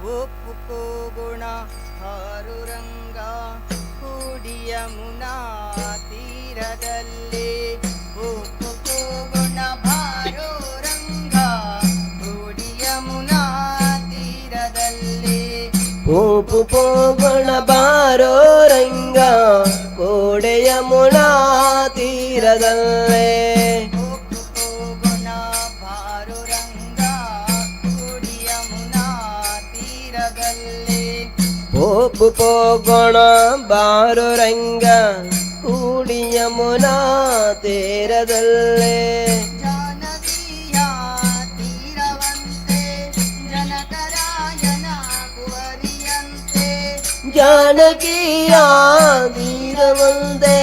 ಒಪ್ಪುಕೋ ಗುಣ ಹಾರುರಂಗ ಕೂಡಿ ಯಮುನಾ ತೀರದಲ್ಲಿ ಒಪ್ಪುಕೋ ಗುಣ ಭಾರೋ ರಂಗ ಕೂಡಿ ಯಮುನಾ ತೀರದಲ್ಲಿ ಒಪ್ಪುಕೋ ಗುಣ ಬಾರೋ ರಂಗ ಕೋಡೆ ಯಮುನಾ ತೀರದಲ್ಲೇ ಒಪ್ಪುಕೋ ಗುಣ ಬಾರೋ ರಂಗ ಕೂಡಿ ಯಮುನಾ ತೀರದಲ್ಲೇ ಜಾನಕಿಯ ತೀರವಂತೆ ಜನಕರಾಯನ ಕುವರಿಯಂತೆ ಜಾನಕಿಯ ತೀರವಂತೆ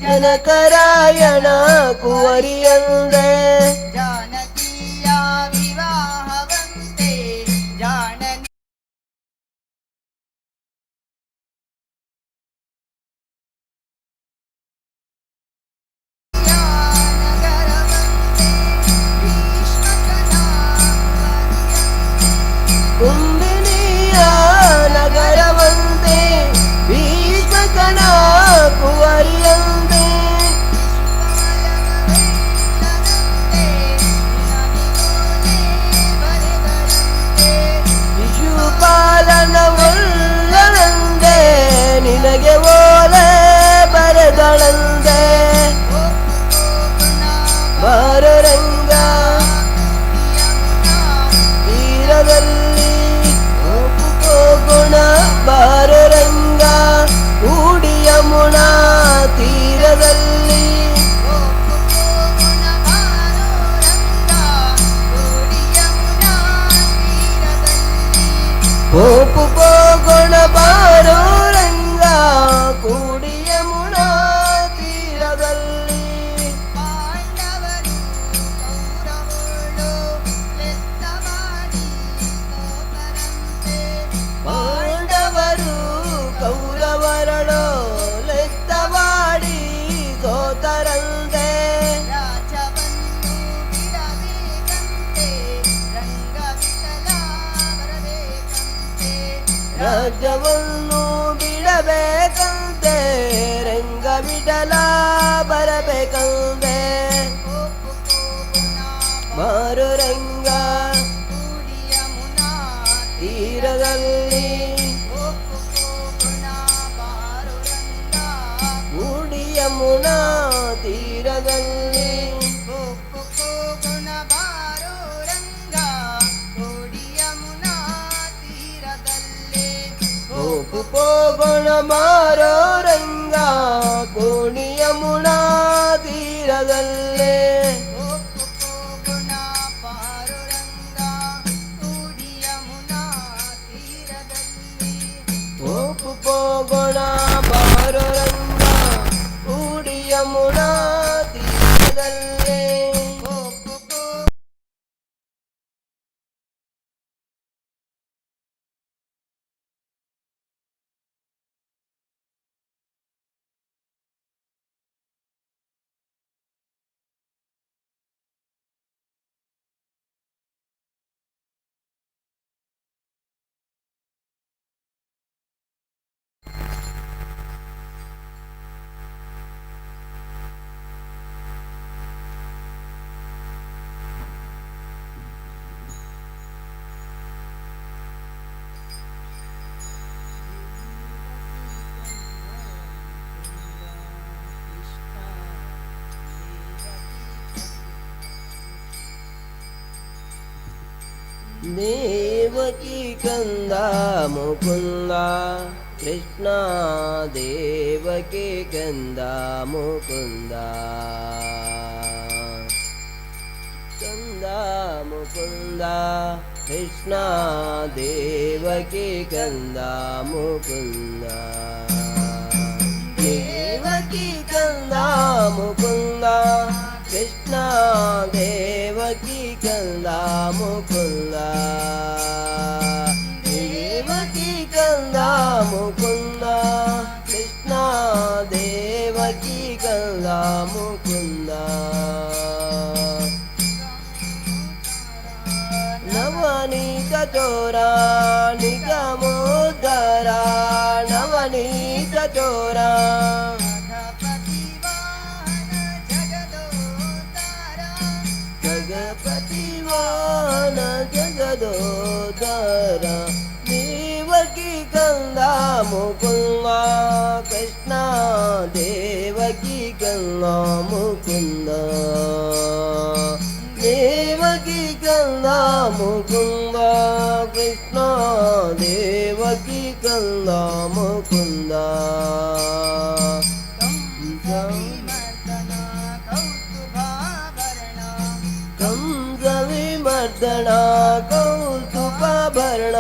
ಜನಕರಾಯಣ ಕುವರಿಯಂತೆ ಜಾನಕಿಯ ವಿವಾಹವಂತೆ ಜಾನನಿ ಕುಂಬಿನಿಯ ನಗರವಂತೆ ಭೀಷ್ಮಕನ ಕುವರಿಯಂತೆ ಶಿಶುಪಾಲನ ಒಲ್ಲನಂತೆ ನಿನಗೆ ಓಲೆ ಬರೆದಳಂತೆ ಬಾರರಂಗ ತೀರದಲ್ಲಿ ಒಪ್ಪುಕೋ ಗುಣ ಬಾರರಂಗ ಕೂಡಿ ಯಮುನಾ ತೀರದಲ್ಲಿ ಒಪ್ಪುಕೋ ಗುಣ ಬಾರೋ ರಂಗ ಕೂಡಿ ಯಮುನಾ ತೀರದಲ್ಲಿ ಪಾಂಡವರು ಕೌರವಳು ಲೆತ್ತವಾಡಿ ಸೋತರಂತೆ ಪಾಂಡವರು ಕೌರವರಳು ಲೆತ್ತವಾಡಿ ಸೋತರಂತೆ ರಾಜವನ್ನು ಬಿಡಬೇಕಂತೆ ರಂಗವಿಠಲ ಬರಬೇಕಂತೆ ರಾಜ್ಯವನ್ನು ಬಿಡಬೇಕಂತೆ ರಂಗವಿಠಲ ಬರಬೇಕಂತೆ ಒಪ್ಪುಕೋ ಗುಣ ಬಾರೋ ರಂಗ ಕೂಡಿ ಯಮುನಾ ತೀರದಲ್ಲಿ ಒಪ್ಪುಕೋ ಗುಣ ಬಾರೋ ರಂಗ ಕೂಡಿ ಯಮುನಾ ತೀರದಲ್ಲಿ ಒಪ್ಪುಕೋ ಗುಣ ಬಾರೋ ರಂಗ ಕೂಡಿ ಯಮುನಾ ತೀರದಲ್ಲಿ ಒಪ್ಪುಕೋ ಗುಣ ಬಾರೋ ರಂಗ ಕೂಡಿ ಯಮುನಾ ತೀರದಲ್ಲೇ ಒಪ್ಪುಕೋ ಗುಣ ಬಾರೋ ರಂಗ ಕೂಡಿ ಯಮುನಾ ತೀರದಲ್ಲಿ ಒಪ್ಪುಕೋ ಗುಣ ಬಾರೋ ರಂಗ ಕೂಡಿ ಯಮುನಾ ತೀರದಲ್ಲೇ ಒಪ್ಪುಕೋ ದೇವಕಿ ಕಂದ ಮುಕುಂದ ಕೃಷ್ಣ ದೇವಕಿ ಕಂದ ಮುಕುಂದ ಕಂದ ಮುಕುಂದ ಕೃಷ್ಣ ದೇವಕಿ ಕಂದ ಮುಕುಂದ ದೇವಕಿ ಕಂದ ಮುಕುಂದ ಕೃಷ್ಣ ದೇವಕಿ ಕಂದ ಮುಕುಂದ ದೇವಕಿ ಕಂದ ಮುಕುಂದ ಕೃಷ್ಣ ದೇವಕಿ ಕಂದ ಮುಕುಂದ ನವನೀತ ಚೋರ ದೇವಕಿ ಕಂದ ಮುಕುಂದ ಕೃಷ್ಣ ದೇವಕಿ ಕಂದ ಮುಕುಂದ ದೇವಕಿ ಕಂದ ಮುಕುಂದ ಕೃಷ್ಣ ದೇವಕಿ ಕಂದ ಮುಕುಂದ ಕಂಸವಿಮರ್ದನ ಕೌಸ್ತುಭಾಭರಣ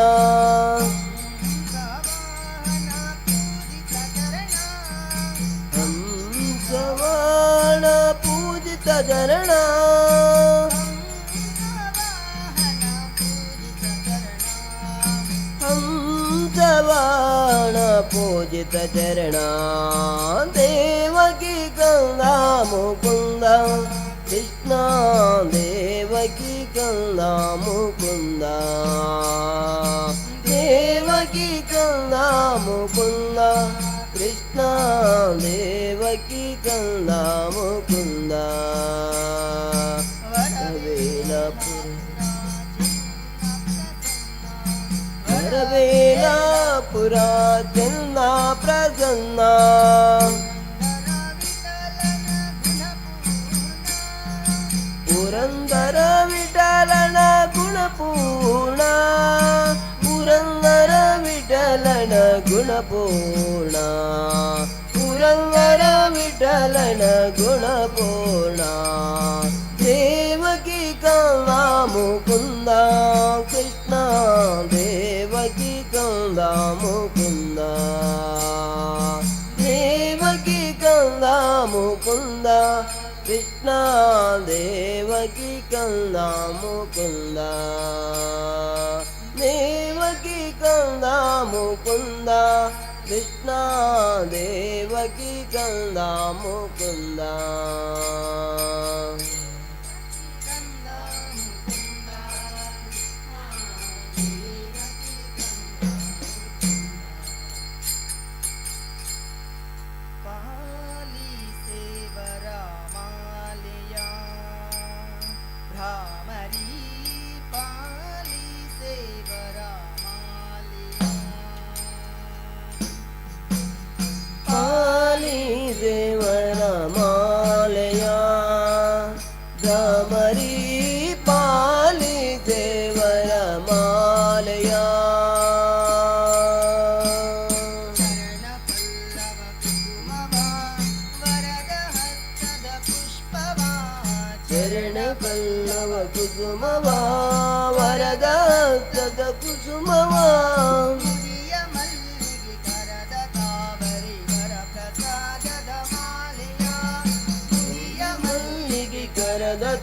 ಹಂಸವಾಣ ಪೂಜಿತ ಚರಣ ಹಂಸವಾಣ ಪೂಜಿತ ಚರಣ ದೇವಕಿ ಕಂದ ಮುಕುಂದ ಕೃಷ್ಣ ದೇವಕಿ ಕಂದ ಮುಕುಂದ ದೇವಕಿ ಕಂದ ಮುಕುಂದ ಕೃಷ್ಣ ದೇವಕಿ ಕಂದ ಮುಕುಂದ ವರವೇಲಾಪುರ ಚೆನ್ನ ಪ್ರಸನ್ನ ಪುರಂದರ ವಿಠಲನ ಗುಣಪೂರ್ಣ ಪುರಂದರ ವಿಠಲನ ಗುಣಪೂರ್ಣ ಪುರಂದರ ವಿಠಲನ ಗುಣಪೂರ್ಣ ದೇವಕಿ ಕಂದ ಮುಕುಂದ ಕೃಷ್ಣ ದೇವಕಿ ಕಂದ ಮುಕುಂದ ದೇವಕಿ ಕಂದ ಮುಕುಂದ ಕೃಷ್ಣ ದೇವಕಿ ಕಂದ ಮುಕುಂದ ದೇವಕಿ ಕಂದ ಮುಕುಂದ ಕೃಷ್ಣ ದೇವಕಿ ಕಂದ ಮುಕುಂದ ದೇವರ ಮಾಲೆಯ ಭ್ರಮರಿ ಪಾಲಿ ದೇವರ ಮಾಲೆಯ ಚರಣ ಪಲ್ಲವ ಕುಸುಮವ ವರದ ಹಸ್ತದ ಕುಸುಮವ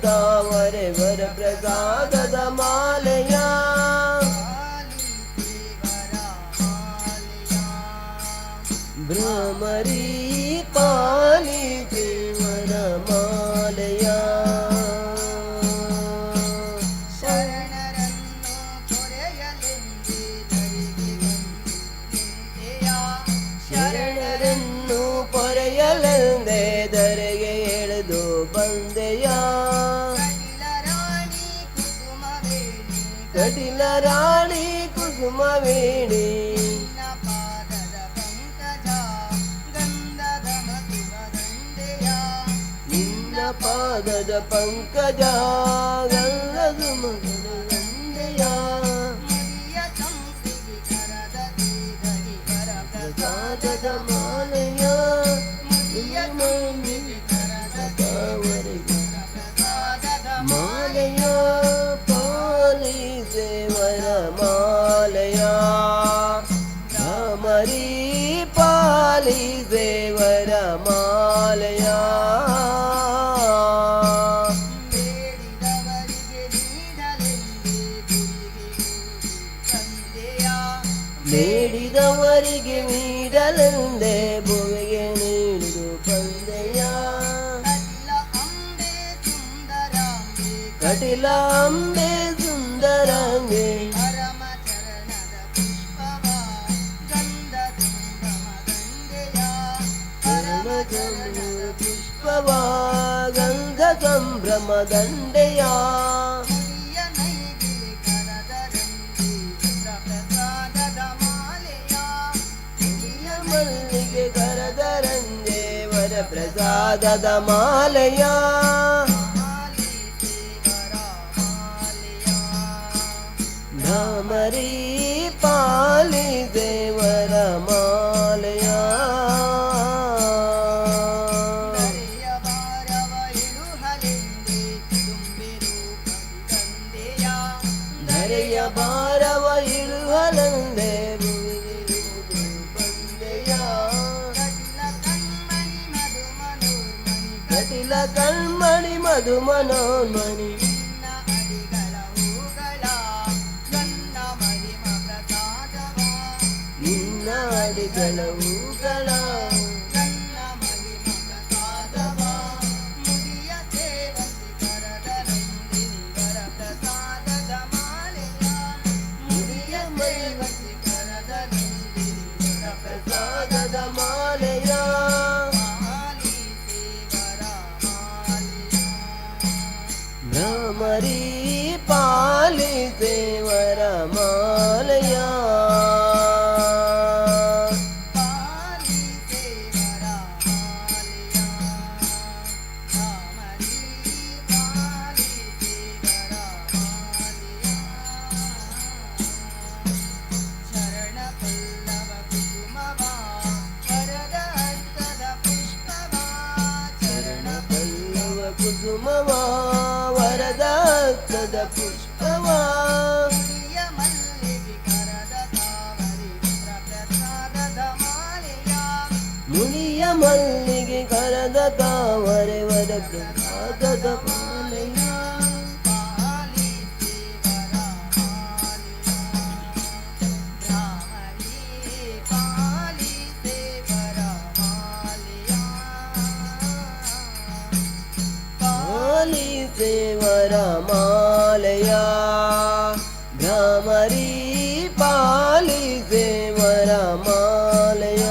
ತಾವರೆ ವರ ಪ್ರಸಾದದ ಮಾಲೆಯ ಭ್ರಮರಿ ಪಾಲಿ ದೇವರ ಮಾಲೆಯ ಶರಣರನ್ನು ಪೊರೆಯಲೆಂದೇ ಧರೆಗೆ ಎಳೆದು ಬಂದೆಯ ಕಟಿಲ ರಾಣಿ ಕುಸುಮವೇಣಿ ನಿನ್ನ ಪಾದದ ಪಂಕಜ ಗಂಧದ ಮಗನಂದೆಯ ಪ್ರಸಾದದ ಮಾಲೆಯ ಮಾಲೆಯ ಪಾಲಿ ದೇವರ ಮಾಲೆಯ ಭ್ರಮರಿ ಪಾಲಿ ದೇವರ ಮಾಲೆಯ ಬೇಡಿದವರಿಗೆ ನೀಡಲೆಂದೇ ಭುವಿಗೆ ನೀಡಿದು ಬಂದೆಯ ಕಟಿಲ ಅಂಬೆ ಸುಂದರಂಗೆ ಪುಷ್ಪವ ಗಂಧ ಸಂಭ್ರಮ ದಂಡೆಯ ಪ್ರಸಾದದ ಮಾಲೆಯ ಧಾಮರಿ ಪಾಲಿ ದೇವರ ಮಾಲೆಯ ಧರೆಯ ಭಾರವ ಇಳುವಲೆಂದೇ ಬಂದೆಯ ಕಟಿಲ ಕಣ್ಮಣಿ ಮಧು ಮನೋನ್ಮಣಿ ನಿನ್ನ ಅಡಿಗಳ ಹೂಗಳ ಪ್ರಸಾದದ ಮಾಲೆಯ ಭ್ರಮರಿ ಪಾಲಿ ದೇವರ ಮಾಲೆಯ ಕುಸುಮವ ವರದ ಹಸ್ತದ ಪುಷ್ಪವ ಮುನಿಯ ಮಲ್ಲಿಗೆ ಕರದ ತಾವರೆ ವರ ಪ್ರಸಾದದ ಮಾಲೆಯ ಪಾಲಿ ದೇವರ ಮಾಲೆಯ ಭ್ರಮರಿ ಪಾಲಿ ದೇವರ ಮಾಲೆಯ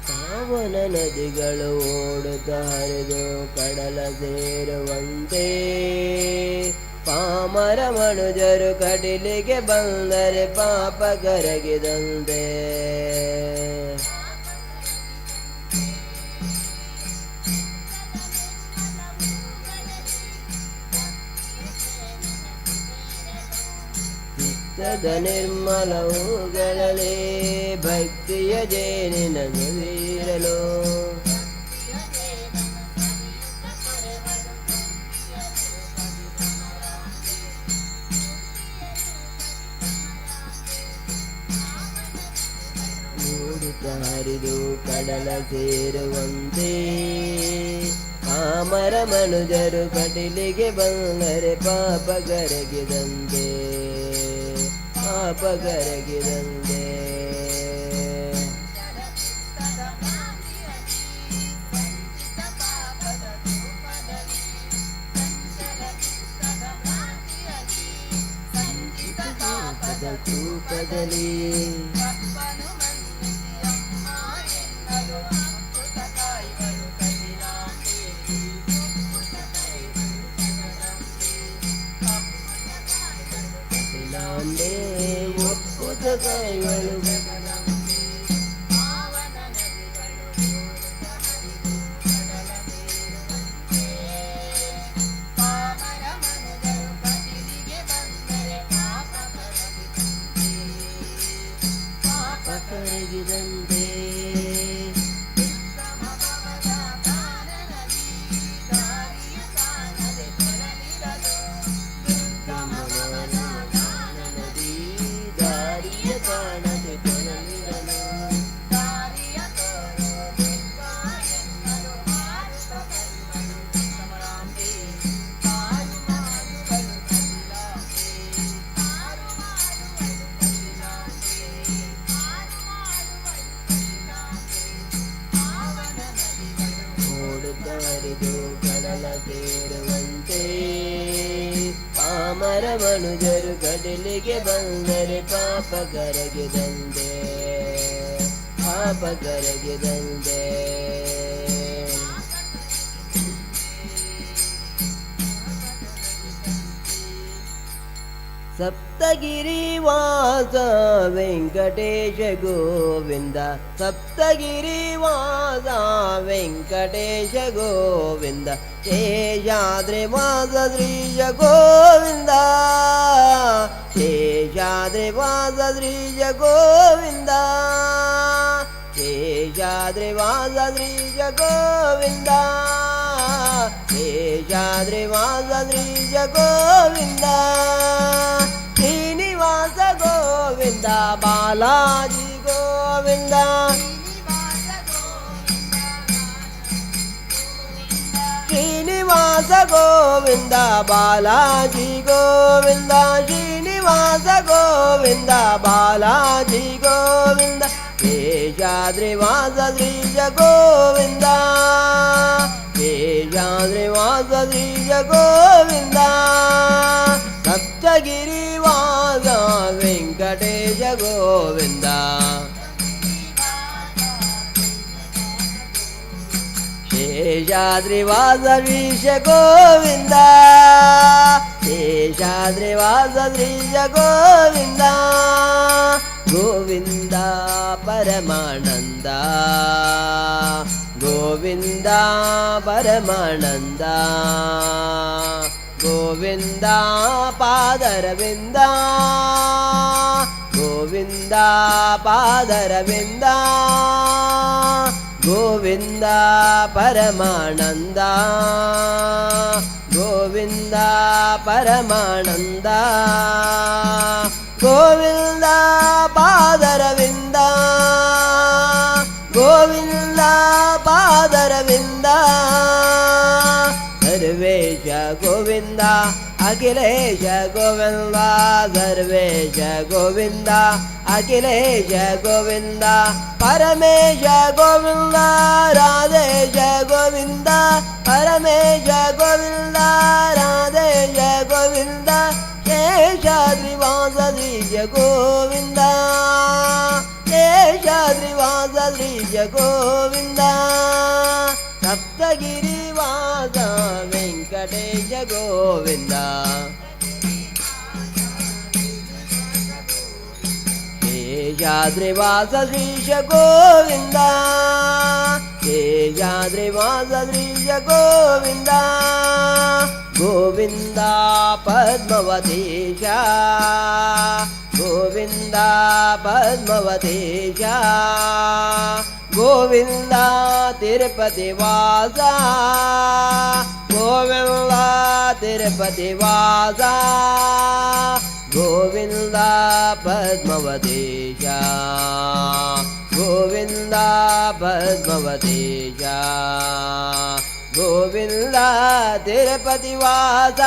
ಪಾವನ ನದಿಗಳು ಓಡುತ್ತಾ ಹರಿದು ಕಡಲ ಸೇರುವಂತೆ ಪಾಮರ ಮನುಜರು ಕಡಿಲಿಗೆ ಬಂದರೆ ಪಾಪ ಕರಗಿದಂತೆ ಚಿತ್ತದ ನಿರ್ಮಲ ಹೂಗಳಲ್ಲಿ ಭಕ್ತಿಯ ಜೇನಿನ ನವಿರಲು ಓಡುತ್ತಾ ಹರಿದು ಕಡಲ ಸೇರುವಂತೆ ಪಾಮರ ಮನುಜರು ಕಟಿಲಿಗೆ ಬಂದರೆ ಪಾಪ ಕರಗಿದಂತೆ ಪಾಪ ಕರಗಿದಂತೆ ಪಾಪದ ಕೂಪದಲ್ಲಿ ಒಪ್ಪುದ ಕೈಗಳು ಪಾಪ ಕರಗಿದಂತೆ ಕಾಣದೆ ತೊಳಲಿ ಸೇರುವಂತೆ ಪಾಮರ ಮನುಜರು ಕಡಲಿಗೆ ಬಂದರೆ ಪಾಪ ಕರಗಿದಂತೆ ಪಾಪ ಕರಗಿದಂತೆ ಸಪ್ತಗಿರಿವಾಸ ವೆಂಕಟೇಶ ಗೋವಿಂದ ಸಪ್ತಗಿರಿವಾಸ ವೆಂಕಟೇಶ ಗೋವಿಂದ ಶೇಷಾದ್ರಿ ವಾಸ ಶ್ರೀಜ ಗೋವಿಂದ ಶೇಷಾದ್ರಿ ವಾಸ ಶ್ರೀಜ ಗೋವಿಂದ ಶೇಷಾದ್ರಿ ವಾಸ ಶ್ರೀಜ ಗೋವಿಂದ ಶೇಷಾದ್ರಿ ವಾಸ ಶ್ರೀಜ ಗೋವಿಂದ ಶ್ರೀನಿವಾಸ ಗೋವಿಂದ ಬಾಲಾಜಿ ಗೋವಿಂದ ಶ್ರೀನಿವಾಸ ಗೋವಿಂದ ಬಾಲಾಜಿ ಗೋವಿಂದ ಶ್ರೀನಿವಾಸ ಗೋವಿಂದ ಬಾಲಾಜಿ ಗೋವಿಂದ ಶೇಷಾದ್ರಿ ವಾಸ ಶ್ರೀಜ ಗೋವಿಂದ ಶೇಷಾದ್ರಿ ವಾಸ ಶ್ರೀಜ ಗೋವಿಂದ ಸಪ್ತಗಿರಿವಾಸ ವೆಂಕಟೇಶ ಗೋವಿಂದ ಶೇಷಾದ್ರಿವಾಸ ಶ್ರೀಶ ಗೋವಿಂದ ಶೇಷಾದ್ರಿವಾಸ ಶ್ರೀಶ ಗೋವಿಂದ ಗೋವಿಂದ ಪರಮಾನಂದ ಗೋವಿಂದ ಪರಮಾನಂದ ಗೋವಿಂದ ಪಾದರವಿಂದ ಗೋವಿಂದ ಪಾದರವಿಂದ ಗೋವಿಂದ ಪರಮಾನಂದ ಗೋವಿಂದ ಪರಮಾನಂದ ಗೋವಿಂದ ಪಾದರವಿಂದ ಗೋವಿಂದ ಪಾದರವಿಂದ ಸರ್ವೇಶ ಗೋವಿಂದ ಅಖಿಲೇಶ ಗೋವಿಂದ ಸರ್ವೇಶ ಗೋವಿಂದ ಅಖಿಲೇಶ ಗೋವಿಂದ ಪರಮೇಶ ಗೋವಿಂದ ರಾಧೇಶ ಗೋವಿಂದ ಪರಮೇಶ ಗೋವಿಂದ ರಾಧೇಶ ಗೋವಿಂದ ಶೇಷಾದ್ರಿವಾಸ ಶ್ರೀಜ ಗೋವಿಂದ ಶೇಷಾದ್ರಿವಾಸ ಶ್ರೀಜ ಗೋವಿಂದ ಸಪ್ತಗಿರಿವಾಸ ವೆಂಕಟೇಶ ಗೋವಿಂದ ಶೇಷಾದ್ರಿವಾಸ ಶ್ರೀಶ ಗೋವಿಂದ ಶೇಷಾದ್ರಿವಾಸ ಶ್ರೀಶ ಗೋವಿಂದ ಗೋವಿಂದ ಪದ್ಮವತೀಶ ಗೋವಿಂದ ಪದ್ಮವತೀಶ ಗೋವಿಂದ ತಿರುಪತಿ ವಾಸ ಗೋವಿಂದ ತಿರುಪತಿ ವಾಸ ಗೋವಿಂದ ಪದ್ಮವತೀಶ ಗೋವಿಂದ ಪದ್ಮವತೀಶ ಗೋವಿಂದ ತಿರುಪತಿ ವಾಸ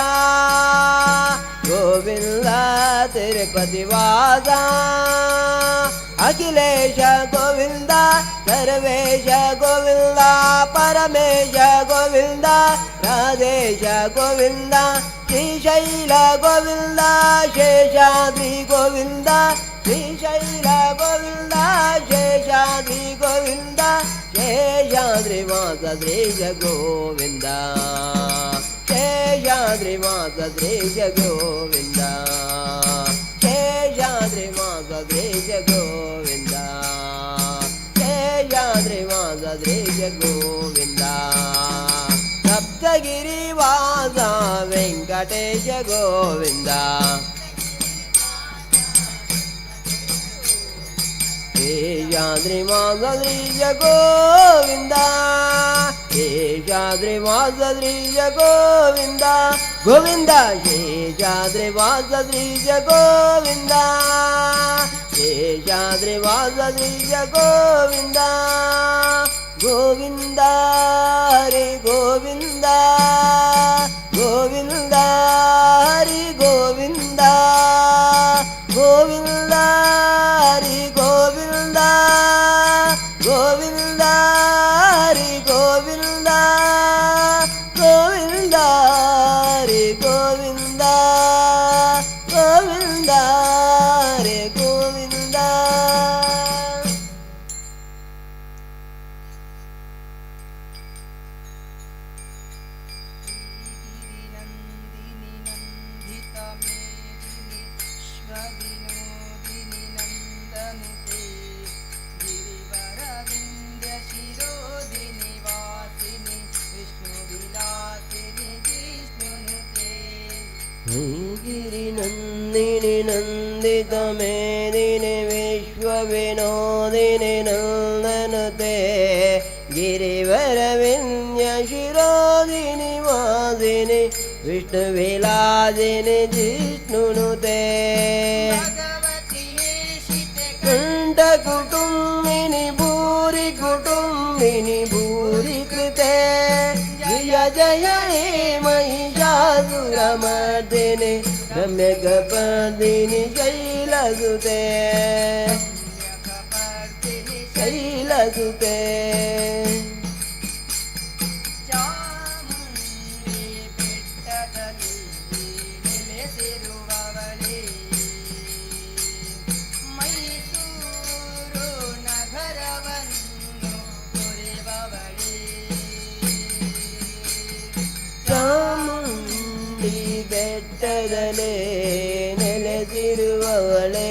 ಗೋವಿಂದ ತಿರುಪತಿ ವಾಸ ಅಖಿಲೇಶ ಗೋವಿಂದ ಸರ್ವೇಶ ಗೋವಿಂದ ಪರಮೇಶ ಗೋವಿಂದ ರಾಧೇಶ ಗೋವಿಂದ ಶ್ರೀಶೈಲ ಗೋವಿಂದ ಶೇಷಾದ್ರಿ ಗೋವಿಂದ ಶ್ರೀಶೈಲ ಗೋವಿಂದ ಶೇಷಾದ್ರಿ ಗೋವಿಂದ ಶೇಷಾದ್ರಿವಾಸ ಶ್ರೀಜ ಗೋವಿಂದ ಶೇಷಾದ್ರಿವಾಸ ಶ್ರೀಜ ಗೋವಿಂದ ಶೇಷಾದ್ರಿವಾಸ ಶ್ರೀಜ ಗೋವಿಂದ ಶೇಷಾದ್ರಿವಾಸ ಶ್ರೀಜ ಗೋವಿಂದ ಸಪ್ತಗಿರಿವಾಸ ವೆಂಕಟೇಶ ಗೋವಿಂದ ಶೇಷಾದ್ರಿವಾಸ ಶ್ರೀಜ ಗೋವಿಂದ ಶೇಷಾದ್ರಿವಾಸ ಶ್ರೀಜ ಗೋವಿಂದ ಗೋವಿಂದ ಶೇಷಾದ್ರಿವಾಸ ಶ್ರೀಜ ಗೋವಿಂದ ಶೇಷಾದ್ರಿವಾಸ ಶ್ರೀಜ ಗೋವಿಂದ ಗೋವಿಂದ ಹರಿ ಗೋವಿಂದ ಗೋವಿಂದ ಹರಿ ಗೋವಿಂದ ಗೋವಿಂದ ಹರಿ ಗೋವಿಂದ ಗೋವಿಂದ ಹರಿ ಗೋವಿಂದ ಗೋವಿಂದ ಮೇದಿನಿ ವಿಶ್ವವಿನೋದಿನಿ ನಂದನುತೆ ಗಿರಿವರವಿನ್ಯ ಶಿರೋದಿನಿ ವಾದಿನಿ ವಿಷ್ಣುವಿಲಾದಿನಿ ಜಿಷ್ಣುನುತೆ ಭಗವತಿ ಹೇಷಿತೆ ಕಂಠ ಕುಟುಂಬಿನಿ ಭೂರಿ ಕುಟುಂಬಿನಿ ಭೂರಿ ಕೃತೆ ಜಯ ಜಯ ಹೇ महिषासुरमर्दिनि रम्यकपर्दिनि शैलसुते ಕಪರ್ದಿನಿ शैलसुते ಚಾಮುಂಡಿ ಬೆಟ್ಟದಲ್ಲಿ ನೆಲೆಸಿರುವವಳೇ ಮೈಸೂರು ನಗರವನ್ನು ತೊರೆಬವಳೇ ಚಾಮುಂಡಿ ಬೆಟ್ಟದಲ್ಲೇ ನೆಲೆಸಿರುವವಳೇ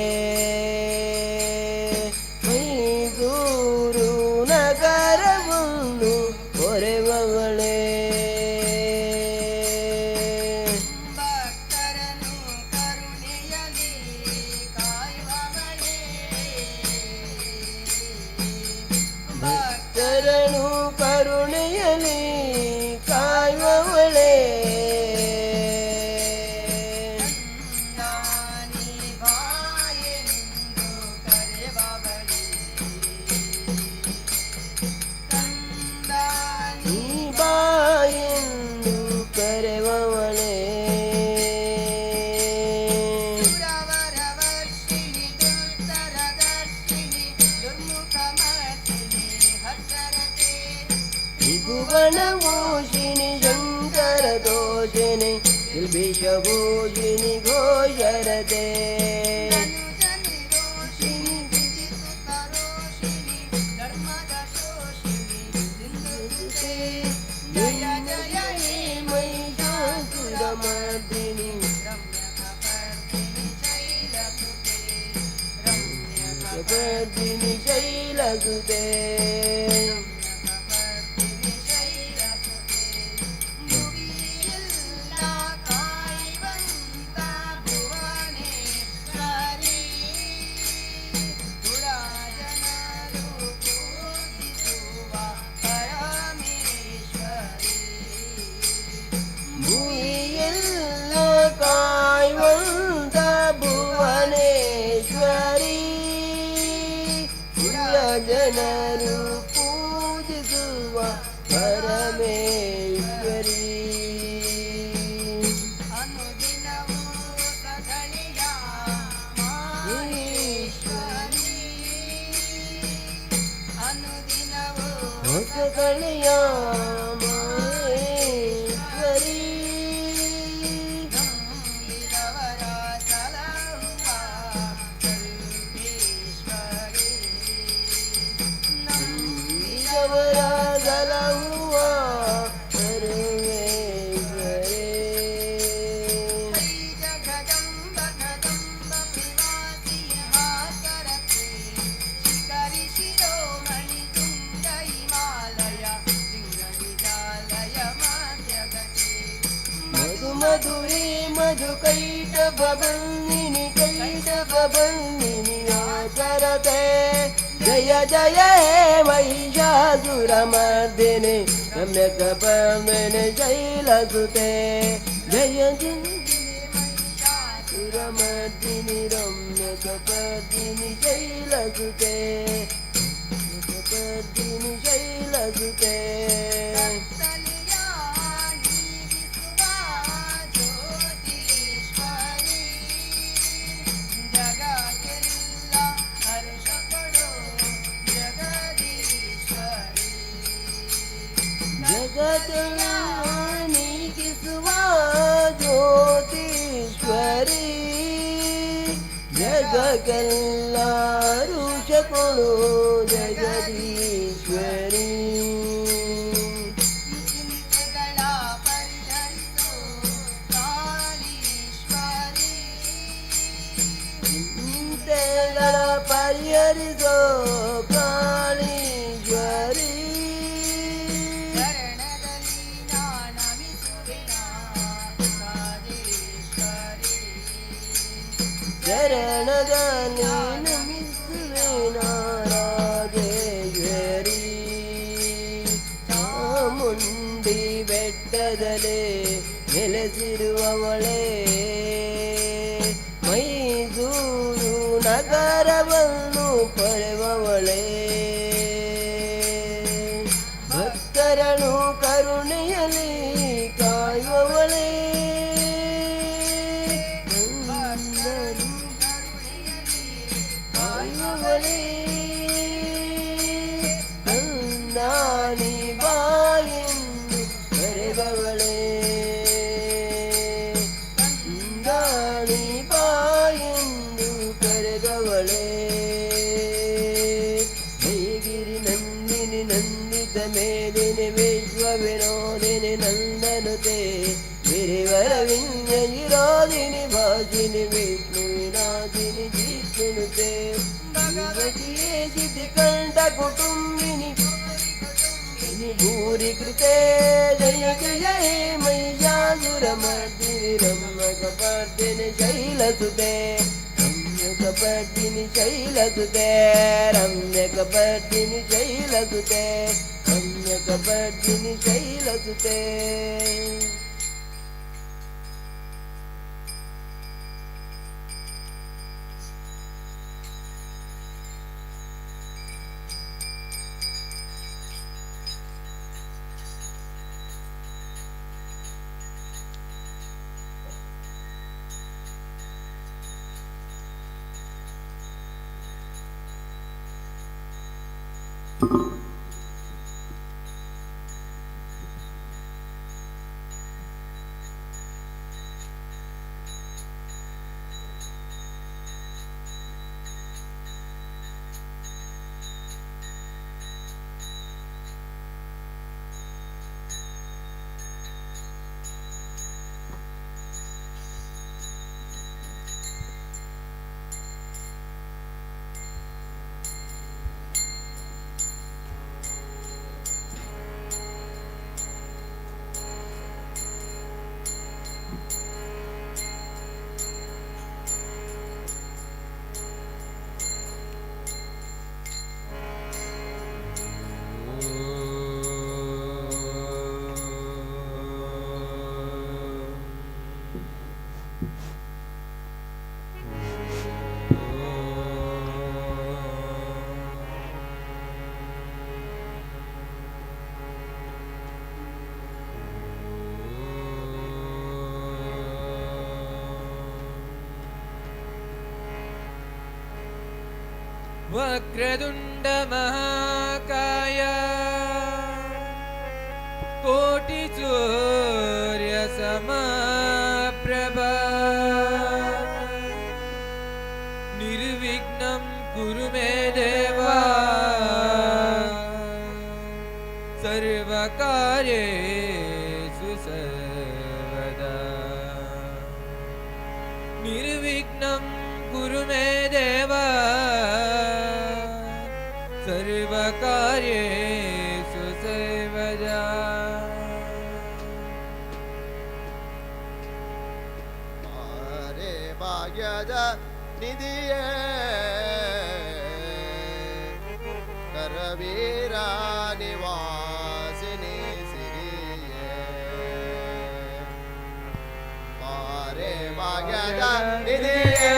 ಮೈಸೂರು ನಗರವನ್ನು ಹೊರೆವವಳೇ ಭಕ್ತರನ್ನು ಕರುಣೆಯಲಿ ಕಾಯುವವಳೇ ಭಕ್ತರನು ಕರುಣೆಯಲಿ ಕಾಯುವವಳೇ ನಾನಿ ಬಾಯೆಂದು ಕರೆಬವಳೇ ಕಂದಾನಿ ನೀ ಬಾಯೆಂದು ಕರೆವವಳೇ ಸುರವರ ವರ್ಷಿಣಿ ದುರ್ಧರದರ್ಶಿನಿ ದುರ್ಮುಖಮರ್ದಿನಿ ಹರ್ಷರತೆ ತ್ರಿಭುವನಭೂಷಿಣಿ ಶಂಕರ ದೋಷಿಣಿ ಕಿಲ್ಬಿಷಭೂಷಿಣಿ ಘೋಷರತೆ ಧನುಜನಿ ರೋಷಿಣಿ ವಿಜಿಸುತರೋಷಿಣಿ ಧರ್ಮದ ಶೋಷಿಣಿ ಸಿಂಧುಸುತೆ ಜಯ ಜಯ ಹೇ ಮಹಿಷಾಸುರಮರ್ದಿನಿ ರಮ್ಯಕಪರ್ದಿನಿ ಶೈಲಸುತೆ ರಮ್ಯಕಪರ್ದಿನಿ ಕಪರ್ದಿನಿ ಶೈಲಸುತೆ ಶೈಲಸುತೆ ಭುವಿಯೆಲ್ಲ ಕಾಯುವಂತ ಭುವನೇಶ್ವರಿ ಪುರಾಜನರು ಪೂಜಿಸುವ ಪರಮೇಶ್ವರಿ ಭೂಮಿಯೆಲ್ಲ ಕಾಯುವಂತ ಭುವನೇಶ್ವರಿ ಜನರು ಪೂಜಿಸುವ ಪರಮೇಶ್ವರಿ ಅನುದಿನವೂ ಸದಳಿಯ ಮಹೇಶ್ವರಿ ಅನುದಿನವೂ ಹೊಸ ಕಳೆಯ ಮಹೇಶ್ವರಿ ನಂಬಿದವರ ಸಲಹುವ ಸರ್ವೇಶ್ವರಿ ನಂಬಿದವರ ಸಲಹುವ ಸರ್ವೇಶ್ವರಿ ಜಗದಂಬ ಕದಂಬ ನಿವಾಸಿ ಹಾಸರತೆ ಶಿಖರಿ ಶಿರೋಮಣಿ ತುಂಗ ಹಿಮಾಲಯ ಸಿಂಗಡಿಜಾಲಯ ಮಾಧ್ಯಗತೆ ಮಧು ಮಧುರೇ ಮಧು ಕೈಟಭಬಂದಿನಿ ಕೈಟಭಬಂದಿನಿ ಆಚರತೆ ಜಯ ಜಯ ಹೇ ಮಹಿಷಾಸುರಮರ್ದಿನಿ ರಮ್ಯಕಪರ್ದಿನಿ ಶೈಲಸುತೆ ಜಯ ಜಯ ಸುರಮರ್ದಿನಿ ರಮ್ಯಕಪರ್ದಿನಿ ಶೈಲಸುತೆ ರಮ್ಯಕಪರ್ದಿನಿ ಶೈಲಸುತೆ ಕತ್ತಲೆಯ ನೀಗಿಸುವ ಜ್ಯೋತೀಶ್ವರಿ ಜಗಕ್ಕೆಲ್ಲ ಹರ್ಷ ಕೊಡೋ ಜಗದೀಶ್ವರಿ ಜಗದನ್ನ ನೀಗಿಸುವ ಜ್ಯೋತೀಶ್ವರಿ ಜಗಕ್ಕೆಲ್ಲ ಋಷ ಕೊಡು ಜಗದೀಶ್ವರಿ ಚಿಂತೆಗಳ ಪರಿಹರಿಸೋ ಕಾಳೀಶ್ವರಿ ಚಿಂತೆಗಳ ಪರಿಹರಿಸೋ ಕಾಳೀಶ್ವರಿ ಶರಣದಲ್ಲಿ ನಾನಮಿಸುವೆನ ರಾಜೇಶ್ವರಿ ಶರಣದ ನಮಿಸುವೆ ನಾರಾಜೇಶ್ವರಿ ಚಾಮುಂಡಿ ಬೆಟ್ಟದಲ್ಲೇ ನೆಲೆಸಿರುವವಳೇ ಮೈಸೂರು ನಗರವನ್ನು ಪಡೆವವಳೇ ಭಕ್ತರನು ಕರುಣೆಯಲ್ಲಿ ಕಾಯುವವಳೇ ಕಾಯುವವಳೇ ನಾನಿ ಬಾಯೆಂದು ಕರೆದವಳೇ ಗಾಳಿ ಬಾಯೆಂದು ಕರೆದವಳೇ ಹೇಗಿರಿ ನಂದಿನಿ ನಂದಿತ ಮೇಲಿನಿ ವಿಶ್ವ ವಿನೋದಿನಿ ನಂದನುತೆ ಗಿರಿವರ ವಿಂಜನಿರೋದಿನಿ ಭಾಷಿನಿ ವಿಷ್ಣು ವಿನಾಶಿನಿ ಜಿಷ್ಣುನುತೆ ಭಗವತಿಯೇ ಸಿದ್ಧಿಕಂಠ ಕುಟುಂಬಿನಿ ಭೂರಿ ಕೃತೆ ಜಯ ಜಯ ಹೇ ಮೈಯಾಸುರಮರ್ದಿನಿ ರಮ್ಯಕಪರ್ದಿನಿ ಶೈಲಸುತೆ ರಮ್ಯಕಪರ್ದಿನಿ ಶೈಲಸುತೆ ರಮ್ಯಕಪರ್ದಿನಿ ಶೈಲಸುತೆ ರಮ್ಯಕಪರ್ದಿನಿ ಶೈಲಸುತೆ वक्रतुण्ड महाकाय कोटिसूर्य समप्रभा निर्विघ्नं कुरु मे देवा सर्वकार्येषु सर्वदा निर्विघ्नं कुरु मे देवा सर्वकार्येषु सर्वदा हरे भाग्यद निधिये करवीरा निवासिनी सिरिये हरे भाग्यद निधिये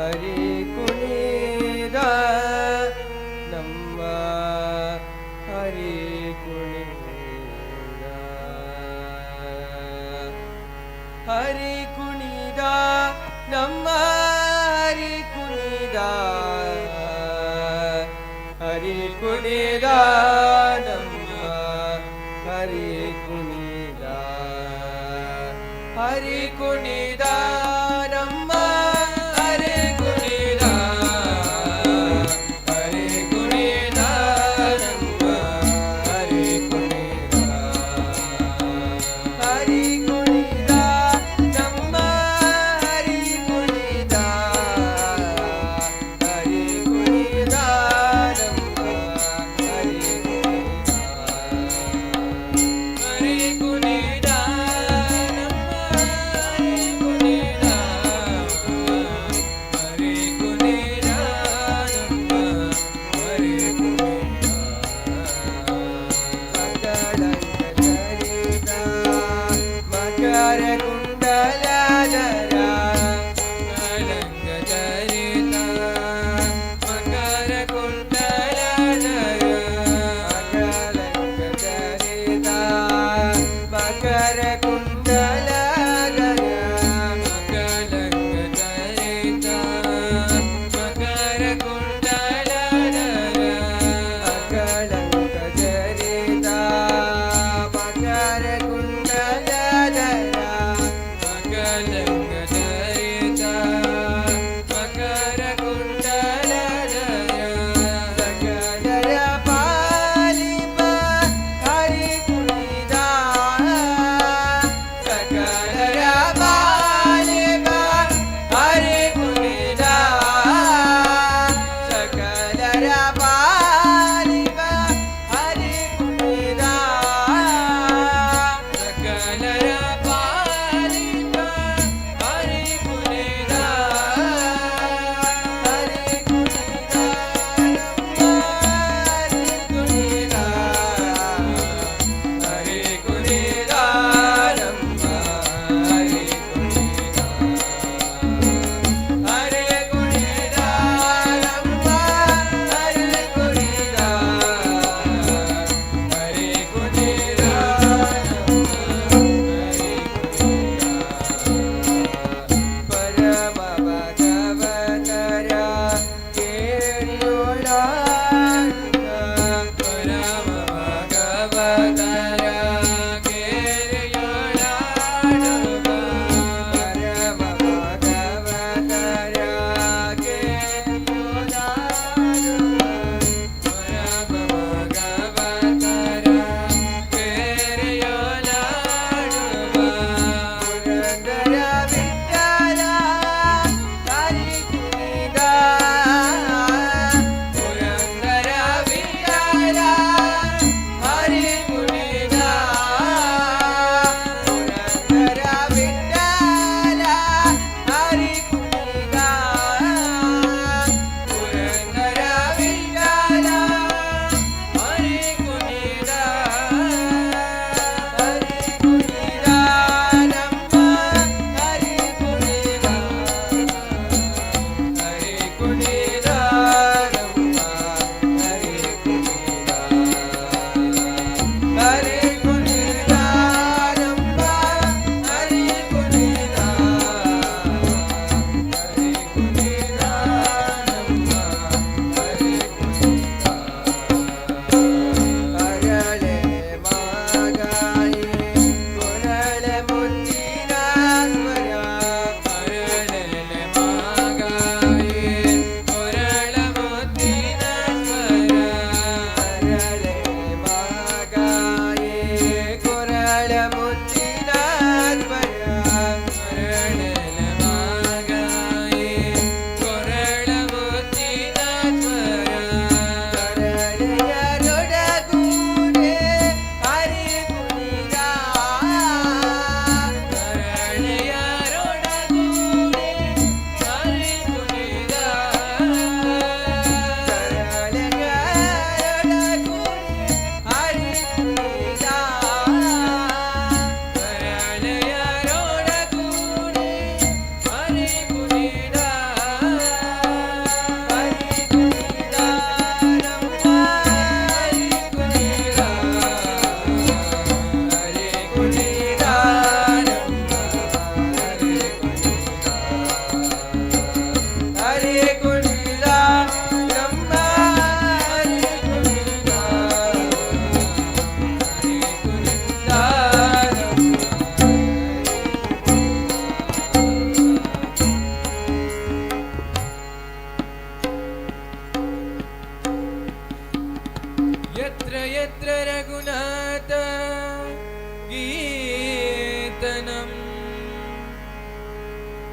ಹರಿ ಕುಣಿದ ನಮ್ಮ ಹರಿ ಕುಣಿದ ಹರಿ ಕುಣಿದ ನಮ್ಮ ಹರಿ ಕುಣಿದ ಹರಿ ಕುಣಿದ ನಮ್ಮ ಹರಿ ಕುಣಿದ ಹರಿ ಕುಣಿದ ನಮ್ಮ ಹರಿ ಕುಣಿದ ಹರಿ ಕುಣಿದ ನಮ್ಮ ಹರಿ ಕುಣಿದ ಹರಿ ಕುಣಿದ ನಮ್ಮ ಹರಿ ಕುಣಿದ ಹರಿ ಕುಣಿದ ನಮ್ಮ ಹರಿ ಕುಣಿದ ಹರಿ ಕುಣಿದ ನಮ್ಮ ಹರಿ ಕುಣಿದ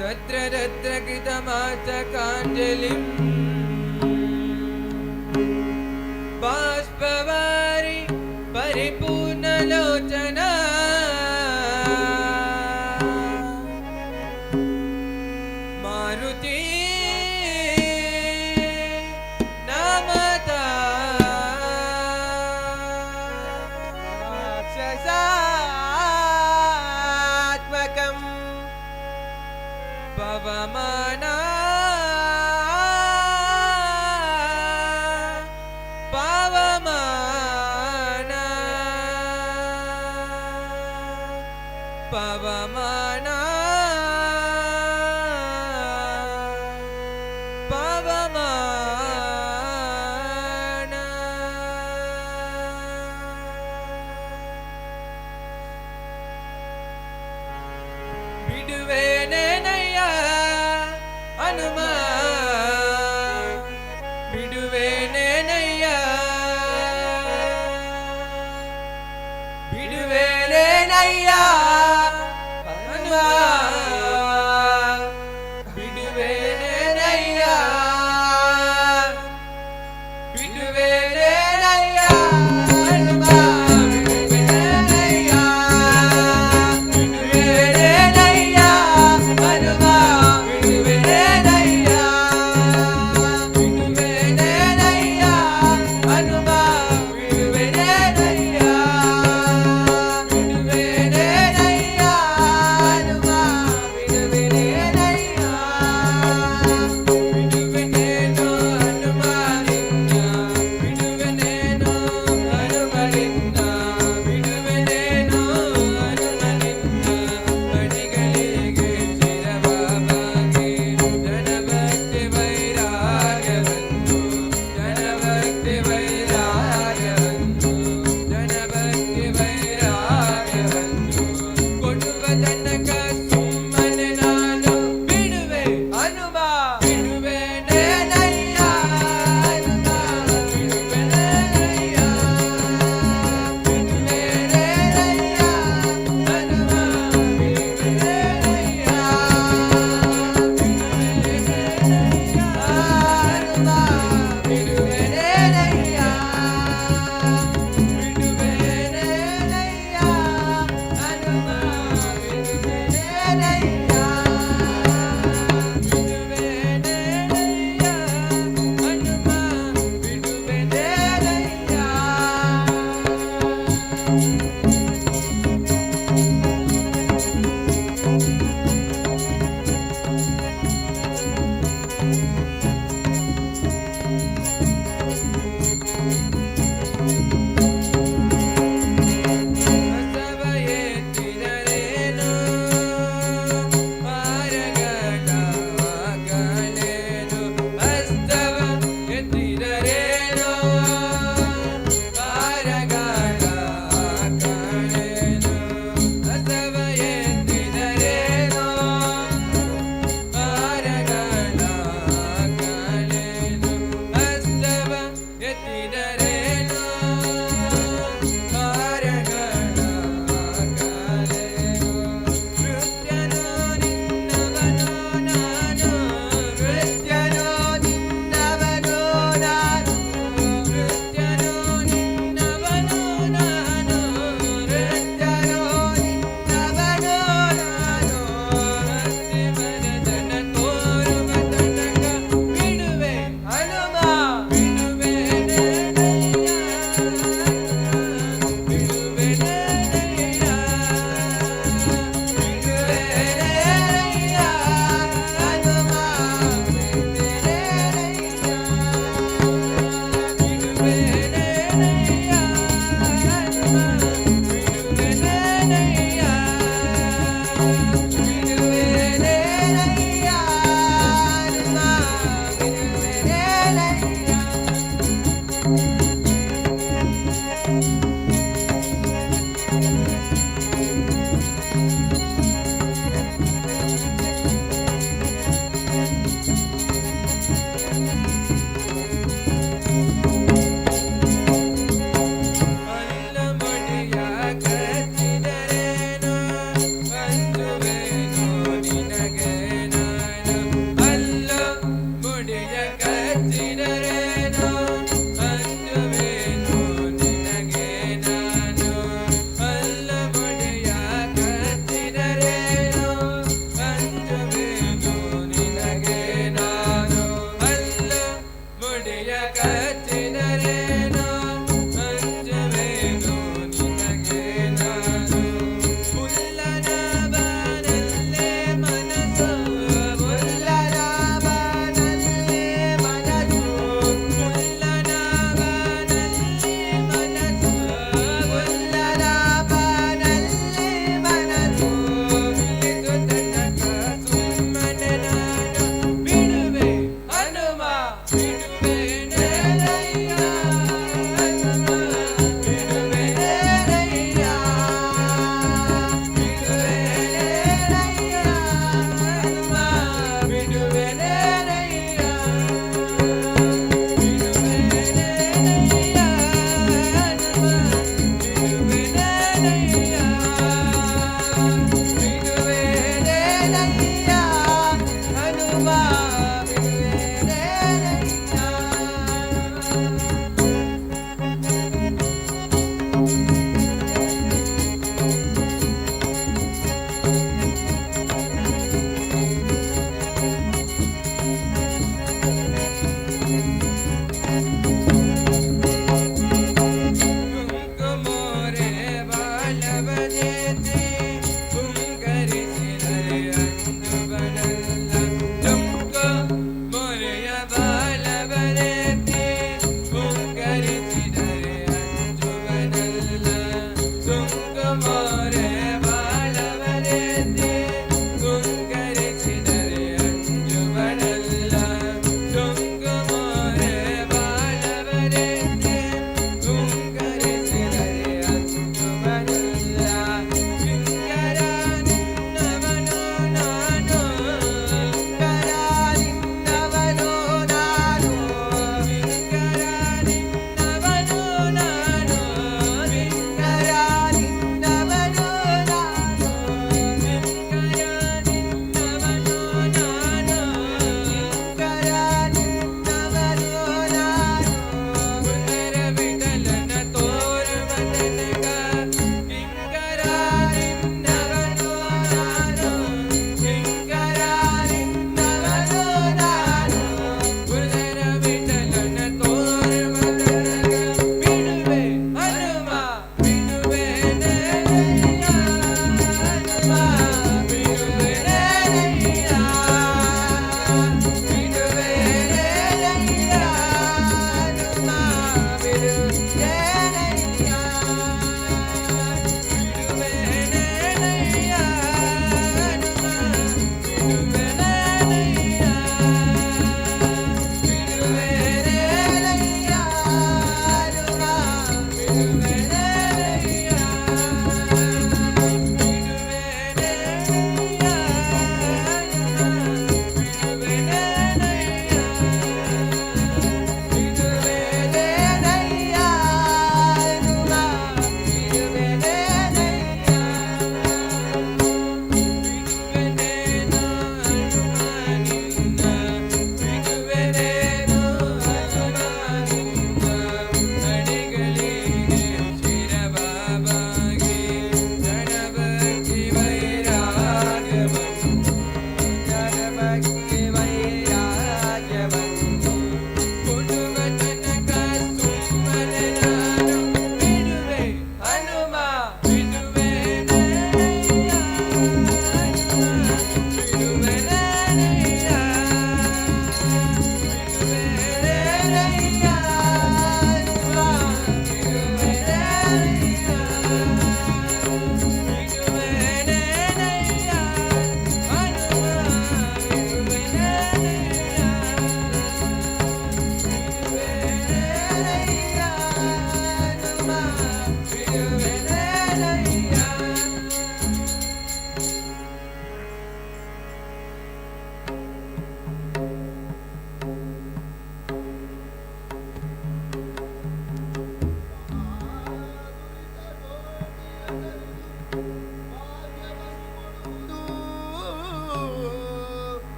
तत्र तत्र कृतमाचकाञ्जलिम् बाष्पवारि परिपूर्णलोचना मारुति नामता राक्षसात्मकम् पवमाना पवमाना पवमाना पवमाना ಬಿಡುವೇನೇನಯ್ಯ ಹನುಮ ಬಿಡುವೇನೇನಯ್ಯ ಬಿಡುವೇನೇನಯ್ಯ ಹನುಮ ಬಿಡುವೇನೇನಯ್ಯ ಬಿಡುವೇನೇನಯ್ಯ ಹನುಮ ಬಿಡುವೇನೇನಯ್ಯ ಬಿಡುವೇನೇನಯ್ಯ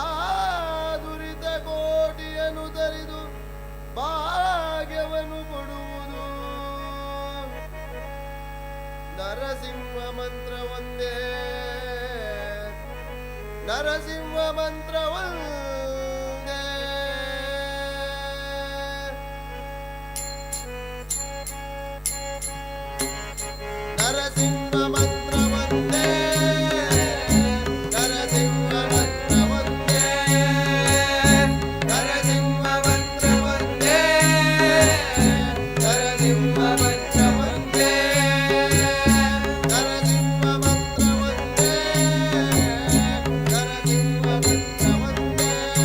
ಮಹಾದುರಿತ ಕೋಟಿಯನ್ನು ತರಿದು ಭಾಗ್ಯವನ್ನು ಕೊಡುವುದು ನರಸಿಂಹ ಮಂತ್ರ ಒಂದೇ ನರಸಿಂಹ ಮಂತ್ರ ಒಂದೇ ನರಸಿಂಹ ಮಂತ್ರ ಒಂದೇ ನರಸಿಂಹ ಮಂತ್ರ ಒಂದೇ ನರಸಿಂಹ ಮಂತ್ರ ಒಂದೇ ನರಸಿಂಹ ಮಂತ್ರ ಒಂದೇ ನರಸಿಂಹ ಮಂತ್ರ ಒಂದೇ ನರಸಿಂಹ ಮಂತ್ರ ಒಂದೇ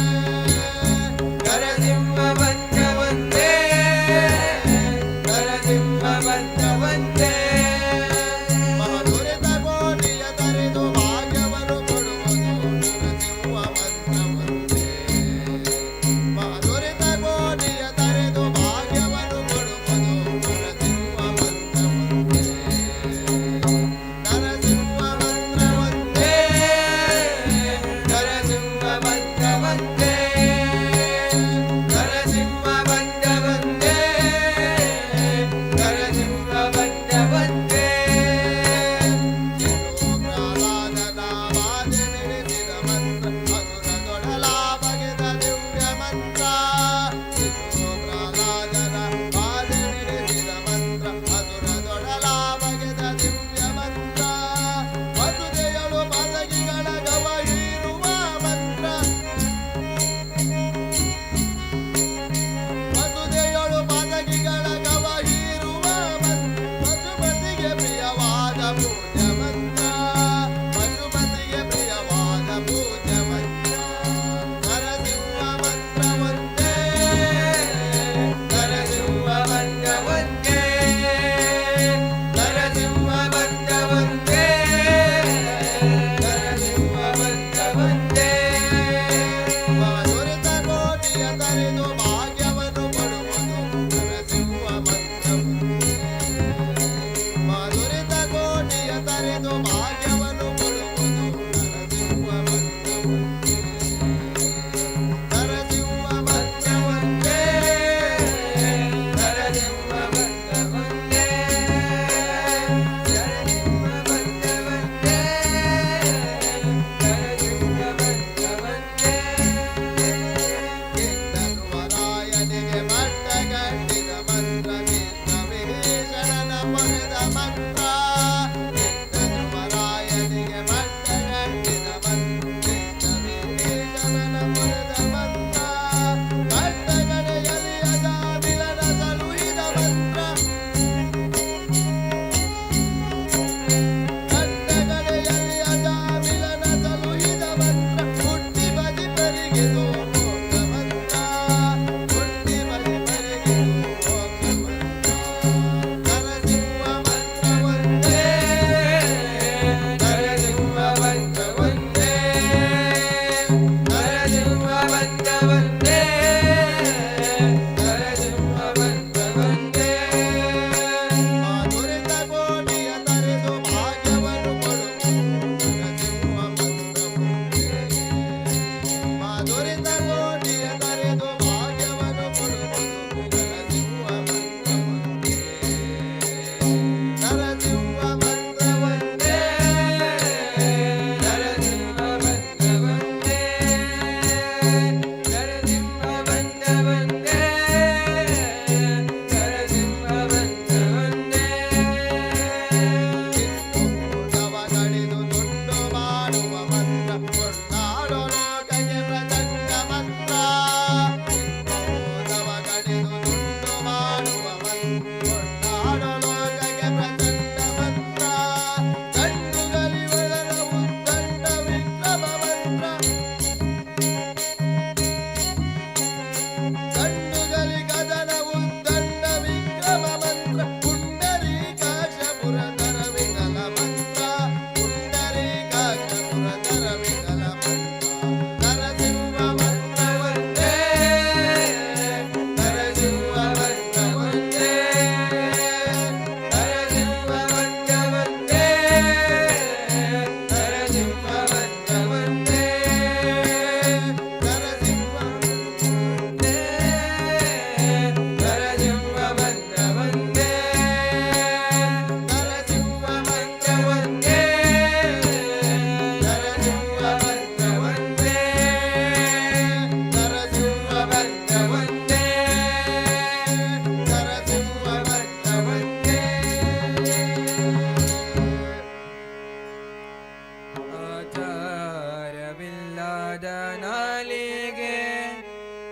ವಿಟಲವಿಲ್ಲದ ನಾಲಿಗೆ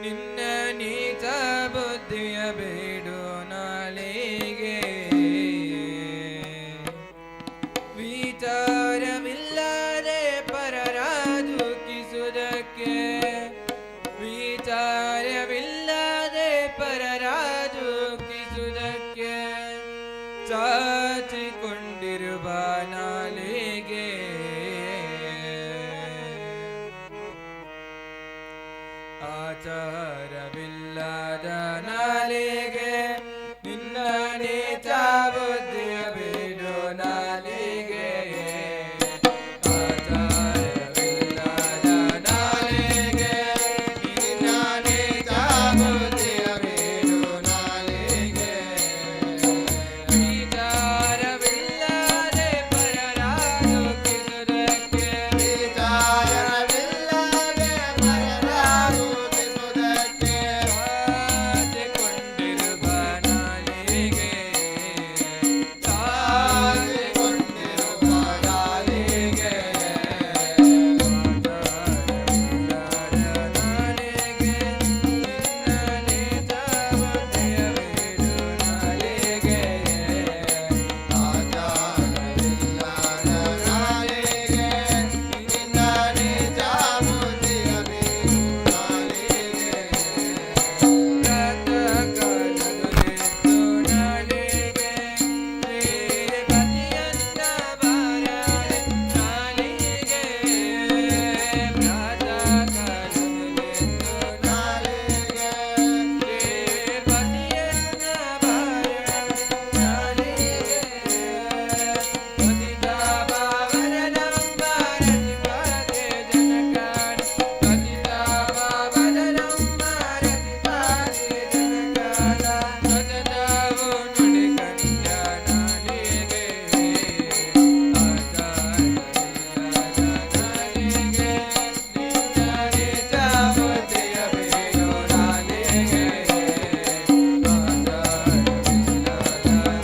ನಿನ್ನ ನೀಚ ಬುದ್ಧಿಯ ಬೇಡು ನಾಲಿಗೆ ವಿಚಾರವಿಲ್ಲದೆ ಪರರ ದುಃಖಿಸುವುದಕ್ಕೆ ವಿಚಾರವಿಲ್ಲದೆ ಪರರ ದುಃಖಿಸುವುದಕ್ಕೆ ಚಾಚಿಕೊಂಡಿರುವ ನಾಲಿಗೆ ಆಚಾರವಿಲ್ಲದ ನಾಲಿಗೆ ನಿನ್ನ ನೀಚ ಬುದ್ಧಿಯ ಬೇಡು ನಾಲಿಗೆ ಆಚಾರವಿಲ್ಲದ ನಾಲಿಗೆ ನಿನ್ನ ನೀಚ ಬುದ್ಧಿಯ ಬೇಡು ನಾಲಿಗೆ ವಿಚಾರವಿಲ್ಲದೆ ಪರರ ದುಃಖಿಸುವುದಕ್ಕೆ ವಿಚಾರವಿಲ್ಲದೆ ಪರರ ದುಃಖಿಸುವುದಕ್ಕೆ ಚಾಚಿಕೊಂಡಿರುವ ನಾಲಿಗೆ ಚಾಚಿಕೊಂಡಿರುವ ನಾಲಿಗೆ ಆಚಾರವಿಲ್ಲದ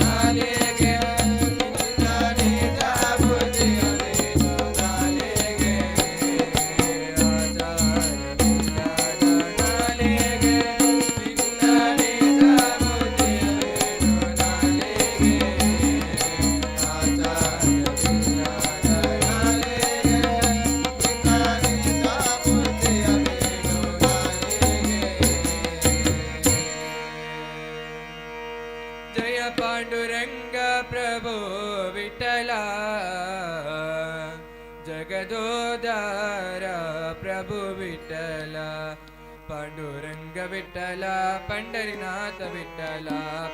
ನಾಲಿಗೆ ನಿನ್ನ ನೀಚ ಬುದ್ಧಿಯ ಬೇಡು ನಾಲಿಗೆ ಜಯ ಪಾಂಡುರಂಗ ಪ್ರಭು ವಿಠಲ ಜಗದೋದಾರ ಪ್ರಭು ವಿಠಲ ಪಾಂಡುರಂಗ ವಿಠಲ ಪಂಡರಿನಾಥ ವಿಠಲ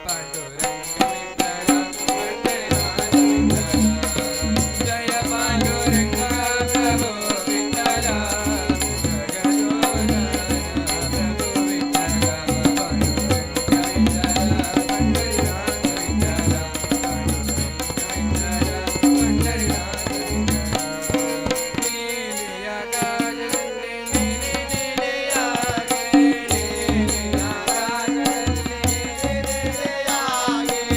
ಪಾಂಡುರಂಗ ವಿಠಲ ಪಂಡರಿನಾಥ ವಿಠಲ ಜಯ ಪಾಂಡುರಂಗ ಪ್ರಭು ವಿಠಲ ಜಗದೋದಾರ ಪ್ರಭು ವಿಠಲ ಪಾಂಡುರಂಗ ವಿಠಲ ಪಂಡರಿನಾಥ ವಿಠಲ ಪಂಡರಿನಾಥ ನೀಲಿಯ ಕಾಜಲಲ್ಲಿ ನೀಲಿಯಾಗೆ ನೀಲಿಯ ಕಾಜಲಲ್ಲಿ ನೀಲಿಯಾಗೆ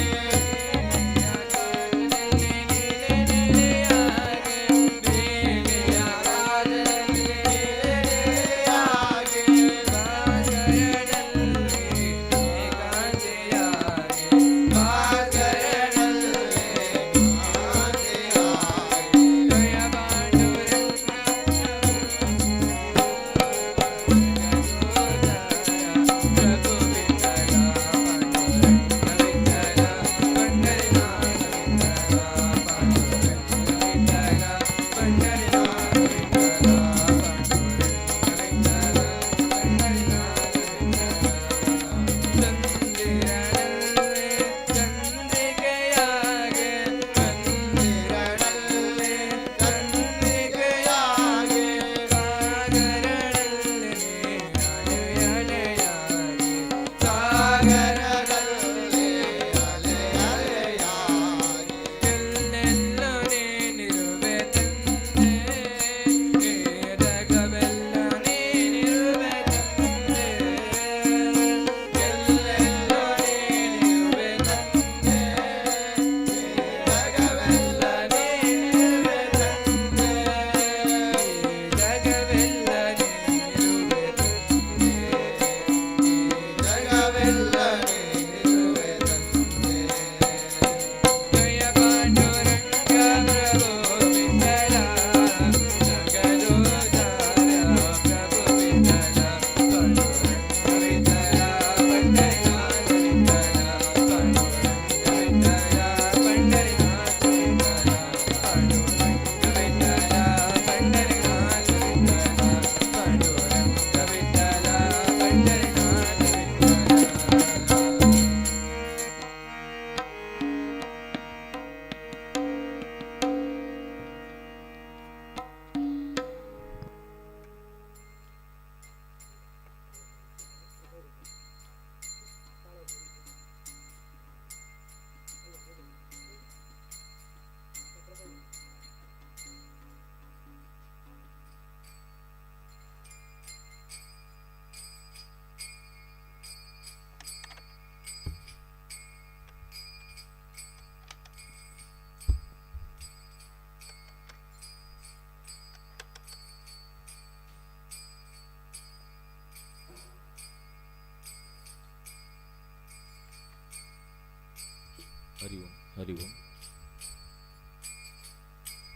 ಹರಿ ಓಂ ಹರಿ ಓಂ.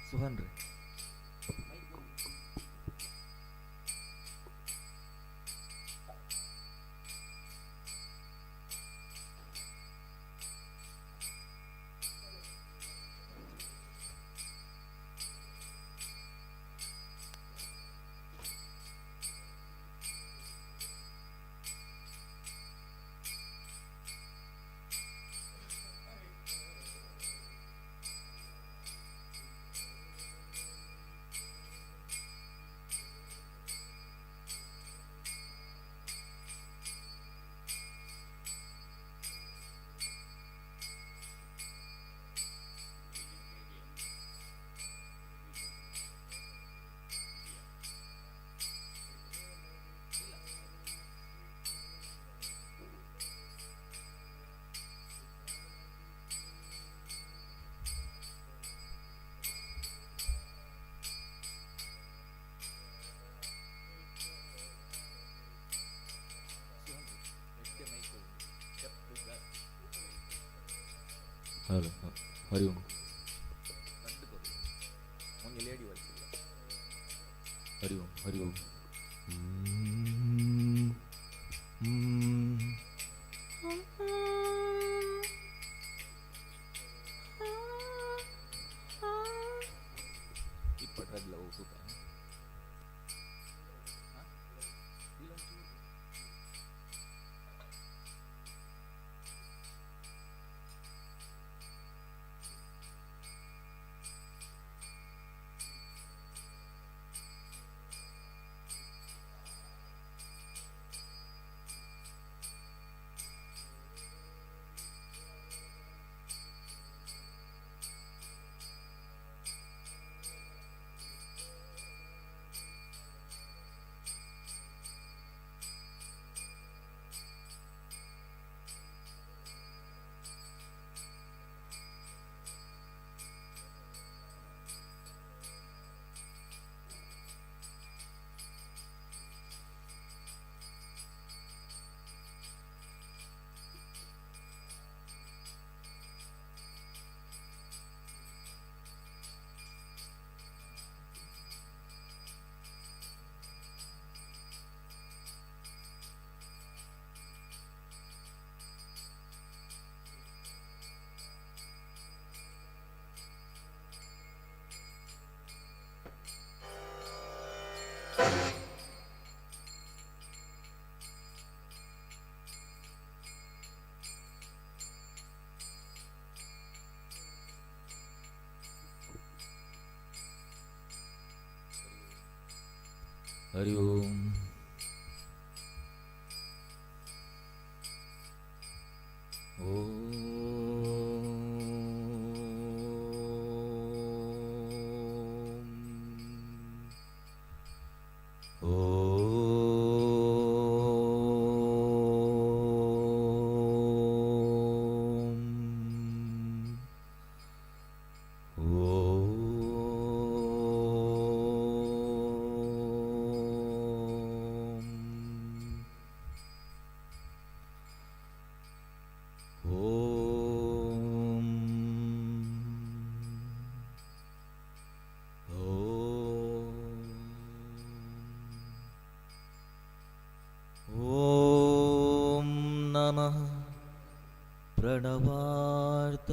ಸುಹನ್ ರೀ ಹಲೋ ಹರಿ ಓಂ. ಹರಿ ಓಂ ಹರಿ ಓಂ. ಇಪ್ಪತ್ತರಲ್ಲ ಹೋಗುತ್ತ ಹರಿ ಓಂ. ನಮಃ ಪ್ರಣವಾರ್ತಾಯ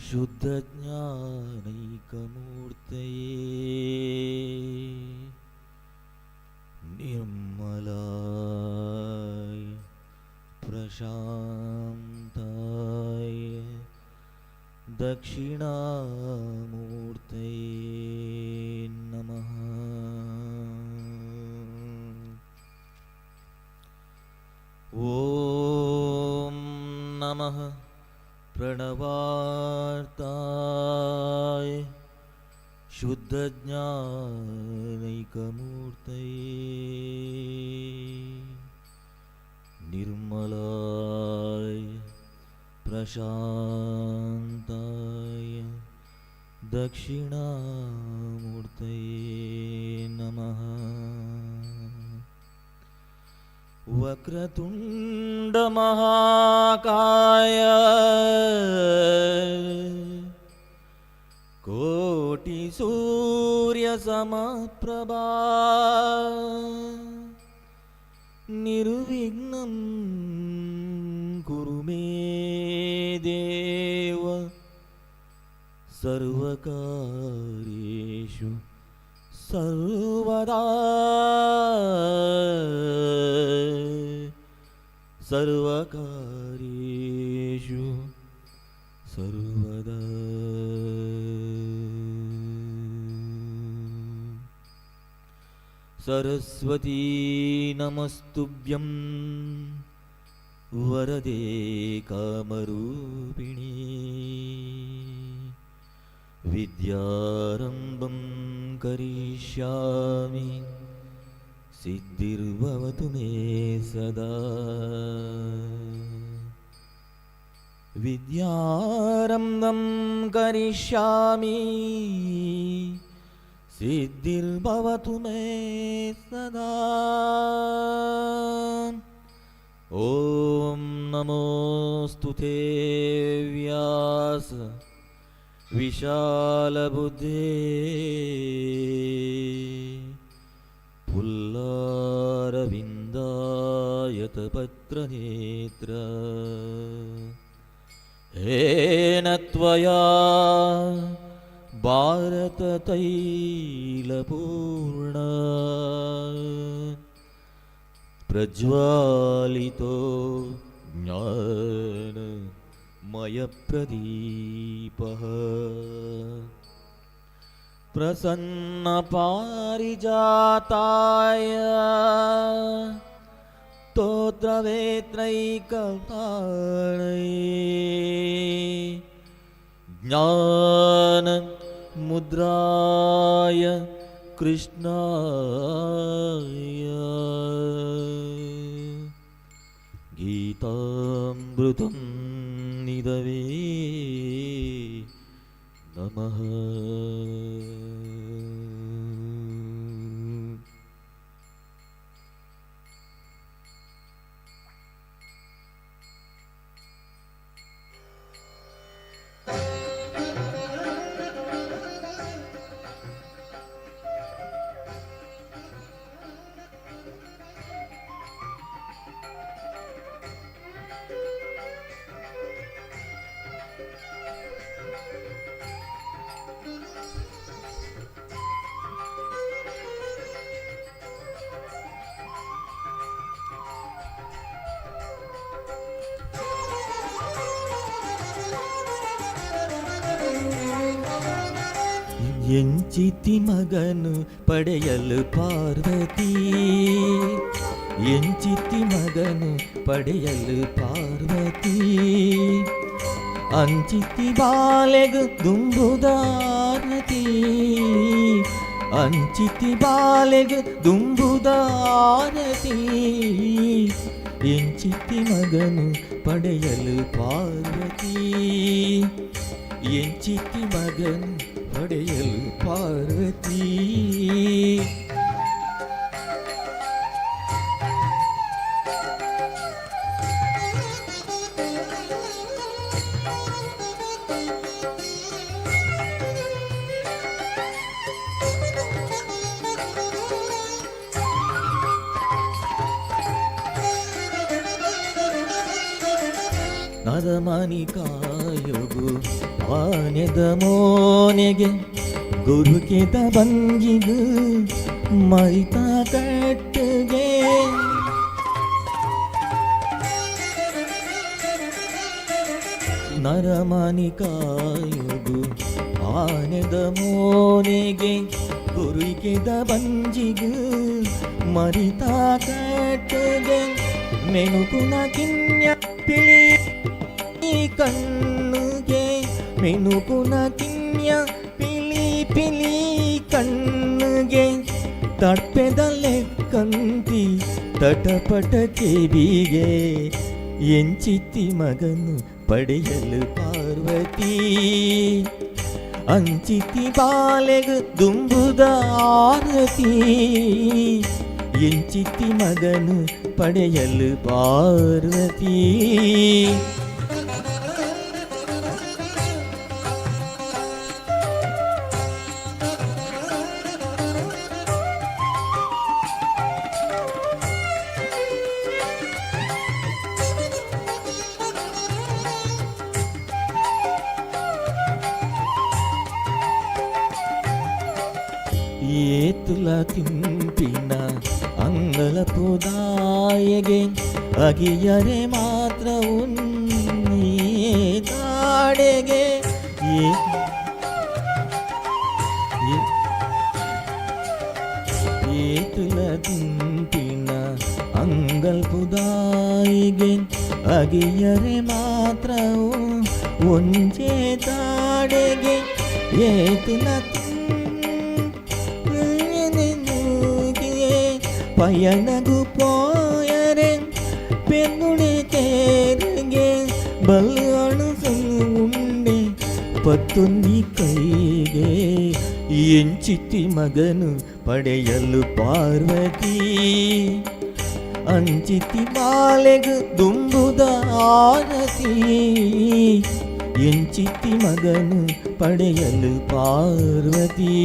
ಶುದ್ಧಜ್ಞಾನೈಕಮೂರ್ತಯೇ ನಿರ್ಮಲಾಯ ಪ್ರಶಾಂತಾಯ ದಕ್ಷಿಣಾಮೂರ್ತಯೇ ನಮಃ. ಓಂ ನಮಃ ಪ್ರಣವಾರ್ತಾಯ ಶುದ್ಧಜ್ಞಾನೈಕಮೂರ್ತಯೇ ನಿರ್ಮಲಾಯ ಪ್ರಶಾಂತಾಯ ದಕ್ಷಿಣಾಮೂರ್ತಯೇ ನಮಃ. ವಕ್ರತುಂಡ ಮಹಾಕಾಯ ಕೋಟಿ ಸೂರ್ಯ ಸಮಪ್ರಭಾ ನಿರ್ವಿಘ್ನಂ ಕುರು ಮೇ ದೇವ ಸರ್ವಕಾರ್ಯೇಷು ಸರ್ವದಾ ಸರ್ವಕಾರ್ಯೇಷು ಸರ್ವದಾ. ಸರಸ್ವತೀ ನಮಸ್ತುಭ್ಯಂ ವರದೆ ಕಾಮರೂಪಿಣಿ ವಿದ್ಯಾರಂಭಂ ಕರಿಷ್ಯಾಮಿ ಸಿದ್ಧಿರ್ಭವತು ಮೇ ಸದಾ. ವಿದ್ಯಾರಂಭಂ ಕರಿಷ್ಯಾಮಿ ಸಿದ್ಧಿರ್ಭವತು ಮೇ ಸದಾ. ಓಂ ನಮೋಸ್ತುತೇ ವ್ಯಾಸ ವಿಶಾಲಬುದ್ಧೇ ಪುಲ್ಲಾರವಿಂದಾಯತಪತ್ರನೇತ್ರ ಹೇನ ತ್ವಯಾ ಭಾರತತೈಲಪೂರ್ಣ ಪ್ರಜ್ವಾಲಿತೋ ಜ್ಞಾನಮಯಪ್ರದೀಪಃ ಪ್ರಸನ್ನಪಾರಿಜಾತಾಯ ಸ್ತೋತ್ರವೇತ್ರೈಕಪಾಣಯೇ ಜ್ಞಾನ ಮುದ್ರಾಯ ಕೃಷ್ಣಾಯ ಗೀತಾಮೃತಂ ನಿಧವೇ ನಮಃ. ಎಂಚಿತಿ ಮಗನು ಪಡೆಯಲು ಪಾರ್ವತಿ, ಎಂಚಿತಿ ಮಗನು ಪಡೆಯಲು ಪಾರ್ವತಿ, ಅಂಚಿತಿ ಬಾಲೆಗು ದುಂಬುದಾರತಿ, ಅಂಚಿತಿ ಬಾಲೆಗು ದುಂಬುದಾರತಿ, ಎಂಚಿತಿ ಮಗನು ಪಡೆಯಲು ಪಾರ್ವತಿ, ಎಂಚಿತಿ ಮಗನು ಪಡೆಯಲು ಪಾರ್ವತಿ. ನರಮನಿ ಕಾಯೊಗು ಆನೆದ ಮೋನೆಗೆ ಗುರುಕೆದ ಬಂಗಿಗು ಮೈತ ಕಟ್ಟುಗೆ, ನರಮನಿ ಕಾಯೊಗು ಆನೆದ ಮೋನೆಗೆ ಗುರುಕೆದ ಬಂಜಿಗು ಮರಿತ ಕಟ್ಟುಗೆ, ಮೆನುಕುನ ಕಿನ್ಯ ಪಿಳಿ ಕಣ್ಣುಗೆ, ಮೆನುಕುನ ಕಿನ್ಯ ಪಿಲಿ ಪಿಲಿ ಕಣ್ಣುಗೆ, ತಡ್ಪೆದಲ್ಲೇ ಕಂತಿ ತಟಪಟ ಕಿವಿಗೆ, ಎಂಚಿತಿ ಮಗನು ಪಡೆಯಲು ಪಾರ್ವತಿ, ಅಂಚಿತಿ ಬಾಲೆಗು ದುಂಬುದ ಆರತಿ, ಎಂಚಿತಿ ಮಗನು ಪಡೆಯಲು ಪಾರ್ವತಿ. ಏತುಲ ತಿಂಪಿನ ಅಂಗಲಪು ದಾಯಗೆ ಅಗಿಯರೆ ಮಾತ್ರ ಉನ್ನೀತಾಡೆಗೆ ಏತುಲ ತಿಂಪಿನ ಅಂಗಲ್ಪು ದಾಯಿಗೆ ಅಗಿಯರೆ ಮಾತ್ರ ಒಂಜೆ ತಾಡೆಗೆ ಏತುಲ ಪಯಣಗು ಪೋಯರೆ ಪೆನ್ನುಡೆ ತೇರಿಗೆ ಬಲ್ಲು ಅಣಸಲು ಉಂಡೆ ಪತ್ತೊಂದಿ ಕೈಗೆ ಎಂಚಿತಿ ಮಗನು ಪಡೆಯಲು ಪಾರ್ವತಿ. ಅಂಚಿತಿ ಬಾಲೆಗು ದುಂಬುದ ಆರತಿ ಎಂಚಿತಿ ಮಗನು ಪಡೆಯಲು ಪಾರ್ವತಿ.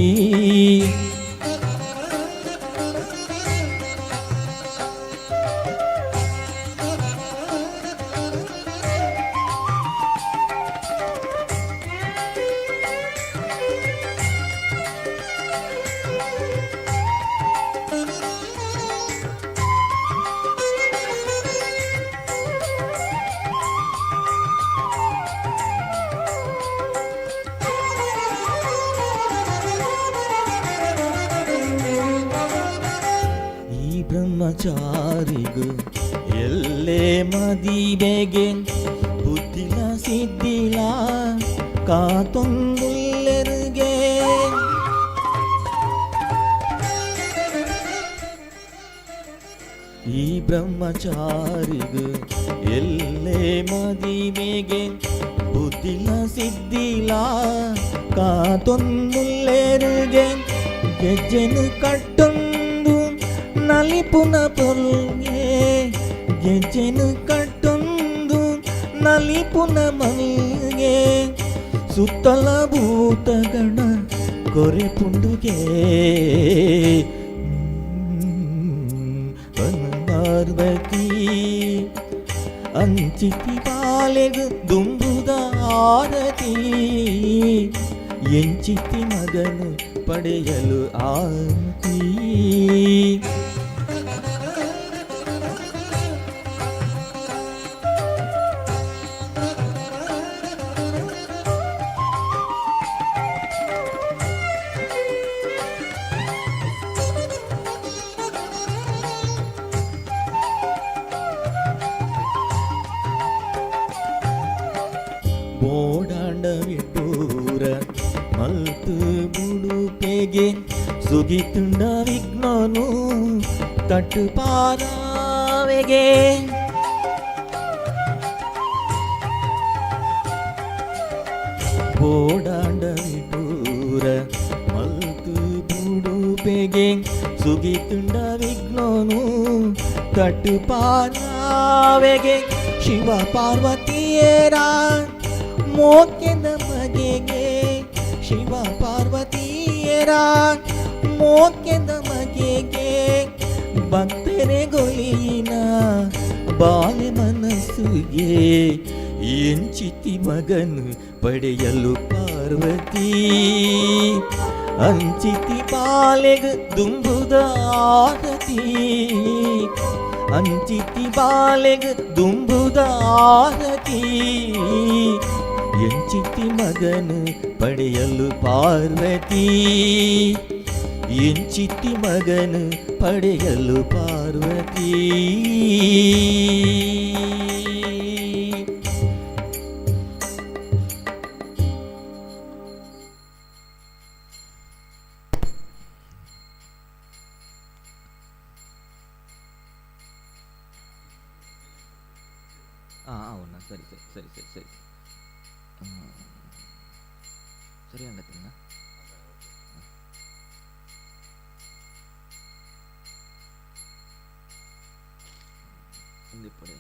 ಬ್ರಹ್ಮಚಾರಿಗೂ ಎಲ್ಲೇ ಮದಿವೆಗೆ ಬುದ್ಧಿಲ ಸಿದ್ಧಿಲ ಕಾತೊಂದುಲ್ಲೆರಿಗೆ ಈ ಬ್ರಹ್ಮಚಾರಿಗೂ ಎಲ್ಲೇ ಮದಿವೆಗೆ ಬುದ್ಧಿಲ ಸಿದ್ಧಿಲ ಕಾತೊಂದುಲ್ಲೆರಿಗೆ ಗೆಜ್ಜೆನು ಕಟ್ಟೊಂದು ನಲಿಪುನ ಪೊಲ್ಗೆ ಗೆಜ್ಜೆನು ಕಟ್ಟೊಂದು ನಲಿಪುನ ಮಲ್ಗೆ ಸುತ್ತಲ ಭೂತಗಣ ಕೊರೆ ಪುಂಡುಗೆ ಪಾರ್ವತಿ. ಅಂಚಿತಿ ಬಾಲೆಗು ದುಂಬುದ ಆರತಿ ಎಂಚಿತಿ ಮಗನು ಪಡೆಯಲು ಆರತಿ. ಬೋಡಾಂಡವಿಟ್ಟೂರ ಮಲ್ತು ಬುಡುಪೆಗೆ ಸುಗಿತುಂಡ ವಿಘ್ನನು ತಟ್ಟುಪಾರಾವೆಗೆ ಬೋಡಾಂಡವಿಟ್ಟೂರ ಮಲ್ತು ಬುಡುಪೆಗೆ ಸುಗಿತುಂಡ ವಿಘ್ನನು ತಟ್ಟುಪಾರಾವೆಗೆ ಶಿವ ಪಾರ್ವತಿಯರ ಮೋಕ್ಯದ ಬಗೆಗೆ ಶಿವ ಪಾರ್ವತಿಯರ ಮೋಕ್ಯದ ಬಗೆಗೆ ಭಕ್ತರೆ ಗೊಲಿನ ಬಾಲೆ ಮನಸ್ಸುಗೆ ಎಂಚಿತಿ ಮಗನು ಪಡೆಯಲು ಪಾರ್ವತಿ. ಅಂಚಿತಿ ಬಾಲೆಗು ದುಂಬುದ ಆರತಿ ಅಂಚಿತಿ ಬಾಲೆಗು ದುಂಬುದ ಆರತಿ ಎಂಚಿತಿ ಮಗನು ಪಡೆಯಲು ಪಾರ್ವತಿ. ಎಂಚಿತಿ ಮಗನು ಪಡೆಯಲು ಪಾರ್ವತಿ. అవునా సరే సరే సరే సరే సరే సరే అంగతిన్నా ಒಂದಿಪ್ಪಡೆ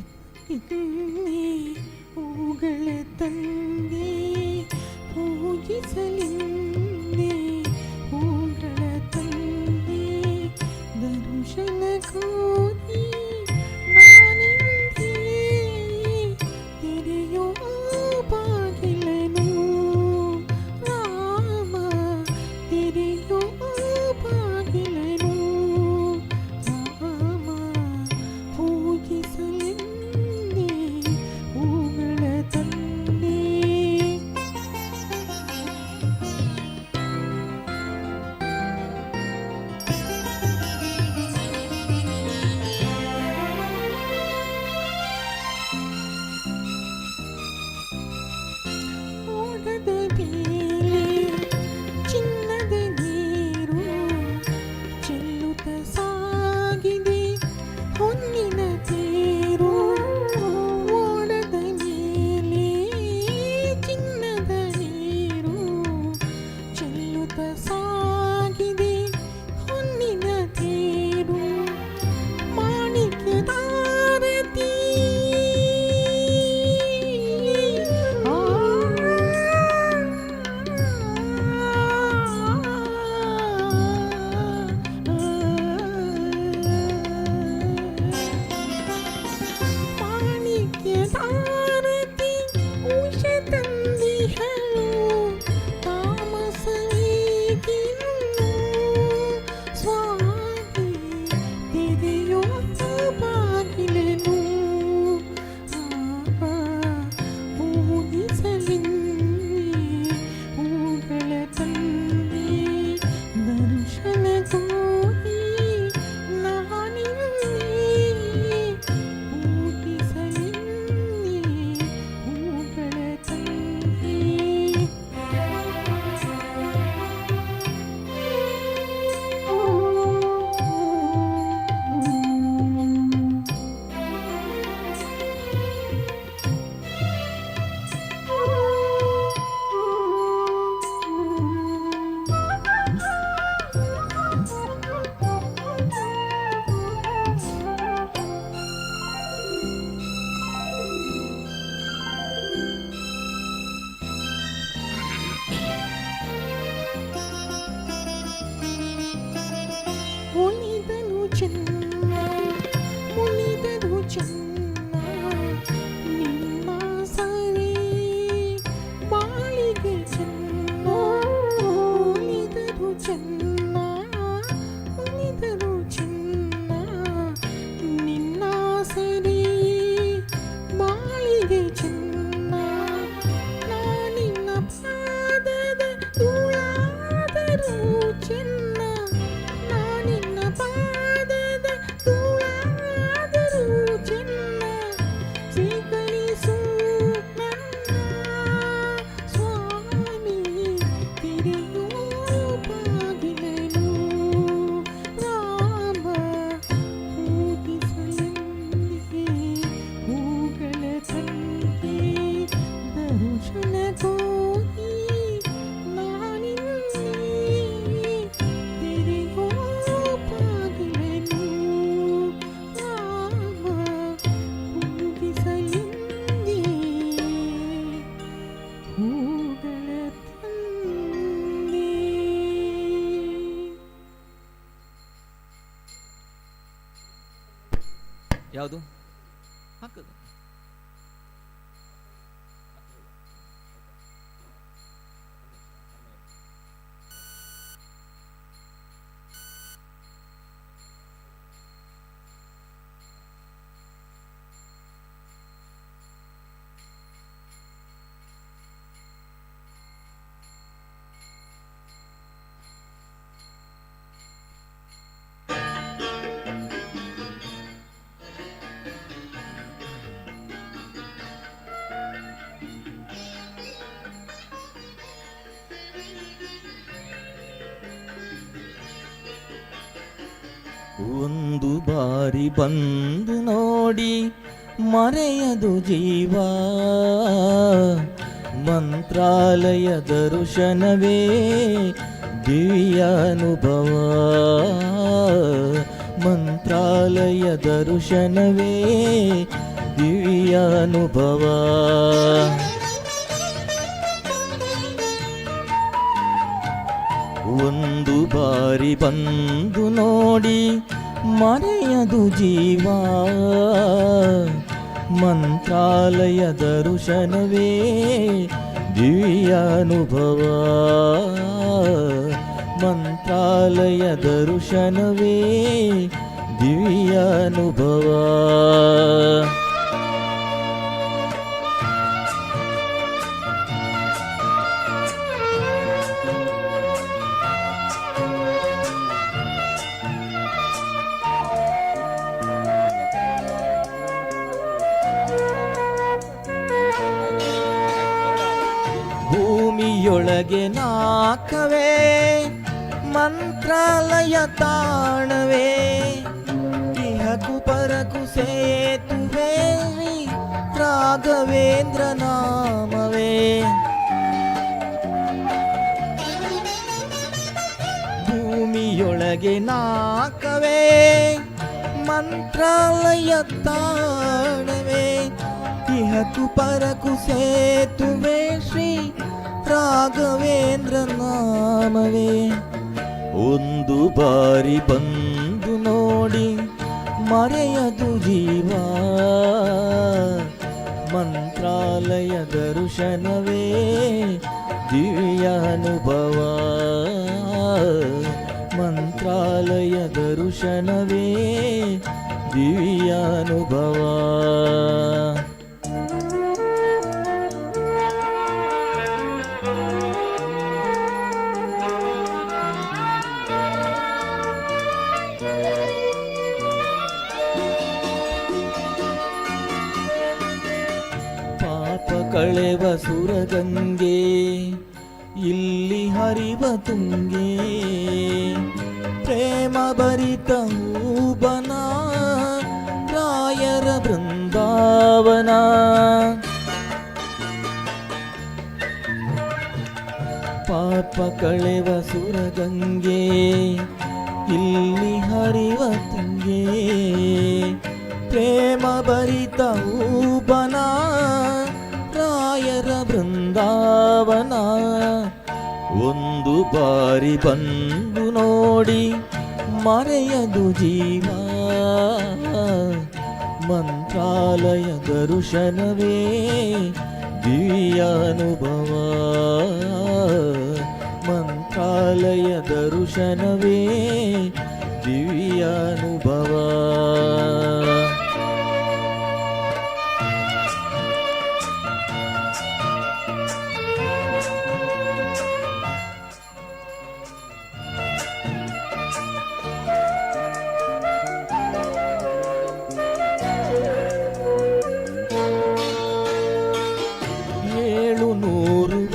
ಪೂಜಿಸಲಿನ್ನೇ ಹೂಗಳ ತಂದೆ ಪೂಜಿಸಲಿನ್ನೇ ಹೂಗಳ ತಂದೆ ದರ್ಶನ ಕೋರಿ ನಾನಿಂದೇ ತೆರೆಯೋ ಬಾಗಿಲನು ರಾಮ ತೆರೆಯೋ ಬಾಗಿಲನು ರಾಮ ಪೂಜಿಸಲಿನ್ನೇ ಹೂಗಳ ತಂದೆ ಯಾವುದು ಹಾಕದು? ಒಂದು ಬಾರಿ ಬಂದು ನೋಡಿ ಮರೆಯದು ಜೀವ, ಮಂತ್ರಾಲಯ ದರ್ಶನವೇ ದಿವ್ಯಾನುಭವ, ಮಂತ್ರಾಲಯ ದರ್ಶನವೇ ದಿವ್ಯಾನುಭವ. ಒಂದು ಬಾರಿ ಬಂದು ನೋಡಿ ಮರೆಯದು ಜೀವ, ಮಂತ್ರಾಲಯ ದರ್ಶನವೇ ದಿವ್ಯಾನುಭವ, ಮಂತ್ರಾಲಯ ದರ್ಶನವೇ ದಿವ್ಯಾನುಭವ. ಭೂಮಿಯೊಳಗೆ ನಾಕವೇ ಮಂತ್ರಾಲಯ ತಾಣವೇ, ಇಹಕು ಪರಕು ಸೇತುವೆ ರಾಘವೇಂದ್ರ ನಾಮವೇ. ಭೂಮಿಯೊಳಗೆ ನಾಕವೇ ಮಂತ್ರಾಲಯ ತಾಣವೇ, ಇಹಕು ಪರಕು ಸೇತುವೆ ಶ್ರೀ ರಾಘವೇಂದ್ರ ನಾಮವೇ. ಒಂದು ಬಾರಿ ಬಂದು ನೋಡಿ ಮರೆಯದು ಜೀವ, ಮಂತ್ರಾಲಯ ದರ್ಶನವೇ ದಿವ್ಯಾನುಭವ, ಮಂತ್ರಾಲಯ ದರ್ಶನವೇ ದಿವ್ಯಾನುಭವ. ಪಾಪ ಕಳೆವ ಸುರಗಂಗೆ ಇಲ್ಲಿ ಹರಿವ ತುಂಗೆ, ಪ್ರೇಮ ಭರಿತ ಹೂಬನ ರಾಯರ ಬೃಂದಾವನ. ಪಾಪ ಕಳೆವ ಸುರಗಂಗೆ ಇಲ್ಲಿ ಹರಿವ ತುಂಗೆ, ಪ್ರೇಮ ಭರಿತ ಹೂಬನ ರಾಯರ ಬೃಂದಾವನ. ಒಂದು ಬಾರಿ ಬಂದು ನೋಡಿ ಮರೆಯದು ಜೀವ, ಮಂತ್ರಾಲಯ ದರ್ಶನವೇ ದಿವ್ಯಾನುಭವ, ಮಂತ್ರಾಲಯ ದರ್ಶನವೇ ದಿವ್ಯಾನುಭವ.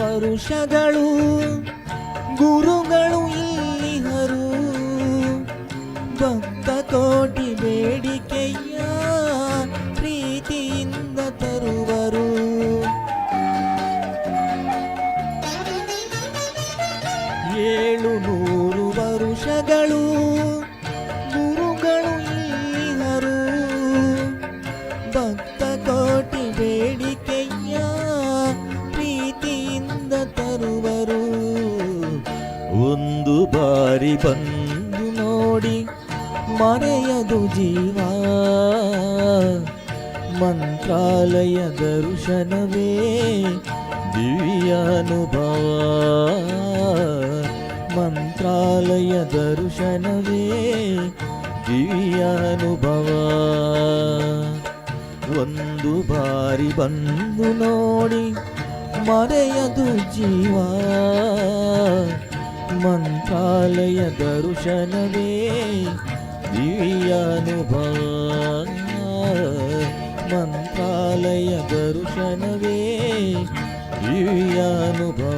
ವರುಷಗಳು ಗುರುಗಳು ಇಲ್ಲಿಹರು, ಭಕ್ತ ಕೋಟಿ ಬೇಡಿಕೆಯ ಪ್ರೀತಿಯಿಂದ ತರುವರು. 700 ವರುಷಗಳು ಗುರುಗಳು ಇಲ್ಲಿಹರು, ಭಕ್ತ ಕೋಟಿ ಬೇಡಿಕೆಯ ಪ್ರೀತಿಯಿಂದ ತರುವರು. ಒಂದು ಬಾರಿ ಬಂದು ನೋಡಿ ಮರೆಯದು ಜೀವ ಮಂತ್ರಾಲಯ ದರ್ಶನವೇ ದಿವ್ಯಾನುಭವ ಮಂತ್ರಾಲಯ ದರ್ಶನವೇ ದಿವ್ಯಾನುಭವ ಒಂದು ಬಾರಿ ಬಂದು ನೋಡಿ ಮರೆಯದು ಜೀವ ಮಂತ್ರಾಲಯ ದರ್ಶನವೇ ದಿವ್ಯಾನುಭವ ಮಂತ್ರಾಲಯ ದರ್ಶನವೇ ದಿವ್ಯಾನುಭವ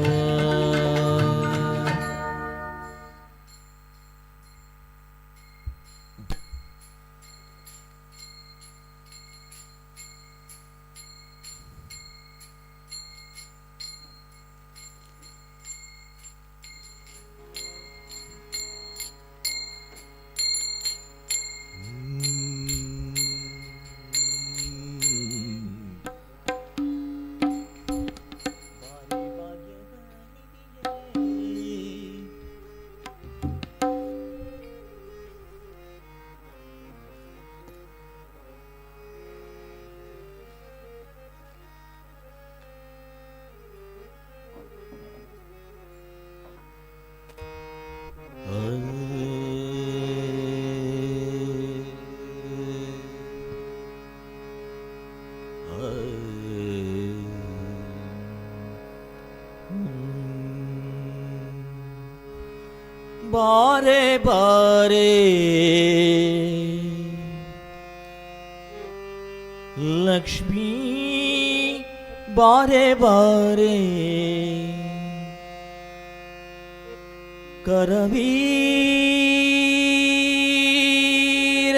ಬಾರೆ ಬಾರೆ ಲಕ್ಷ್ಮೀ ಬಾರೆ ಬಾರೆ ಕರವೀರ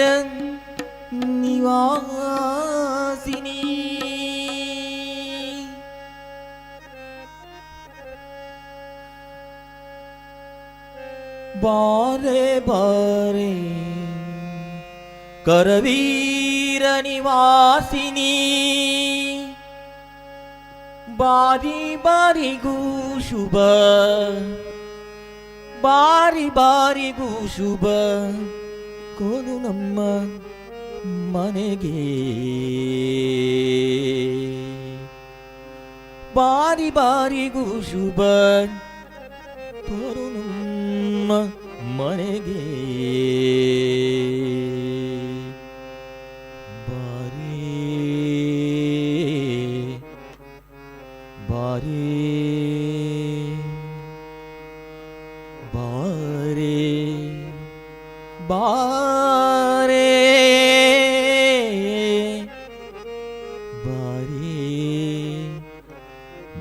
ನಿವಾಸಿನಿ ಬಾರೆ ಬಾರೆ ಕರವೀರ ನಿವಾಸಿನಿ ಬಾರಿ ಬಾರಿಗೂ ಶುಭ ಬಾರಿ ಬಾರಿಗೂ ಶುಭ ಕೋನು ನಮ್ಮ ಮನೆಗೆ ಬಾರಿ ಬಾರಿಗೂ ಶುಭ ತೋರು ನಮ್ಮ ಮನೆಗೆ ಬಾರಿ ಬಾರಿ ಬಾರೆ ಬಾರೆ ಬಾರೆ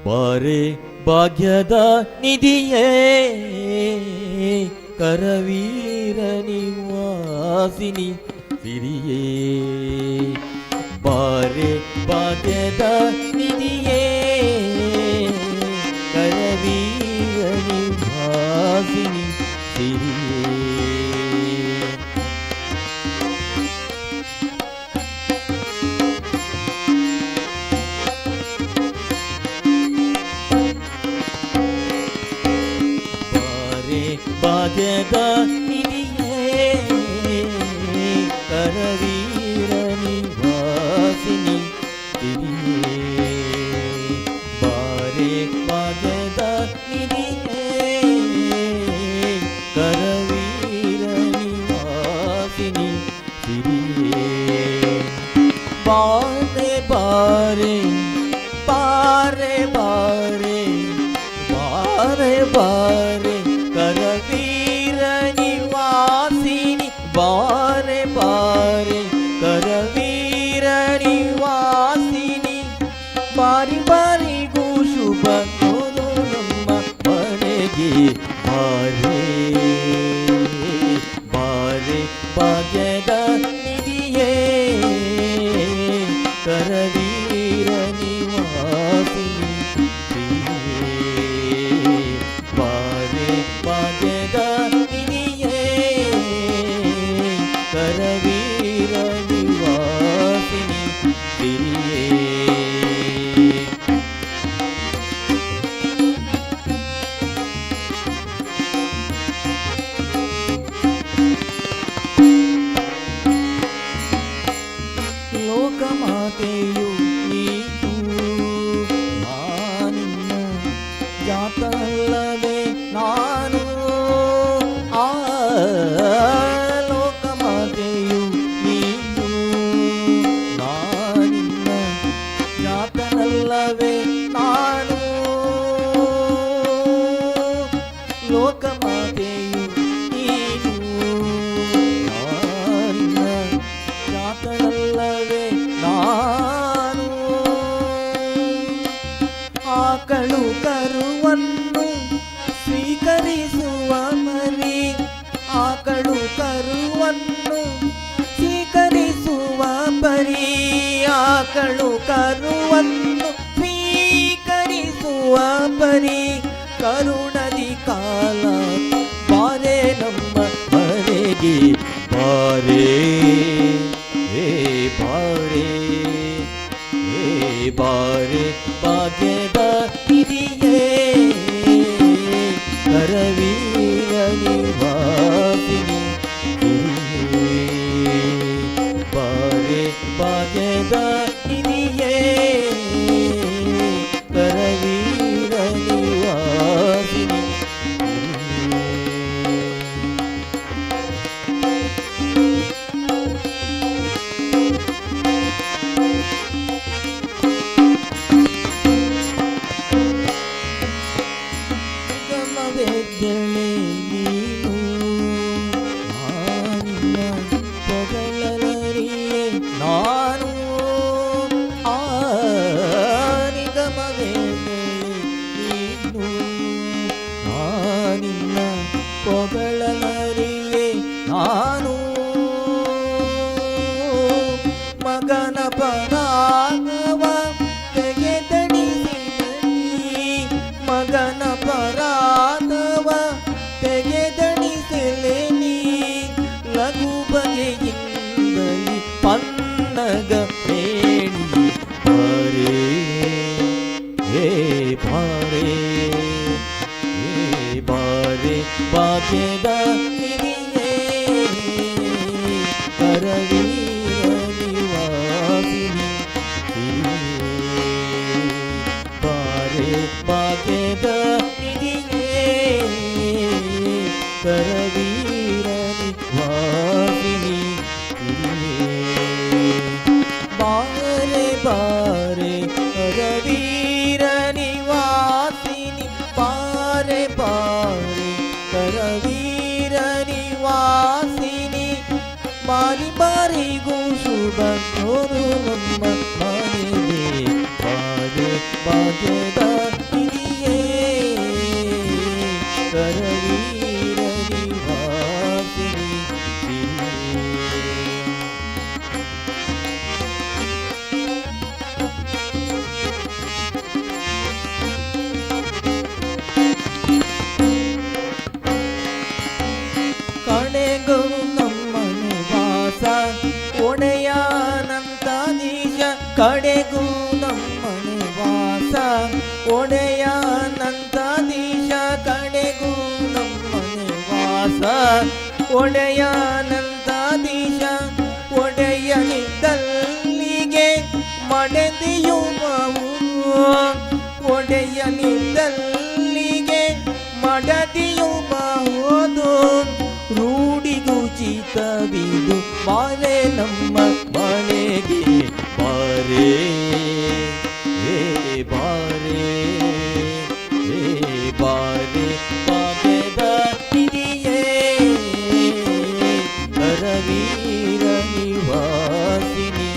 ಬಾರೆ ಭಾಗ್ಯದ ನಿಧಿಯೇ ಕರವೀರ ನಿವಾಸಿನಿ ಸಿರಿಯೇ ಬಾರೆ ಭಾಗ್ಯದ ನಿಧಿಯೇ ಕರವೀರ ನಿವಾಸಿನಿ ಸಿರಿಯೇ ಭಾಗ್ಯದ ನಿಧಿಯೇ ಕರವೀರ ನಿವಾಸಿನಿ ಸಿರಿಯೇ ಬಾರೆ ಭಾಗ್ಯದ ನಿಧಿಯೇ ಕರವೀರ ನಿವಾಸಿನಿ ಸಿರಿಯೇ ಬಾರೆ ಬಾರೆ ಬಾರೆ ಬಾರೆ ಬಾರೆ ಬಾರೆ ಕರವೀರ ನಿವಾಸಿನಿ ಬಾರೆ ಬಾರೆ ಆಕಳು ಕರುವನ್ನು ಸ್ವೀಕರಿಸುವ ಪರಿ ಆಕಳು ಕರುವನ್ನು ಸ್ವೀಕರಿಸುವ ಪರಿ ಕರುಣದಿ ಕಾಲ ಬಾರೆ ನಮ್ಮ ಮನೆಗೆ ಬಾರೆ ಹೇ ಬಾರೆ ಹೇ ಬಾರೆ ಭಾಗ್ಯದ ಹಿರಿಯೇ ಕರವೀರ ನಿವಾಸಿನಿ ಬಾರೆ ಭಾಗ್ಯದ ಹಿರಿಯೇ ಕರವೀರ ನಿವಾಸಿನಿ ವೇದ್ಯಳೆ ನೀನು ನಾನಿನ್ನ ಪೊಗಳಲರಿಯೇ ನಾನು ಆ ನಿಗಮ ವೇದ್ಯಳೆ ನೀನು ನಾನಿನ್ನ ಪೊಗಳಲರಿಯೇ ನಾನು ಮಗನ ಪರಾಗವ ತೆಗೆದಣಿಸಿದನಿ ಮಗನ ಪರಾಧವ ತೆಗೆದಣಿಸಲೆ ನೀ ಲಘು ಬಗೆಯಿಂದಲಿ ಪನ್ನಗ ಪ್ರೇಣಿ ಬಾರೆ ಹೇ ಬಾರೆ ಹೇ ಬಾರೆ ಭಾಗ್ಯದ ಹಿರಿಯೇ ಕರವೀರ ನಿವಾಸಿನಿ ಬಾರೆ ಭಾಗ್ಯದ ನಿಧಿಯೇ ಕರವೀರ ನಿವಾಸಿನಿ ಬಾರೆ ಬಾರೆ ಕರವೀರ ನಿವಾಸಿನಿ ಬಾರೆ ಬಾರೆ ಕರವೀರ ನಿವಾಸಿನಿ ಬಾರಿ ಬಾರಿಗೂ ಶುಭ ಕೋರು ನಮ್ಮ ಮನೆಗೆ ಬಾರೆ ಭಾಗ್ಯದ ಹಿರಿಯೇ ಕರವೀರ ನಿವಾಸಿನಿ ಕಣೆಗೂ ನಮ್ಮನೆ ವಾಸ ಒಡೆಯಾನಂತಾದೀಶ ಕಡೆಗೂ ನಮ್ಮನೆ ವಾಸ ಒಡೆಯಾನಂತಾದೀಶ ಕಡೆಗೂ ನಮ್ಮನೆ ವಾಸ ಒಡೆಯಾನಂತಾದೀಶ ಒಡೆಯನಿದ್ದಲ್ಲಿಗೆ ಮಡದಿಯುವವು ಒಡೆಯನಿದ್ದಲ್ಲಿಗೆ ಮಡದಿಯುವುದು ರೂಢಿಗೂ ಚಿತ್ತವಿದು ಬಾರೆ ನಮ್ಮ ಮನೆಗೆ ಬಾರೆ ಹೇ ಬಾರೆ ಹೇ ಬಾರೆ ಭಾಗ್ಯದ ಹಿರಿಯೇ ಕರವೀರ ನಿವಾಸಿನಿ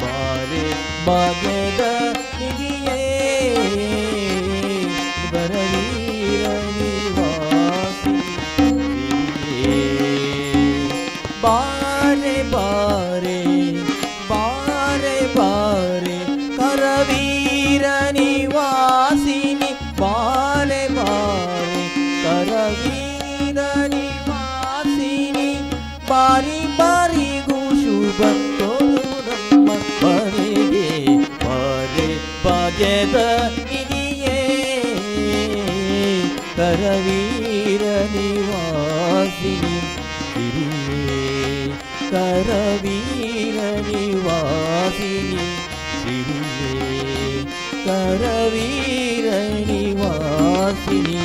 ಬಾರೆ ಭಾಗ್ಯದ ಹಿರಿಯೇ ಕರವೀರ ಬಾರೆ ಬಾರೆ ಬಾರೆ ಬಾರೆ ಕರವೀರ ನಿವಾಸಿನಿ ಬಾರೆ ಬಾರೆ ಕರವೀರ ನಿವಾಸಿನಿ ಬಾರಿ ಬಾರಿಗೂ ಶುಭ ಕೋರು ನಮ್ಮ ಮನೆಗೆ ಬಾರೆ ಭಾಗ್ಯದ ಹಿರಿಯೇ ಕರವೀರ ನಿವಾಸಿನಿ ಕರವೀರ ನಿವಾಸಿನಿ ಕರವೀರ ನಿವಾಸಿನಿ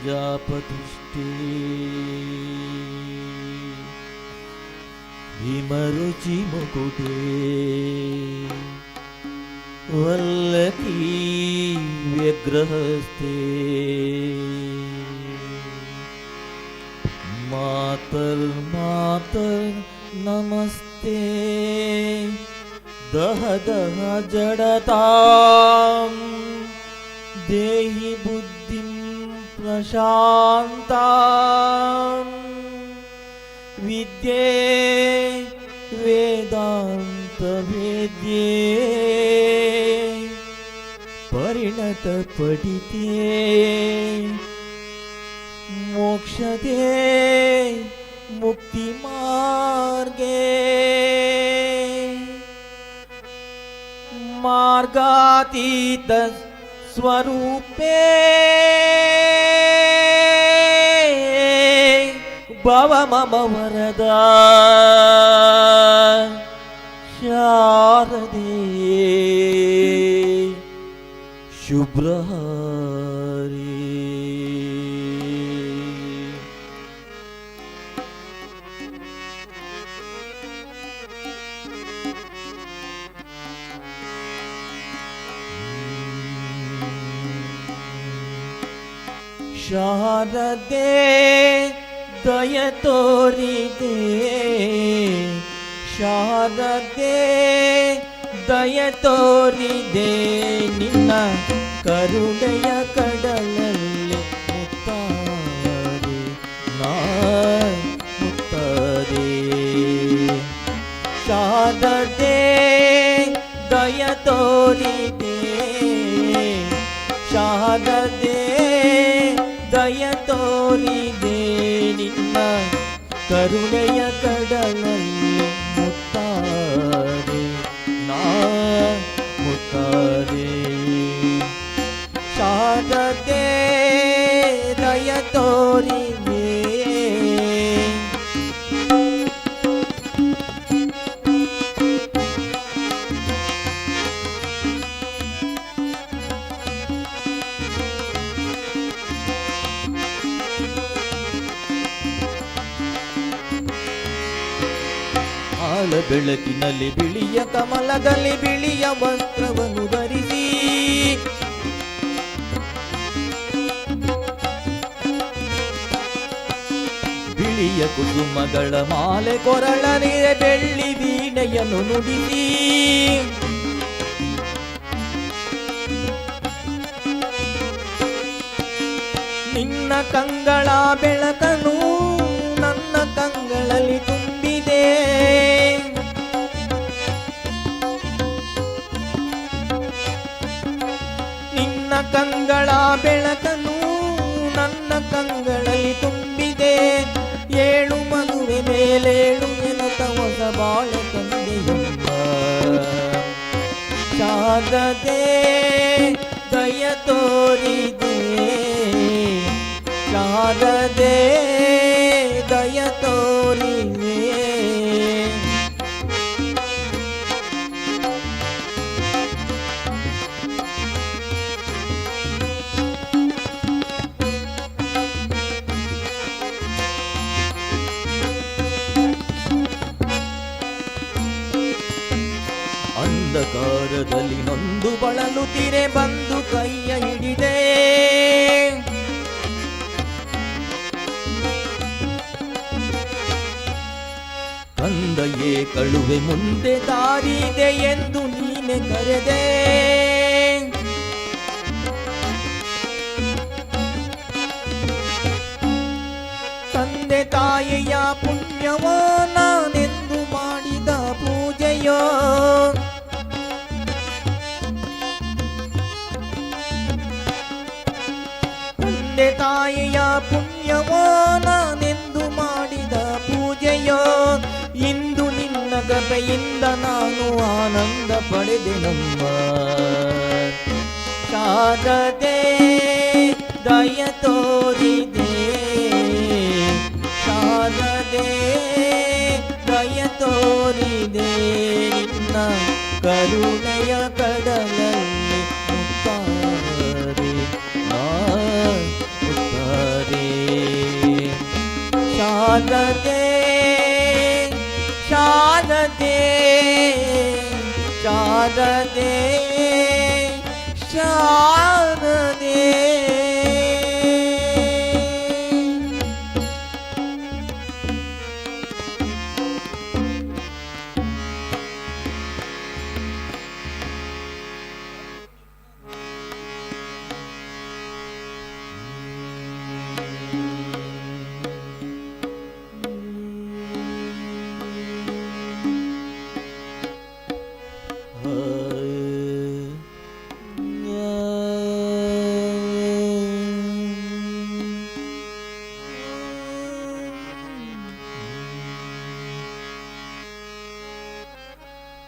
ಪ್ರಜಾಪತಿಷ್ಠೇ ಹಿಮರುಚಿ ಮುಕುಟೇ ವಲ್ಲಕೀ ವ್ಯಗ್ರಹಸ್ಥೇ ಮಾತರ್ ಮಾತರ್ ನಮಸ್ತೆ ದಹ ದಹ ಜಡತಾಂ ದೇಹಿ ಬುದ್ಧಿಂ ಪ್ರಶಾಂತಾಂ ವಿದ್ಯೆ ವೇದಾಂತ ವೇದ್ಯೆ ಪರಿಣತ ಪಡಿತೇ ಮೋಕ್ಷದೇ ಮುಕ್ತಿ ಮಾರ್ಗೇ ಮಾರ್ಗಾತೀತ ಸ್ವರೂಪೇ ಭವ ಮಮ ವರದ ಶಾರದೆ ಶುಭ್ರಹಾರಿ ಶಾರದೆ ದಯ ತೋರಿದೆ ಶಾರದೆ ದಯ ತೋರಿದೆ ನಿನ್ನ ಕರುಣೆಯ ಕಡಲಲ್ಲಿ ಮುತ್ತಾರೆ ನಾ ಮುತ್ತಾರೆ ಶಾರದೆ ದಯ ತೋರಿದೆ ಶಾರದೆ ದಯ ತೋರಿದೆ ನಿನ್ನ ಕರುಣೆಯ ಕಡಲಲ್ಲಿ ಮುತ್ತಾರೆ ನಾ ಮುತ್ತಾರೆ ಶಾರದೆ ದಯ ತೋರಿದೆ ಆಳ ಬೆಳಕಿನಲ್ಲಿ ಬಿಳಿಯ ಕಮಲದಲ್ಲಿ ಬಿಳಿಯ ವಸ್ತ್ರವನ್ನು ಧರಿಸಿ ಬಿಳಿಯ ಕುಸುಮಗಳ ಮಾಲೆ ಕೊರಳನಿಗೆ ಬೆಳ್ಳಿ ವೀಣೆಯನ್ನು ನುಡಿಸಿ ನಿನ್ನ ಕಂಗಳ ಬೆಳಕನು ನನ್ನ ಕಂಗಳಲ್ಲಿ ತುಂಬಿದೆ ನಿನ್ನ ಕಂಗಳ ಬೆಳಕನು ನನ್ನ ಕಂಗಳಲ್ಲಿ ತುಂಬಿದೆ ಏಳು ಮಗುವೆ ಮೇಲೇಳು ಎನ್ನುತ್ತ ಹೊಸ ಬಾಳೆ ತಂದೆಯಮ್ಮ ಶಾರದೆ ದಯ ತೋರಿದೆ ಶಾರದೆ ದಯ ತೋರಿದೆ ಅಂಧಕಾರದಲ್ಲಿ ನೊಂದು ಬಳಲುತ್ತಿರೆ ಬಂದು ಕೈಯ ಹಿಡಿದೆ ತಂದೆಯೇ ಕಳುವೆ ಮುಂದೆ ದಾರಿದೆ ಎಂದು ನೀನೆ ಕರೆದೆ ತಂದೆ ತಾಯಿಯ ಪುಣ್ಯವೋ ನಾನೆಂದು ಮಾಡಿದ ಪೂಜೆಯೋ ತಂದೆ ತಾಯಿಯ ಪುಣ್ಯವೋ ನಾನೆಂದು ಮಾಡಿದ ಪೂಜೆಯೋ ಇಂದು ನಿನ್ನ ಕೃಪೆಯಿಂದ ನಾನು ಆನಂದ ಪಡೆದೆನಮ್ಮ ಶಾರದೆ ದಯ ತೋರಿದೆ ಶಾರದೆ ದಯ ತೋರಿದೆ ನಿನ್ನ ಕರುಣೆಯ ಕಡಲಲ್ಲಿ ಮುತ್ತಾರೆ ನಾ ಮುತ್ತಾರೆ ಶಾರದೆ ಶಾರದೆ ಶಾರದೆ ಶಾರದೆ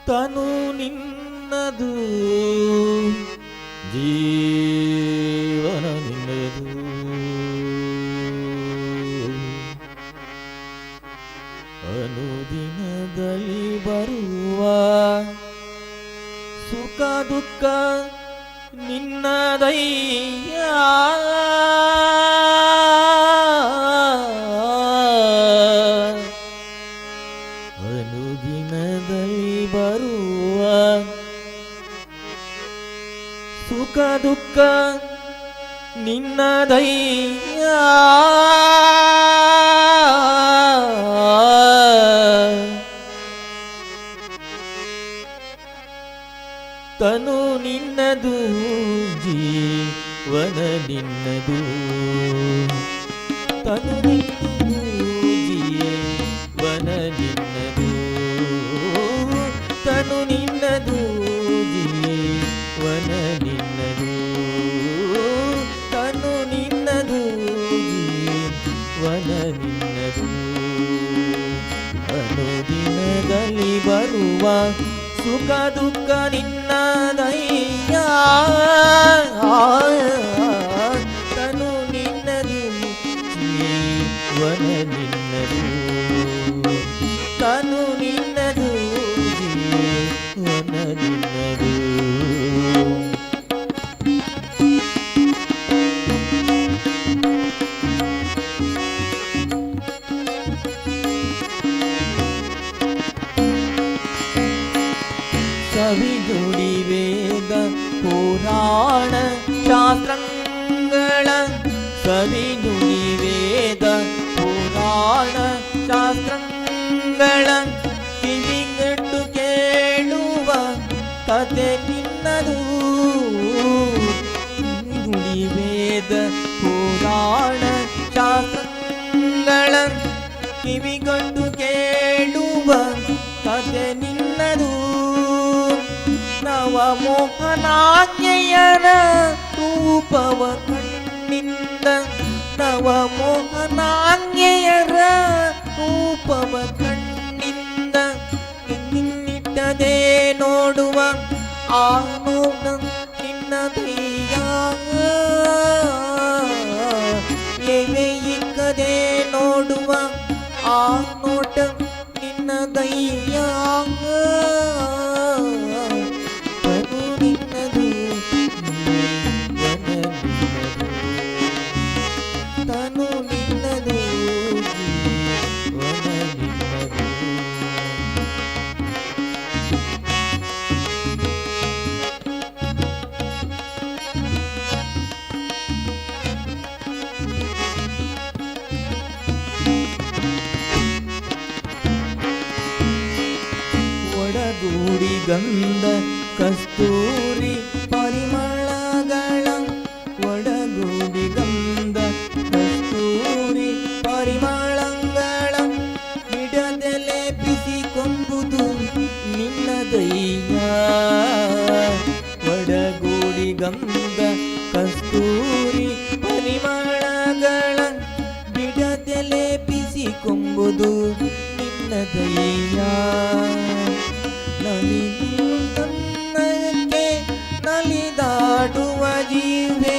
ತನು ನಿನ್ನದು ಜೀವನ ನಿನ್ನದು ಅನುದಿನದಲ್ಲಿ ಬರುವ ಸುಖ ದುಃಖ ನಿನ್ನದಯ್ಯ ಅನುದಿನದಲ್ಲಿ ಬರುವ ಸುಖ ದುಃಖ ನಿನ್ನದಯ್ಯ ತನು ನಿನ್ನದು ಜೀವನ ನಿನ್ನದು ತನು ನಿನ್ನದು ಜೀವನ ನಿನ್ನದು ತನು ನಿನ್ನದು ಜೀವನ ನಿನ್ನದು ತನು ನಿನ್ನದು ಜೀವನ ನಿನ್ನದು ಅನುದಿನದಲ್ಲಿ ಬರುವ ಸುಖ ದುಃಖ ನಿನ್ನದಯ್ಯ ತನು ನಿನ್ನದು ಜೀವನ ನಿನ್ನದು ತನು ನಿನ್ನದು ಜೀವನ ನಿನ್ನದು ಸವಿದುಡಿ ವೇದ ಪುರಾಣ ಶಾಸ್ತ್ರಗಳ ಸವಿದುಡಿ ವೇದ ಪುರಾಣ ಶಾಸ್ತ್ರಗಳ ಕಿವಿಗಟ್ಟು ಕೇಳುವ ಕತೆ ನಿನ್ನದು ನುಡಿ ವೇದ ಪುರಾಣ ಶಾಸ್ತ್ರಗಳ ಕಿವಿಗಟ್ಟು ಕೇಳುವ ಕತೆ ನಿನ್ನದು ನವಮೋಹನಾಜ್ಞೆಯರ ರೂಪವ ಕಣ್ಣಿಂದ ನವಮೋಹನಾಜ್ಞೆಯರ ರೂಪವ ಕಣ್ಣಿಂದ ನಿನ್ನಿಟ್ಟದೆ ನೋಡುವ ಆ ನೋಟ ನಿನ್ನದಯ್ಯ ಎವೆ ಇಕ್ಕದೆ ನೋಡುವ ಆ ನೋಟ ನಿನ್ನದಯ್ಯ ತನು ನಿನ್ನದು ಜೀವನ ನಿನ್ನದು ತನು ನಿನ್ನದು ಜೀವನ ನಿನ್ನದು ಒಡಗೂಡಿ ಗಂಧ ಕಸ್ತೂರಿ ಪರಿಮಳಗಳ ಒಡಗೂಡಿ ಗಂಧ ಕಸ್ತೂರಿ ಪರಿಮಳಗಳ ಬಿಡದೆಲೆ ಬಿಸಿಕೊಂಬುದು ನಿನ್ನದಯ್ಯ ಒಡಗೂಡಿ ಗಂಧ ಕಸ್ತೂರಿ ಪರಿಮಳಗಳ ಬಿಡದೆಲೆ ಬಿಸಿಕೊಂಬುದು ನಿನ್ನದಯ್ಯ ನಲಿದನ್ನಕ್ಕೆ ನಲಿದಾಡುವ ಜೀವೆ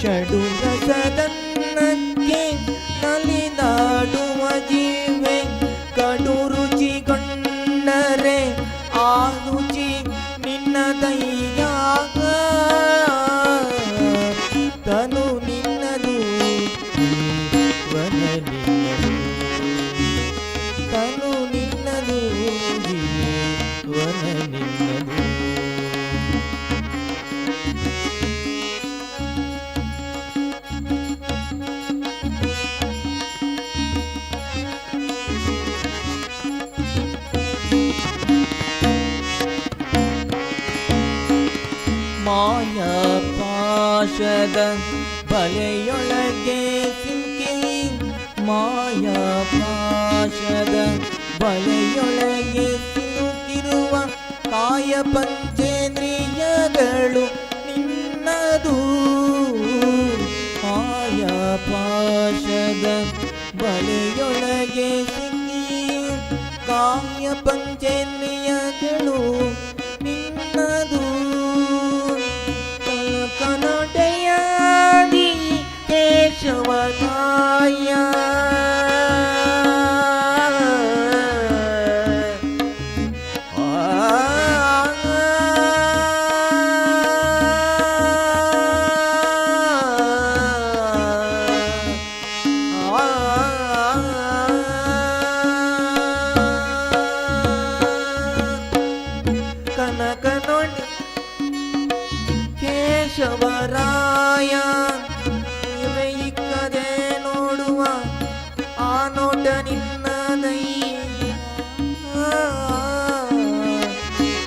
ಷಡು ರಸದನ್ನಕ್ಕೆ ನಲಿದಾಡುವ ಜೀವೆ ಕಡು ರುಚಿಗೊಂಡರೆ ಆ ರುಚಿ ನಿನ್ನದಯ್ಯ ತನು ನಿನ್ನದು ಜೀವನ ನಿನ್ನದು ಪಾಶದ ಬಲೆಯೊಳಗೆ ಸಿಕ್ಕಿ ಮಾಯಾ ಪಾಶದ ಬಲೆಯೊಳಗೆ ಸಿಲುಕಿರುವ ಕಾಯ ಪಂಚೇಂದ್ರಿಯಗಳು ನಿನ್ನದು ಮಾಯಾ ಪಾಶದ ಬಲೆಯೊಳಗೆ ಸಿಕ್ಕಿ ಕಾಯ ಪಂಚೇಂದ್ರಿಯಗಳು ನಿನ್ನದು ಕನೊಡೆಯಾದಿ ಕೇಶವನಾಯ ಕನಕನೊಡೆ ಕೇಶವರಾಯ ಇಕ್ಕದೆ ನೋಡುವ ಆ ನೋಟ ನಿನ್ನದಯ್ಯ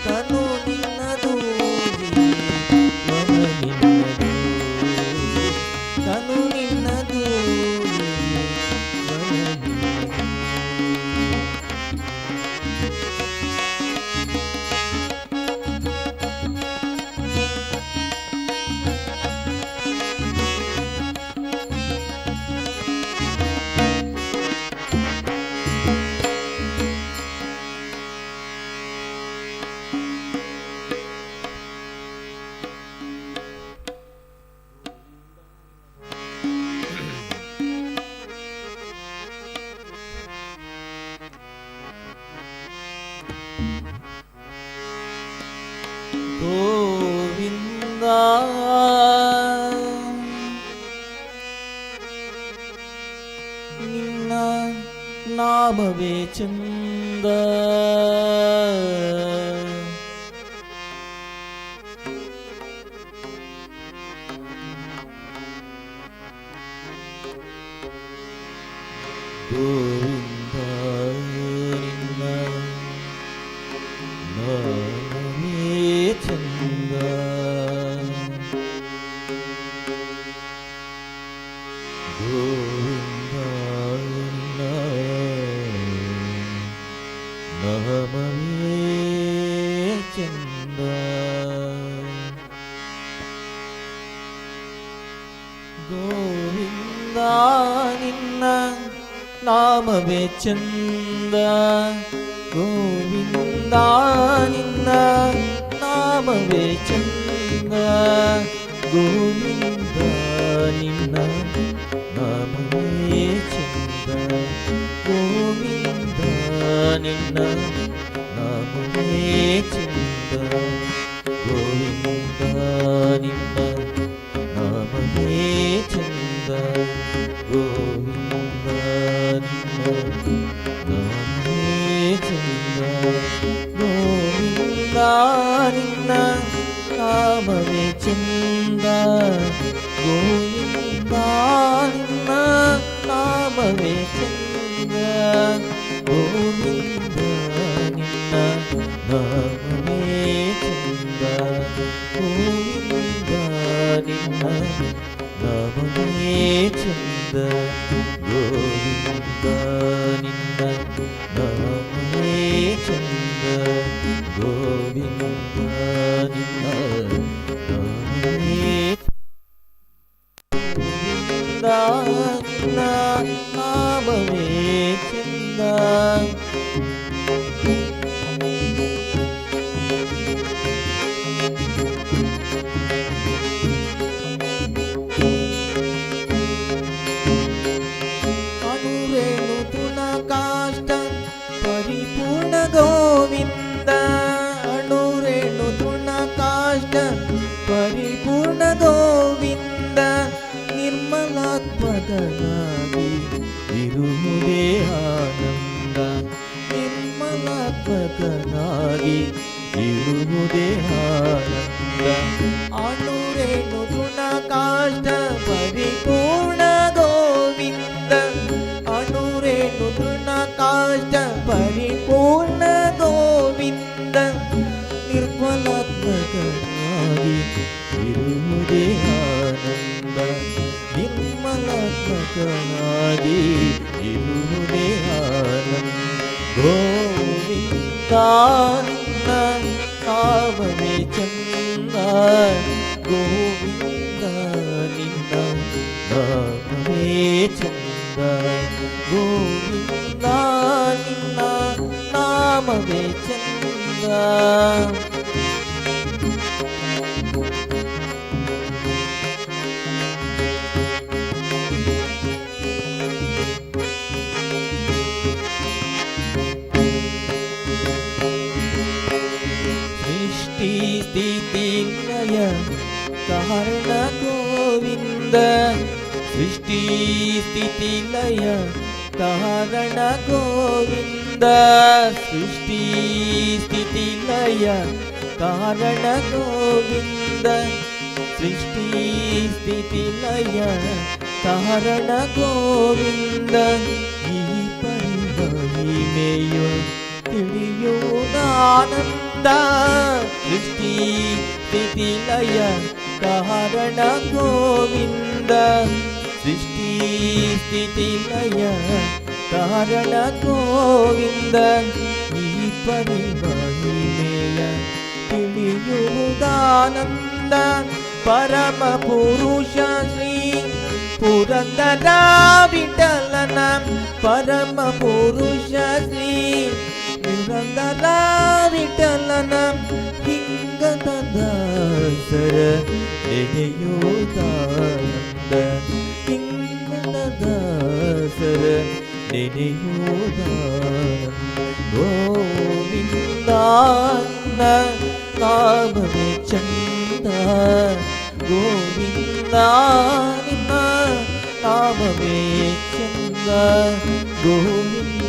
ತನು ನಿನ್ನದು ಮನ ನಿನ್ನದು ತನು ನಿನ್ನದು ಮನ ನಿನ್ನದು. ಗೋವಿಂದ ನಿನ್ನ ನಾಮವೇ ಚಂದ ಗೋವಿಂದ ನಿನ್ನ ನಾಮವೇ ಚಂದ ಗೋವಿಂದ ನಿನ್ನ ನಾಮವೇ ಚಂದ ಗೋವಿಂದ ನಿನ್ನ ನಾಮವೇ ಚಂದ ಗೋವಿಂದ ನಿನ್ನ ನಾಮವೇ ಚಂದ ಗೋವಿಂದ ನಿನ್ನ ನಾಮವೇ ಚಂದ ಗೋವಿಂದ ನಿನ್ನ ನಾಮವೇ ಚಂದ ಗೋವಿಂದ ನಿನ್ನ ನಾಮವೇ ಚಂದ ಗೋವಿಂದ ನಿನ್ನ ನಾಮವೇ ಚಂದ ಗೋವಿಂದ ನಿನ್ನ ನಾಮವೇ ಚಂದ ಗೋವಿಂದ ನಿನ್ನ ನಾಮವೇ ಚಂದ ಗೋವಿಂದ ನಿನ್ನ ನಾಮವೇ ಚಂದ ಗೋವಿಂದ ನಿನ್ನ ನಾಮವೇ ಚಂದ ಗೋವಿಂದ ನಿನ್ನ ನಾಮವೇ ಚಂದ ಗೋವಿಂದ ನಿನ್ನ ನಾಮವೇ ಗೋವಿಂದ ನಿನ್ನ ನಾಮವೇ ಚಂದ ಅಣುರೇಣು ತೃಣ ಕಾಷ್ಟ ಪರಿಪೂರ್ಣ ಗೋವಿಂದ ಅಣುರೇಣು ತೃಣ ಕಾಷ್ಟ ಪರಿಪೂರ್ಣ ಗೋವಿಂದ ನಿರ್ಮಲಾತ್ಮಕನಾಗಿ ಇರುವುದೇ ಆನಂದ ನಿರ್ಮಲಾತ್ಮಕನಾಗಿ ಇರುವುದೇ ಆನಂದ ಅಣುರೇಣು ತೃಣ ಕಾಷ್ಟ ಪರಿಪೂರ್ಣ ಗೋವಿಂದ ಅಣುರೇಣು ತೃಣ ಕಾಷ್ಟ ಪರಿಪೂರ್ಣ ಗೋವಿಂದ ನಿರ್ಮಲಾತ್ಮಕನಾಗಿ ಇರುವುದೇ ಆನಂದ ಗುಣಾತ್ಮಕನಾಗಿ ಇರುವುದೇ ಆನಂದ ಗೋವಿಂದ ನಿನ್ನ ನಾಮವೇ ಚಂದ ಗೋವಿಂದ ನಿನ್ನ ನಾಮವೇ ಚಂದ ಗೋವಿಂದ ನಿನ್ನ ನಾಮವೇ ಚಂದ ಸೃಷ್ಟಿ ಸ್ಥಿತಿ ಲಯ ಕಾರಣ ಗೋವಿಂದ ಸೃಷ್ಟಿ ಸ್ಥಿತಿ ಲಯ ಕಾರಣ ಗೋವಿಂದ ಸೃಷ್ಟಿ ಸ್ಥಿತಿ ಲಯ ಕಾರಣ ಗೋವಿಂದ ಸೃಷ್ಟಿ ಸ್ಥಿತಿ ಲಯ ಕಾರಣ ಗೋವಿಂದ ಈ ಪರಿಮಹಿಮೆಯು ತಿಳಿಯುವುದಾನಂದ ಸೃಷ್ಟಿ ಸ್ಥಿತಿ ಲಯ ಕಾರಣ ಗೋವಿಂದ ಸೃಷ್ಟಿ ಸ್ಥಿತಿ ಲಯ ಕಾರಣ ಗೋವಿಂದ ಈ ಪರಿಮಹಿಮೆಯ ತಿಳಿಯುವುದಾನಂದ ಪರಮ ಪುರುಷ ಶ್ರೀ ಪುರಂದರ ವಿಠಲನ ಪರಮ ಪುರುಷ ಶ್ರೀ ಪುರಂದರ ವಿಠಲನ ಹಿಂಗದ ದಾಸರ ನೆನೆಯೋದಾನಂದ ಹಿಂಗದ ದಾಸರ ನೆನೆಯೋದಾನಂದ ಗೋವಿಂದ ನಾಮವೇ ಚಂದ ಗೋವಿಂದ ನಿನ್ನ ನಾಮವೇ ಚಂದ ಗೋವಿಂದ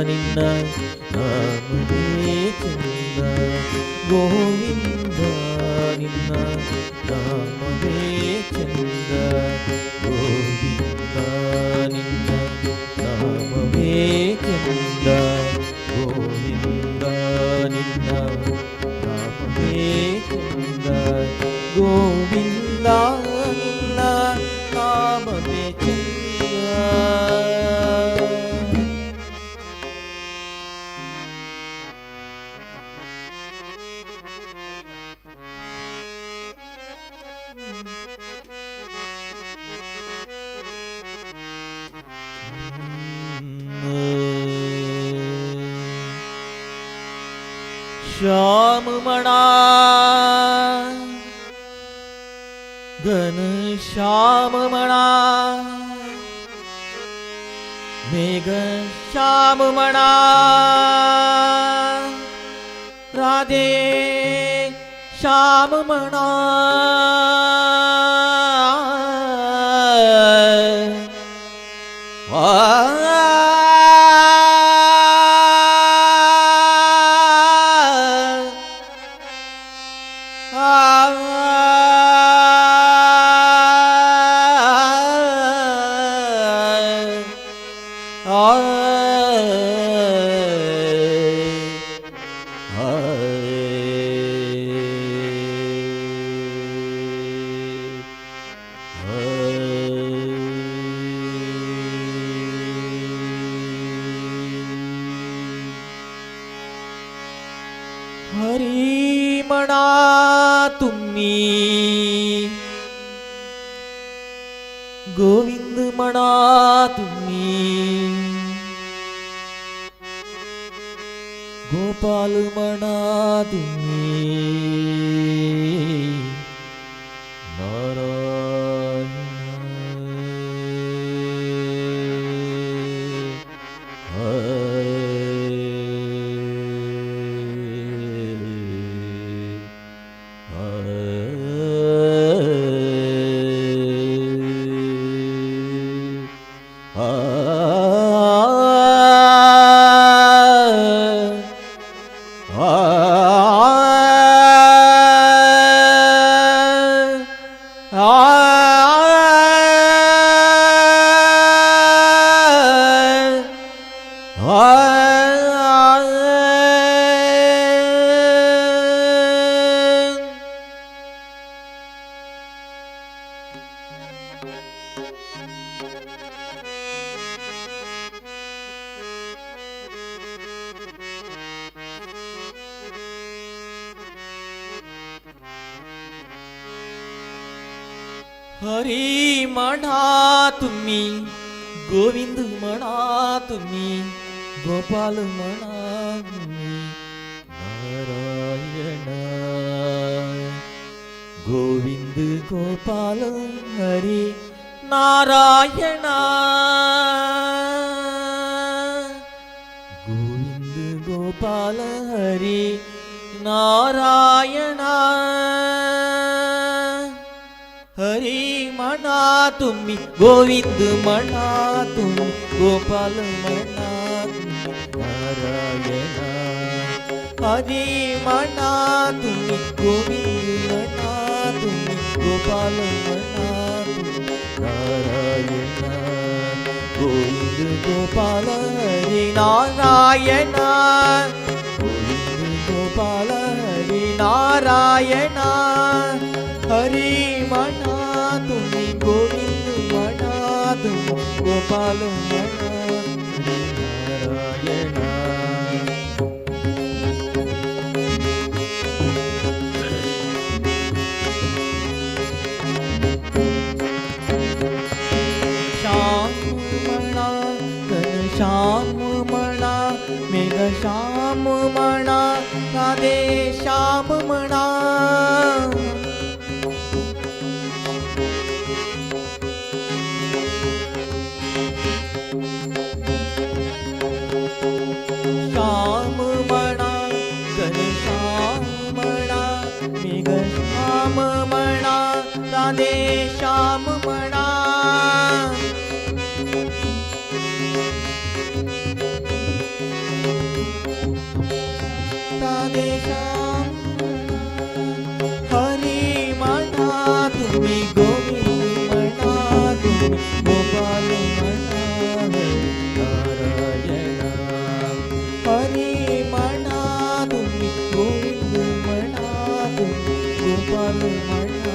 ನಿನ್ನ ನಾಮವೇ ಚಂದ ಗೋವಿಂದ ನಿನ್ನ ನಾಮವೇ ಚಂದ ಗೋವಿಂದ ನಿನ್ನ ನಾಮವೇ ಚಂದ ಗೋವಿಂದ ನಿನ್ನ ನಾಮವೇ ಚಂದ ಗೋವಿಂದ ನಿನ್ನ ನಾಮವೇ ಚಂದ श्याम मणा घन श्याम मणा मेघ श्याम मणा राधे श्याम मणा हरी मणा तुम्ही गोविंद मणा तुम्ही गोपाल मणा तुम्ही हरी म्हणा तुम्ही, गोविंद म्हणा तुम्ही, गोपाल म्हणा तुम्ही, नारायण गोविंद गोपाल हरी नारायण गोविंद गोपाल हरी नारायण हरी म्हणा तुम्ही, गोविंद म्हणा तुम्ही, गोपाल म्हणा तुम्ही, नारायण हरी म्हणा तुम्ही, गोविंद म्हणा तुम्ही, गोपाल म्हणा तुम्ही, नारायण गोविंद गोपाल हरी नारायण गोविंद गोपाल हरी नारायण हरी म्हणा तुम्ही, गोविंद म्हणा तुम्ही, गोपाल म्हणा नारायण श्याम म्हणा घनश्याम म्हणा मेघश्याम म्हणा राधे श्याम म्हणा श्याम म्हणा घनश्याम म्हणा मेघश्याम म्हणा राधे श्याम म्हणा राधे श्याम हरी म्हणा तुम्ही, गोविंद म्हणा तुम्ही, गोपाल म्हणा नारायण हरी म्हणा तुम्ही, गोविंद म्हणा तुम्ही, गोपाल म्हणा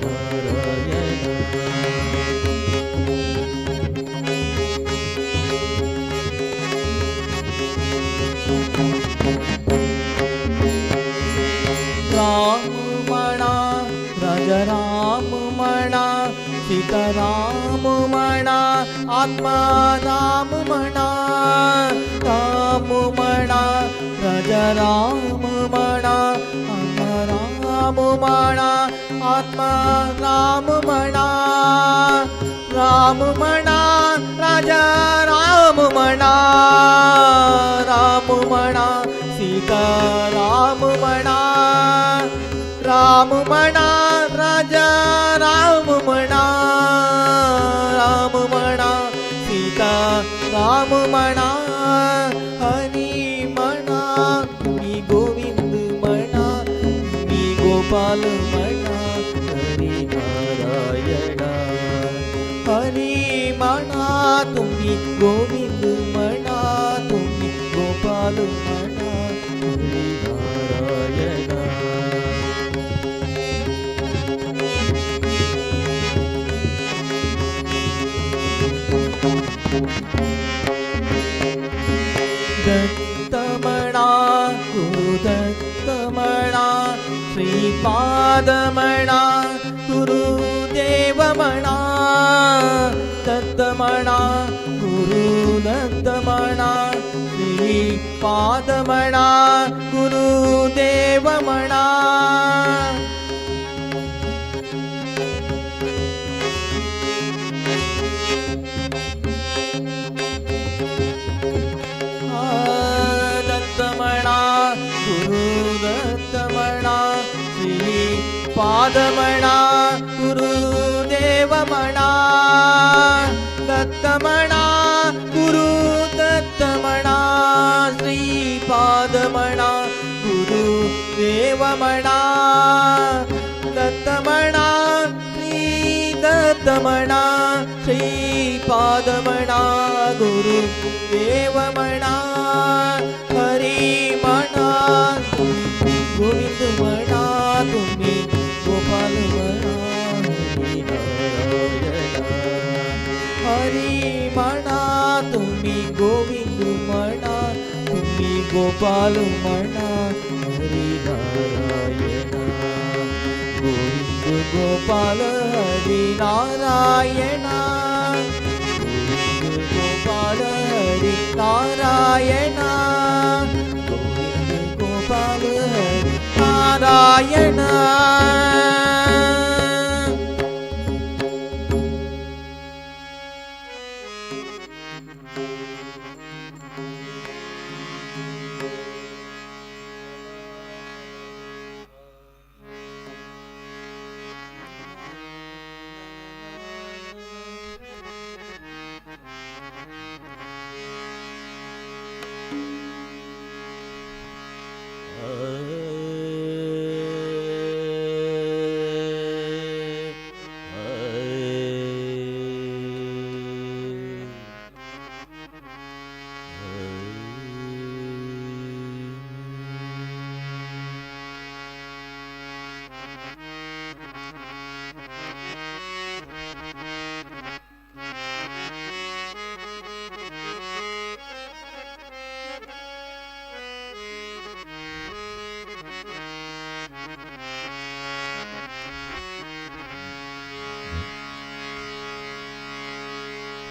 नारायण राम म्हणा राजा राम म्हणा सीताराम म्हणा आत्मा राम म्हणा राम म्हणा राजा राम म्हणा आत्मा राम म्हणा आत्मा राम म्हणा राम म्हणा राजा राम म्हणा राम म्हणा सीता राम म्हणा राम म्हणा राजा राम म्हणा राम म्हणा सीता राम म्हणा हरी म्हणा तुम्ही, गोविंद म्हणा तुम्ही, गोपाल म्हणा हरी नारायण हरी म्हणा तुम्ही, गोविंद म्हणा तुम्ही, गोपाल म्हणा हरी नारायण दत्त म्हणा गुरुदत्त म्हणा श्रीपाद म्हणा गुरुदेव म्हणा दत्त म्हणा गुरुदत्त म्हणा श्रीपाद म्हणा गुरुदेव म्हणा दत्त म्हणा गुरुदत्त म्हणा श्रीपाद म्हणा गुरुदेव म्हणा दत्त म्हणा गुरुदत्त म्हणा श्रीपाद म्हणा गुरुदेव म्हणा दत्त म्हणा श्रीदत्त म्हणा श्रीपाद म्हणा गुरुदेव म्हणा हरी म्हणा गोविंद म्हणा तुम्ही, गोपाल म्हणा हरी नारायण हरी म्हणा तुम्ही गोविंद म्हणा तुम्ही गोपाल म्हणा हरी नारायण गोविंद गोपाल हरी नारायण गोविंद गोपाल हरी नारायण गोविंद गोपाल हरी नारायण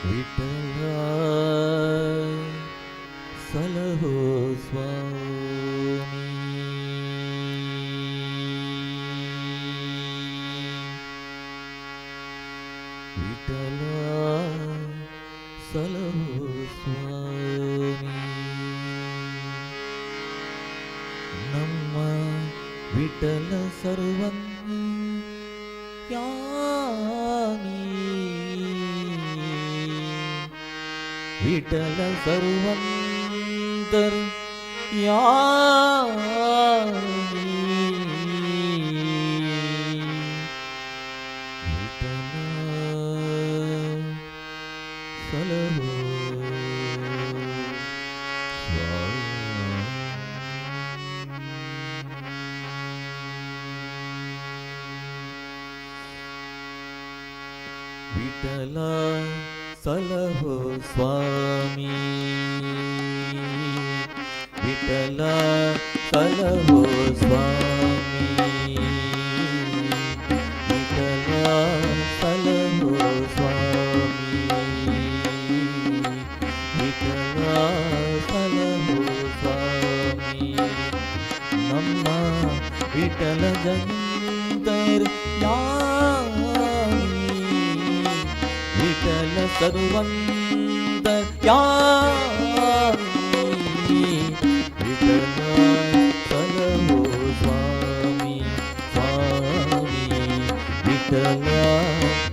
विठ्ठला सलहो स्वामी विठ्ठला सलहो स्वामी ನಮ್ಮ ವಿಠಲ सर्वज्ञानी विठल सर्वंतर्यामी विठल सलहो विठला सलहो स्वामी विठला सलहो स्वामी विठला सलहो स्वामी विठला सलहो स्वामी ನಮ್ಮ ವಿಠಲ ಜಂತರ್ಯಾಮಿ विठल सर्वंतर्यामी विठल सलहो स्वामी स्वामी विठल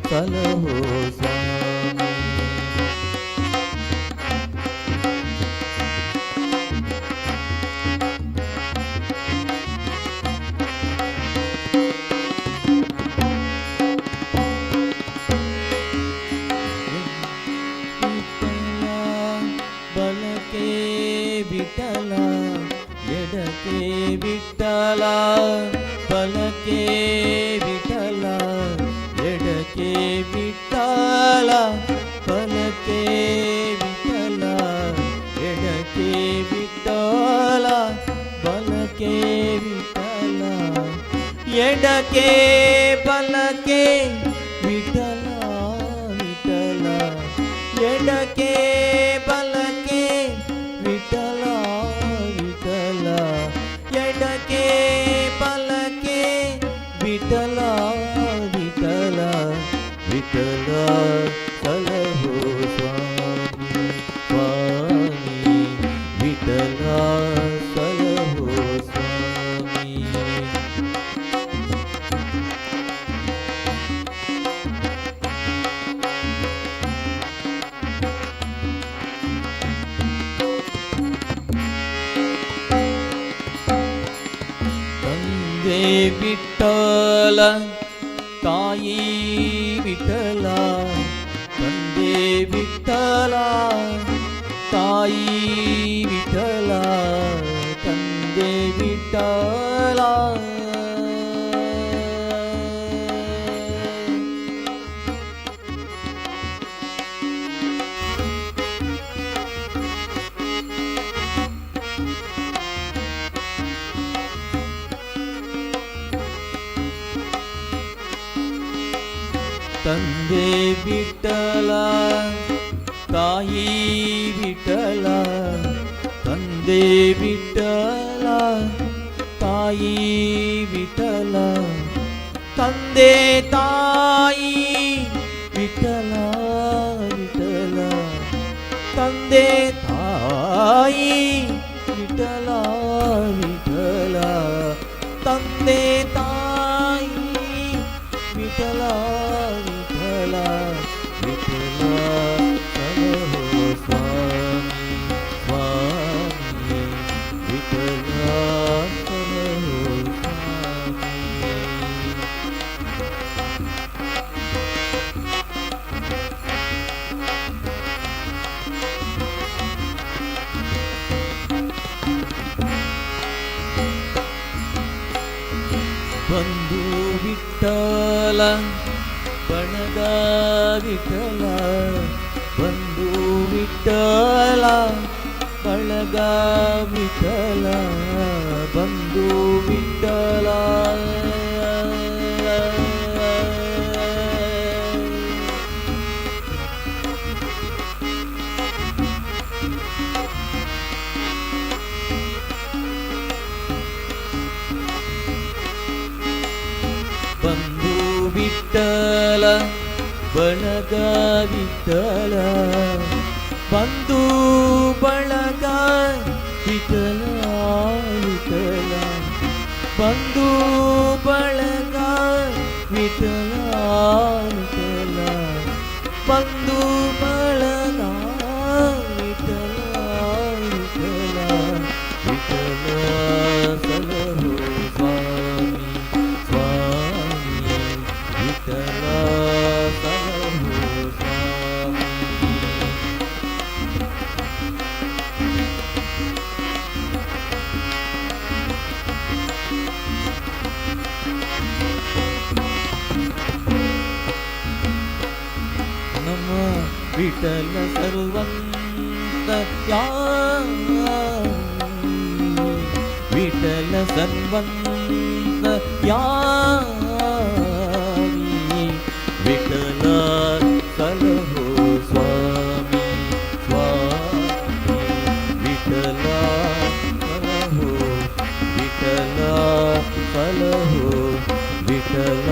सलहो स्वामी ಬಲಕೆ ವಿಠಲ ಎಡಕೆ ವಿಠಲ ಬಲಕೆ ವಿಠಲ ಎಡಕೆ ವಿಠಲ ಬಲಕೆ ವಿಠಲ ಎಡಕೆ ವಿಠಲ ಬಲಕೆ ವಿಠಲ ಎಡಕೆ ಬಲಕೆ ವಿಠಲ ವಿಠಲ ಎಡಕೆ ಬಲಕೆ ವಿಠಲ ವಿಠಲ ಎಡಕೆ ಬಲಕೆ ವಿಠಲ ವಿಠಲ ವಿಠಲ ಸಲಹೋ ಸ್ವಾಮಿ ಸ್ವಾಮಿ ವಿಠಲ ಸಲಹೋ ಸ್ವಾಮಿ ತಂದೆ ವಿಠಲ ತಾಯಿ ವಿಠಲ ತಂದೆ ವಿಠಲ ತಾಯಿ ವಿಠಲ ತಂದೆ ವಿಠಲ ತಂದೆ ವಿಠಲ ತಾಯಿ ವಿಠಲ ತಂದೆ ವಿಠಲ ತಾಯಿ ವಿಠಲ ತಂದೆ ತಾಯಿ ವಿಠಲ ವಿಠಲ ತಂದೆ ತಾಯಿ ವಿಠಲ ವಿಠಲ ತಂದೆ ತಾಯಿ ವಿಠಲ ವಿಠಲ ವಿಠಲ ಸಲಹೋ ಸ್ವಾಮಿ ಸ್ವಾಮಿ ವಿಠಲ ಸಲಹೋ ಸ್ವಾಮಿ. ಬಂಧು ವಿಠಲ ಬಣಗ ವಿಠಲ ಬಂಧು ವಿಠಲ ಬಳಗ ವಿಠಲ ಬಂಧು ವಿಠಲ ಬಂಧು ವಿಠಲ ಬಳಗ ವಿಠಲ ಬಂಧು ಬಳಗ ವಿಠಲ ವಿಠಲ ಬಂಧು ಬಳಗ ವಿಠಲ ವಿಠಲ ಬಂಧು ಬಳಗ ವಿಠಲ ವಿಠಲ ವಿಠಲ ಸಲಹೋ ಸ್ವಾಮಿ ಸ್ವಾಮಿ ವಿಠಲ ಸಲಹೋ ಸ್ವಾಮಿ. ನಮ್ಮ ವಿಠಲ ಸರ್ವಂತ ವಿಠಲ ಸರ್ವಂತ ವಿಠಲ ಸಲಹೋ ಸ್ವಾಮಿ ಸ್ವಾಮಿ ವಿಠಲ ಸಲಹೋ ವಿಠಲ ಸಲಹೋ ವಿಠಲ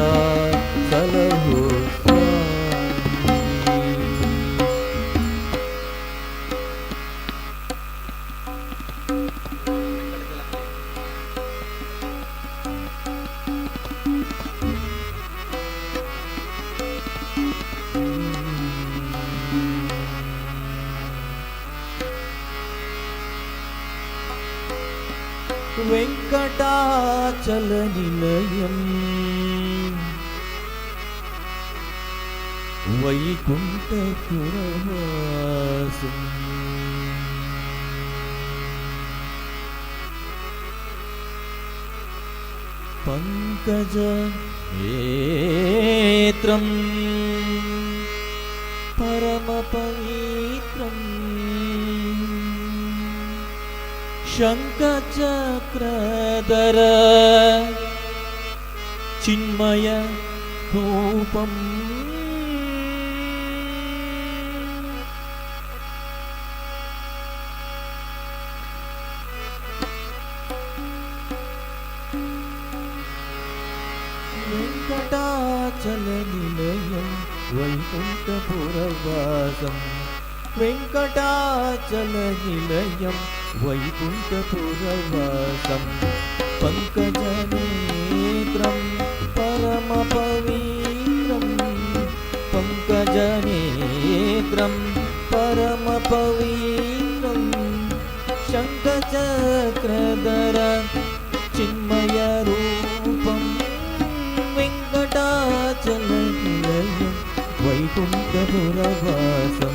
ಸಲಹೋ ಸ್ವಾಮಿ. వెంకటాచలనిలయం వైకుంఠపురవాసం పంకజ నేత్రం పరమ పవిత్రం శంఖచక్రధర చిన్మయ రూపం వెంకటాచలనిలయం వైకుంఠపురవాసం వెంకటాచలనిలయం వైకుంఠపురవాసం పంకజనేత్రం పరమ పవిత్రం పంకజనేత్రం పరమ పవిత్రం శంఖచక్రధర చిన్మయ రూపం వెంకటాచలనిలయం వైకుంఠపురవాసం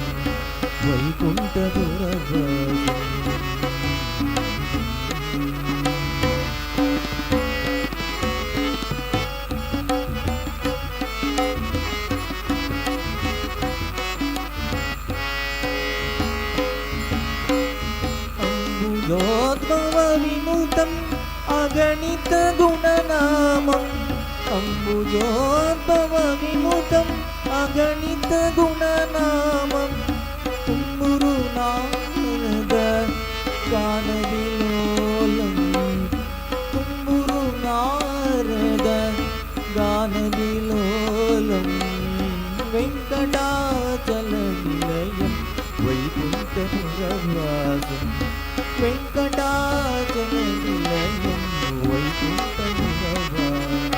వైకుంఠపురవాసం. అంబుజోద్భవ వినుతం అగణిత గుణనామం అంబుజోద్భవ వినుతం अगणित गुणनामं तुम्बुरु नारद गानविलोलं तुम्बुरु नारद गानविलोलं वेङ्कटाचलनिलयं वैकुण्ठपुरवासं वेङ्कटाचलनिलयं वैकुण्ठपुरवासम्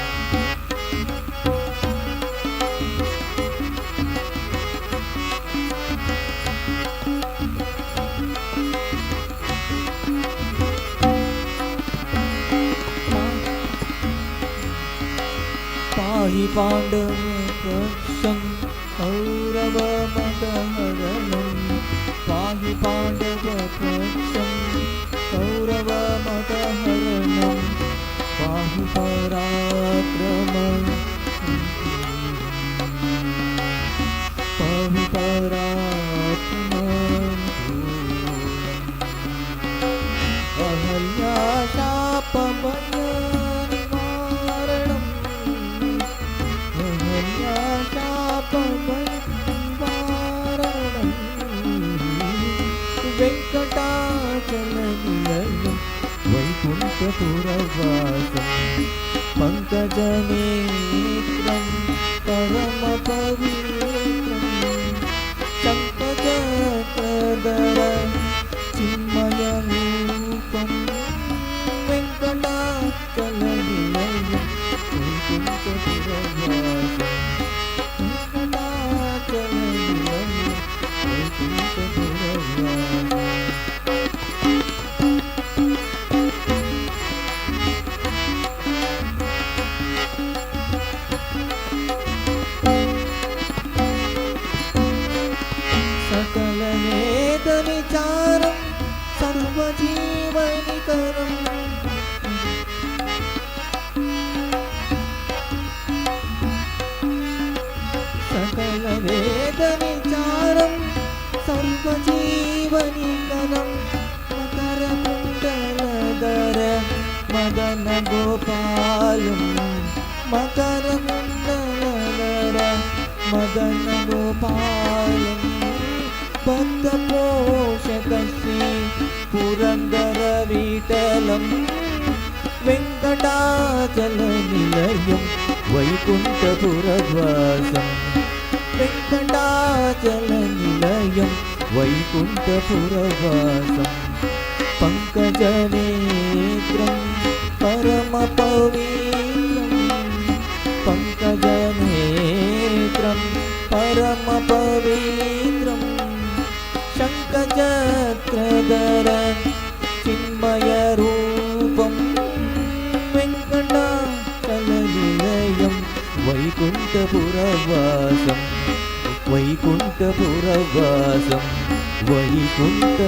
पाहि पाण्डवपक्षं कौरवमदहरणं पाहि पाण्डवपक्षं कौरवमदहरणं पाहि पराक्रमं पाहि पराक्रमं अहल्याशापभयनिवारणम् वेङ्कटाचलनिलयं वैकुण्ठपुरवासं पङ्कजनेत्रं परमपवित्रं शङ्खचक्रधर चिन्मयरूपं वेङ्कटाचलनिलयं वैकुण्ठपुरवासम् सकलवेदविचारं सर्वजीवनिकरम् सकलवेदविचारं सर्वजीवनिकरं मकरकुण्डलधर मदनगोपालं मकरकुण्डलधर मदनगोपालं भक्तपोषकश्री पुरन्दरविठलं वेङ्कटाचलनिलयं वैकुण्ठपुरवासं वेङ्कटाचलनिलयं वैकुण्ठपुरवासं पङ्कजनेत्रं परमपवित्रं पङ्कजनेत्रं परमपवित्रं शङ्खचक्रधर चिन्मयरूपं वेङ्कटाचलनिलयं वैकुण्ठपुरवासं वैकुण्ठपुरवासं वैकुण्ठपुरवासम्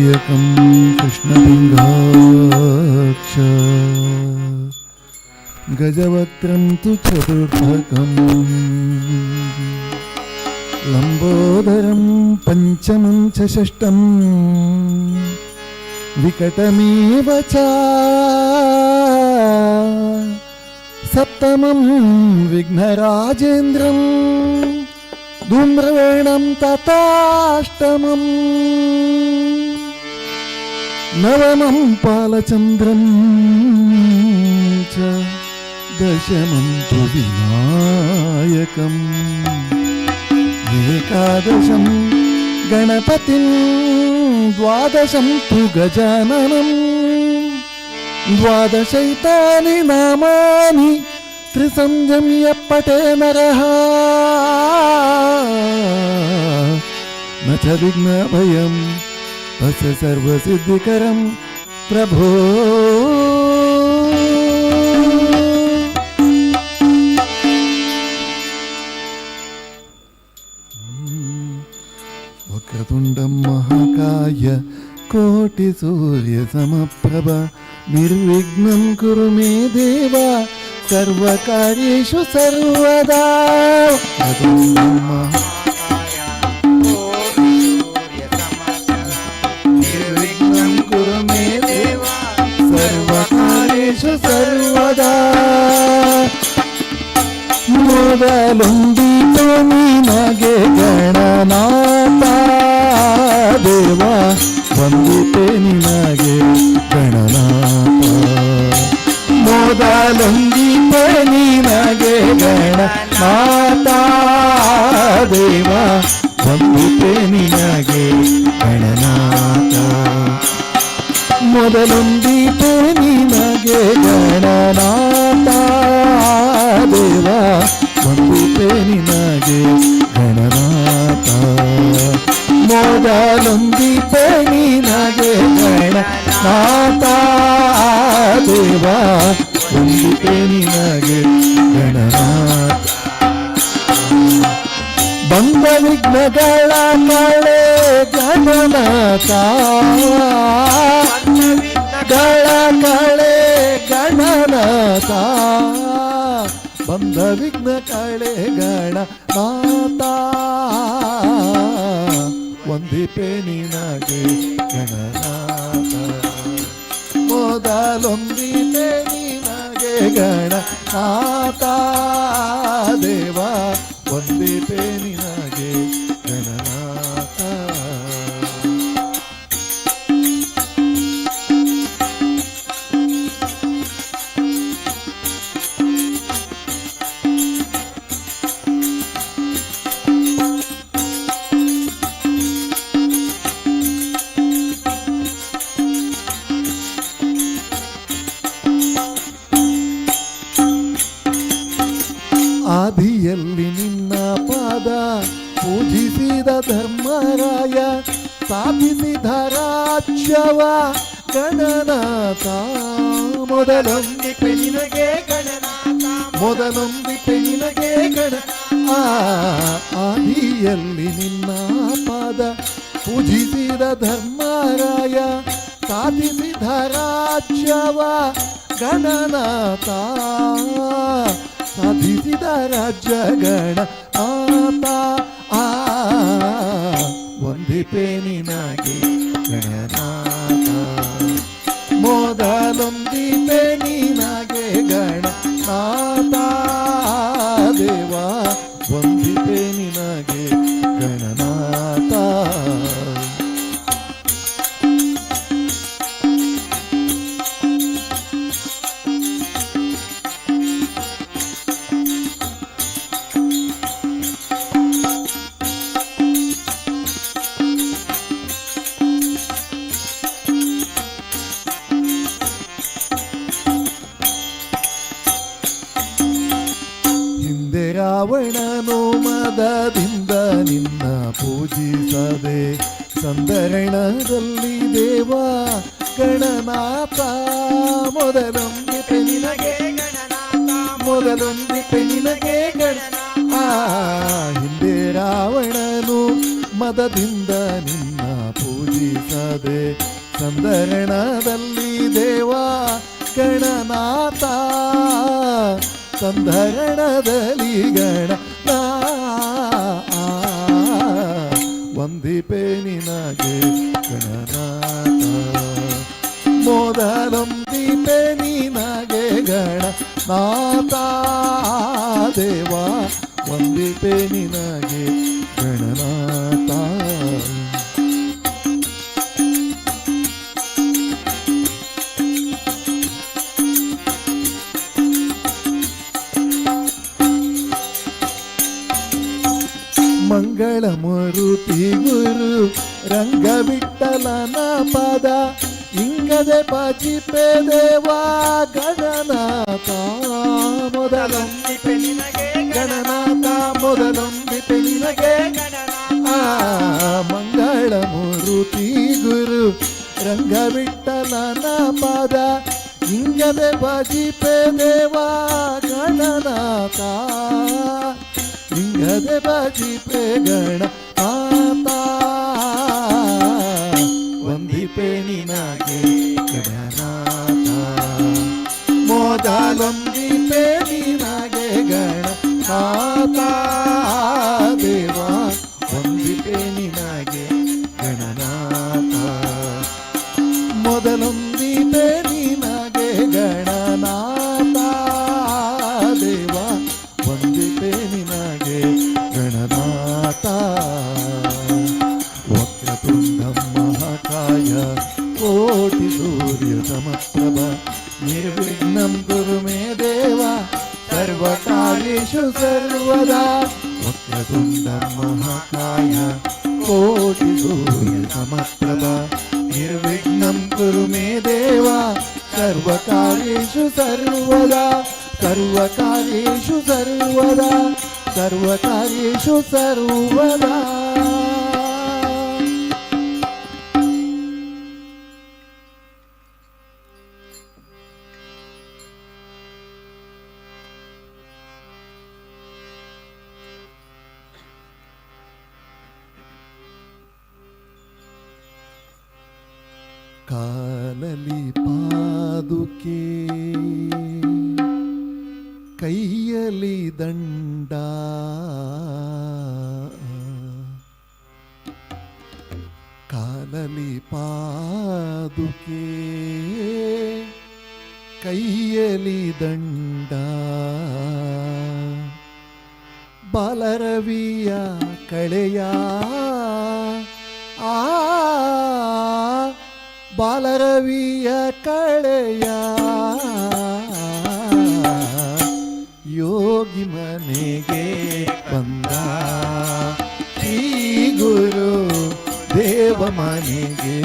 विनायकं कृष्णलिङ्गाक्ष गजवक्त्रं तु चतुर्भकम् लम्बोदरं पञ्चमं च षष्ठं विकटमेव च सप्तमं विघ्नराजेन्द्रं धूम्रवर्णं तथाष्टमं नवमं पालचन्द्रं च दशमं तु विनायकम् एकादशं गणपतिं द्वादशं तु गजाननं द्वादशैतानि नामानि त्रिसंयम्य पठे नरः न च विघ्नभयं तस्य सर्वसिद्धिकरं प्रभो। वक्रतुण्डं महाकाय कोटिसूर्यसमप्रभ निर्विघ्नं कुरु मे देव सर्वकार्येषु सर्वदा। निर्विघ्नं कुरु मे देव सर्वकार्येषु सर्वदा। ಮೊದಲೊಂದಿತು ನಿನಗೆ ಗಣನಾಥ ದೇವ ವಂದಿತೆ ನಿನಗೆ ಗಣನಾಥ ಮೊದಲೊಂದಿತೆ ನಿನಗೆ ಗಣನಾಥ ದೇವ ವಂದಿತೆ ನಿನಗೆ ಗಣನಾಥ ಮೊದಲೊಂದಿತೆ ನಿನಗೆ ಗಣನಾಥ ದೇವ ವಂದಿತೆ ನಿನಗೆ ಗಣನಾಥ ಮೊದಲೊಂದಿತೆ ನಿನಗೆ ಗಣನಾಥ ದೇವ ವಂದಿತೆ ನಿನಗೆ ಗಣನಾಥ ಬಂದ ವಿಘ್ನಗಳ ಕಳೆ ಗಣನಾಥ ಗಳ ಕಳೆ ಗಣನಾಥ ಬಂದ ವಿಘ್ನ ಕಳೆ ಗಣನಾಥ ವಂದಿಪೆ ನಿನಗೆ ಗಣನಾಥ ಮೊದಲೊಂದಿಪೆ ನಿನಗೆ ಗಣನಾಥ ದೇವ ವಂದಿಪೆ ನಿನಗೆ ಗಣನಾಥ ಆದಿಯಲ್ಲಿ ನಿನ್ನ ಪಾದ ಪೂಜಿಸಿದ ಧರ್ಮರಾಯ ಸಾಧಿಸಿದ ರಾಜ್ಯವ ಗಣನಾಥ ಮೊದಲೊಂದಿಪೆ ನಿನಗೆ ಗಣನಾಥ ಮೊದಲೊಂದಿಪೆ ನಿನಗೆ ಗಣ ಆದಿಯಲ್ಲಿ ನಿನ್ನ ಪಾದ ಪೂಜಿಸಿದ ಧರ್ಮರಾಯ ಸಾಧಿಸಿದ ರಾಜ್ಯವ ಗಣನಾಥ ಸಾಧಿಸಿದ ರಾಜ್ಯ ಗಣನಾಥ ವಂದಿಪೆ ನಿನಗೆ ಗಣನಾಥ ಮೊದಲೊಂದಿಪೆ ನಿನಗೆ ಗಣನಾಥ ದೇವ ವಂದಿಪೆ ನಿನಗೆ ಗಣನಾಥ ರಾವಣನು ಮದದಿಂದ ನಿನ್ನ ಪೂಜಿಸದೆ ಸಂದರಣದಲ್ಲಿ ದೇವ ಗಣನಾಥ ಮೊದಲೊಂದಿಪೆ ನಿನಗೆ ಗಣನಾಥ ಮೊದಲೊಂದಿಪೆ ನಿನಗೆ ಗಣನಾಥ ಹಿಂದೆ ರಾವಣನು ಮದದಿಂದ ನಿನ್ನ ಪೂಜೆ ವಂದಿಸದೆ ಸಂಧರಣದಲ್ಲಿ ದೇವ ಗಣನಾಥ ಸಂಧರಣದಲ್ಲಿ ಗಣನಾಥ ವಂದಿಪೆ ನಿನಗೆ ಗಣನಾಥ ಮೊದಲೊಂದಿಪೆ ನಿನಗೆ ಗಣನಾಥ ದೇವ ವಂದಿಪೆ ನಿನಗೆ ಗಣನಾಥ ಮಂಗಳ ಮೂರುತಿ ಗುರು ರಂಗವಿಠಲನ ಪದ ಇಂಗದೆ ಪಾಚಿಪೆ ದೇವ ಗಣನಾಥ ಮೊದಲೊಂದಿಪೆ ನಿನಗೆ ಗಣನಾಥ ಮೊದಲೊಂದಿಪೆ ನಿನಗೆ ಮಂಗಳ ಮೂರುತಿ ಗುರು ರಂಗವಿಠಲನ ಪದ ಇಂಗದೆ ಪಾಚಿಪೆ ದೇವ ಗಣನಾಥ ಇಂಗದೆ ಬಾಜಿಪೆ ಗಣನಾಥ ವಂದಿಪೆ ನಿನಗೆ ಗಣನಾಥ ಮೊದಲೊಂದಿಪೆ ನಿನಗೆ ಗಣನಾಥ ದೇವ ವಂದಿಪೆ ನಿನಗೆ ಗಣನಾಥ ಮೊದಲೊಂದಿಪೆ ನಿನಗೆ ಗಣನಾಥ ದೇವ ವಂದಿಪೆ ನಿನಗೆ ಗಣನಾಥ ವಕ್ರತುಂಡಂ ಮಹಾಕಾಯ ಕೋಟಿ ಸೂರ್ಯ ಸಮಪ್ರಭ ನಿರ್ವಿಘ್ನಂ ಕುರು ಮೇ ದೇವ ಸರ್ವಕಾರ್ಯೇಷು ಸರ್ವದಾ ವಕ್ರತುಂಡಂ ಮಹಾಕಾಯ ಕೋಟಿ ಸೂರ್ಯ ಸಮಪ್ರಭ ನಿರ್ವಿಘ್ನಂ ಕುರು ಮೇ ದೇವ ಸರ್ವಕಾರ್ಯೇಷು ಸರ್ವದಾ ಸರ್ವಕಾರ್ಯೇಷು ಸರ್ವದಾ ಸರ್ವಕಾರ್ಯೇಷು ಸರ್ವದಾ ಕಾಲಲಿ ಪಾದುಕೆ ಕೈಯಲಿ ದಂಡ ಕಾಲಲಿ ಪಾದುಕೆ ಕೈಯಲಿ ದಂಡ ಬಾಲರವಿಯ ಕಳೆಯ ಬಾಲರವಿಯ ಕಳೆಯ ಯೋಗಿ ಮನೆಗೆ ಬಂದ ಶ್ರೀ ಗುರು ದೇವ ಮನೆಗೆ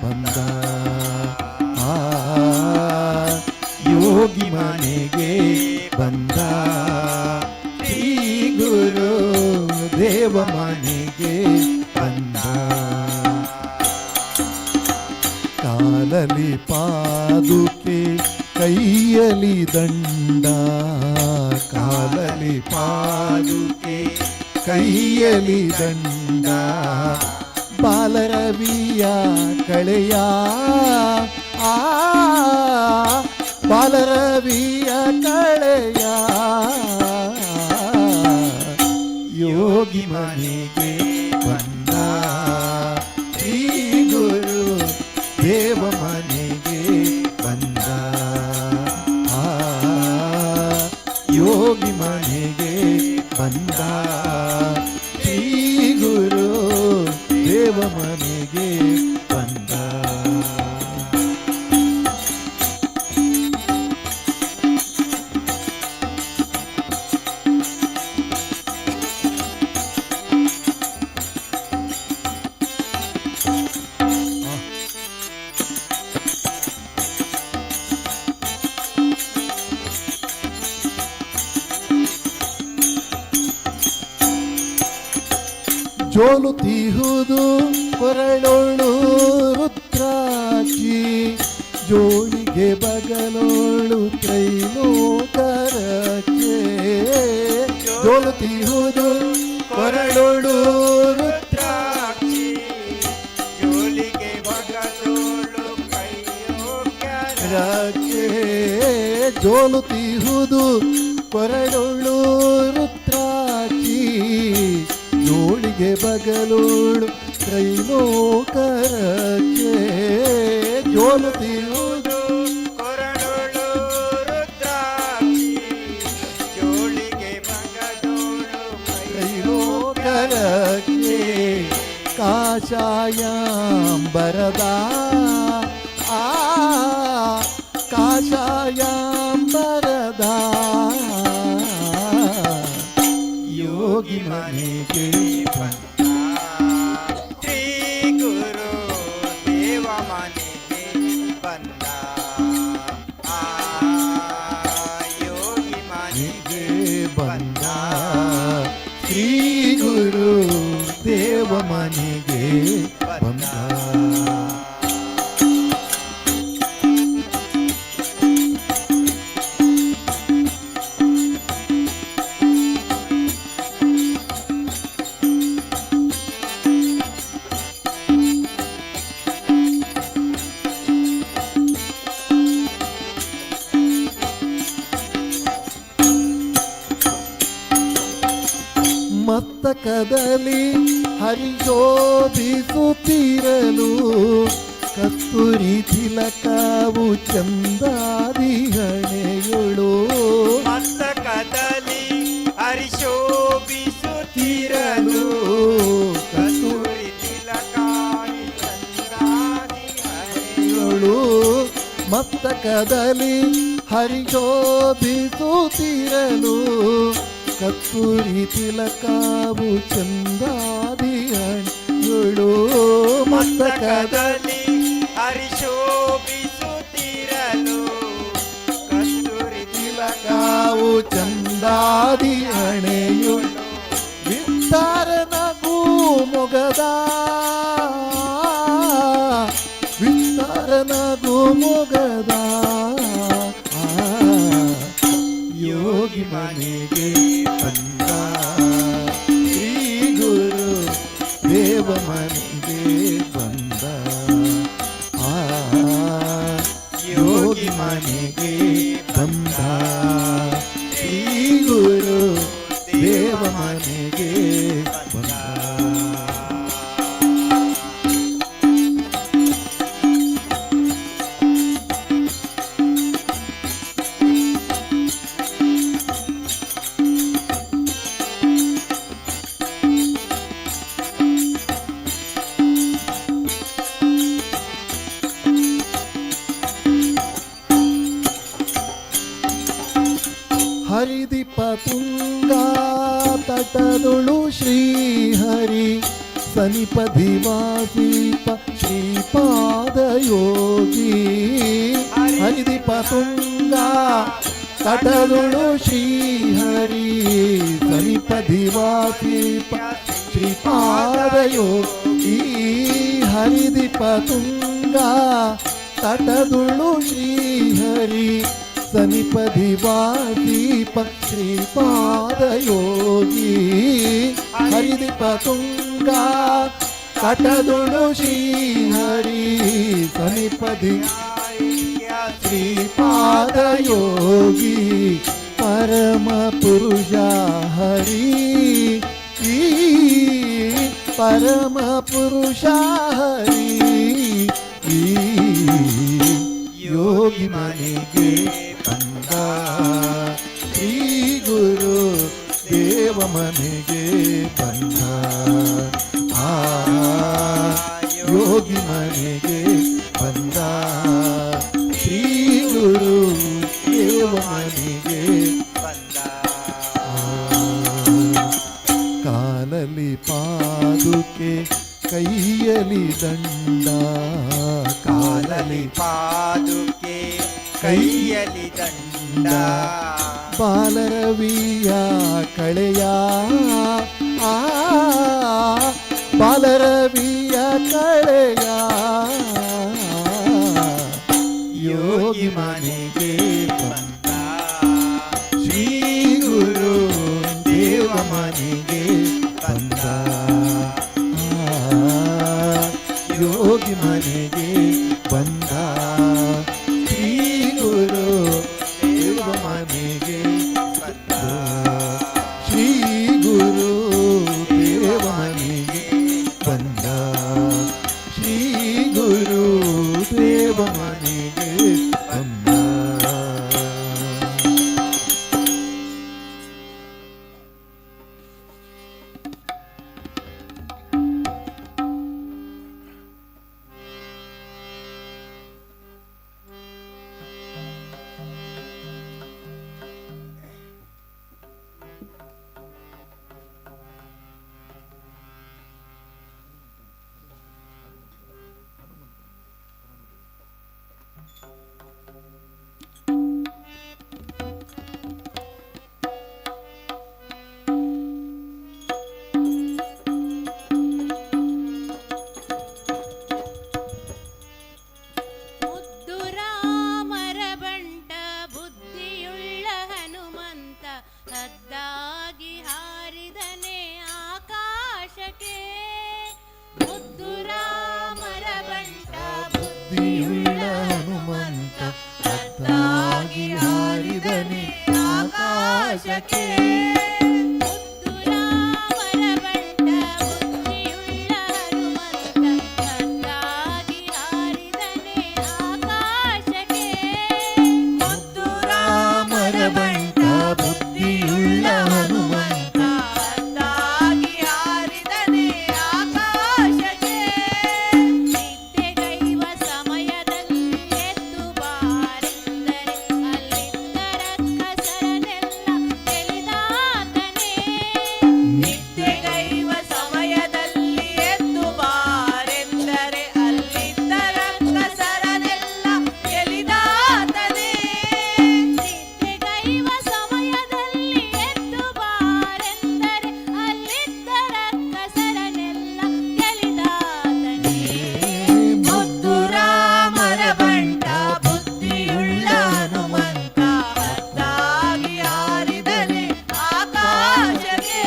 ಬಂದ ಯೋಗಿ ಮನೆಗೆ ಬಂದ ಶ್ರೀ ಗುರು ದೇವ ಮನೆಗೆ ಬಂದ ಕಾಲಲಿ ಪಾದುಕೆ ಕೈಯಲಿ ದಂಡ ಕಾಲಲಿ ಪಾದುಕೆ ಕೈಯಲಿ ದಂಡ ಬಾಲರವಿಯ ಕಳೆಯ ಬಾಲರವಿಯ ಕಳೆಯ ಯೋಗಿ ಮನೆಗೆ ಬಂದ ಶ್ರೀ ಗುರು ದೇವ ಮನೆಗೆ ಬಂದ ಯೋಗಿ ಮನೆಗೆ ಬಂದ ಶ್ರೀ ಗುರು ದೇವ ಮನೆಗೆ ಬಂದ ಜೋಲುತಿಹುದು ಕೊರಳೋಳು ರುದ್ರಾಕ್ಷಿ ಜೋಳಿಗೆ ಬಗಲೋಳು ತ್ರೈಲೋಕರಕ್ಕೆ ಜೋಲುತಿಹುದು ಕೊರಳೋಳು ರುದ್ರಾಕ್ಷಿ ಜೋಳಿಗೆ ಜೋಲುತಿಹುದು ಕೊರಳುಳು ರುದ್ರಾಕ್ಷಿ ಜೋಳಿಗೆ ಬಗಲುಳು ತ್ರೈಲೋಕರಕ್ಕೆ ಜೋಲುತಿಹುದು ಕೊರಳುಳು ರುದ್ರಾಕ್ಷಿ ಜೋಳಿಗೆ ಮಗದೋಳು ತ್ರೈಲೋಕರಕ್ಕೆ ಕಾಷಾಯಾಂಬರದ ಆ ಕಾಷಾಯಾಂಬರದ ಯೋಗಿ ಮನೆಗೆ ಬಂದ ಶ್ರೀ ಗುರು ದೇವ ಮನೆಗೆ ಬಂದ ಆ ಯೋಗಿ ಮನೆಗೆ ಬಂದ ಶ್ರೀ ಗುರು ದೇವ ಮನೆಗೆ ಬಂದ ಮಸ್ತಕದಲ್ಲಿ ಹರಿಶೋಭಿಸುತ್ತಿರಲು ಕಸ್ತೂರಿ ತಿಲಕವು ಚಂದಾದಿ ಹಣೆಯುಳು ಮಸ್ತಕದಲ್ಲಿ ಹರಿಶೋಭಿಸುತ್ತಿರಲು ಕಸ್ತೂರಿ ತಿಲಕಾಯಿ ಚಂದಾದಿ ಹಣೆಯುಳು ಮಸ್ತಕದಲ್ಲಿ ಹರಿಶೋಭಿಸುತ್ತಿರಲು ಕಸ್ತೂರಿ ತಿಲಕವು ಚಂದಾದಿ ಹಣೆಯುಳು ಮಸ್ತಕದಲ್ಲಿ ಮಸ್ತಕದಲ್ಲಿ ಹರಿಶೋಭಿಸುತ್ತಿರಲು ಕಸ್ತೂರಿ ತಿಲಕವು ಚಂದಾದಿ ಹಣೆಯುಳು ವಿಸ್ತಾರನಗೂ ಮೊಗದ ವಿಸ್ತಾರನಗೂ ಮೊಗದ ಯೋಗಿ ಮನೆಗೆ ಬಂದ ಶ್ರೀ ಗುರು ದೇವ ಮನೆಗೆ ಬಂದ ಆ ಯೋಗಿ ಮನೆಗೆ ಬಂದ ಶ್ರೀ ಗುರು ದೇವ ಮನೆಗೆ ಬಂದ ಹರಿದೀಪ ತುಂಗಾ ತಟದುಳು ಶ್ರೀಹರಿ ಸನಿಪ ದಿವಾದೀಪ ಶ್ರೀಪಾದ ಯೋಗಿ ಹರಿದೀಪ ತುಂಗಾ ತಟದುಳು ಶ್ರೀಹರಿ ಸನಿಪ ದಿವಾದೀಪ ಶ್ರೀಪಾದ ಯೋಗಿ ಹರಿದೀಪ ತುಂಗಾ ತಟದುಳು ಶ್ರೀಹರಿ ಸನಿಪದಿವಾದೀಪ ಶ್ರೀಪಾದ ಯೋಗಿ ಹರಿದೀಪ ತುಂಗಾ ತಟದುಳು ಶ್ರೀಹರಿ ಸನಿಪದಿ ಶ್ರೀಪಾದ ಯೋಗಿ ಪರಮ ಪುರುಷ ಹರಿ ಪರಮ ಪುರುಷ ಹರಿ ಯೋಗಿ ಮನೆಗೆ ಬಂದ ಶ್ರೀ ಗುರು ದೇವ ಮನೆಗೆ ಬಂದ ಆ ಯೋಗಿ ಮನೆಗೆ ಬಂದ ಶ್ರೀ ಗುರು ದೇವ ಮನೆಗೆ ಬಂದ ಕಾಲಲ್ಲಿ ಪಾದುಕೆ ಕೈಯಲಿ ದಂಡ ಕಾಲಲಿ ಪಾದುಕೆ ಕೈಯಲ್ಲಿ ದಂಡ ಬಾಲರವಿಯ ಕಳೆಯ ಆ ಬಾಲರವಿಯ ಕಳೆಯ ಯೋಗಿ ಮನೆಗೆ ಬಂದ ಶ್ರೀ ಗುರು ದೇವ ಮನೆಗೆ ಬಂದ ಯೋಗಿ ಮನೆಗೆ ಬಂದ ಶ್ರೀ ಗುರು ಆಕಾಶಕ್ಕೆ ಮುದ್ದು ರಾಮರ ಬಂಟ ಬುದ್ಧಿಯುಳ್ಳ ಹನುಮಂತ ಹದ್ದಾಗಿ ಹಾರಿದನೆ ಆಕಾಶಕ್ಕೆ ನಿದ್ದೆಗೈವ ಸಮಯದಲ್ಲಿ ಎದ್ದು ಬಾರೆಂದರೆ ಅಲ್ಲಿದ್ದರ ಕಸರನೆಲ್ಲ ತೆಲಿದಾತನೇ. ನಿದ್ದೆಗೈವ ಸಮಯದಲ್ಲಿ ಎದ್ದು ಬಾರೆಂದರೆ ಅಲ್ಲಿದ್ದರ ಕಸರನೆಲ್ಲ ಎಲಿದಾತನೆ. ನಿದ್ದೆಗೈವ ಸಮಯದಲ್ಲಿ ಎದ್ದು ಬಾರೆಂದರೆ ಅಲ್ಲಿದ್ದರ ಕಸರನೆಲ್ಲ ಗೆಲಿದಾತನೇ. ಮುದ್ದು ರಾಮರ ಬಂಟ ಬುದ್ಧಿಯುಳ್ಳ ಹನುಮಂತ ಹದ್ದಾಗಿ ಹಾರಿದನೆ ಆಕಾಶಕ್ಕೆ.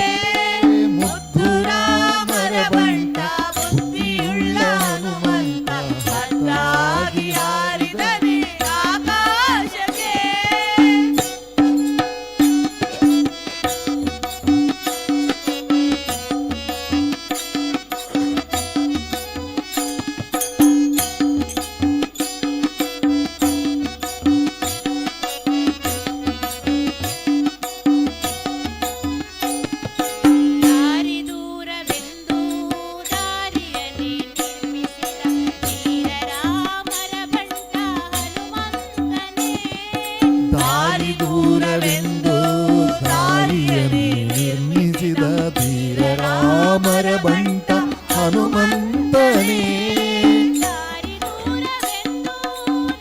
ಮುದ್ದು ರಾಮರ ಬಂಟ ಬುದ್ಧಿಯುಳ್ಳ ಹನುಮಂತ ಹದ್ದಾಗಿ ಹಾರಿದನೆ ಆಕಾಶಕ್ಕೆ. ದಾರಿ ದೂರವೆಂದು ದಾರಿಯನ್ನೇ ನಿರ್ಮಿಸಿದ ವೀರರಾಮರ ಬಂಟ ಹನುಮಂತನೇ. ದಾರಿ ದೂರವೆಂದು ದಾರಿಯನ್ನೇ ನಿರ್ಮಿಸಿದ ಧೀರ ರಾಮರ ಬಂಟ ಹನುಮಂತನೇ. ದಾರಿ ದೂರವೆಂದು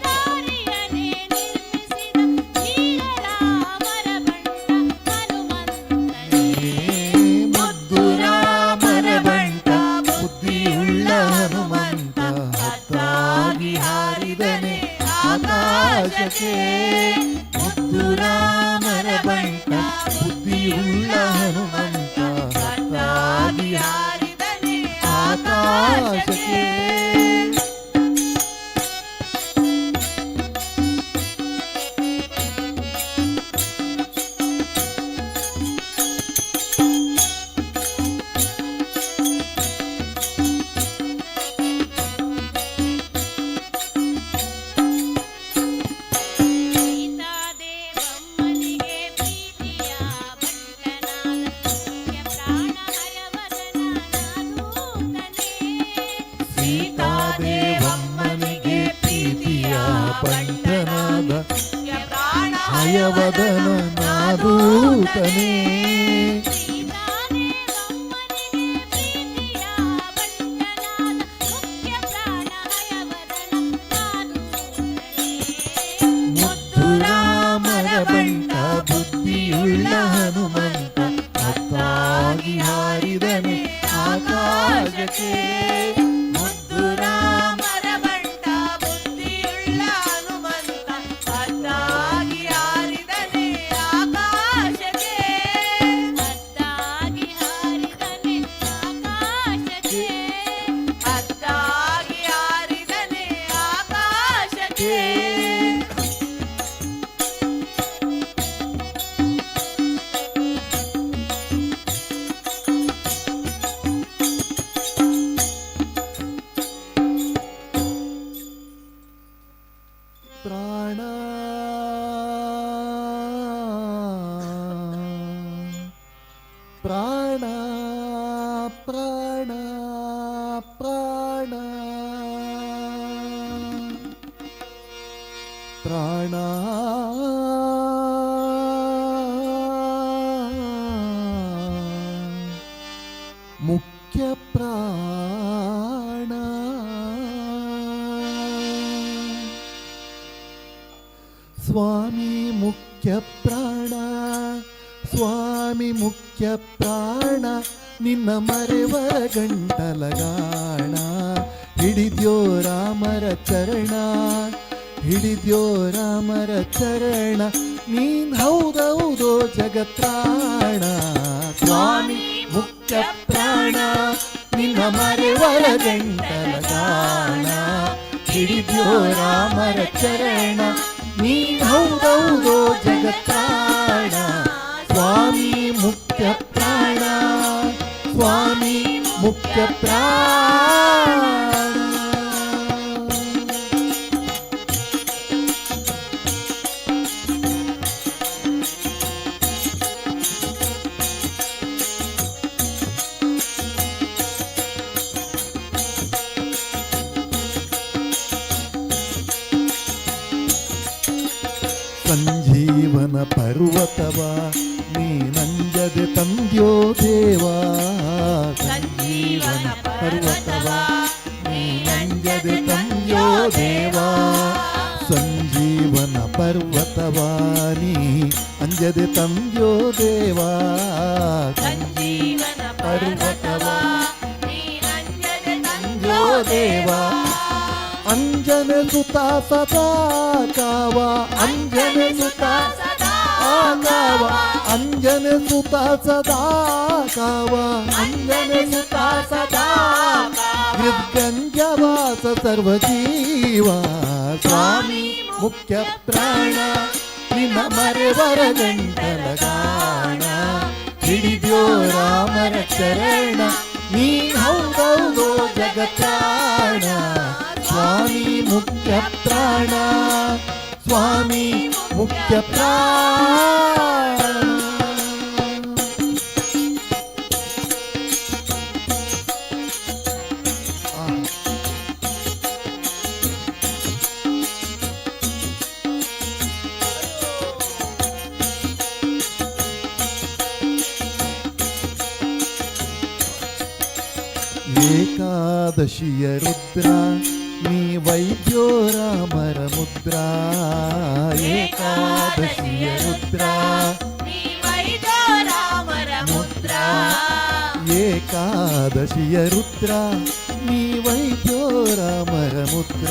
ದಾರಿಯನ್ನೇ ನಿರ್ಮಿಸಿದ ವೀರರಾಮರ ಬಂಟ ಹನುಮಂತನೇ. ಮುದ್ದು ರಾಮರ ಬಂಟ ಬುದ್ಧಿಯುಳ್ಳ ಹನುಮಂತ ಹತ್ತಾಗಿ ಹಾರಿದನೆ ಆಕಾಶಕ್ಕೆ. ಮುದ್ದು ರಾಮರ ಬಂಟ ಬುದ್ಧಿಯುಳ್ಳ ಹನುಮಂತ ಹತ್ತಾಗಿ ಹಾರಿದನೆ ಆಕಾಶಕ್ಕೆ. ಸೀತಾದೇವಮ್ಮನಿಗೆ ಪ್ರೀತಿಯ ಬಂಟನಾದ ಮುಖ್ಯ ಪ್ರಾಣ ಹಯವದನನಾದೂತನೇ. ಸೀತಾದೇವಮ್ಮನಿಗೆ ಪ್ರೀತಿಯ ಬಂಟನಾದ ಪ್ರಾಣ ಹಯವದನನಾದೂತನೇ. ಸೀತಾದೇವಮ್ಮನಿಗೆ ಪ್ರೀತಿಯ ಬಂಟನಾದ ಮುಖ್ಯ ಪ್ರಾಣ ಹಯವದನನಾದೂತನೇ. ಮುದ್ದು ರಾಮರ ಬಂಟ ಬುದ್ಧಿಯುಳ್ಳ ಹನುಮಂತ ಹತ್ತಾಗಿ ಹಾರಿದನೆ ಆಕಾಶಕ್ಕೆ. ಮುದ್ದು ರಾಮರ ಬಂಟ ಬುದ್ಧಿಯುಳ್ಳ ಹನುಮಂತ ಹದ್ದಾಗಿ ಹಾರಿದನೆ ಆಕಾಶಕ್ಕೆ. ಹದ್ದಾಗಿ ಹಾರಿದನೆ ಆಕಾಶಕ್ಕೆ. ಹದ್ದಾಗಿ ಹಾರಿದನೆ ಆಕಾಶಕ್ಕೆ. ಪ್ರಾಣ ಪ್ರಾಣ ಪ್ರಾಣ ಪ್ರಾಣ ಪ್ರಾಣ ಮುಖ್ಯ ಪ್ರಾಣ ಸ್ವಾಮಿ ಮುಖ್ಯ ಪ್ರಾಣ ಸ್ವಾಮಿ ಮುಖ್ಯ ಪ್ರಾಣ ನಿನ್ನ ಮರೆವರ ಗಂಟಲಗಾಣ ಹಿಡಿದ್ಯೋ ರಾಮರ ಚರಣ ಹಿಡಿದ್ಯೋ ರಾಮರ ಚರಣ ನೀನ್ ಹೌದೌದೋ ಜಗತ್ರಾಣ ಸ್ವಾಮಿ ಮುಖ್ಯ ಪ್ರಾಣ ನಿನ್ನ ಮರೆವರ ಗಂಟಲಗಾಣ ಹಿಡಿದ್ಯೋ ರಾಮರ ಚರಣ ನೀನ್ ಹೌದೌದೋ ಜಗತ್ರಾಣ ಸ್ವಾಮಿ ಸಂಜೀವನ ಪರ್ವತವ ನೀನಂಜದೆ ತಂದ್ಯೋ ದೇವಾ. ಸಂಜೀವನ ಪರ್ವತವ ನೀನಂಜದೆ ತಂದ್ಯೋ ದೇವಾ. ಸಂಜೀವನ ಪರ್ವತವ ನೀ ಅಂಜದೆ ತಂದ್ಯೋ ದೇವಾ. ಸಂಜೀವನ ಪರ್ವತವ ನೀನಂಜದೆ ತಂದ್ಯೋ ದೇವಾ. ಅಂಜನ ಸುತ ಸದಾ ಕಾವ ಅಂಜನ ಸುತ ಕಾವ ಅಂಜನ ಸುತ ಸದಾ ಕಾವ ಅಂಜನ ಸುತ ಸದಾ ಹೃದ್ಗಂಜವಾಸ ಸರ್ವಜೀವ. ಸ್ವಾಮಿ ಮುಖ್ಯ ಪ್ರಾಣ ನಿನ್ನ ಮರೆವರ ಗಂಟಲ ಗಾಣ. ಹಿಡಿದ್ಯೋ ರಾಮರ ಚರಣ ನೀ ಹೌದೌದೋ ಜಗತ್ರಾಣ. ಸ್ವಾಮಿ ಮುಖ್ಯ ಪ್ರಾಣ ಸ್ವಾಮಿ ಮುಖ್ಯ ಪ್ರಾಣ. ಏಕಾದಶಿಯ ರುದ್ರ ನೀ ವೈದ್ಯೋ ರಾಮರ ಮುದ್ರ. ಏಕಾದಶಿಯ ರುದ್ರ ನೀ ವೈದ್ಯೋ ರಾಮರ ಮುದ್ರ. ಏಕಾದಶಿಯ ರುದ್ರ ನೀ ವೈದ್ಯೋ ರಾಮರ ಮುದ್ರ.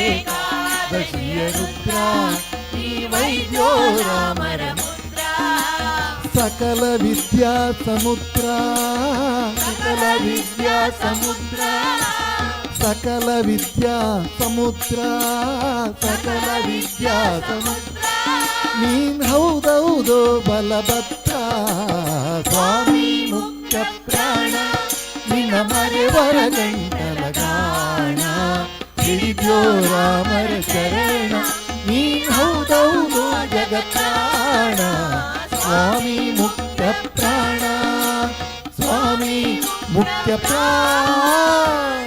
ಏಕಾದಶಿಯ ರುದ್ರ ನೀ ವೈದ್ಯೋ ರಾಮರ ಮುದ್ರ. ಸಕಲ ವಿದ್ಯಾ ಸಮುದ್ರ ಸಕಲ ವಿದ್ಯಾ ಸಮುದ್ರ ಸಕಲ ವಿದ್ಯಾ ಸಮುದ್ರ ಸಕಲ ವಿದ್ಯಾ ಸಮುದ್ರ. ನೀನ್ ಹೌದೌದು ಬಲಭದ್ರ. ಸ್ವಾಮಿ ಮುಖ್ಯ ಪ್ರಾಣ ನಿನ್ನ ಮರೆವರ ಗಂಟಲ ಗಾಣ. ಹಿಡಿದ್ಯೋ ರಾಮರ ಚರಣ ನೀನ್ ಹೌದೌದು ಜಗತ್ರಾಣ. ಸ್ವಾಮಿ ಮುಖ್ಯ ಪ್ರಾಣ ಸ್ವಾಮಿ ಮುಖ್ಯ ಪ್ರಾಣ.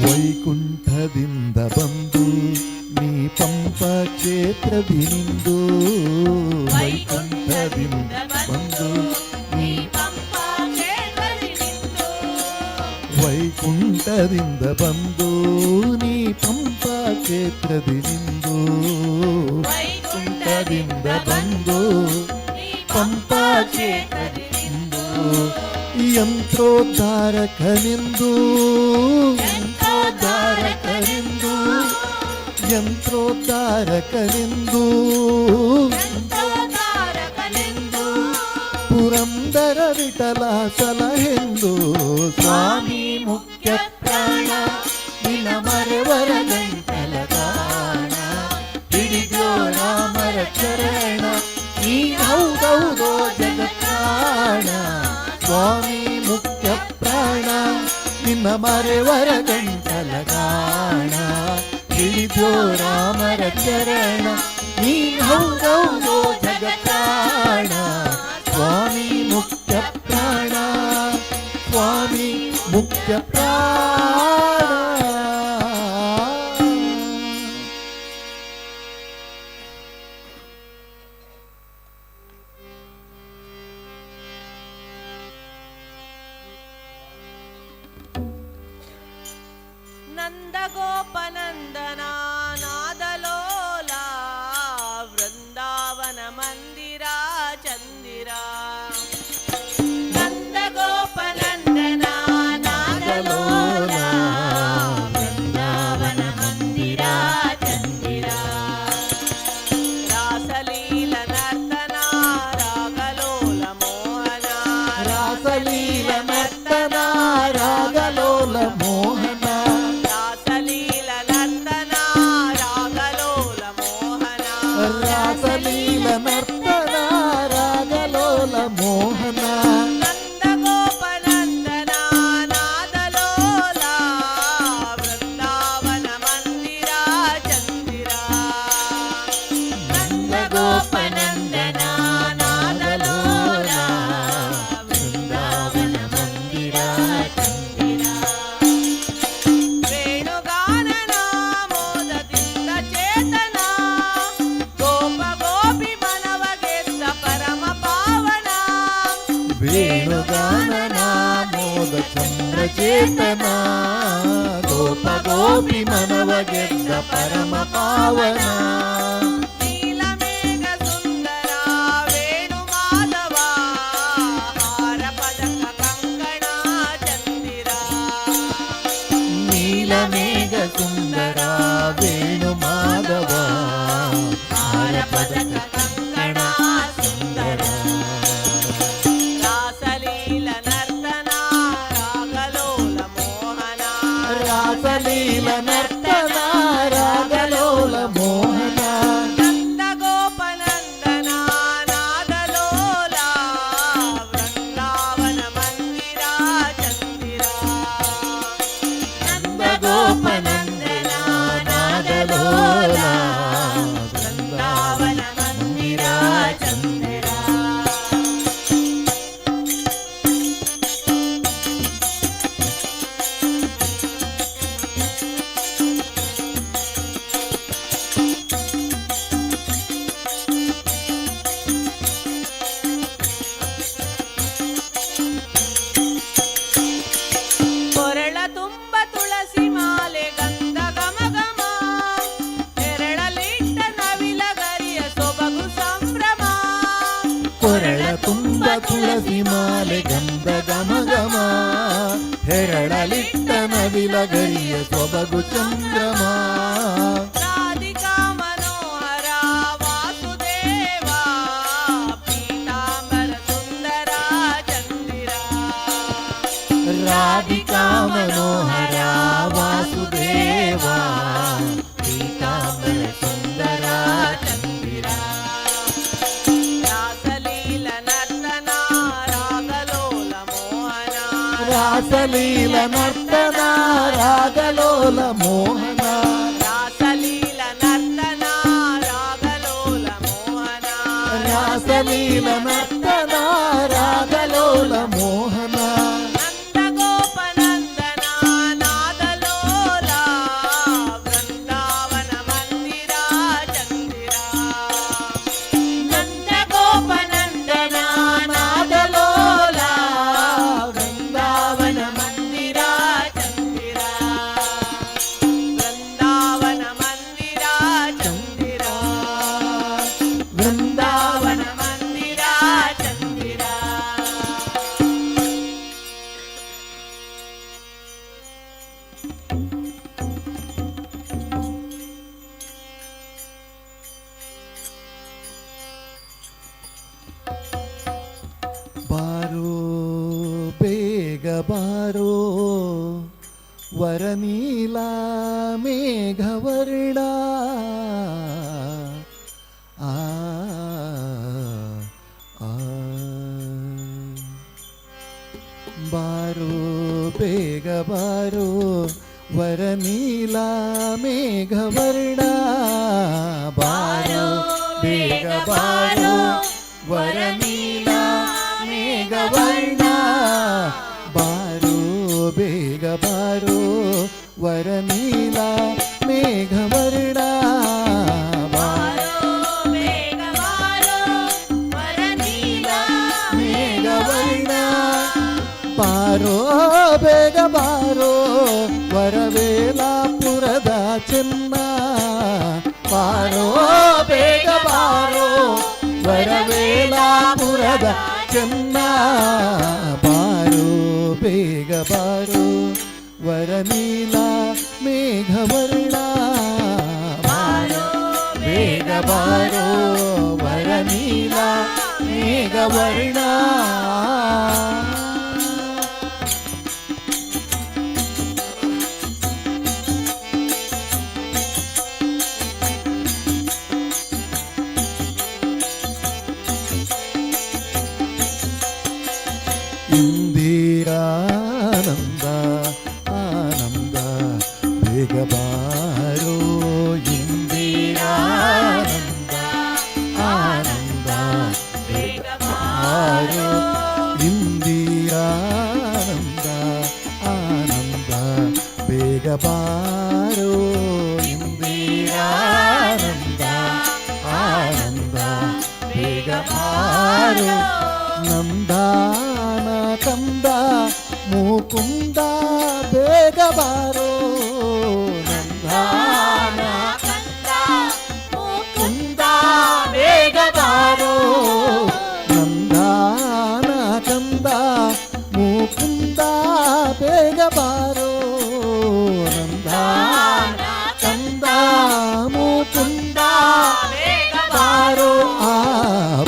ವೈಕುಂಠದಿಂದ ಬಂದು ನೀ ಪಂಪ ಕ್ಷೇತ್ರವಿನಿಂದು. ವೈಕುಂಠದಿಂದ ಬಂದು ನೀ ಪಂಪಾ ಕ್ಷೇತ್ರದಿ ನಿಂತು. ವೈಕುಂಠದಿಂದ ಬಂದು ನೀ ಪಂಪ ಕ್ಷೇತ್ರವಿನಿಂದು. ವೈಕುಂಠದಿಂದ ಬಂದು ನೀ ಪಂಪ ಕ್ಷೇತ್ರದಿ ನಿಂತು. ಯಂತ್ರೋದ್ಧಾರಕನೆಂದು ಯಂತ್ರೋದ್ಧಾರಕನೆಂದು ಯಂತ್ರೋದ್ಧಾರಕನೆಂದು ಸಂತೋಷಕಾರಕನೆಂದು ಪುರಂದರ ವಿಠಲ ಸಲಹೆಂದು. ಸ್ವಾಮಿ ಮುಖ್ಯ ಪ್ರಾಣ ನಿನ್ನ ಮರೆವರ ಗಂಟಲ ಗಾಣ. ಹಿಡಿದ್ಯೋ ರಾಮರ ಚರಣ ನೀ ಹೌದೌದೋ ಜಗತ್ರಾಣ. ಸ್ವಾಮಿ ಮುಖ್ಯ ಪ್ರಾಣ ನಿನ್ನ ಮರೆವರ ಗಂಟಲ ಗಾಣ. ಹಿಡಿದ್ಯೋ ರಾಮರ ಚರಣ ನೀ ಹೌದೌದೋ ಜಗತ್ರಾಣ. ಸ್ವಾಮಿ ಮುಖ್ಯ ಪ್ರಾಣ ಸ್ವಾಮಿ ಮುಖ್ಯ ಪ್ರಾಣ. ನಂದಗೋಪನಂದನ ನಾದಲೋಲ ವೃಂದಾವನ ಮಂದಿರ ಚಂದಿರ. ನಂದಗೋಪನಂದನ ನಾದಲೋಲ ವೃಂದಾವನ ಮಂದಿರ ಚಂದಿರ. ರಾಸಲೀಲ ನರ್ತನ ರಾಗಲೋಲ ಮೋಹನ. ರಾಸಲೀಲ ನರ್ತನ ರಾಗಲೋಲ ಮೋಹನ. ರಾಸಲೀಲ ನರ್ತನ ರಾಗಲೋಲ ಮೋಹನ. ರಾಸಲೀಲ ನರ್ತನ ಚೇತನ ಗೋಪ ಗೋಪಿ ಮನವ ಗೆದ್ದ ಪರಮ ಪಾವನ ನೀಲಮೇಘ ಸುಂದರ ವೇಣು ಮಾಧವ ಹಾರ ಪದಕ ಕಂಕಣ ಚಂದಿರ ನೀಲಮೇಘ ಸುಂದರ ವೇಣು ಮಾಧವ ಹಾರ ಪದಕ ಕಂಕಣ ಸುಂದರ ರಾಸಲೀಲ ನರ್ತನ ರಾಗಲೋಲ ಮೋಹನ ರಾಸಲೀಲ ನರ್ತನ ರಾಗಲೋಲ ಮೋಹನ ನಂದ ಗೋಪನಂದನ ನಾದಲೋಲ ವೃಂದಾವನ ಮಂದಿರ ಚಂದಿರ ನಂದ ಗೋಪನಂದನ ನಾದಲೋಲ ವೃಂದಾವನ ಮಂದಿರ ಚಂದಿರ ಕೊರಳ ತುಂಬ ತುಳಸಿ ಮಾಲೆ ಗಂಧ ಘಮ ಘಮ ನೆರಳಲಿಟ್ಟ ನವಿಲ ಗರಿಯ ಸೊಬಗು ಸಂಭ್ರಮ ಕೊರಳ ತುಂಬ ತುಳಸಿ ಮಾಲೆ ಗಂಧ ಘಮ ಘಮ ಹೆರಳಲಿಟ್ಟ ನವಿಲ ಗರಿಯ ಸೊಬಗು ಚಂದ್ರಮ ರಾಧಿಕಾ ಮನೋಹರ ವಾಸುದೇವ ಪೀತಾಂಬರ ಸುಂದರ ಚಂದಿರ ರಾಧಿಕಾ ಮನೋಹರ ವಾಸುದೇವ ಪೀತಾಂಬರ ಸುಂದರ ಚಂದಿರ ರಾಸಲೀಲ ನರ್ತನ ರಾಗಲೋಲ ಮೋಹನ ರಾಸಲೀಲ ನರ್ತನ ರಾಗಲೋಲ ಮೋಹನ ರಾಸಲೀಲ ನರ್ತನ ರಾಗಲೋಲ ಮೋಹನ ರಾಸಲೀಲ ನರ್ತನ ರಾಗಲೋಲ ಮೋಹನ ನಂದ ಗೋಪನಂದನ ನಾದಲೋಲ ವೃಂದಾವನ ಮಂದಿರ ಚಂದಿರ ನಂದ ಗೋಪನಂದನ ನಾದಲೋಲ ವೃಂದಾವನ ಮಂದಿರ ಚಂದಿರ ವೃಂದಾವನ ಮಂದಿರ ಚಂದಿರ ವೃಂದಾವನ ವೃಂದಾವನ ಮಂದಿರ ಚಂದಿರ ಬಾರೋ ಬೇಗ ಬಾರೋ ವರನೀಲ ಮೇಘವರ್ಣ ಆ ಆ ಬಾರೋ ಬೇಗ ಬಾರೋ ವರನೀಲ ಮೇಘವರ್ಣ ಬಾರೋ ಬೇಗ ಬಾರೋ ವರನೀಲ ಮೇಘವರ್ಣ ಬಾರೋ ಬೇಗ ಬಾರೋ ವರನೀಲ ಮೇಘವರ್ಣ ಬಾರೋ ಬೇಗ ಬಾರೋ ವರನೀಲ ಮೇಘವರ್ಣ ಬಾರೋ ಬೇಗ ಬಾರೋ ವರವೇಲಾಪುರದ ಚೆನ್ನ ಬಾರೋ ಬೇಗ ಬಾರೋ ವರವೇಲಾಪುರದ ಚೆನ್ನ ಬಾರೋ ಬೇಗ ಬಾರೋ ವರನೀಲ ಮೇಘವರ್ಣ ಬಾರೋ ಬೇಗ ಬಾರೋ ವರನೀಲ ಮೇಘವರ್ಣ ಇಂದಿರಾನಂದ ಆನಂದ ಬೇಗ ಬಾರೋ ಇಂದಿರಾನಂದ ಆನಂದ ಬೇಗ ಬಾರೋ ಇಂದಿರಾನಂದ ಆನಂದ ಬೇಗ ಬಾರೋ ಇಂದಿರಾನಂದ ಆನಂದ ಬೇಗ ಬಾರೋ ನಂದಾನ ಕಂದ ಮುಕುಂದ ಬಾರೋ ನಂದಾನ ಕಂದ ಮುಕುಂದ ಬೇಗ ಬಾರೋ ನಂದಾನ ಕಂದ ಮುಕುಂದ ಬೇಗ ಬಾರೋ ನಂದಾನ ಕಂದ ಮುಕುಂದ ಬೇಗ ಬಾರೋ ಆ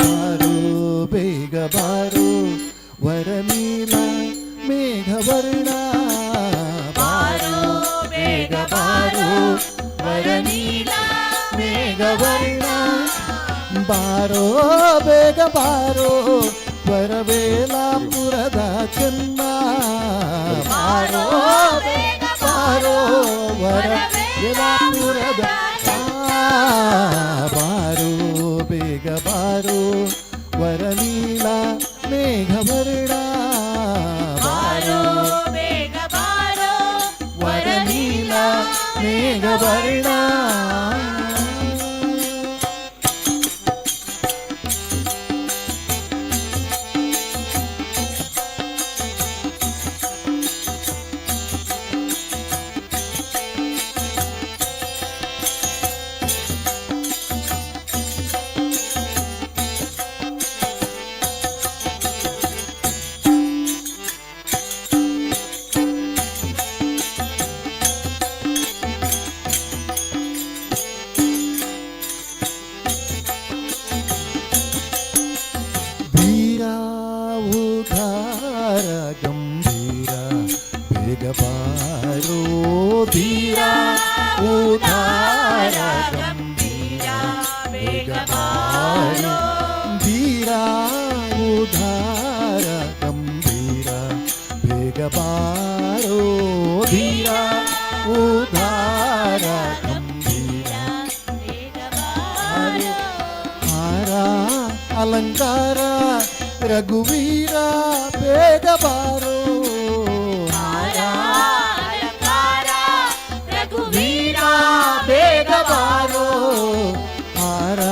ಬಾರೋ ಬೇಗ ಬಾರೋ ವರನೀಲ ಮೇಘವರ್ಣ ಬಾರೋ ಬೇಗ ಬಾರೋ ವರನೀಲ ಮೇಘವರ್ಣ ಬಾರೋ ಬೇಗ ಬಾರೋ ವರವೇಲಾಪುರದ ಚೆನ್ನ ಬಾರೋ ಬೇಗ ಬಾರೋ ವರವೇಲಾಪುರದ ಬಾರೋ ಬೇಗ ಬಾರೋ ವರನೀಲ ಮೇಘವರ್ಣ ಬಾರೋ ಬೇಗ ಬಾರೋ ವರನೀಲ ಮೇಘವರ್ಣ ಧೀರ ಉಧಾರ ಗಂಭೀರ ಬೇಗ ಬಾರೋ ಧೀರ ಉಧಾರ ಗಂಭೀರ ಬೇಗ ಬಾರೋ ಧೀರ ಉಧಾರ ಗಂಭೀರ ಬೇಗ ಬಾರೋ ಧೀರ ಉಧಾರ ಗಂಭೀರ ಬೇಗ ಬಾರೋ ಹಾರ ಅಲಂಕಾರ ರಘುವೀರ ಬೇಗ ಬಾರೋ ಹಾರ ಅಲಂಕಾರ ರಘುವೀರ ಬೇಗ ಬಾರೋ ಹಾರ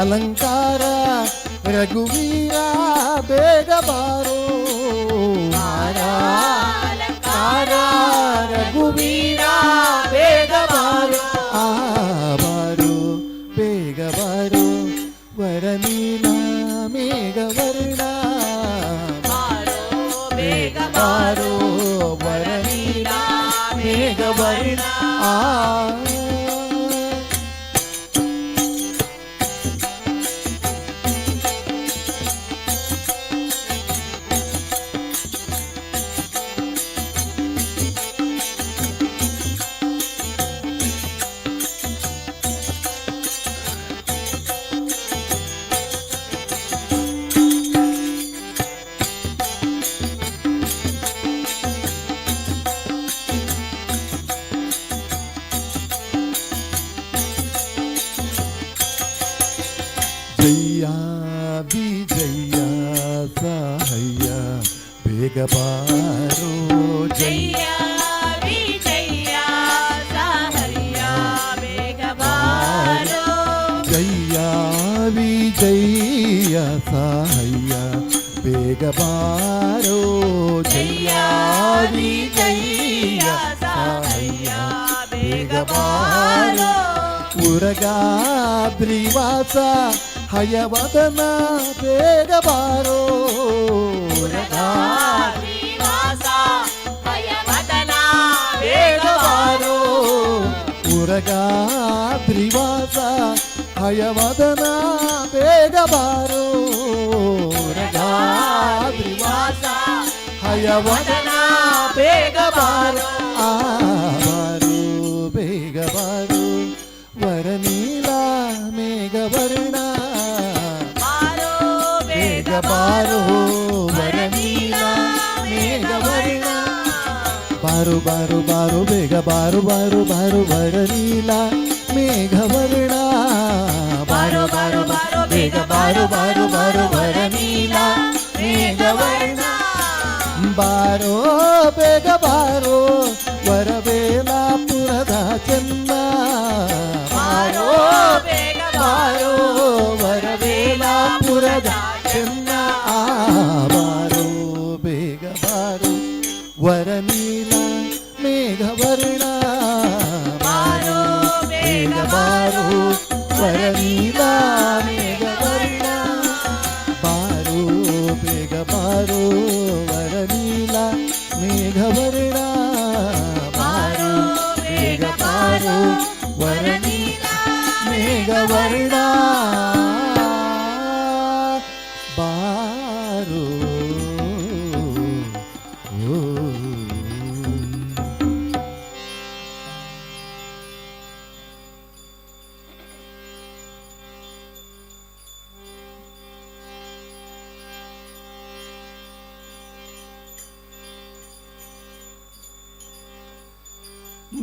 ಅಲಂಕಾರ ರಘುವೀರ ಬೇಗ ಬಾರೋ ಹಾರ ಅಲಂಕಾರ ರಘುವೀರ ಬೇಗ ಬಾರೋ ಆ ಬಾರೋ ಬೇಗ ಬಾರೋ ವರನೀಲ ಮೇಘವರ್ಣ ಬಾರೋ ಬೇಗ ಬಾರೋ ವರನೀಲ ಮೇಘವರ್ಣ ಆ ಜಯ ವಿಜಯ ಸಹಯ್ಯ ಬೇಗ ಬಾರೋ ಜಯ ಜಯ ವಿಜಯ ಸಾಹರ್ಯ ಬೇಗ ಬಾರೋ ಜಯ ವಿಜಯ ಸಹಯ್ಯ ಬೇಗ ಬಾರೋ ಜಯ ವಿಜಯ ಸಹಯ್ಯ ಬೇಗ ಬಾರೋ ಉರಗಾದ್ರಿವಾಸ ಹಯವದನ ಬೇಗ ಬಾರೋ ಶ್ರೀವಾಸ ಭಯವದನ ಬೇಗ ಬಾರೋ ಉರಗಾದ್ರಿವಾಸ ಹಯವದನ ಬೇಗ ಬಾರೋ ಉರಗಾದ್ರಿವಾಸ ಹಯವದನ ಬೇಗ ಬಾರೋ ಆ ಬಾರೋ ಬೇಗ ಬಾರೋ ವರನೀಲ ಮೇಘವರ್ಣ ಬಾರೋ ಬೇಗ ಬಾರೋ ವರನೀಲ ಮೇಘವರ್ಣ ಬಾರು ಬಾರು ಬಾರು ಬೇಗ ಬಾರು ಬಾರು ಬಾರು ವರನೀಲ ಮೇಘವರ್ಣ ಬಾರು ಬಾರು ಬಾರು ಬೇಗ ಬಾರು ಬಾರು ಬಾರು ವರನೀಲ ಮೇಘವರ್ಣ ಬಾರೋ ಬೇಗ ಬಾರೋ ವರವೇಲಾಪುರದ ಚೆನ್ನ ಬಾರೋ ಬೇಗ ಬಾರೋ ವರವೇಲಾಪುರದ ಚೆನ್ನ ಆ ಬಾರೋ ಬೇಗ ಬಾರೋ ವರನೀಲ ಮೇಘ ಬಾರೋ ವರನೀಲ ಮೇಘವರ್ಣ ಬಾರೋ ಓ.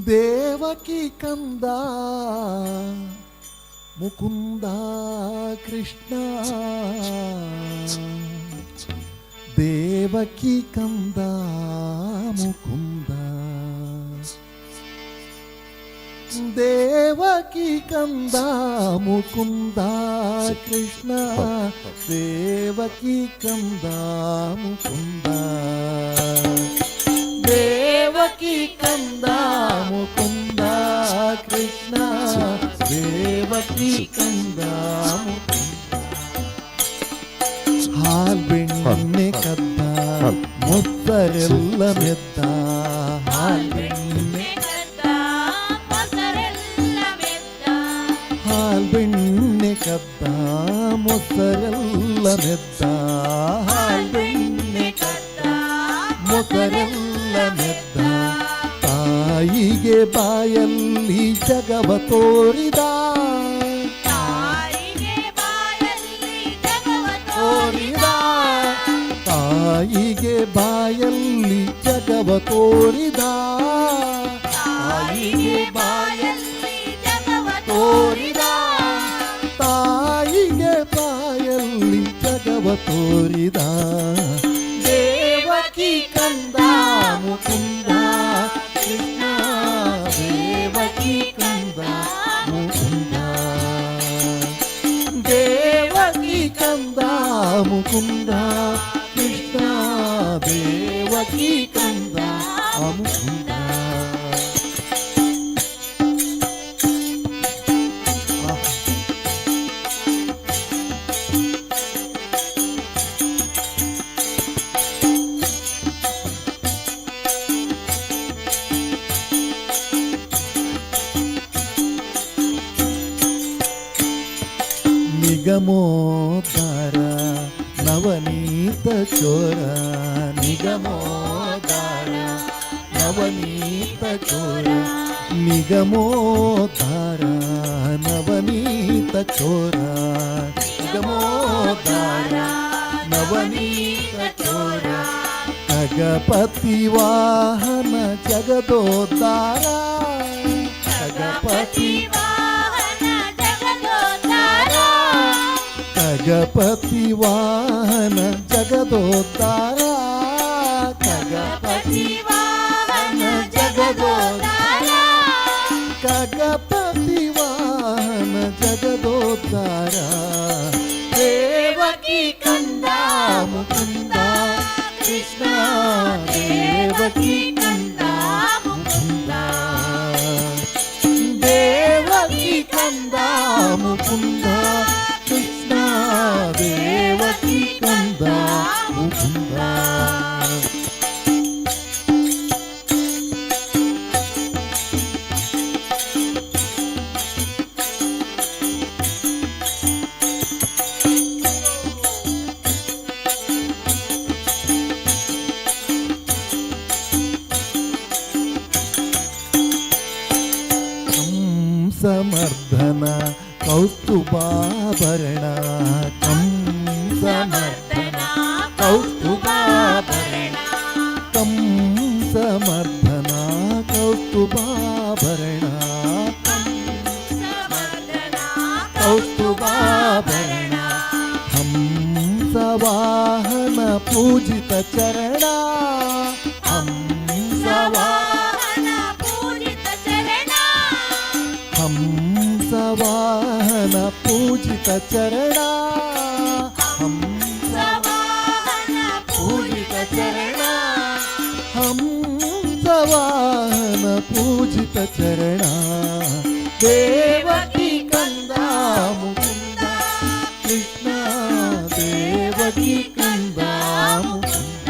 ದೇವಕಿ ಕಂದ ಮುಕುಂದ ಕೃಷ್ಣ ದೇವಕಿ ಕಂದ ಮುಕುಂದ ದೇವಕಿ ಕಂದ ಮುಕುಂದ ಕೃಷ್ಣ ದೇವಕಿ ಕಂದ ಮುಕುಂದ ದೇವಕಿ ಕಂದ ಮುಕುಂದ ಕೃಷ್ಣ ದೇವಕಿ ಕಂದ ಹಾಲ್ಬೆಣ್ಣೆ ಕದ್ದ ಮೊಸರೆಲ್ಲ ಮೆದ್ದ ಹಾಲ್ಬೆಣ್ಣೆ ಹಾಲ್ಬೆಣ್ಣೆ ಕದ್ದ ಮೊಸರೆಲ್ಲ ಮೆದ್ದ ಹಾಲ್ಬೆಣ್ಣೆ ಕದ್ದ ಮೊಸರೆಲ್ಲ ಮೆದ್ದ ತಾಯಿಗೆ ಬಾಯಲ್ಲಿ ಜಗವ ತೋರಿದ ತೋರಿದ ತಾಯಿಗೆ ಬಾಯಲ್ಲಿ ಜಗವ ತೋರಿದ ತಾಯಿಗೆ ಬಾಯಲ್ಲಿ ತೋರಿದ ತಾಯಿಗೆ ಬಾಯಲ್ಲಿ ಜಗವ ತೋರಿದ ದೇವಕಿ ಕಂದ ಮುಕುಂದ ಕೃಷ್ಣ ದೇವಕಿ ಕಂದ ಮುಕುಂದ ದೇವಕಿ ಕಂದ ಮುಕುಂದ ಕೃಷ್ಣ ದೇವಕಿ ಕಂದ ಮುಕುಂದ. ನಿಗಮೋದ್ಧಾರ ನವನೀತ ಚೋರ ನಿಗಮೋದ್ಧಾರ ನವನೀತ ಚೋರ ನಿಗಮೋದ್ಧಾರ ನವನೀತ ಚೋರ ನಿಗಮೋದ್ಧಾರ ನವನೀತ ಚೋರ ಖಗಪತಿ ವಾಹನ ಜಗದೋದ್ಧಾರ ಖಗಪತಿ ಖಗಪತಿ ವಾಹನ ಜಗದೋದ್ಧಾರ ಖಗಪತಿ ವಾಹನ ಜಗದೋದ್ಧಾರ ಖಗಪತಿ ವಾಹನ ಜಗದೋದ್ಧಾರ ದೇವಕಿ ಕಂದ ಮುಕುಂದ ಕೃಷ್ಣ ದೇವಕಿ ಕಂದ ಮುಕುಂದ ದೇವಕಿ ಕಂದ ಮುಕುಂದ ಕೃಷ್ಣ ದೇವಕಿ ಕಂದ ಮುಕುಂದ. ಸಮರ್ಧನ ಕೌಸ್ತುಭಾಭರಣ ಕಂಸಮರ್ಧನ ಕೌಸ್ತುಭಾಭರಣ ಕಂಸಮರ್ಧನ ಕೌಸ್ತುಭಾಭರಣ ಕೌಸ್ತುಭಾಭರಣ ಹಂಸವಾಹನ ಪೂಜಿತ ಚರಣ ಹಂಸವಾಹನ ಪೂಜಿತ ಚರಣ ಹಂಸವಾಹನ ಪೂಜಿತ ಚರಣ ಹಂಸವಾಹನ ಪೂಜಿತ ಚರಣ ಹಂಸವಾಹನ ಪೂಜಿತ ಚರಣ ದೇವಕಿ ಕಂದ ಮುಕುಂದ ಕೃಷ್ಣ ದೇವಕಿ ಕಂದ ಮುಕುಂದ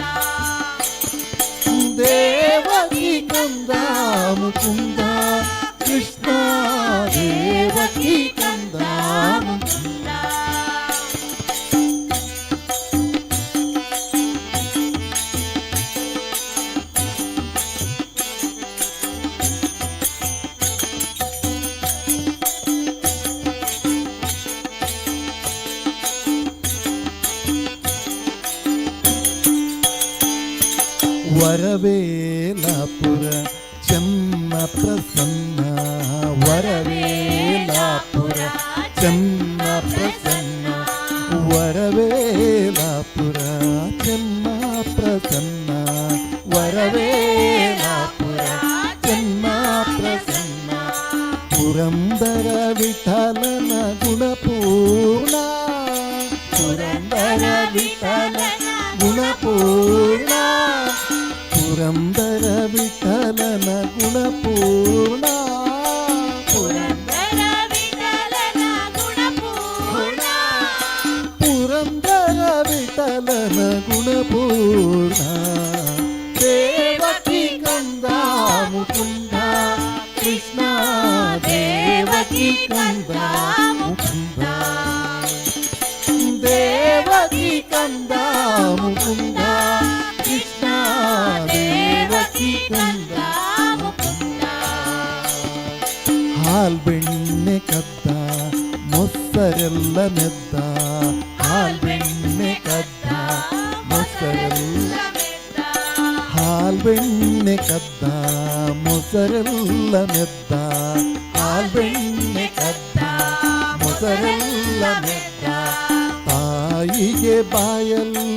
ದೇವಕಿ ಕಂದ ಮುಕುಂದ ಕೃಷ್ಣ ವರವೇಲಾಪುರ ಚೆನ್ನ ಪ್ರಸನ್ನ ವರವೇಲಾಪುರ ಚೆನ್ನ ಪ್ರಸನ್ನ ವರವೇಲಾಪುರ ಚೆನ್ನ ಪ್ರಸನ್ನ ವರವೇಲಾಪುರ ಚೆನ್ನ ಪ್ರಸನ್ನ ಪುರಂದರ ವಿಠಲನ ಗುಣಪೂರ್ಣ ಪುರಂದರ ವಿಠಲನ ಗುಣಪೂರ್ಣ ಪುರಂದರ ವಿಠಲನ ಗುಣಪೂರ್ಣ ಪುರಂದರ ವಿಠಲನ ಗುಣಪೂರ್ಣ ಪುರಂದರ ವಿಠಲನ ಗುಣಪೂರ್ಣ ದೇವಕಿ ಕಂದ ಮುಕುಂದ ಕೃಷ್ಣ ದೇವಕಿ ಕಂದ ಮುಕುಂದ ದೇವಕಿ ಕಂದ ಮುಕುಂದ ಕೃಷ್ಣ ದೇವಕಿ ಕಂದ ಮುಕುಂದ ಹಾಲ್ ಬೆಣ್ಣೆ ಕದ್ದ ಮೊಸರೆಲ್ಲ ಮೆದ್ದ ಹಾಲ್ ಬೆಣ್ಣೆ ಕದ್ದ ಮೊಸರೆಲ್ಲ ಹಾಲ್ ಬೆಣ್ಣೆ ಕದ್ದ ಮೊಸರೆಲ್ಲ ಮೆದ್ದ ಹಾಲ್ ಬೆಣ್ಣೆ ಕದ್ದ ಮೊಸರೆಲ್ಲ ಮೆದ್ದ ತಾಯಿಗೆ ಬಾಯಲ್ಲಿ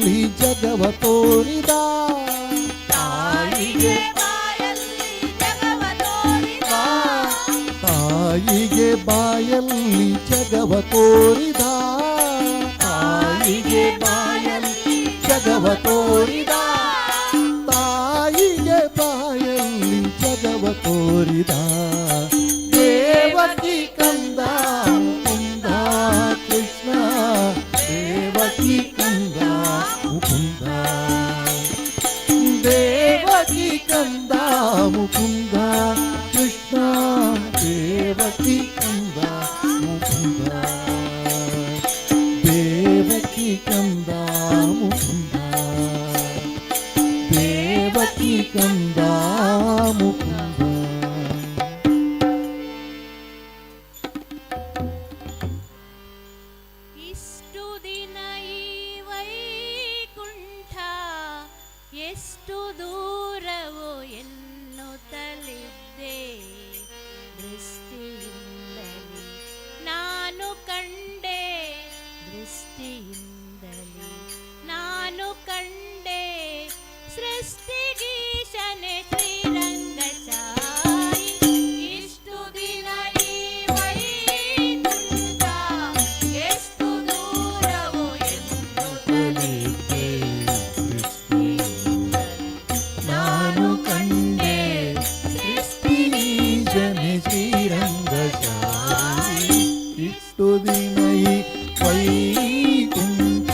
ಜಗವ ತೋರಿದ ತಾಯಿಗೆ ಬಾಯಲ್ಲಿ ಜಗವ ತೋರಿದ ತಾಯಿಗೆ ಬಾಯಲ್ಲಿ ಜಗವ ತೋರಿದ ತಾಯಿಗೆ ಬಾಯಲ್ಲಿ ಜಗವ ತೋರಿದ ತಾಯಿಗೆ ಬಾಯಲ್ಲಿ ಜಗವ ತೋರಿದ ದೇವಕಿ ಕಂದ ಮುಕುಂದ ಕೃಷ್ಣ ದೇವಕಿ ಕಂದ ಮುಕುಂದ ದೇವಕಿ ಕಂದ ಮುಕುಂದ ಕೃಷ್ಣ ದೇವಕಿ ಕಂದ ಮುಕುಂದ ದೇವಕಿ ಕಂದ ಮುಕುಂದ ದೇವಕಿ ಕಂದ ಮುಕುಂದ. ಇಷ್ಟು ದಿನ ಈ ವೈಕುಂಠ ಎಷ್ಟು ದೂರವೋ ಎನ್ನುತ್ತಲಿದ್ದೆ ದೃಷ್ಟಿಯಿಂದಲೇ ನಾನು ಕಂಡೆ ದೃಷ್ಟಿಯಿಂದಲೇ ನಾನು ಕಂಡೆ ಸೃಷ್ಟಿಗೀಶನೆ ಶ್ರೀರಂಗಶಾಯಿ ಇಷ್ಟು ದಿನ ಈ ವೈಕುಂಠ ಎಷ್ಟು ದೂರವೋ ಎನ್ನುತ್ತಲಿದ್ದೆ ನಾನು ಕಂಡೆ ಸೃಷ್ಟಿಗೀಶನೆ ಶ್ರೀರಂಗಶಾಯಿ ಇಷ್ಟು ದಿನ ಈ ವೈಕುಂಠ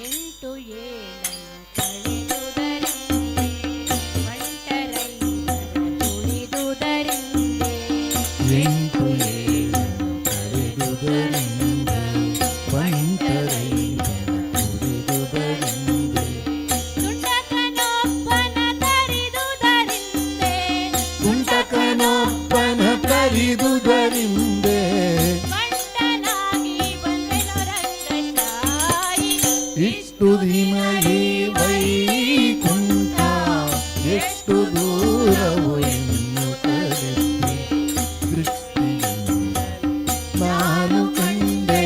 ಎಂಟು ಏಳನ್ನು ಕಳೆದುದರಿಂದೆ ಬಂಟರೈತರ ತುಳಿದುದರಿಂದೆ ಎಂಟು ಏಳನ್ನು ಕಳೆದುದರಿಂದ ಬಂಟರೈತನ ತುಳಿದುದರಿಂದ ತುಂಟಕನೊಬ್ಬನ ತರಿದುದರಿಂದೆ ಕುಂಟಕನೊಬ್ಬನ ತರಿದುದರಿಂದೆ ಬಂಟನಾಗಿ ಬಂದೆನು ರಂಗಶಾಯಿ ಇಷ್ಟು ದಿನ ಈ ವೈಕುಂಠ ಎಷ್ಟು ದೂರವು ಎನ್ನುತ್ತಲಿದ್ದೆ ದೃಷ್ಟಿಯಿಂದ ನಾನು ಕಂಡೆ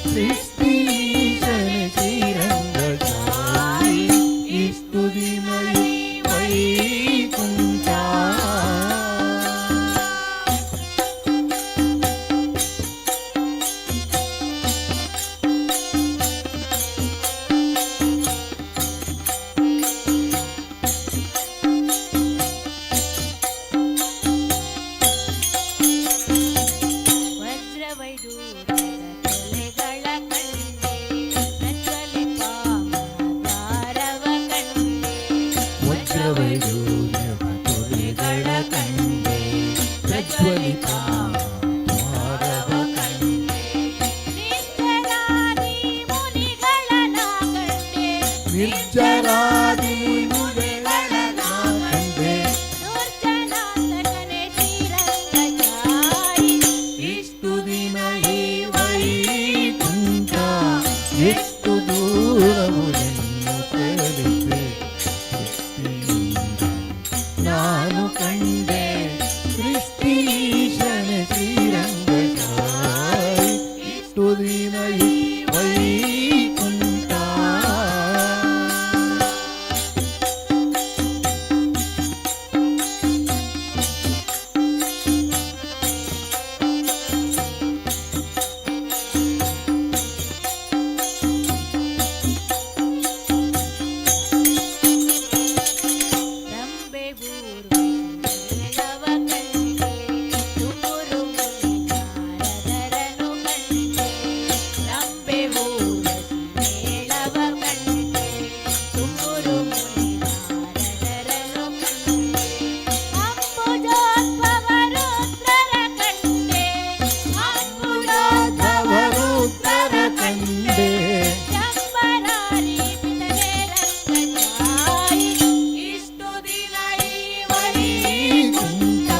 ಸೃಷ್ಟಿಗೀಶನೆ ಶ್ರೀರಂಗಶಾಯಿ ಇಷ್ಟು ದಿನ ಈ ವೈಕುಂಠ ನಿರ್ಜರಾದಿ ಮುನಿಗಳ ಕಂಡೆ ದುರ್ಜನಾಂತಕನೆ ಶ್ರೀರಂಗಚಾರಿ ಇಷ್ಟು ದಿನ ಈ ವೈಕುಂಠ ಎಷ್ಟು ದೂರವು ಎನ್ನುತ್ತಲಿದೆ ನಾನು ಕಂಡೆ ಸೃಷ್ಟಿಶನ ಶ್ರೀರಂಗಚಾರಿ ಇಷ್ಟು ದಿನ ಈ ವೈಕುಂಠ ರಂಬೆ ಊರ್ವಶಿಯವ ಕಂಡೆ ತುಮುರು ನಾರದರನು ಕಂಡೆ ರಂಬೆ ಊರ್ವಶಿಯವ ಕಂಡೆ ತುಮುರು ನಾರದರನು ಕಂಡೆ ಅಂಬುಜೋದ್ಭವರುದ್ರರ ಕಂಡೆ ಧವರುತ್ತರ ಕಂಡೆ ಶಂಬರಾರಿ ಪಿತನೆ ರಂಗಚಾರಿ ಇಷ್ಟು ದಿನ ಈ ವೈಕುಂಠ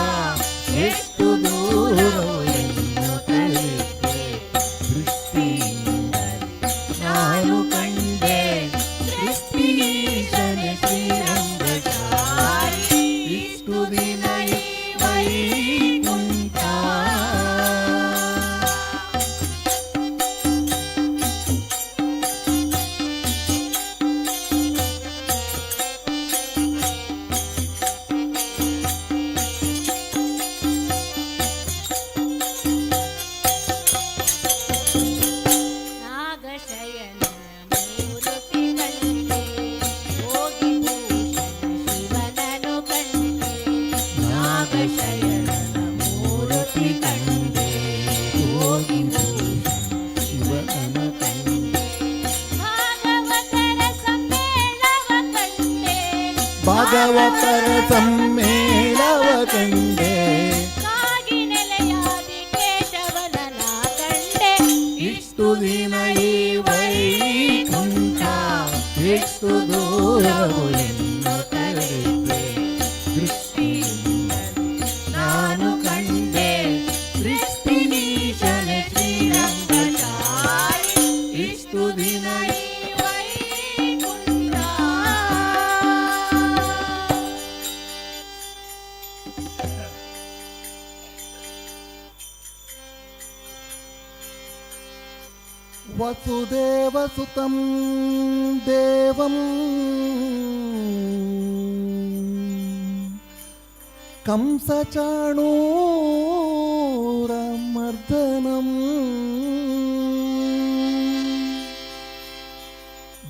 ಎಷ್ಟು ದೂರವು ಎನ್ನುತ್ತಲಿದೆ ದೃಷ್ಟಿಯಿಂದಲೇ ನಾನು ಕಂಡೆ ಸೃಷ್ಟಿಶನ ಶ್ರೀರಂಗಚಾರಿ ಇಷ್ಟು ದಿನ ಈ ವೈಕುಂಠ ನಾಗಶಯನ ಮೂರುತಿ ಕಂಡೆ ಯೋಗಿ ಭೂಷಣ ಶಿವನನು ಕಂಡೆ ನಾಗಶಯನ ಮೂರುತಿ ಕಂಡೆ ಯೋಗಿ ಭೂಷಣ ಶಿವನ ಕಂಡೆ ಭಾಗವತರ ಸಮ್ಮೇಳವ ಕಂಡೆ ಭಾಗವತರ ಸಮ್ಮೇಳವ ಕಂಡೆ ಕಾಗಿ ನೆಲೆಯಾದಿ ಕೇಶವನನ ಕಂಡೆ ಇಷ್ಟು ದಿನ ಈ ವೈಕುಂಠ ಎಷ್ಟು ದೂರವು ಎನ್ನುತ್ತಲಿದೆ ದೃಷ್ಟಿಯಿಂದಲೇ ನಾನು ಕಂಡೆ ಸೃಷ್ಟಿನೀಶನ ಶ್ರೀರಂಗಚಾರಿ ಇಷ್ಟು ದಿನ ಈ ವೈಕುಂಠ ವಸುದೇವಸುತಂ ದೇವಂ ಕಂಸಚಾಣೂರಮರ್ದನಂ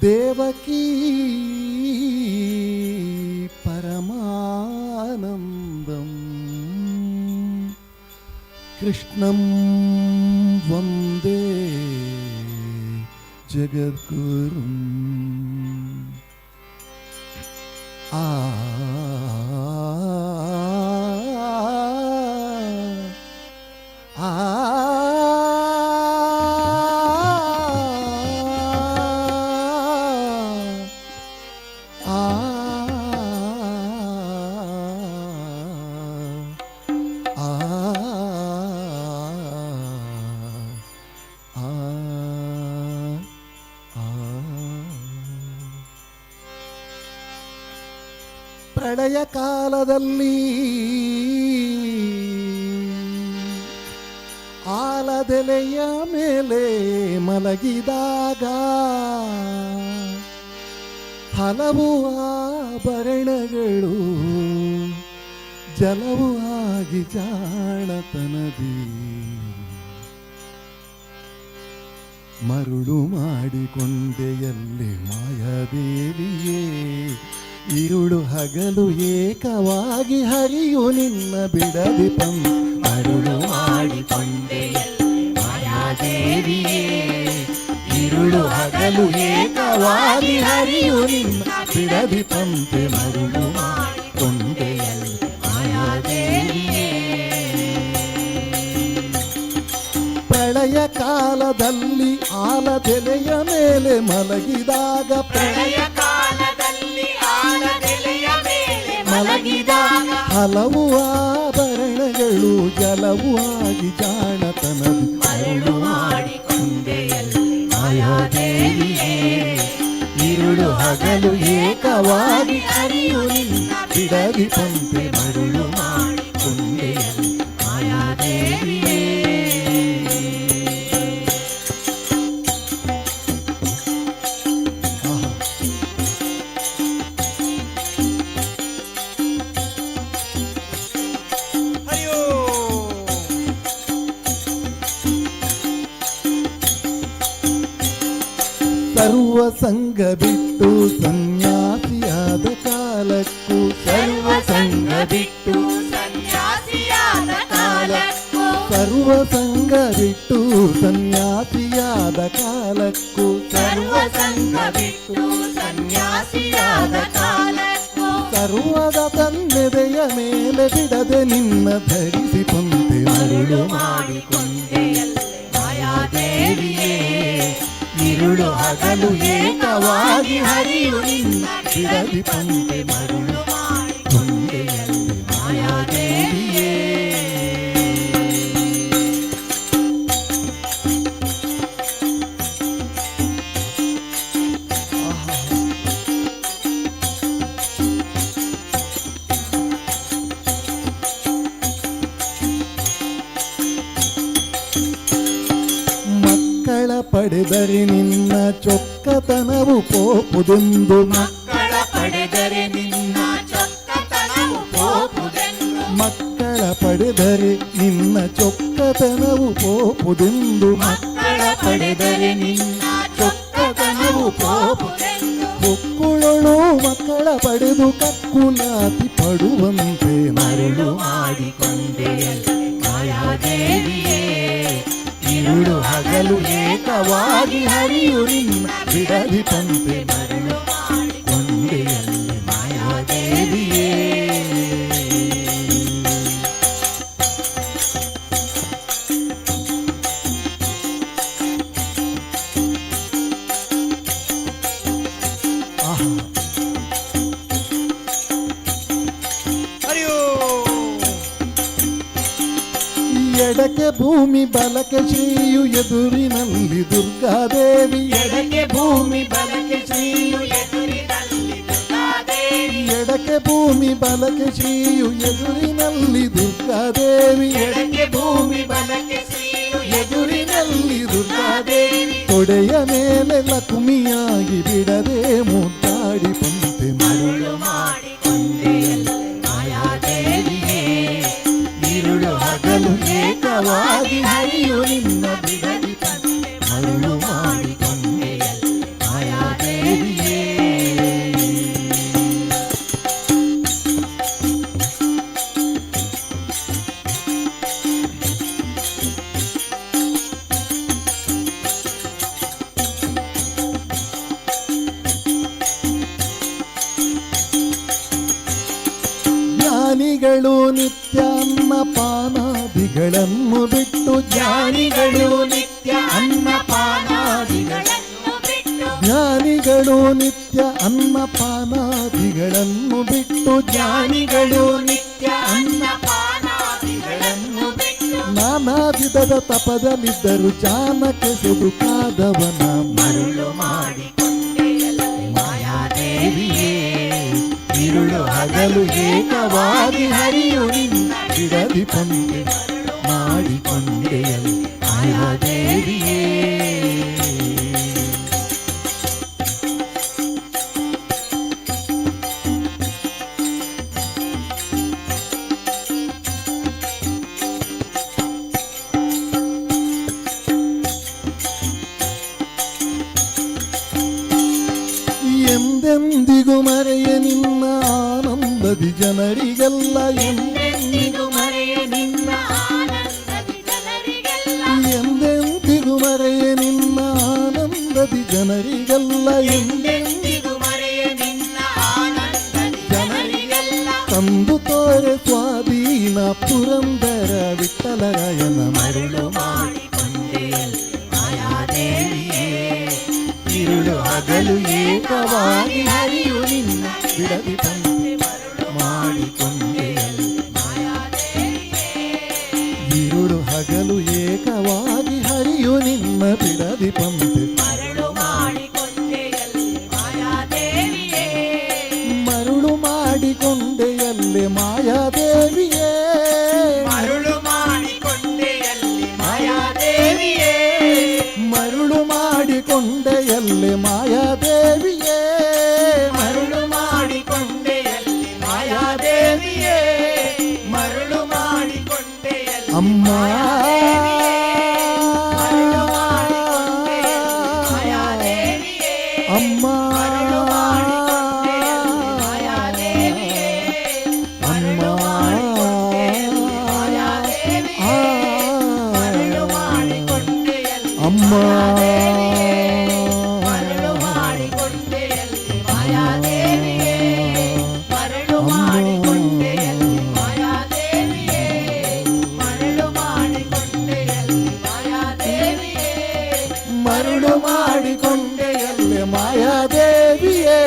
ದೇವಕೀ ಪರಮಾನಂದಂ ಕೃಷ್ಣಂ ವಂದೇ ಜಗದ್ಗುರುಂ ಆ ಆ ಪ್ರಳಯ ಕಾಲದಲ್ಲಿ ಆಲದೆಲೆಯ ಮೇಲೆ ಮಲಗಿದಾಗ ಹಲವು ಆಭರಣಗಳು ಜಲವು ಆಗಿ ಜಾಣತನದಿ ಮರುಳು ಮಾಡಿಕೊಂಡೆಯಲ್ಲಿ ಮಾಯಾದೇವಿಯೇ ഇരുಳು ಹಗಲು ಏಕವಾಗಿ ಹರಿಯು ನಿನ್ನ ಬಿಡದಿ ಮರುಳು ಮಾಡಿಕೊಂಡೆಯಲ್ಲಿ ಮಾಯಾದೇವಿಯೇ ഇരുಳು ಹಗಲು ಏಕವಾಗಿ ಹರಿಯು ನಿನ್ನ ಬಿಡದಿ ಪಂಪೆ ಮರುಳು ಮಾಡಿಕೊಂಡೆಯಲ್ಲಿ ಮಾಯಾದೇವಿಯೇ ಪ್ರಳಯ ಕಾಲದಲ್ಲಿ ಆಲದೆಲೆಯ ಮೇಲೆ ಮಲಗಿದಾಗ ಪ್ರಳಯ ಎಲೆಯ ಮೇಲೆ ಮಲಗಿದಾಗ ಹಲವು ಆಭರಣಗಳು ಜಲವು ಆಗಿ ಜಾಣತನದಿ ಮರಳು ಮಾಡಿಕೊಂಡೆಯಲ್ಲಿ ಮಾಯಾದೇವಿಯೇ ഇരുಳು ಹಗಲು ಏಕವಾಗಿ ಹರಿಯು ನಿನ್ನ ಬಿಡದಿ ಪಂಪೆ ಮರುಳು ಮಾಡಿಕೊಂಡೆಯಲ್ಲಿ ಮಾಯಾದೇವಿಯೇ. ಆಹಾ. ಹರಿಯೋ ಸರ್ವ ಸಂಘ ಬಿಟ್ಟು ಸನ್ಯಾಸಿಯಾದ ಕಾಲಕ್ಕೂ ಸರ್ವ ಸಂಘ ಬಿಟ್ಟು ಸನ್ಯಾಸಿಯಾದ ಕಾಲಕ್ಕೂ ಸರ್ವ ಸಂಘ ಬಿಟ್ಟು ಸನ್ಯಾಸಿಯಾದ ಕಾಲಕ್ಕೂ ಸರ್ವ ಸಂಘ ಬಿಟ್ಟು ಸನ್ಯಾಸಿಯಾದ ಕಾಲಕ್ಕೂ ಸರ್ವದ ತಂದೆಯ ಮೇಲೆ ಬಿಡದೆ ನಿನ್ನ ಧರಿಸಿ ಪಂತೆ ಮರುಳು ಮಾಡಿಕೊಂಡೆಯಲ್ಲಿ ಮಾಯಾದೇವಿಯೇ ഇരുಳು ಹಗಲು ಏಕವಾಗಿ ಹರಿಯು ನಿನ್ನ ಬಿಡದಿ ಪಂತೆ ಮರುಳು ಮಾಡಿಕೊಂಡೆಯಲ್ಲಿ ಮಾಯಾದೇವಿಯೇ. ಮಕ್ಕಳ ಪಡೆದರೆ ನಿನ್ನ ಚೊಕ್ಕತನವು ಪೋಪುದೆಂದು ಮಕ್ಕಳ ಪಡೆದರೆ ನಿನ್ನ ಚೊಕ್ಕತನವು ಪೋಪುದೆಂದು ಮಕ್ಕಳ ಪಡೆದರೆ ನಿನ್ನ ಚೊಕ್ಕತನವು ಪೋಪುದೆಂದು ಮಕ್ಕಳ ಪಡೆದರೆ ನಿನ್ನ ಚೊಕ್ಕತನವು ಪೋಪುದೆಂದು ಹೊಕ್ಕುಳಳು ಮಕ್ಕಳ ಪಡೆದು ಕಕ್ಕುಲಾತಿ ಪಡುವಂತೆ ಮರುಳು ಮಾಡಿಕೊಂಡೆಯಲ್ಲಿ ಮಾಯಾದೇವಿಯೇ ഇരുಳು ಹಗಲು ಏಕವಾಗಿ ಹರಿಯು ನಿನ್ನ ಬಿಡದಿ ಪಂತೆ ಮರುಳು ಮಾಡಿಕೊಂಡೆಯಲ್ಲಿ ಮಾಯಾದೇವಿಯೇ. ಆಹಾ. ಹರಿಯೋ ಎಡಕ್ಕೆ ಭೂಮಿ ಬಲಕ್ಕೆ ಶ್ರೀಯು ಎದುರಿನಲ್ಲಿ ದುರ್ಗಾದೇವಿ ಎಡಕ್ಕೆ ಭೂಮಿ ಬಲಕ್ಕೆ ಶ್ರೀಯು ಎದುರಿನಲ್ಲಿ ದುರ್ಗಾದೇವಿ ಎಡಕ್ಕೆ ಭೂಮಿ ಬಲಕ್ಕೆ ಶ್ರೀಯು ಎದುರಿನಲ್ಲಿ ದುರ್ಗಾದೇವಿ ಎಡಕ್ಕೆ ಭೂಮಿ ಬಲಕ್ಕೆ ಶ್ರೀಯು ಎದುರಿನಲ್ಲಿ ದುರ್ಗಾದೇವಿ ತೊಡೆಯ ಮೇಲೆ ಲಕ್ಷ್ಮಿಯಾಗಿ ಬಿಡದೆ ಮುದ್ದಾಡಿ ಪಂತೆ ಮರುಳು ಮಾಡಿಕೊಂಡೆಯಲ್ಲಿ ಮಾಯಾದೇವಿಯೇ ഇരുಳು ಹಗಲು ಏಕವಾಗಿ ಹರಿಯು ನಿನ್ನ ಬಿಡದಿ ಪಂತೆ ಮರುಳು ಮಾಡಿಕೊಂಡೆಯಲ್ಲಿ ಮಾಯಾದೇವಿಯೇ. ಜ್ಞಾನಿಗಳು ನಿತ್ಯ ಅನ್ನಪಾನಾದಿಗಳನ್ನು ಬಿಟ್ಟು ಜ್ಞಾನಿಗಳು ನಿತ್ಯ ಅನ್ನಪಾನಾದಿಗಳನ್ನು ಬಿಟ್ಟು ಜ್ಞಾನಿಗಳು ನಿತ್ಯ ಅನ್ನಪಾನಾದಿಗಳನ್ನು ಬಿಟ್ಟು ಜ್ಞಾನಿಗಳು ನಿತ್ಯ ಅನ್ನಪಾನಾದಿಗಳನ್ನು ಬಿಟ್ಟು ನಾನಾ ವಿಧದ ತಪದಲ್ಲಿದ್ದರು ಜಾನಕ್ಕೆ ಸುದುಕಾದವನ ಮರುಳು ಮಾಡಿಕೊಂಡೆಯಲ್ಲಿ ಮಾಯಾದೇವಿಯೇ ഇരുಳು ಹಗಲು ಏಕವಾಗಿ ಹರಿಯು ನಿನ್ನ ಬಿಡದಿ ಪಂತೆ ಮಾಡಿಕೊಂಡೆಯಲ್ಲಿ ಮಾಯಾದೇವಿಯೇ. ಎಂದೆಂದಿಗೂ ಮರೆಯ ನಿನ್ನ ಆನಂದದಿ ಜನರಿಗೆಲ್ಲ ಎಂದೆಂದಿಗೂ ಮರೆಯ ನಿನ್ನ ಆನಂದದಿ ಜನರಿಗೆಲ್ಲ ಎಂದೆಂದಿಗೂ ಮರೆಯ ನಿನ್ನ ಆನಂದದಿ ಜನರಿಗೆಲ್ಲ ಎಂದೆಂದಿಗೂ ಮರೆಯ ನಿನ್ನ ಆನಂದದಿ ಜನರಿಗೆಲ್ಲ ತಂದು ತೋರೆ ಸ್ವಾಧೀನ ಪುರಂದರ ವಿಠಲರಾಯನ ಮರುಳು ಮಾಡಿಕೊಂಡೆಯಲ್ಲಿ ಮಾಯಾದೇವಿಯೇ ഇരുಳು ಹಗಲು ಏಕವಾಗಿ ಹರಿಯು ನಿನ್ನ ಬಿಡದಿ ಪಂಥೆ ಮಾಡಿಕೊಂಡೆಯಲ್ಲಿ ഇരുಳು ಹಗಲು ಏಕವಾಗಿ ಹರಿಯು ನಿನ್ನ ಬಿಡದಿ ಪಂಥೆ ಮರಳು ಮಾಡಿಕೊಂಡೆಯಲ್ಲಿ ಮಾಯಾದೇವಿಯೇ ಮರುಳು ಮಾಡಿಕೊಂಡೆಯಲ್ಲಿ ಮಾಯಾದೇವಿಯೇ ಮರುಳು ಮಾಡಿಕೊಂಡೆಯಲ್ಲಿ ಮಾಯಾದೇವಿಯೇ ಮರುಳು ಮಾಡಿಕೊಂಡೆಯಲ್ಲಿ ಮಾಯಾದೇವಿಯೇ ಮರುಳು ಮಾಡಿಕೊಂಡೆಯಲ್ಲಿ ಮಾಯಾದೇವಿಯೇ ಮರುಳು ಮಾಡಿಕೊಂಡೆಯಲ್ಲಿ ಅಮ್ಮ ಮರುಳು ಮಾಡಿಕೊಂಡೆಯಲ್ಲಿ ಮಾಯಾದೇವಿಯೇ ಅಮ್ಮ ಮರುಳು ಮಾಡಿಕೊಂಡೆಯಲ್ಲಿ ಮಾಯಾದೇವಿಯೇ ಮರುಳು ಮಾಡಿಕೊಂಡೆಯಲ್ಲಿ ಮಾಯಾದೇವಿಯೇ ಮರುಳು ಮಾಡಿಕೊಂಡೆಯಲ್ಲಿ ಅಮ್ಮ ಮರಳು ಮಾಡಿಕೊಂಡೆಯಲ್ಲಿ ಮಾಯಾದೇವಿಯೇ ಮರಳು ಮಾಡಿಕೊಂಡೆಯಲ್ಲಿ ಮಾಯಾದೇವಿಯೇ ಮರಳು ಮಾಡಿಕೊಂಡೆಯಲ್ಲಿ ಮಾಯಾದೇವಿಯೇ ಮರುಳು ಮಾಡಿಕೊಂಡೆಯಲ್ಲಿ ಮಾಯಾದೇವಿಯೇ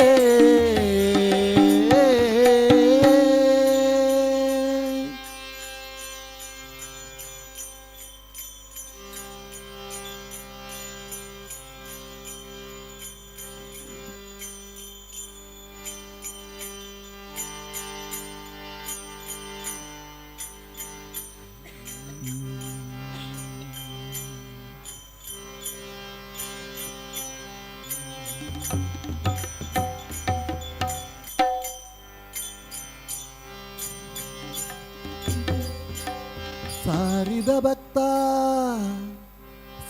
ಸಾರಿದ ಭಕ್ತ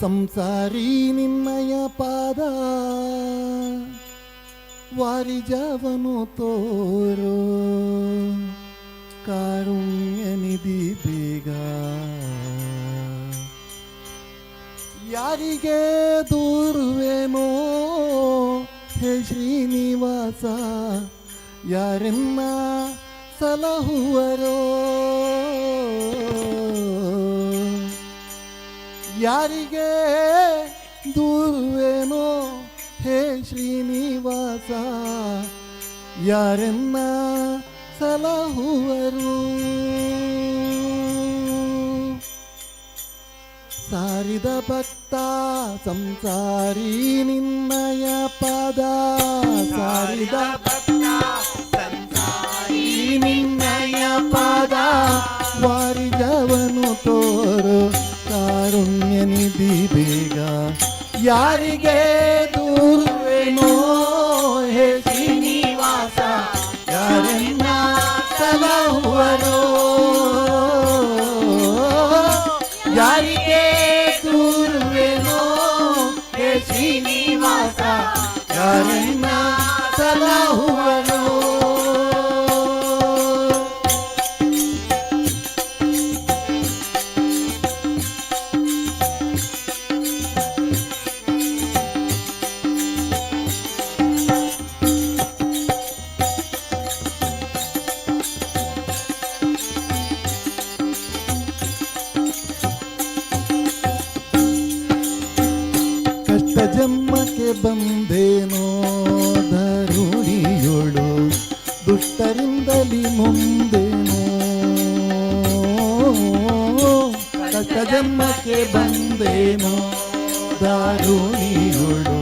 ಸಂಸಾರಿ ನಿನ್ನಯ ಪಾದ ವಾರಿಜವನು ತೋರೋ ಕಾರುಣ್ಯ ನಿಧಿ ಬೇಗ ಯಾರಿಗೆ ದೂರುವೆನೋ ಹೇ ಶ್ರೀನಿವಾಸ ಯಾರೆನ್ನ ಸಲಹುವರೋ ಯಾರಿಗೆ ದೂರುವೆನೋ ಹೇ ಶ್ರೀನಿವಾಸ ಯಾರೆನ್ನ ಸಲಹುವರು ಸಾರಿದ ಭಕ್ತ ಸಂಸಾರಿ ನಿನ್ನಯ ಪಾದ ಸಾರಿದ ಭಕ್ತ ಸಂಸಾರಿ ನಿನ್ನಯ ಪಾದ ವಾರಿಜವನು ತೋರು ಕಾರುಣ್ಯ ನಿಧಿ ಬೇಗ ಯಾರಿಗೆ ದೂರುವೆನೋ ಹೇ ಶ್ರೀನಿವಾಸ ಯಾರೆನ್ನ ಸಲಹುವರೋ ಯಾರಿಗೆ ದೂರುವೆನೋ ಹೇ ಶ್ರೀನಿವಾಸ ಯಾರೆನ್ನ ಸಲಹುವರೋ ಕಷ್ಟ ಜನ್ಮಕ್ಕೆ ಬಂದೇನೋ ಧರುಣಿಯೊಳು ದುಷ್ಟರಿಂದಲಿ ಮುಂದೇನೋ ಕಷ್ಟ ಜನ್ಮಕ್ಕೆ ಬಂದೇನೋ ದಾರುಣಿಯೊಳು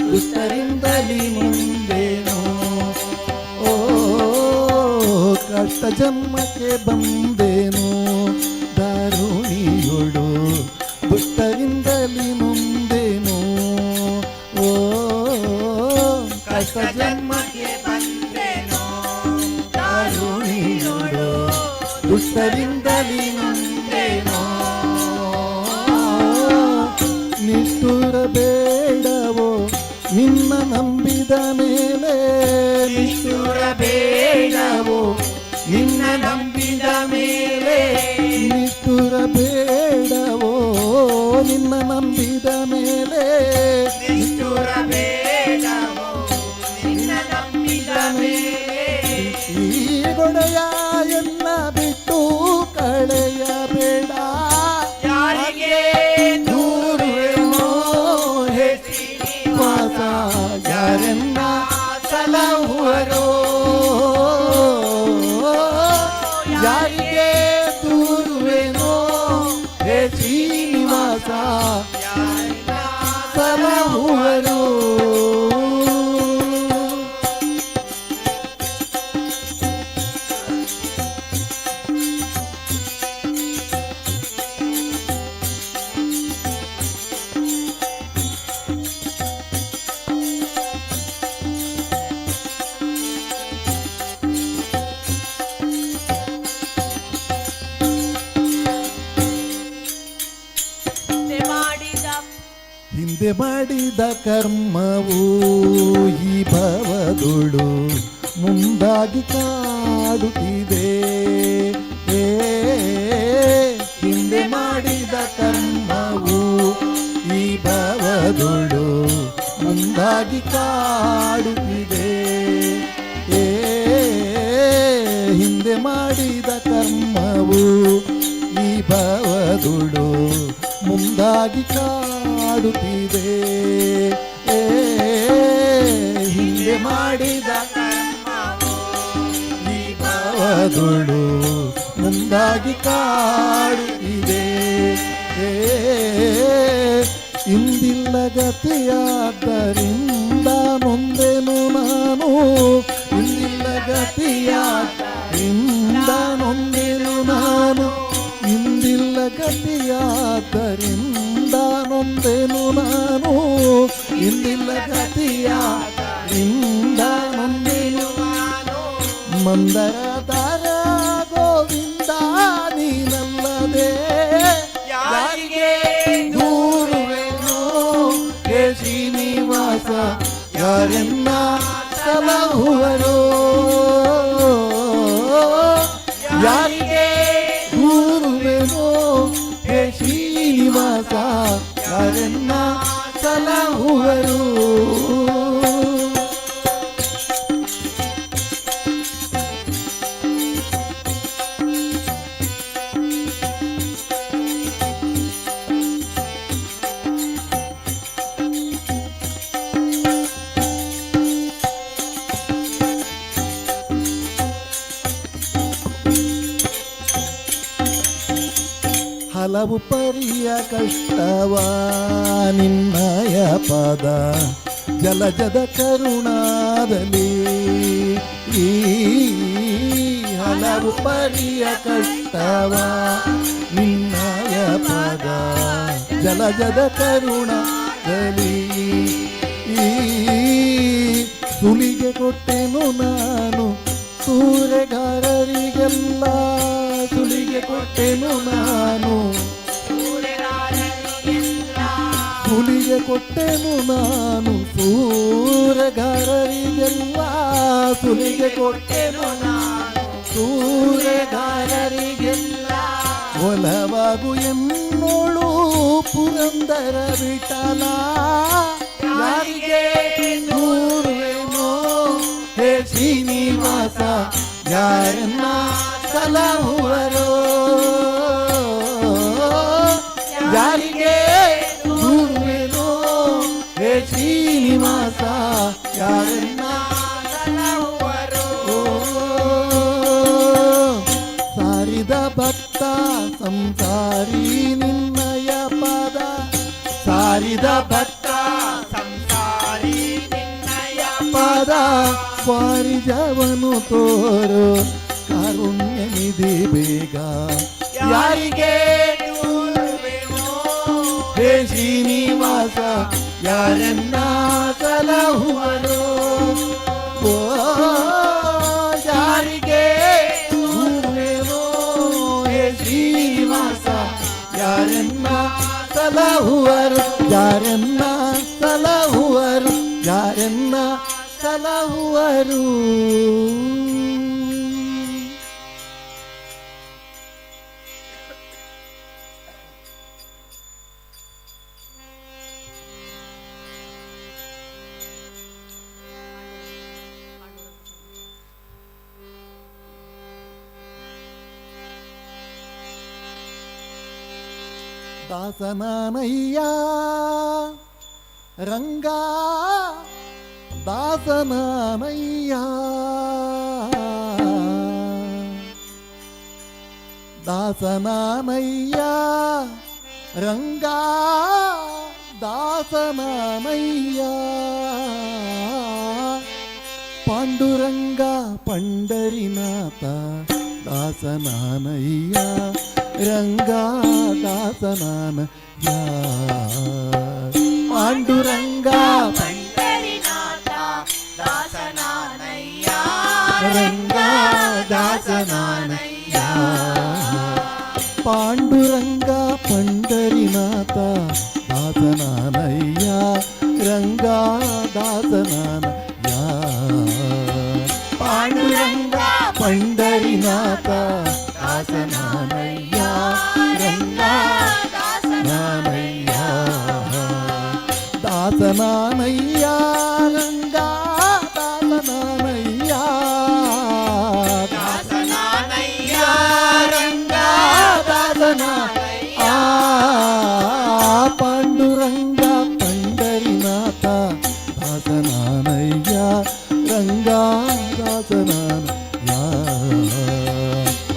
ದುಷ್ಟರಿಂದಲಿ ಮುಂದೇನೋ ಓ ಕಷ್ಟ ಜನ್ಮಕ್ಕೆ ಬಂದೇನೋ ದಾರುಣಿಯೊಳು ದುಷ್ಟರಿಂದಲಿ ಮುಂದೇನೋ ಓ ಕಷ್ಟ ಜನ್ಮಕ್ಕೆ ಬಂದೆನೋ ದಾರುಣಿಯೊಳು ದುಷ್ಟರಿಂದಲಿ ಮುಂದೇನೋ ನಿಷ್ಠುರ ಬೇಡವೋ ನಿನ್ನ ನಂಬಿದ ಮೇಲೆ ನಿಷ್ಠುರ ಬೇಡವೋ ನಿನ್ನ ನಂಬಿದ ಮೇಲೆ ನಿಷ್ಠುರ ಬೇಡವೋ ನಿನ್ನ ನಂಬಿದ ಮೇಲೆ ನಿಷ್ಠುರ ಬೇಡವೋ ನಿನ್ನ ನಂಬಿದ ಮೇಲೆ ಈ ಗೊಡೆಯ ಎಲ್ಲ ಬಿಟ್ಟು ಕಳೆಯಬೇಡ ಯಾರಿಗೆ ದೂರುವೆನೋ ಹೇ ಶ್ರೀನಿವಾಸ ಯಾರೆನ್ನ ಸಲಹುವರೋ ಸಲಹುವರು. ಹಿಂದೆ ಮಾಡಿದ ಕರ್ಮವು ಈ ಭವದುಳು ಮುಂದಾಗಿ ಕಾಡುತ್ತಿದೆ. ಹಿಂದೆ ಮಾಡಿದ ಕರ್ಮವು ಈ ಭವದುಳು ಮುಂದಾಗಿ ಕಾಡುತ್ತಿದೆ. ಹಿಂದೆ ಮಾಡಿದ ಕರ್ಮವು ಈ ಭವದುಳು ಮುಂದಾಗಿ ಕಾಡುತ್ತಿದೆ. ಹಿಂದೆ ಮಾಡಿದ ಈ ಭವದುಳು ಮುಂದಾಗಿ ಕಾಡುತ್ತಿದೆ. ಇಂದಿಲ್ಲ ಗತಿಯಾದ್ದರಿಂದ ನೊಂದೆನು ನಾನು. ಇಂದಿಲ್ಲ ಗತಿಯಾದ್ದರಿಂದ ನೊಂದೆನು ನಾನು. ಇಂದಿಲ್ಲ ಗತಿಯಾದ್ದರಿಂದ ನೊಂದೆನು ನಾನು. ಇಂದಿಲ್ಲ ಗತಿಯಾದ್ದರಿಂದ ನೊಂದೆನು ನಾನು. ಮಂದರದಾರ ಗೋವಿಂದ ನೀನಲ್ಲದೆ ಯಾರಿಗೆ ದೂರುವೆನು. ಹೇ ಶ್ರೀನಿವಾಸ ಯಾರೆನ್ನ ಸಲಹುವರು. ಯಾರಿಗೆ ದೂರುವೆನು. ಹೇ ಶ್ರೀನಿವಾಸ ಯಾರೆನ್ನ ಸಲಹುವರು. ಹಲವು ಪರಿಯ ಕಷ್ಟವ ನಿನ್ನಯ ಪದ ಜಲಜದ ಕರುಣಾದಲ್ಲಿ. ಹಲವು ಪರಿಯ ಕಷ್ಟವ ನಿನ್ನಯ ಪದ ಜಲಜದ ಕರುಣಾದಲ್ಲಿ. ಸುಲಿಗೆ ಕೊಟ್ಟೆನು ನಾನು ಸೂರೆಗಾರರಿಗೆಲ್ಲ. ಸುಲಿಗೆ ಕೊಟ್ಟೆನು ನಾನು ಸುಲಿಗೆ ಕೊಟ್ಟೆನು ನಾನು ಸೂರೆಗಾರರಿಗೆಲ್ಲ. ಸುಲಿಗೆ ಕೊಟ್ಟೆನು ನಾನು ಸೂರೆಗಾರರಿಗೆಲ್ಲ. ಒಲವಾಗು ಎನ್ನೋಳು ಪುರಂದರ ವಿಠಲ. ಯಾರಿಗೆ ದೂರುವೆನೋ. ಹೇ ಶ್ರೀನಿವಾಸ ಯಾರನ್ನ ಸಲಹುವರೋ. ಯಾರಿಗೆ ದೂರುವೆನೋ. ಹೇ ಶ್ರೀನಿವಾಸ ಯಾರನ್ನ ಸಲಹುವರೋ. ಸಾರಿದ ಭಕ್ತ ಸಂಸಾರಿ ನಿನ್ನಯ ಪದ. ಸಾರಿದ ಭಕ್ತ ಸಂಸಾರಿ ನಿನ್ನಯ ಪದ. ವಾರಿಜವನು ತೋರು ಕಾರುಣ್ಯ ನಿಧಿ ಬೇಗ. ಯಾರಿಗೆ ದೂರುವೆನೋ. ಹೇ ಶ್ರೀನಿವಾಸ ಯಾರನ್ನ ಸಲಹುವರೋ. ಯಾರಿಗೆ ದೂರುವೆನೋ. ಹೇ ಶ್ರೀನಿವಾಸ ಯಾರನ್ನ ಸಲಹುವರು. ಯಾರನ್ನ ಸಲಹುವರು. ಯಾರನ್ನ ಸಲಹುವರು. ದಾಸನಾನಯ್ಯ ರಂಗ ದಾಸನಾನಯ್ಯ. ದಾಸನಾನಯ್ಯ ರಂಗ ದಾಸನಾನಯ್ಯ ಪಾಂಡುರಂಗ ಪಂಡರಿನಾಥ ದಾಸನಾನಯ್ಯ ರಂಗ ದಾಸನಾನಯ್ಯ ಪಾಂಡುರಂಗ ಪಂಡರಿನಾಥ ದಾಸನಾನಯ್ಯ ರಂಗ ದಾಸನಾನಯ್ಯ ಪಾಂಡುರಂಗ ಪಂಡರಿನಾಥ ದಾಸನಾನಯ್ಯ ರಂಗ ದಾಸನಾನಯ್ಯ ಪಾಂಡುರಂಗ ಪಂಡರಿನಾಥ ದಾಸನಾನಯ್ಯ ರಂಗ ದಾಸನಾನಯ್ಯ ದಾಸನಾನಯ್ಯ ರಂಗ ದಾಸನಾನಯ್ಯ ದಾಸನಾನಯ್ಯ ರಂಗ ದಾಸನಾನಯ್ಯ ಪಾಂಡುರಂಗ ಪಂಡರಿನಾಥ ದಾಸನಾನಯ್ಯ ರಂಗ ದಾಸನಾನಯ್ಯ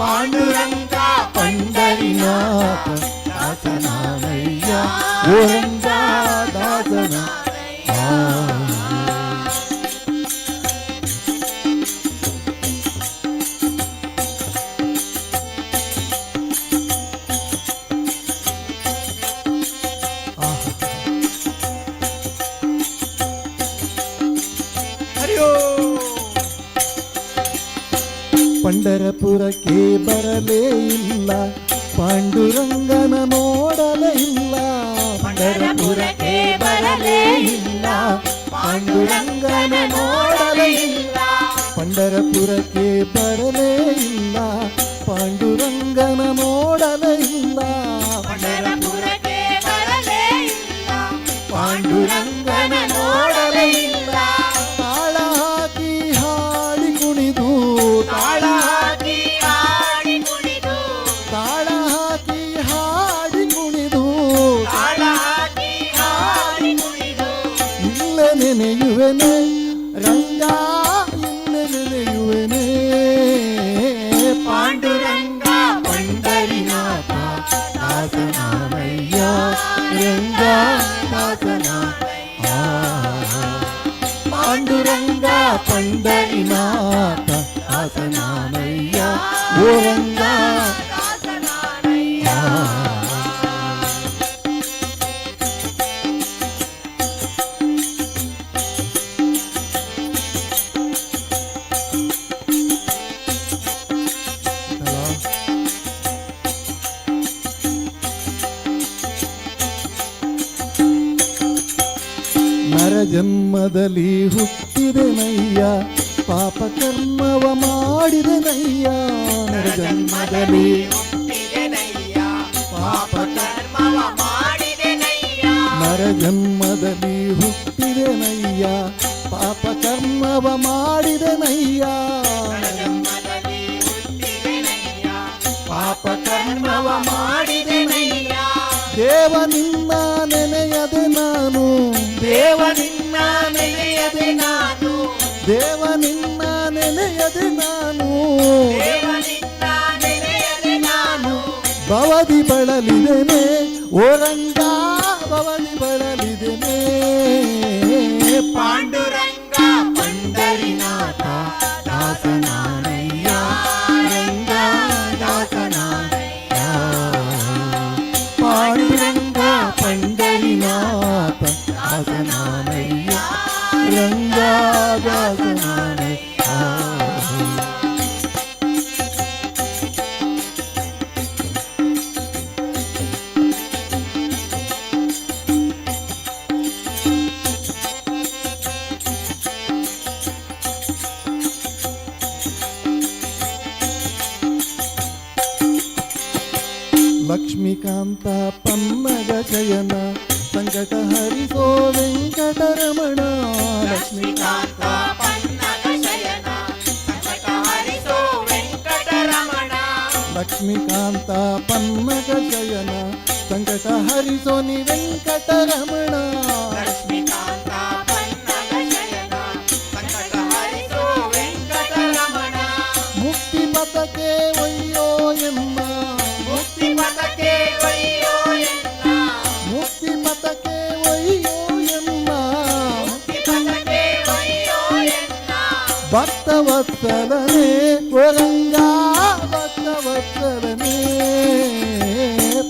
ಪಾಂಡುರಂಗ ಪಂಡರಿನಾಥ ದಾಸನಾನಯ್ಯ ರಂಗ ದಾಸನಾನಯ್ಯ ಪಂಡರಪುರಕ್ಕೆ ಬರಲೇ ಇಲ್ಲ ಪಾಂಡುರಂಗನ ನೋಡಲೇ ಇಲ್ಲ ಪಂಡರಪುರಕ್ಕೆ ಬರಲೇ ಇಲ್ಲ ಪಾಂಡುರಂಗನ ನೋಡಲೇ ಇಲ್ಲ ಪಂಡರಪುರಕ್ಕೆ ಬರಲೇ ಇಲ್ಲ ಪಾಂಡುರಂಗನ ನೋಡಲೇ ಇಲ್ಲ ಪಂಡರಪುರಕ್ಕೆ ಬರಲೇ ಇಲ್ಲ ಪಾಂಡುರಂಗನ ನೋಡಲೇ ಇಲ್ಲ ತಾಳ ಹಾಕಿ ಹಾಡಿ ಕುಣಿದು ತಾಳ ಹಾಕಿ ಹಾಡಿ ಕುಣಿದು ತಾಳ ಹಾಕಿ ಹಾಡಿ ಕುಣಿದು ತಾಳ ಹಾಕಿ ಹಾಡಿ ಕುಣಿದು ಇಲ್ಲ ನೆನೆಯುವೆನೆ ರಂಗ ಇಲ್ಲ ನೆನೆಯುವೆನೆ ಪಾಂಡುರಂಗ ಪಂಡರಿನಾಥ ದಾಸನಾನಯ್ಯ ರಂಗ ದಾಸನಾನಯ್ಯ ಪಾಂಡುರಂಗ ಪಂಡರಿನಾಥ ದಾಸನಾನಯ್ಯ ರಂಗ ದಾಸನಾನಯ್ಯ ನರ ಜನ್ಮದಲ್ಲಿ ಹುಟ್ಟಿದೆನಯ್ಯ ಪಾಪ ಕರ್ಮವ ಮಾಡಿದೆನಯ್ಯ ನರ ಜನ್ಮದಲ್ಲಿ ಹುಟ್ಟಿದೆನಯ್ಯ ಪಾಪ ಕರ್ಮವ ಮಾಡಿದೆನಯ್ಯ ನರ ಜನ್ಮದಲ್ಲಿ ಹುಟ್ಟಿದೆನಯ್ಯ ಪಾಪ ಕರ್ಮವ ಮಾಡಿದೆನಯ್ಯ ಜನ್ಮದಲ್ಲಿ ಹುಟ್ಟಿದೆನಯ್ಯ ಪಾಪ ಕರ್ಮವ ಮಾಡಿದೆನಯ್ಯ ದೇವ ನಿನ್ನ ನೆನೆಯದೆ ನಾನು ದೇವ ನಿನ್ನ ನೆನೆಯದೆ ನಾನು ದೇವ ನಿನ್ನ ನೆನೆಯದೆ ನಾನು ದೇವ ನಿನ್ನ ನೆನೆಯದೆ ನಾನು ಭವದಿ ಬಳಲಿದೆನೆ ಓರಂಗ ಭವದಿ ಬಳಲಿದೆನೆ ಪಾಂಡುರಂಗ ಪಂಡರಿನಾಥ ದಾಸನಾನಯ್ಯ ರಂಗ ದಾಸನಾನಯ್ಯ ಪಾಂಡುರಂಗ ಪಂಡರಿನಾಥ ದಾಸನಾನಯ್ಯ ರಂಗ ದಾಸನಾನಯ್ಯ ಲಕ್ಷ್ಮೀಕಾಂತ ಪನ್ನಗ ಶಯನ ಸಂಕಟ ಹರಿಸೋ ವೆಂಕಟರಮಣ ಲಕ್ಷ್ಮೀಕಾಂತ ಪನ್ನಗ ಶಯನ ಸಂಕಟ ಹರಿಸೋ ವೆಂಕಟರಮಣ ಲಕ್ಷ್ಮೀಕಾಂತ ಪನ್ನಗ ಶಯನ ಸಂಕಟ ಹರಿಸೋ ನಿ ವೆಂಕಟರಮಣ ಲಕ್ಷ್ಮೀಕಾಂತ ಪನ್ನಗ ಶಯನ ಸಂಕಟ ಹರಿಸೋ ವೆಂಕಟರಮಣ ಮುಕ್ತಿ ಪಥಕ್ಕೆ ಒಯ್ಯೋ ಎನ್ನ ಮುಕ್ತಿ ಪಥಕ್ಕೆ ಒಯ್ಯೋ ಎನ್ನ ಮುಕ್ತಿ ಪಥಕ್ಕೆ ಒಯ್ಯೋ ಭಕ್ತವತ್ಸಲನೇ ರಂಗ ಭಕ್ತವತ್ಸಲನೇ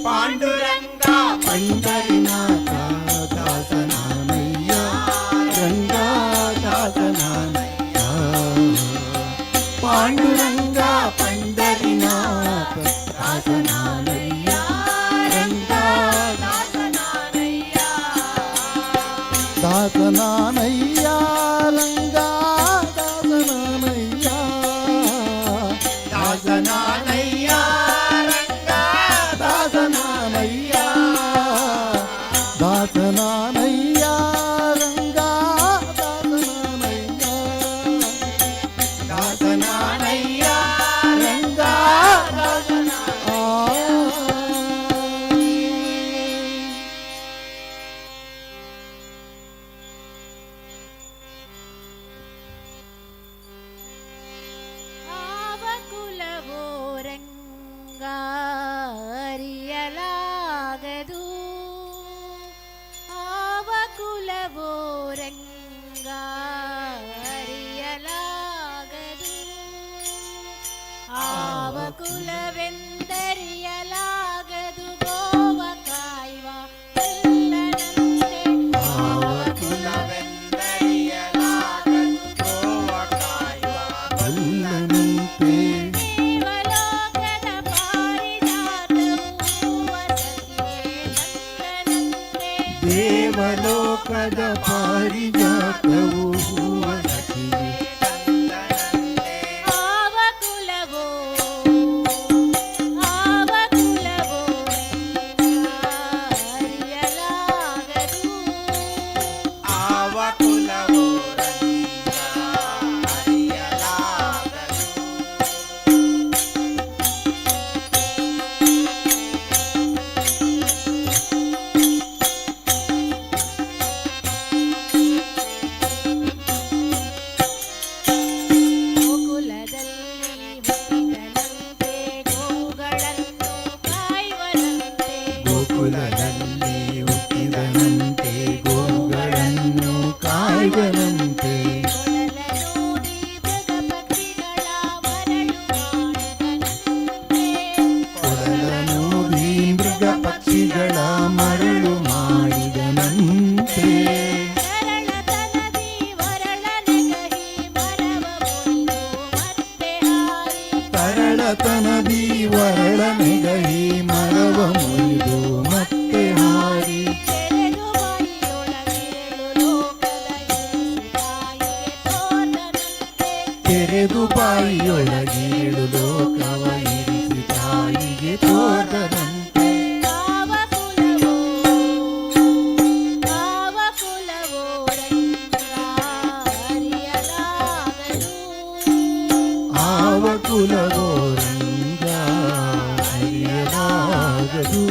ಪಾಂಡುರಂಗ ಪಂಡರಿನಾಥ ದಾಸನಾನಯ್ಯ ರಂಗ ದಾಸನಾನಯ್ಯ ಪಾಂಡುರಂಗ ಪಂಡರಿನಾಥ ದಾಸನಾನಯ್ಯ ರಂಗ ದಾಸನಾನಯ್ಯ ರಂಗ ದಾಸನಾನಯ್ಯ ದಾಸನಾನಯ್ಯ ರಂಗ ದಾಸನಾನಯ್ಯ ದಾಸನಾನಯ್ಯ ರಂಗ ದಾಸನಾನಯ್ಯ ದಾಸನಾನಯ್ಯ ರಂಗ ಆವ ಕುಲವೋ ರಂಗ ಅರಿಯಲಾಗದು ಆವ ಕುಲವೋ ರಂಗ ಅರಿಯಲಾಗದು ಆವ ಕುಲವೆಂದರಿಯಲಾಗದು ಗೋವ ಕಾಯುವ ಕಲ್ಲನಂತೆ ಆವ ಕುಲವೆಂದರಿಯಲಾಗದು ಗೋವ ಕಾಯುವ ಬಲ್ಲನಂತೆ ದೇವಲೋಕದ ಪಾರಿಜಾತವು ವಸತಿಗೆ ನಂದನಂತೆ ದೇವಲೋಕದ ಪಾರಿಜಾತವು ಹೂವಸತಿಗೆ ಆವ ಕುಲವೋ ಅರಿಯಲಾಗದು ಆವ ಕುಲವೋ ರಂಗ ಅರಿಯಲಾಗದು ಗೋಕುಲದಲ್ಲಿ ಹುಟ್ಟಿದನಂತೆ ಗೋವುಗಳನ್ನು ಕಾಯುವನಂತೆ ಗೋಕುಲದಲ್ಲಿ ಹುಟ್ಟಿದನಂತೆ ಗೋಗಳನ್ನು ಕಾಯ್ದನಂತೆ ಕೊಡಲನೂದಿ ಮೃಗ ಪಕ್ಷಿಗಳ ಮರಳು ಮಾಡಿದನಂತೆ ತರಳತನದಿ ವರಳನೆಗಹಿ ಮರವ ಮುರಿದು ಮತ್ತೆ ಹಾರಿ ತೆರೆದು ಬಾಯಿಯೊಳಗೇಳು ಲೋಕವ ಇರಿಸಿ ತಾಯಿಗೆ ತೋರದಂತೆ ಆವ ಕುಲವೋ ರಂಗ ಅರಿಯಲಾಗದು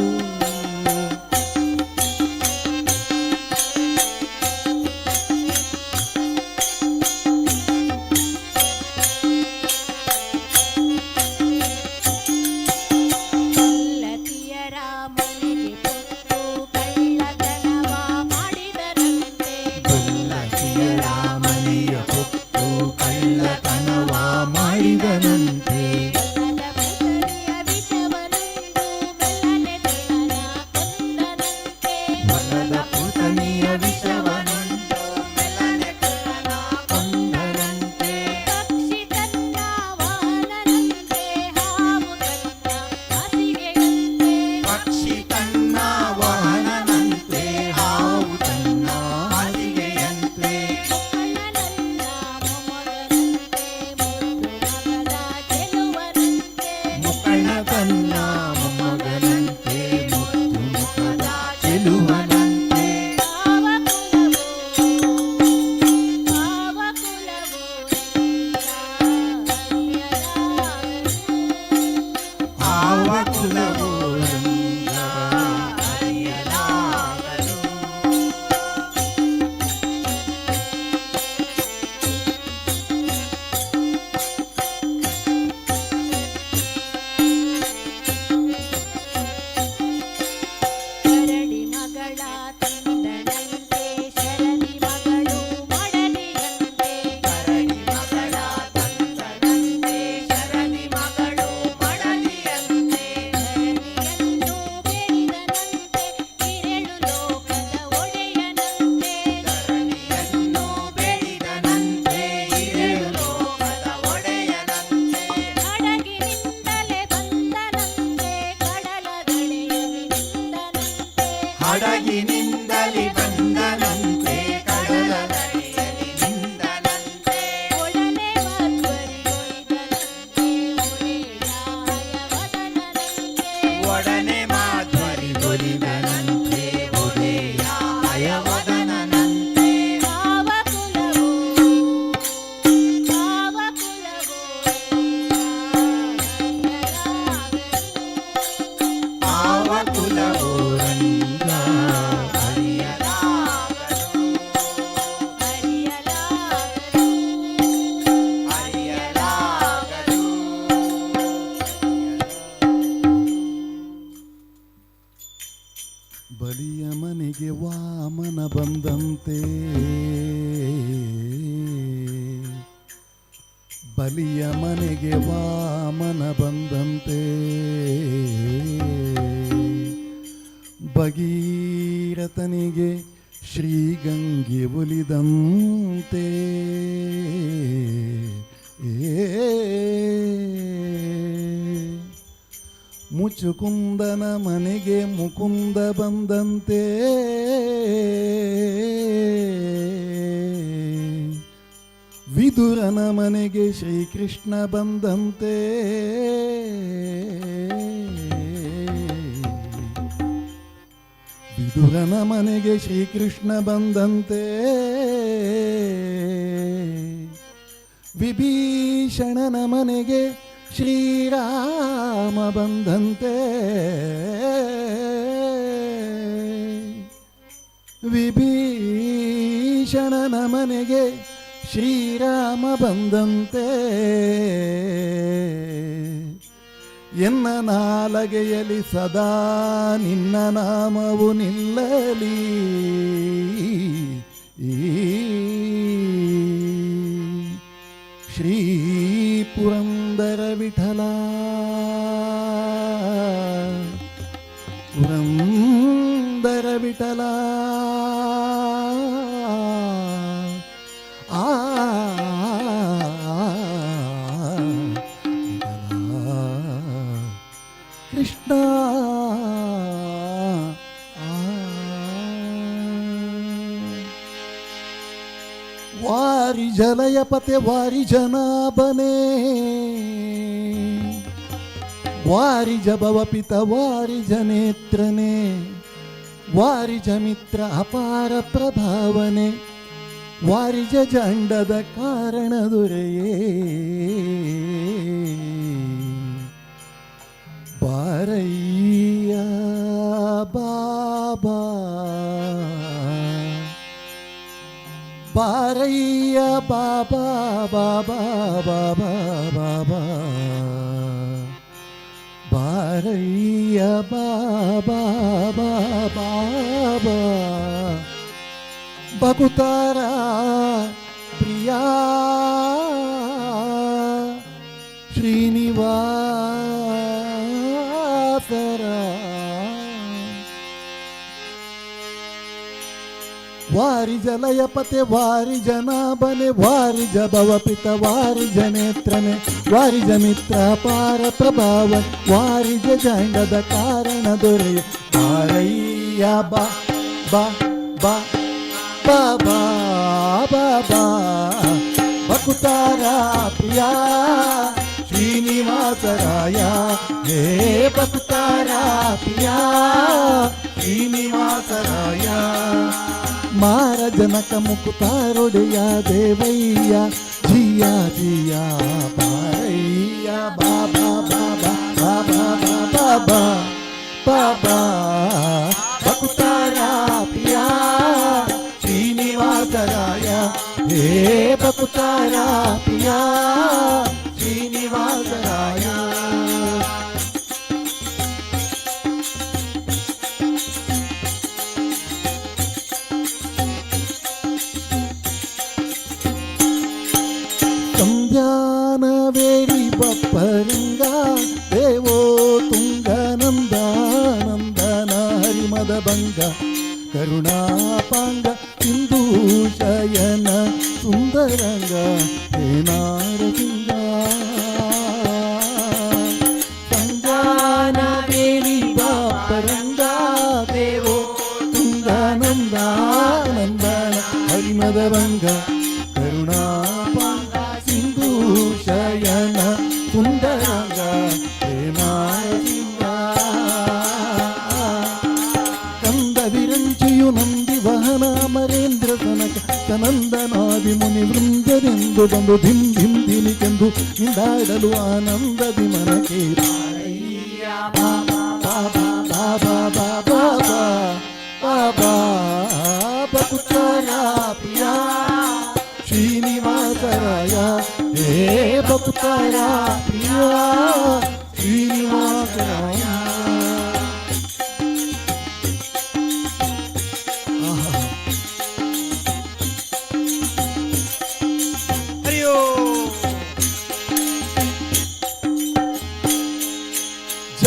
ಬಂದಂತೆ ಬಲಿಯ ಮನೆಗೆ ವಾಮನ ಬಂದಂತೆ ಭಗೀರಥನಿಗೆ ಶ್ರೀಗಂಗೆ ಒಲಿದಂತೆ ಮುಚುಕುಂದನ ಮನೆಗೆ ಮುಕುಂದ ಬಂದಂತೆ ವಿದುರನ ಮನೆಗೆ ಶ್ರೀಕೃಷ್ಣ ಬಂದಂತೆ ವಿದುರನ ಮನೆಗೆ ಶ್ರೀಕೃಷ್ಣ ಬಂದಂತೆ ವಿಭೀಷಣನ ಮನೆಗೆ ಶ್ರೀರಾಮ ಬಂದಂತೆ ವಿಭೀಷಣನ ಮನೆಗೆ ಶ್ರೀರಾಮ ಬಂದಂತೆ ಎನ್ನ ನಾಲಗೆಯಲ್ಲಿ ಸದಾ ನಿನ್ನ ನಾಮವು ನಿಲ್ಲಲಿ ಶ್ರೀ ಪುರಂದರ ವಿಠಲ ಪುರಂದರ ವಿಠಲ ಕೃಷ್ಣ ವಾರಿ ಜಲಯ ಪತೆ ವಾರಿ ಜನಾಭನೆ ವಾರಿ ಜಭವ ಪಿತ ವಾರಿ ಜನೇತ್ರನೆ ವಾರಿ ಜಮಿತ್ರ ಅಪಾರ ಪ್ರಭಾವನೆ ವಾರಿಜ ಜಂಡದ ಕಾರಣ ದೊರೆಯೇ ಬಾರಯ್ಯ ಬಾಬಾ ಬಾರಯ್ಯ ಬಾಬಾ ಬಾಬಾ ಬಾಬಾ ಬಾಬಾ ಬಾರಯ್ಯ ಬಾಬಾ ಬಾಬಾ ಬಗುತಾರ ಪ್ರಿಯಾ ಶ್ರೀನಿವಾಸರ ವಾರಿ ಜಲಯ ಪತೆ ವಾರಿ ಜನಾಭನೆ ವಾರಿ ಜಭವ ಪಿತ ವಾರಿ ಜನೇತ್ರನೆ ವಾರಿ ಜಮಿತ್ರ ಪಾರ ಪ್ರಭಾವ ವಾರಿ ಜಂಡದ ಕಾರಣ ದೊರೆಯ ಬಾರಯ್ಯ ಬಾ ಬಾ ಬಾ ಬಾಬಾ ಬಾಬಾ ಬಕುತಾರ ಪ್ರಿಯ ಶ್ರೀನಿವಾಸರಾಯ ಹೇ ಬಕುತಾರ ಪ್ರಿಯ ಶ್ರೀನಿವಾಸರಾಯ ಮಾರ ಜನಕ ಮುಕುತಾರೊಡೆಯ ದೇವಯ್ಯ ಜಿಯ ಜಿಯ ಬಾರಯ್ಯ ಬಾಬಾ ಬಾಬಾ ಬಾಬಾ ಬಾಬಾ ಬಾಬಾ ಬಕುತಾರ ಪ್ರಿಯ ಶ್ರೀನಿವಾಸರಾಯ ಹೇ ಬಕುತಾರ ಪ್ರಿಯ ಶ್ರೀನಿವಾಸರಾಯ ಸಂಧ್ಯಾನವೇರಿ ಬಪ್ಪರಂಗ ದೇವೋ ತುಂಗನಂದ ನಂದನ ಹರಿಮದ ಭಂಗ ಕರುಣಾಪಾಂಗ ಸಿಂಧೂ ಶಯನ ಸುಂದರಂಗ ಹೇ ನಾರಸಿಂಗ ಸಂಜಾನವೇರಿ ಬಾಪರಂಗ ದೇವೋ ತುಂಗನಂದ ನಂದನ ಹರಿಮದ ಭಂಗ ಕರುಣಾಪಾಂಗ ಸಿಂಧೂ ಶಯನ ಸುಂದರಂಗ ಹೇ ನಾರಸಿಂಗ ವಿರಂಚಿಯು ನಂದಿ ವಹನ ಅಮರೇಂದ್ರ ತನಕ ತನಂದನಾದಿ ಮುನಿ ವೃಂದರೆಂದು ಬಂದು ಧಿಂ ಧಿಂ ಧಿಮಿಕೆಂದು ನಿಂದಾಡಲು ಆನಂದದಿ ಮನಕ್ಕೆ ಬಾಬಾ ಬಾಬಾ ಬಾಬಾ ಬಾಬಾ ಬಾಬಾ ಬಕುತಾರ ಪ್ರಿಯ ಶ್ರೀನಿವಾಸರಾಯ ಹೇ ಬಕುತಾರ ಪ್ರಿಯ ಶ್ರೀನಿವಾಸರಾಯ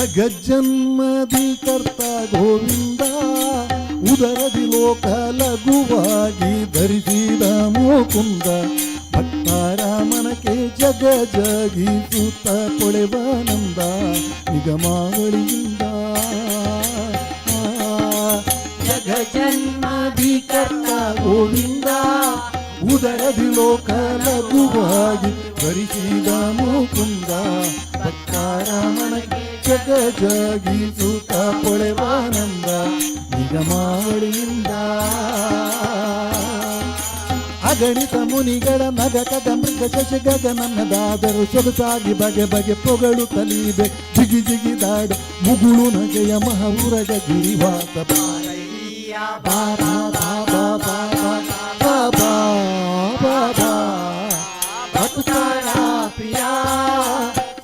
ಜಗಜ್ಜನ್ಮದಿ ಕರ್ತ ಗೋವಿಂದ ಉದರದಿ ಲೋಕ ಲಘುವಾಗಿ ಧರಿಸಿದ ಮುಕುಂದ ಭಕ್ತಾರಾಮನಕ್ಕೆ ಜಗ ಜಗಿಸುತ್ತ ಪೊಳೆವಾನಂದ ನಿಗಮಾವಳಿಯಿಂದ ಜಗಜನ್ಮದಿ ಕರ್ತ ಗೋವಿಂದ ಉದರದಿ ಲೋಕ ಲಘುವಾಗಿ ಧರಿಸಿದ ಮುಕುಂದ ಭಕ್ತಾರಾಮನಕ್ಕೆ ಜಗ ಜಗಿಸುತ್ತ ಪೊಳೆವಾನಂದ ನಿಗಮಾವಳಿಯಿಂದ ಅಗಣಿತ ಮುನಿಗಳ ನಗಕದ ಮೃಗ ಶಶಿ ಗಗನನ್ನದಾದರೂ ಸೊಗಸಾಗಿ ಬಗೆ ಬಗೆ ಪೊಗಳು ತಲೀಬೆ ಜಿಗಿ ಜಿಗಿ ದಾಡ ಮುಗುಳು ನಗೆಯ ಮಹವುರಗ ಗಿರಿವಾಸ ಬಾಬಾ ಬಾಬಾ ಬಾಬಾ ಬಾಬಾ ಬಾಬಾ ಭಕ್ತರ ಪ್ರಿಯ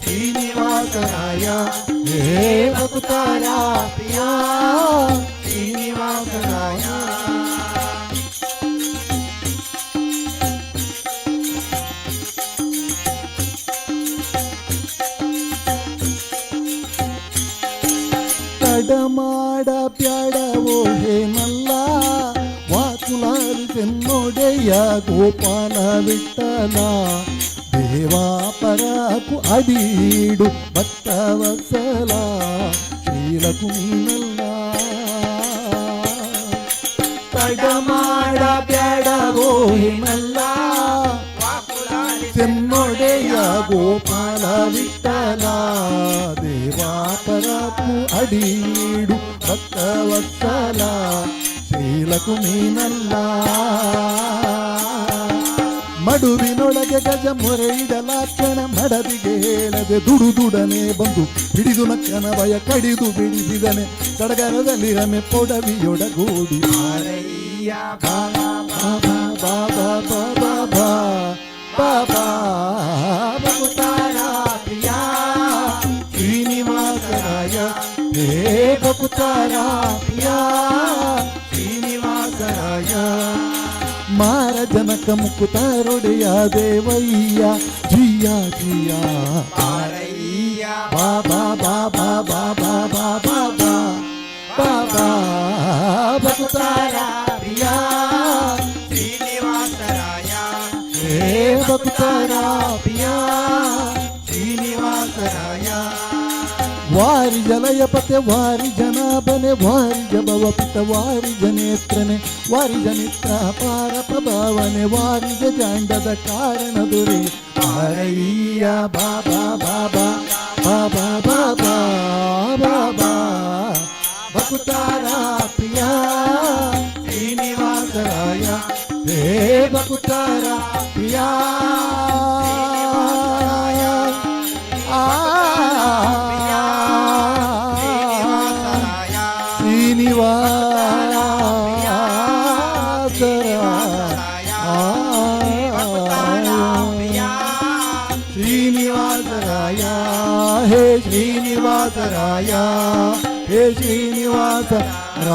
ಶ್ರೀನಿವಾಸರಾಯ ಹೇ ಭಕ್ತರ ಪ್ರಿಯ ಶ್ರೀನಿವಾಸರಾಯ ತಡಮಾಡ ಬ್ಯಾಡವೋ ಹೇನಲ್ಲ ವಾಕುಲಾರಿಸೆನ್ನೊಡೆಯ ಗೋಪಾಲ ವಿಠಲ ದೇವಾ ಪರಕು ಅಡೀಡು ಭಕ್ತವತ್ಸಲ ಶ್ರೀಲಕು ನೀನಲ್ಲ ತಡಮಾಡ ಬ್ಯಾಡವೋ ಹೇನಲ್ಲ ಚೆನ್ನೊಡೆಯ ಗೋಪಾಲ ವಿಠಲ ದೇವಾ ಪರಕು ಅಡೀಡು ಭಕ್ತವತ್ಸಲ ಶ್ರೀಲಕು ನೀನಲ್ಲ ಮಡುವಿನೊಳಗೆ ಗಜ ಮೊರೆಯಿಡಲಾಕ್ಷಣ ಮಡದಿಗೆ ಹೇಳದೆ ದುಡುದುಡನೆ ಬಂದು ಹಿಡಿದು ನಕ್ಕನ ಭಯ ಕಡಿದು ಬಿಡಿಸಿದನೆ ಸಡಗರದಲ್ಲಿ ರಮೆ ಪೊಡವಿಯೊಡಗೂಡಿ ಬಾಬಾ ಬಾಬಾ ಬಾಬಾ ಬಾಬಾ ಬಾಬಾ ಭಕ್ತಾರ ಪ್ರಿಯ ಶ್ರೀನಿವಾಸರಾಯ ಹೇ ಭಕ್ತಾರ ಪ್ರಿಯ ಶ್ರೀನಿವಾಸರಾಯ ಮಾರ ಜನಕ ಮುಕುತಾರೊಡೆಯ ದೇವಯ್ಯ ಜಿಯ ಜಿಯ ಬಾಬಾ ಬಾಬಾ ಬಾಬಾ ಬಾಬಾ ಬಾಬಾ ಭಕ್ತಾರ ಪ್ರಿಯ ಶ್ರೀನಿವಾಸರಾಯ ಹೇ ಭಕ್ತರ ಪ್ರಿಯ ಶ್ರೀನಿವಾಸರಾಯ ವಾರಿ ಜಲಯ ಪತೆ ವಾರಿ ಜನಾಭನೆ ವಾರಿ ಜಭವ ಪಿತ ವಾರಿ ಜನೇತ್ರನೆ ವಾರಿ ಜನಿತ್ರ ಪಾರ ಪ್ರಭಾವನೆ ವಾರಿ ಜಾಂಡದ ಕಾರಣ ದೊರೆ ಹರಯ್ಯ ಬಾಬಾ ಬಾಬಾ ಬಾಬಾ ಬಾಬಾ ಬಾಬಾ ಭಕ್ತಾರ ಪ್ರಿಯ ಶ್ರೀನಿವಾಸರಾಯ ಹೇ ಭಕ್ತಾರ ಪ್ರಿಯ ಶ್ರೀನಿವಾಸರಾಯ ಹೇ ಶ್ರೀನಿವಾಸರಾಯ ಹೇ ಶ್ರೀನಿವಾಸರಾಯ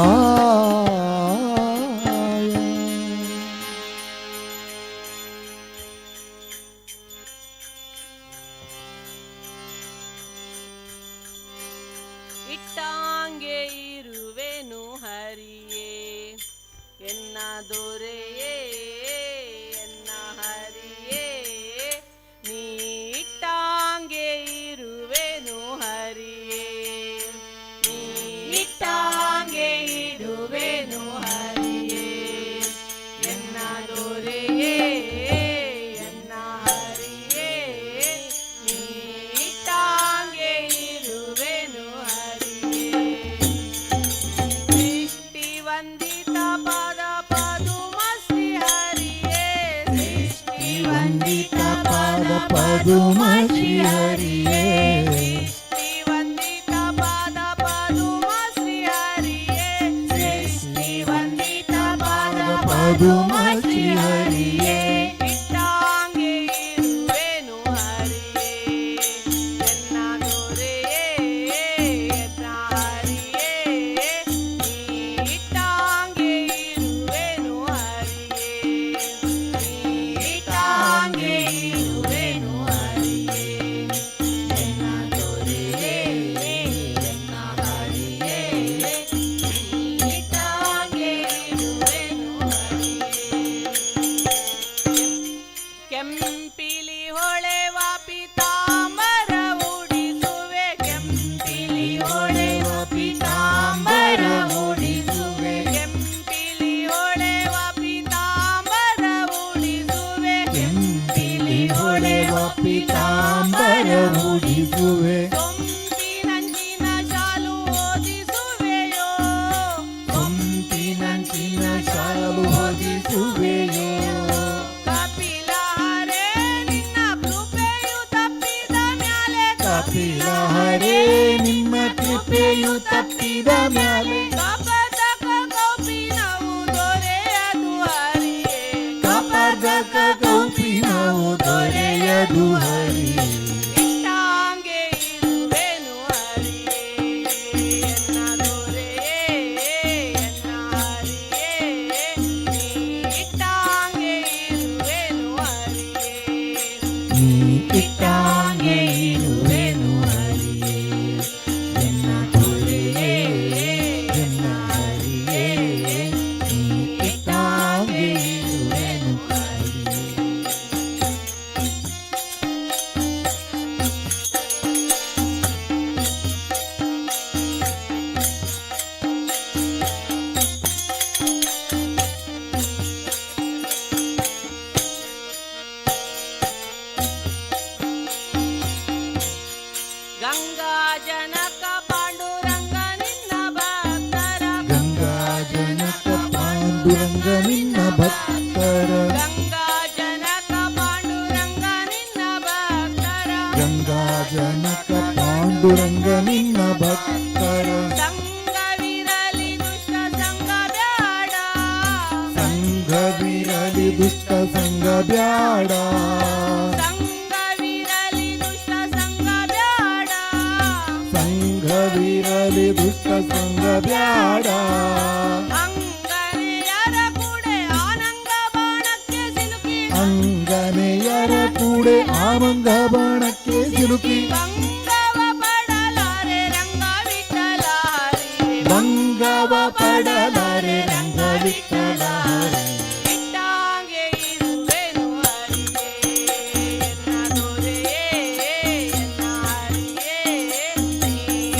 ಇಟ್ಟಾಂಗೆ ಇರುವೆನು ಹರಿಯೇ ಎನ್ನ ದೊರೆಯೇ ಎನ್ನ ಹರಿಯೇ ನೀ ಇಟ್ಟಾಂಗೆ ಇರುವೆನು ಹರಿಯೇ ನೀ ಇಟ್ಟಾಂಗೆ ಇರುವೆನು ಹರಿಯೇ ಎನ್ನ ದೊರೆಯೇ ಎನ್ನ ಹರಿಯೇ ನೀ ಇಟ್ಟಾಂಗೆ ಇರುವೆನು ಹರಿಯೇ ಸೃಷ್ಟಿ ವಂದಿತ ಪದ ಪದುಮ ಶ್ರೀ ಹರಿಯೇ ಸೃಷ್ಟಿ ವಂದಿತ ಪದ ಪದುಮ ಶ್ರೀ ಹರಿಯೇ ಸೃಷ್ಟಿ ವಂದಿತ ಪದ ಪದುಮ ಶ್ರೀ ಹರಿಯೇ ಸೃಷ್ಟಿ ವಂದಿತ ಪದ ಪದುಮ ಶ್ರೀ ಹರಿಯೇ ಇಟ್ಟಾಂಗೆ ಇರುವೆನು ಹರಿಯೇ ಎನ್ನ ದೊರೆಯೇ ಎನ್ನ ಹರಿಯೇ ನೀ ಇಟ್ಟಾಂಗೆ ಇರುವೆನು ಹರಿಯೇ ನೀ ಇಟ್ಟಾಂಗೆ ಇರುವೆನು ಹರಿಯೇ ಎನ್ನ ದೊರೆಯೇ ಉಡಿಸುವೆ ಸೊಂಪಿನಂಚಿನ ಶಾಲು ಓದಿಸುವೆಯೋ ಸೊಂಪಿನಂಚಿನ ಶಾಲು ಹೊದಿಸುವೆಯೋ ಕಪಿಲ ಹರೇ ನಿನ್ನ ಕೃಪೆಯು ತಪ್ಪಿದ ಮ್ಯಾಲೆ ಕಪಿಲ ಹರೇ ನಿಮ್ಮ ಕೃಪೆಯು ತಪ್ಪಿದ ಮ್ಯಾಲೆ ಕಪಟಕ ಕೌಪಿನವು ದೊರೆಯದು ಹರಿಯೇ ಕಪರ್ದಕ ಕೌಪಿನವು ದೊರೆಯದು ಹರಿಯೇ ಇಟ್ಟಾಂಗೆ ಇರುವೆನು ಹರಿಯೇ ಎನ್ನ ದೊರೆಯೇ ಎನ್ನ ಹರಿಯೇ ನೀ ಇಟ್ಟಾಂಗೆ ಇರುವೆನು ಹರಿಯೇ ನೀ ಇಟ್ಟಾಂಗೆ ಇರುವೆನು ಹರಿಯೇ ಎನ್ನ ದೊರೆಯೇ ಎನ್ನ ಹರಿಯೇ ನೀ ಇಟ್ಟಾಂಗೆ ಇರುವೆನು ಹರಿಯೇ ಗಂಗಾ ಜನಕ ಪಾಂಡುರಂಗ ನಿನ್ನ ಭಕ್ತರ ಗಂಗಾ ಜನಕ ಪಾಂಡುರಂಗ ನಿನ್ನ ಭಕ್ತರ ಗಂಗಾ ಜನಕ ಪಾಂಡುರಂಗ ನಿನ್ನ ಭಕ್ತರ ಗಂಗಾ ಜನಕ ಪಾಂಡುರಂಗ ನಿನ್ನ ಭಕ್ತರ ಸಂಗವಿರಲಿ ದುಷ್ಟ ಸಂಗ ಬ್ಯಾಡ ಸಂಘವಿರಲಿ ದುಷ್ಟ ಸಂಘ ಬ್ಯಾಡ ಸಂಗವಿರಲಿ ದುಷ್ಟ ಸಂಗ ಬ್ಯಾಡ ಸಂಘವಿರಲಿ ದುಷ್ಟ ಸಂಘ ಬ್ಯಾಡ ಅಂಗನೆಯರ ಕೂಡೆ ಆನಂದ ಬಾಣಕ್ಕೆ ಸಿಲುಕಿ ಅಂಗನೆಯರ ಕೂಡೆ ಆಮಂಗ ಬಾಣಕ್ಕೆ ಸಿಲುಕಿ ಭಂಗವ ಪಡಲಾರೆ ರಂಗ ವಿಠಲ ಹರಿಯೇ ಭಂಗವ ಪಡಲಾರೆ ರಂಗ ವಿಠಲ ಹರಿ. ಇಟ್ಟಾಂಗೆ ಇರುವೆನು ಹರಿಯೇ ಎನ್ನ ದೊರೆಯೇ ಎನ್ನ ಹರಿಯೇ ನೀ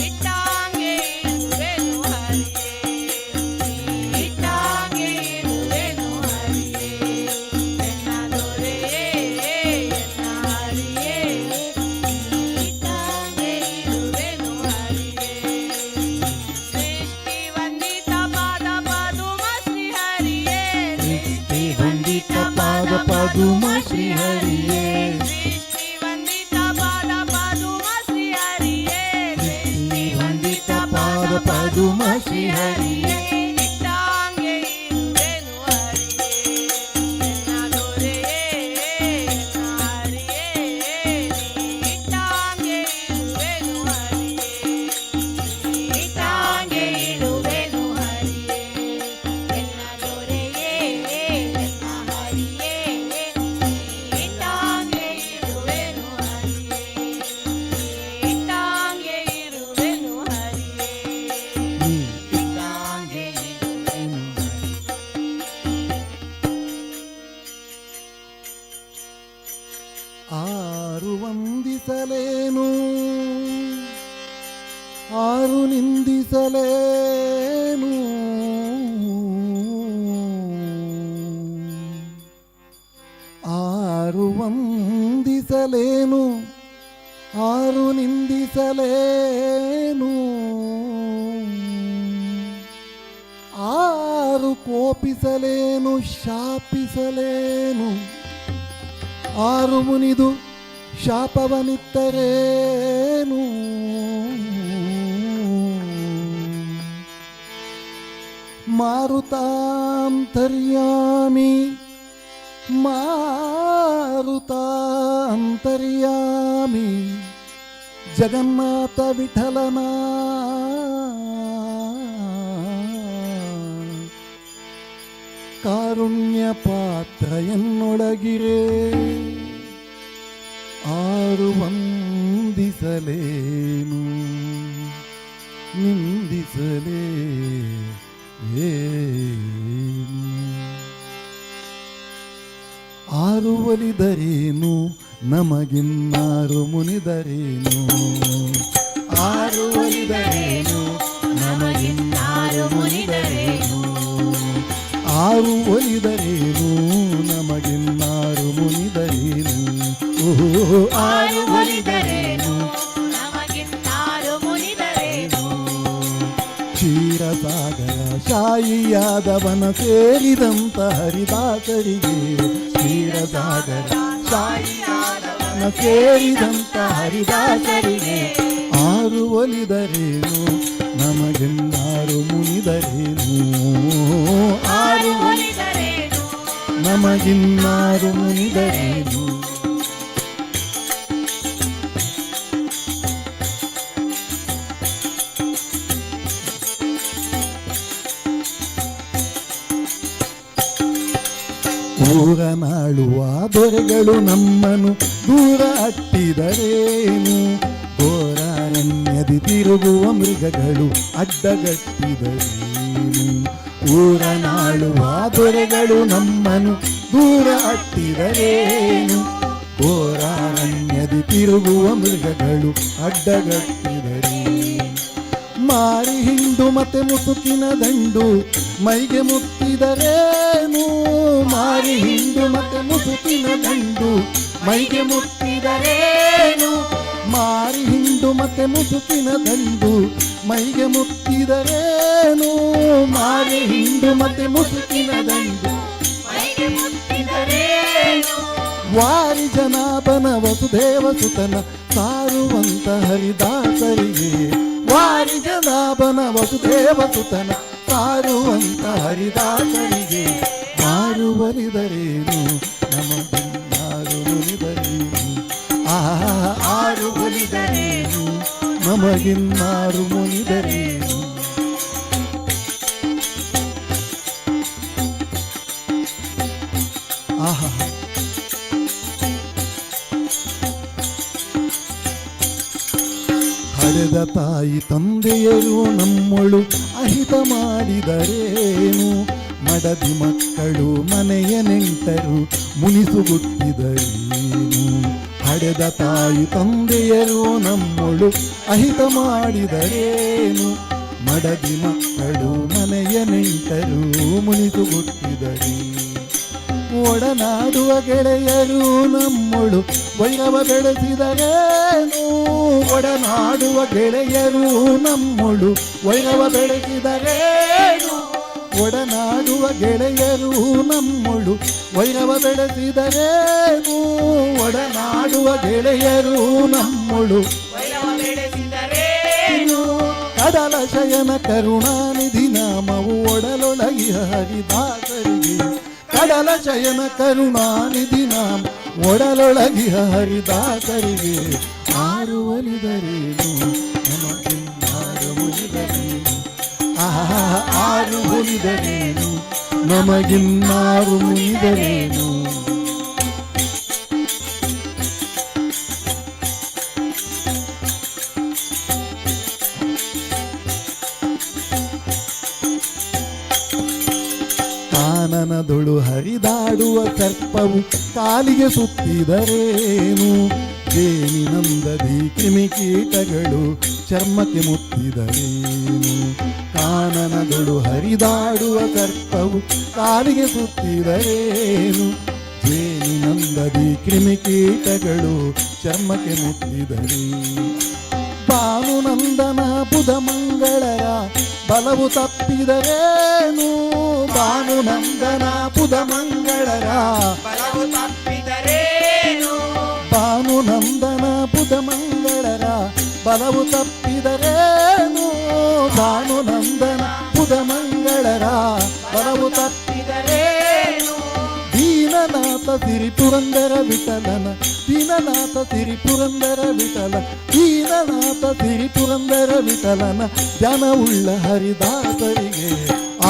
ಇಟ್ಟಾಂಗೆ ಇರುವೆನು ಹರಿಯೇ ನೀ ಇಟ್ಟಾಂಗೆ ಇರುವೆನು ಹರಿಯೇ ಎನ್ನ ದೊರೆಯೇ ಎನ್ನ ಹರಿಯೇ ನೀ ಇಟ್ಟಾಂಗೆ ಇರುವೆನು ಹರಿಯೇ ಸೃಷ್ಟಿ ವಂದಿತ ಪಾದ ಪದುಮ ಶ್ರೀ ಹರಿಯೇ ಸೃಷ್ಟಿ ವಂದಿತ ಪಾದ ಪದುಮ ಶ್ರೀ ಹರಿಯೇ ಸೃಷ್ಟಿ ವಂದಿತ ಪಾದ ಪದುಮ ಶ್ರೀ ಹರಿಯೇ ಸೃಷ್ಟಿ ವಂದಿತ ಪಾದ ಪದುಮ ಶ್ರೀ ಹರಿಯೇ ಇಟ್ಟಾಂಗೆ ಇರುವೆನು ಹರಿಯೇ ಎನ್ನ ದೊರೆಯೇ ಎನ್ನ ಹರಿಯೇ ನೀ ಇಟ್ಟಾಂಗೆ ಇರುವೆನು ಹರಿಯೇ ನೀ ಇಟ್ಟಾಂಗೆ ಇರುವೆನು ಹರಿಯೇ ಎನ್ನ ದೊರೆಯೇ ಎನ್ನ ಹರಿಯೇ ನೀ ಇಟ್ಟಾಂಗೆ ಇರುವೆನು ಹರಿಯೇ ನೀ ಇಟ್ಟಾಂಗೆ ಇರುವೆನು ಹರಿಯೇ ನೀ ಇಟ್ಟಾಂಗೆ ಇರುವೆನು ಆರು ವಂದಿಸಲೇನು ಆರು ನಿಂದಿಸಲೇನು ಆರು ವಂದಿಸಲೇನು ಆರು ನಿಂದಿಸಲೇನು ಆರು ಕೋಪಿಸಲೇನು ಶಾಪಿಸಲೇನು ಆರು ಮುನಿದು ಶಾಪವನಿತ್ತರೇನು ಮಾರುತಾಂತರ್ಯಾಮಿ ಮಾರುತಾಂತರ್ಯಾಮಿ ಜಗನ್ನಾಥ ವಿಠಲನ ಕಾರುಣ್ಯ ಪಾತ್ರ ಎನ್ನೊಳಗಿರೇ ಆರು ವಂದಿಸಲೇನು ನಿಂದಿಸಲೇ ಏನು ಆರು ಒಲಿದರೇನು ನಮಗಿನ್ನಾರು ಮುನಿದರೇನು ಆರು ಒಲಿದರೇನು ನಮಗಿನ್ನಾರು ಮುನಿದರೇನು ಆರು ಒಲಿದರೇನು ನಮಗಿನ್ನಾರು ಮುನಿದರೇನು ಓಹೋ ಆರು ಒಲಿದರೇನು ಯಾದವನ ಸೇರಿದಂತ ಹರಿದಾಸರಿಗೆ ಕ್ಷೀರಸಾಗರ ಶಾಯಿ ಯಾದವನ ಸೇರಿದಂತ ಹರಿದಾಸರಿಗೆ ಆರು ಒಲಿದರೇನು ನಮಗೆನ್ನಾರು ಮುನಿದರೇನು ಆರು ನಮಗಿನ್ನಾರು ಮುನಿದರೇನು. ಊರನಾಳುವ ದೊರೆಗಳು ನಮ್ಮನು ದೂರ ಅಟ್ಟಿದರೇನು ಘೋರಾರಣ್ಯದಿ ತಿರುಗುವ ಮೃಗಗಳು ಅಡ್ಡಗಟ್ಟಿದರೇನು. ಊರನಾಳುವ ದೊರೆಗಳು ನಮ್ಮನು ದೂರ ಅಟ್ಟಿದರೇನು ಘೋರಾರಣ್ಯದಿ ತಿರುಗುವ ಮೃಗಗಳು ಅಡ್ಡಗಟ್ಟಿದರೇನು. ಮಾರಿ ಹಿಂಡು ಮತ್ತೆ ಮುಸುಕಿನ ದಂಡು ಮೈಗೆ ಮುತ್ತಿದರೇನು ಮಾರಿ ಹಿಂಡು ಮತ್ತೆ ಮುಸುಕಿನ ದಂಡು ಮೈಗೆ ಮುತ್ತಿದರೇನು ಮಾರಿ ಹಿಂಡು ಮತ್ತೆ ಮುಸುಕಿನ ದಂಡು ಮೈಗೆ ಮುತ್ತಿದರೇನು ಮಾರಿ ಹಿಂಡು ಮತ್ತೆ ಮುಸುಕಿನ ದಂಡು ಮೈಗೆ ಮುತ್ತಿದರೇನು. ವಾರಿ ಜನಾಭನ ವಸುದೇವ ಸುತನ ಸಾರುವಂತ ಹರಿದಾಸರಿಗೆ ವಾರಿ ಜನಾಭನ ವಸುದೇವ ಸುತನ ಸಾರುವಂತ ಹರಿದಾಸರಿಗೆ ಆರು ಒಲಿದರೇನು ನಮಗಿನ್ನಾರು ಮುನಿದರೇನು ಆರು ಒಲಿದರೇನು ನಮಗಿನ್ನಾರು ಮುನಿದರೇನು. ಆಹಾ ಹಡೆದ ತಾಯಿ ತಂದೆಯರು ನಮ್ಮಳು ಅಹಿತ ಮಾಡಿದರೇನು ಮಡದಿ ಮಕ್ಕಳು ಮನೆಯ ನೆಂಟರು ಮುನಿಸುಗುಟ್ಟಿದರೇನು. ಹಡೆದ ತಾಯಿ ತಂದೆಯರು ನಮ್ಮಳು ಅಹಿತ ಮಾಡಿದರೇನು ಮಡದಿ ಮಕ್ಕಳು ಮನೆಯ ನೆಂಟರು ಮುನಿಸುಗುಟ್ಟಿದರೇನು. ಒಡನಾಡುವ ಗೆಳೆಯರು ನಮ್ಮಳು ವೈರವ ಬೆಳೆಸಿದರೇನು ಒಡನಾಡುವ ಗೆಳೆಯರು ನಮ್ಮಳು ವೈರವ ಬೆಳೆಸಿದರೇನು ಒಡನಾಡುವ ಗೆಳೆಯರು ನಮ್ಮಳು ವೈರವ ಬೆಳೆಸಿದರೇನು ಒಡನಾಡುವ ಗೆಳೆಯರು ನಮ್ಮಳು ವೈರವ ಬೆಳೆಸಿದರೇನು. ಕಡಲ ಶಯನ ಕರುಣಾನಿಧಿ ನಾಮವು ಒಡಲೊಳಗಿ ಹರಿದಾಸರಿಗೆ ಕಡಲ ಶಯನ ಕರುಣಾನಿಧಿ ನಾಮ ಒಡಲೊಳಗಿ ಹರಿದಾಸರಿಗೆ ಆರು ಒಲಿದರೇನು ನಮಗಿನ್ನಾರು ಮುನಿದರೇನು ಆರು ಒಲಿದರೇನು ನಮಗಿನ್ನಾರು ಮುನಿದರೇನು. ಕಾನನದೊಳು ಹರಿದಾಡುವ ಸರ್ಪವು ಕಾಲಿಗೆ ಸುತ್ತಿದರೇನು ಜೇನಿನಂದದಿ ಕ್ರಿಮಿಕೀಟಗಳು ಚರ್ಮಕ್ಕೆ ಮುತ್ತಿದರೇನು. ಕಾನನದೊಳು ಹರಿದಾಡುವ ಸರ್ಪವು ಕಾಲಿಗೆ ಸುತ್ತಿದರೇನು ಜೇನಿನಂದದಿ ಕ್ರಿಮಿಕೀಟಗಳು ಚರ್ಮಕ್ಕೆ ಮುತ್ತಿದರೇನು. ಭಾನುನಂದನ ಬುಧ ಮಂಗಳರ ಬಲವು ತಪ್ಪಿದರೇನು ಭಾನುನಂದನ ಬುಧ ಮಂಗಳರ ಬಲವು ತಪ್ಪಿದರೇನು ಭಾನುನಂದನ ಬುಧ ಮಂಗಳರ ಬಲವು ತಪ್ಪಿದರೇನು ಭಾನುನಂದನ ಬುಧ ಮಂಗಳರ ಬಲವು ತಪ್ಪಿದರೇನು. ದೀನನಾಥ ಸಿರಿ ಪುರಂದರ ವಿಠಲನ ದೀನನಾಥ ಸಿರಿ ಪುರಂದರ ವಿಠಲ ದೀನನಾಥ ಸಿರಿ ಪುರಂದರ ವಿಠಲನ ಜನವುಳ್ಳ ಹರಿದಾಸರಿಗೆ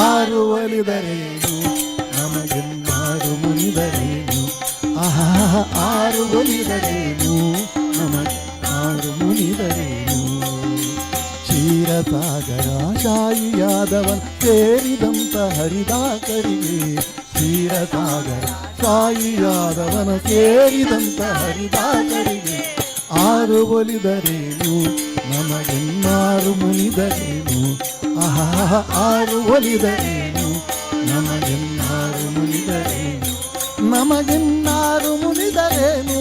ಆರು ಒಲಿದರೇನು ನಮಗೆನ್ನಾರು ಮುನಿದರೇನು ಆರು ಒಲಿದರೇನು ನಮಗಾರು ಮುನಿದರೇನು. ಕ್ಷೀರಸಾಗರ ಶಾಯಿ ಯಾದವನ ಸೇರಿದಂತ ಹರಿದಾಸರಿಗೆ ಕ್ಷೀರಸಾಗರ ಶಾಯಿ ಯಾದವನ ಸೇರಿದಂತ ಹರಿದಾಸರಿಗೆ ಆರು ಒಲಿದರೇನು ನಮಗೆನ್ನಾರು ಮುನಿದರೇನು ಆರು ಒಲಿದರೇನು ನಮಗೆನ್ನಾರು ಮುನಿದರೇನು ನಮಗೆನ್ನಾರು ಮುನಿದರೇನು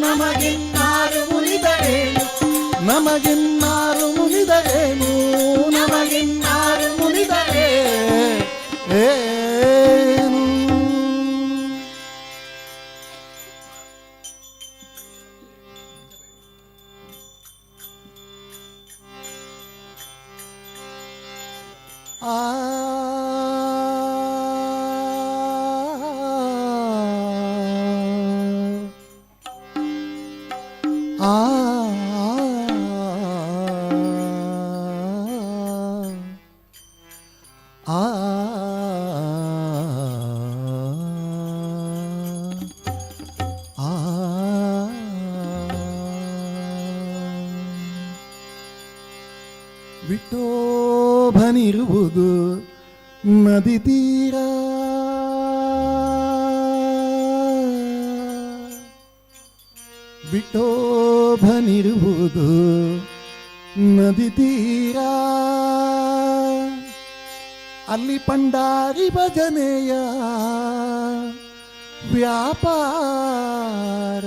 ನಮಗೆನ್ನಾರು ಮುನಿದರೇನು ನಮಗೆನ್ನಾರು ಮುನಿದರೇನು ನಮಗೆನ್ನಾರು ಮುನಿದರೇ ಆ ಆ ಆ ವಿಠೋಬನಿರುವುದು ನದಿ ತೀರ ವಿಠೋಬನಿರುವುದು ನದಿ ತೀರ ಅಲ್ಲಿ ಪಂಡಾರಿ ಭಜನೆಯ ವ್ಯಾಪಾರ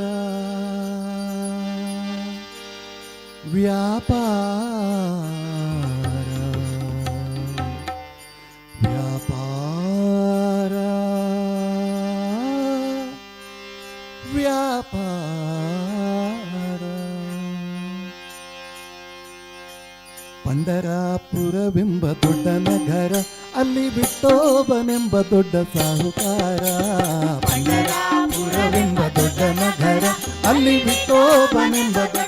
ವ್ಯಾಪಾರ ಪಂಡರಾಪುರವೆಂಬ ದೊಡ್ಡ ನಗರ ಅಲ್ಲಿ ವಿಠೋಬನೆಂಬ ದೊಡ್ಡ ಸಾಹುಕಾರ ಪಂಡರಾಪುರವೆಂಬ ದೊಡ್ಡ ನಗರ ಅಲ್ಲಿ ವಿಠೋಬನೆಂಬ ದೊಡ್ಡ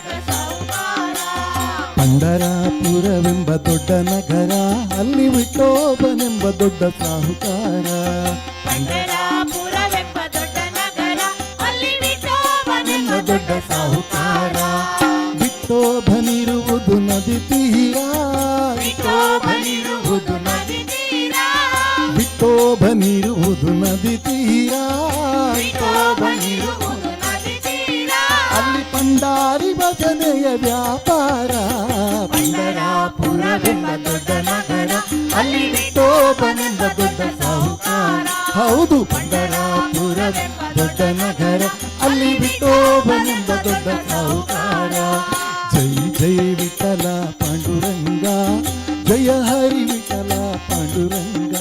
ಪಂಡರಾಪುರವೆಂಬ ದೊಡ್ಡ ನಗರ ಅಲ್ಲಿ ವಿಠೋಬನೆಂಬ ದೊಡ್ಡ ಸಾಹುಕಾರ ಪಂಡರಾಪುರವೆಂಬ ದೊಡ್ಡ ನಗರ ಅಲ್ಲಿ ವಿಠೋಬನೆಂಬ ದೊಡ್ಡ ಸಾಹುಕಾರ ವಿಠೋಬನಿರುವುದು ನದಿ ತೀರ ವಿಠೋಬನಿರುವುದು ನದಿ ತೀರ ವಿಠೋಬನಿರುವುದು ನದಿ ತೀರ ವಿಠೋಬನಿರುವುದು ನದಿ ತೀರ ಅಲ್ಲಿ ಪಂಡಾರಿ ಭಜನೆಯ ವ್ಯಾಪಾರ ಪಂಡರಾಪುರವೆಂಬ ದೊಡ್ಡ ನಗರ ಅಲ್ಲಿ ವಿಠೋಬನೆಂಬ ದೊಡ್ಡ ಸಾಹುಕಾರ ಹೌದು ಪಂಡರಾಪುರವೆಂಬ ದೊಡ್ಡ ನಗರ ಅಲ್ಲಿ ವಿಠೋಬನೆಂಬ ದೊಡ್ಡ ಸಾಹುಕಾರ ಜೈ ಜೈ ವಿಠಲ ಪಾಂಡುರಂಗ ಜಯ ಹರಿ ವಿಠಲ ಪಾಂಡುರಂಗ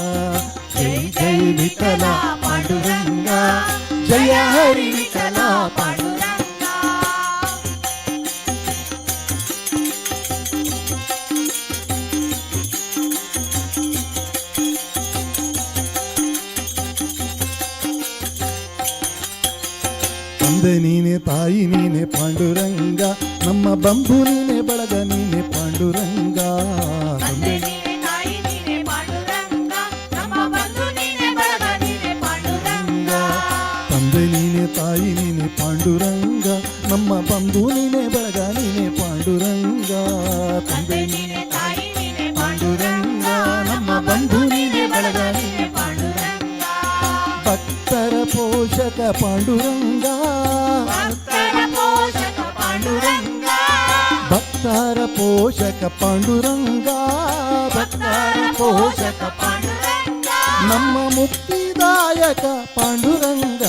ಜೈ ಜೈ ವಿಠಲ ಪಾಂಡುರಂಗ ಜಯ ಹರಿ ವಿಠಲ ಪಾಂಡುರಂಗ ತಂದೆ ನೀನೆ ತಾಯಿ ನೀನೆ ಪಾಂಡುರಂಗ ನಮ್ಮ ಬಂಧು ನೀನೆ ಬಳಗ ನೀನೆ ಪಾಂಡುರಂಗ ತಂದೆ ನೀನೆ ತಾಯಿ ನೀನೆ ಪಾಂಡುರಂಗ ನಮ್ಮ ಬಂಧು ನೀನೆ ಬಳಗ ನೀನೆ ಪಾಂಡುರಂಗ ತಂದೆ ನೀನೆ ತಾಯಿ ನೀನೆ ಪಾಂಡುರಂಗ ನಮ್ಮ ಬಂಧು ನೀನೆ ಬಳಗ ನೀನೆ ಪಾಂಡುರಂಗ ತಂದೆ ನೀನೆ ತಾಯಿ ನೀನೆ ಪಾಂಡುರಂಗ ನಮ್ಮ ಬಂಧು ನೀನೆ ಬಳಗ ನೀನೆ ಪಾಂಡುರಂಗ ಭಕ್ತರ ಪೋಷಕ ಪಾಂಡುರಂಗ ಭಕ್ತರ ಪೋಷಕ ಪಾಂಡುರಂಗ ಭಕ್ತರ ಪೋಷಕ ಪಾಂಡುರಂಗ ಭಕ್ತರ ಪೋಷಕ ಪಾಂಡುರಂಗ ನಮ್ಮ ಮುಕ್ತಿದಾಯಕ ಪಾಂಡುರಂಗ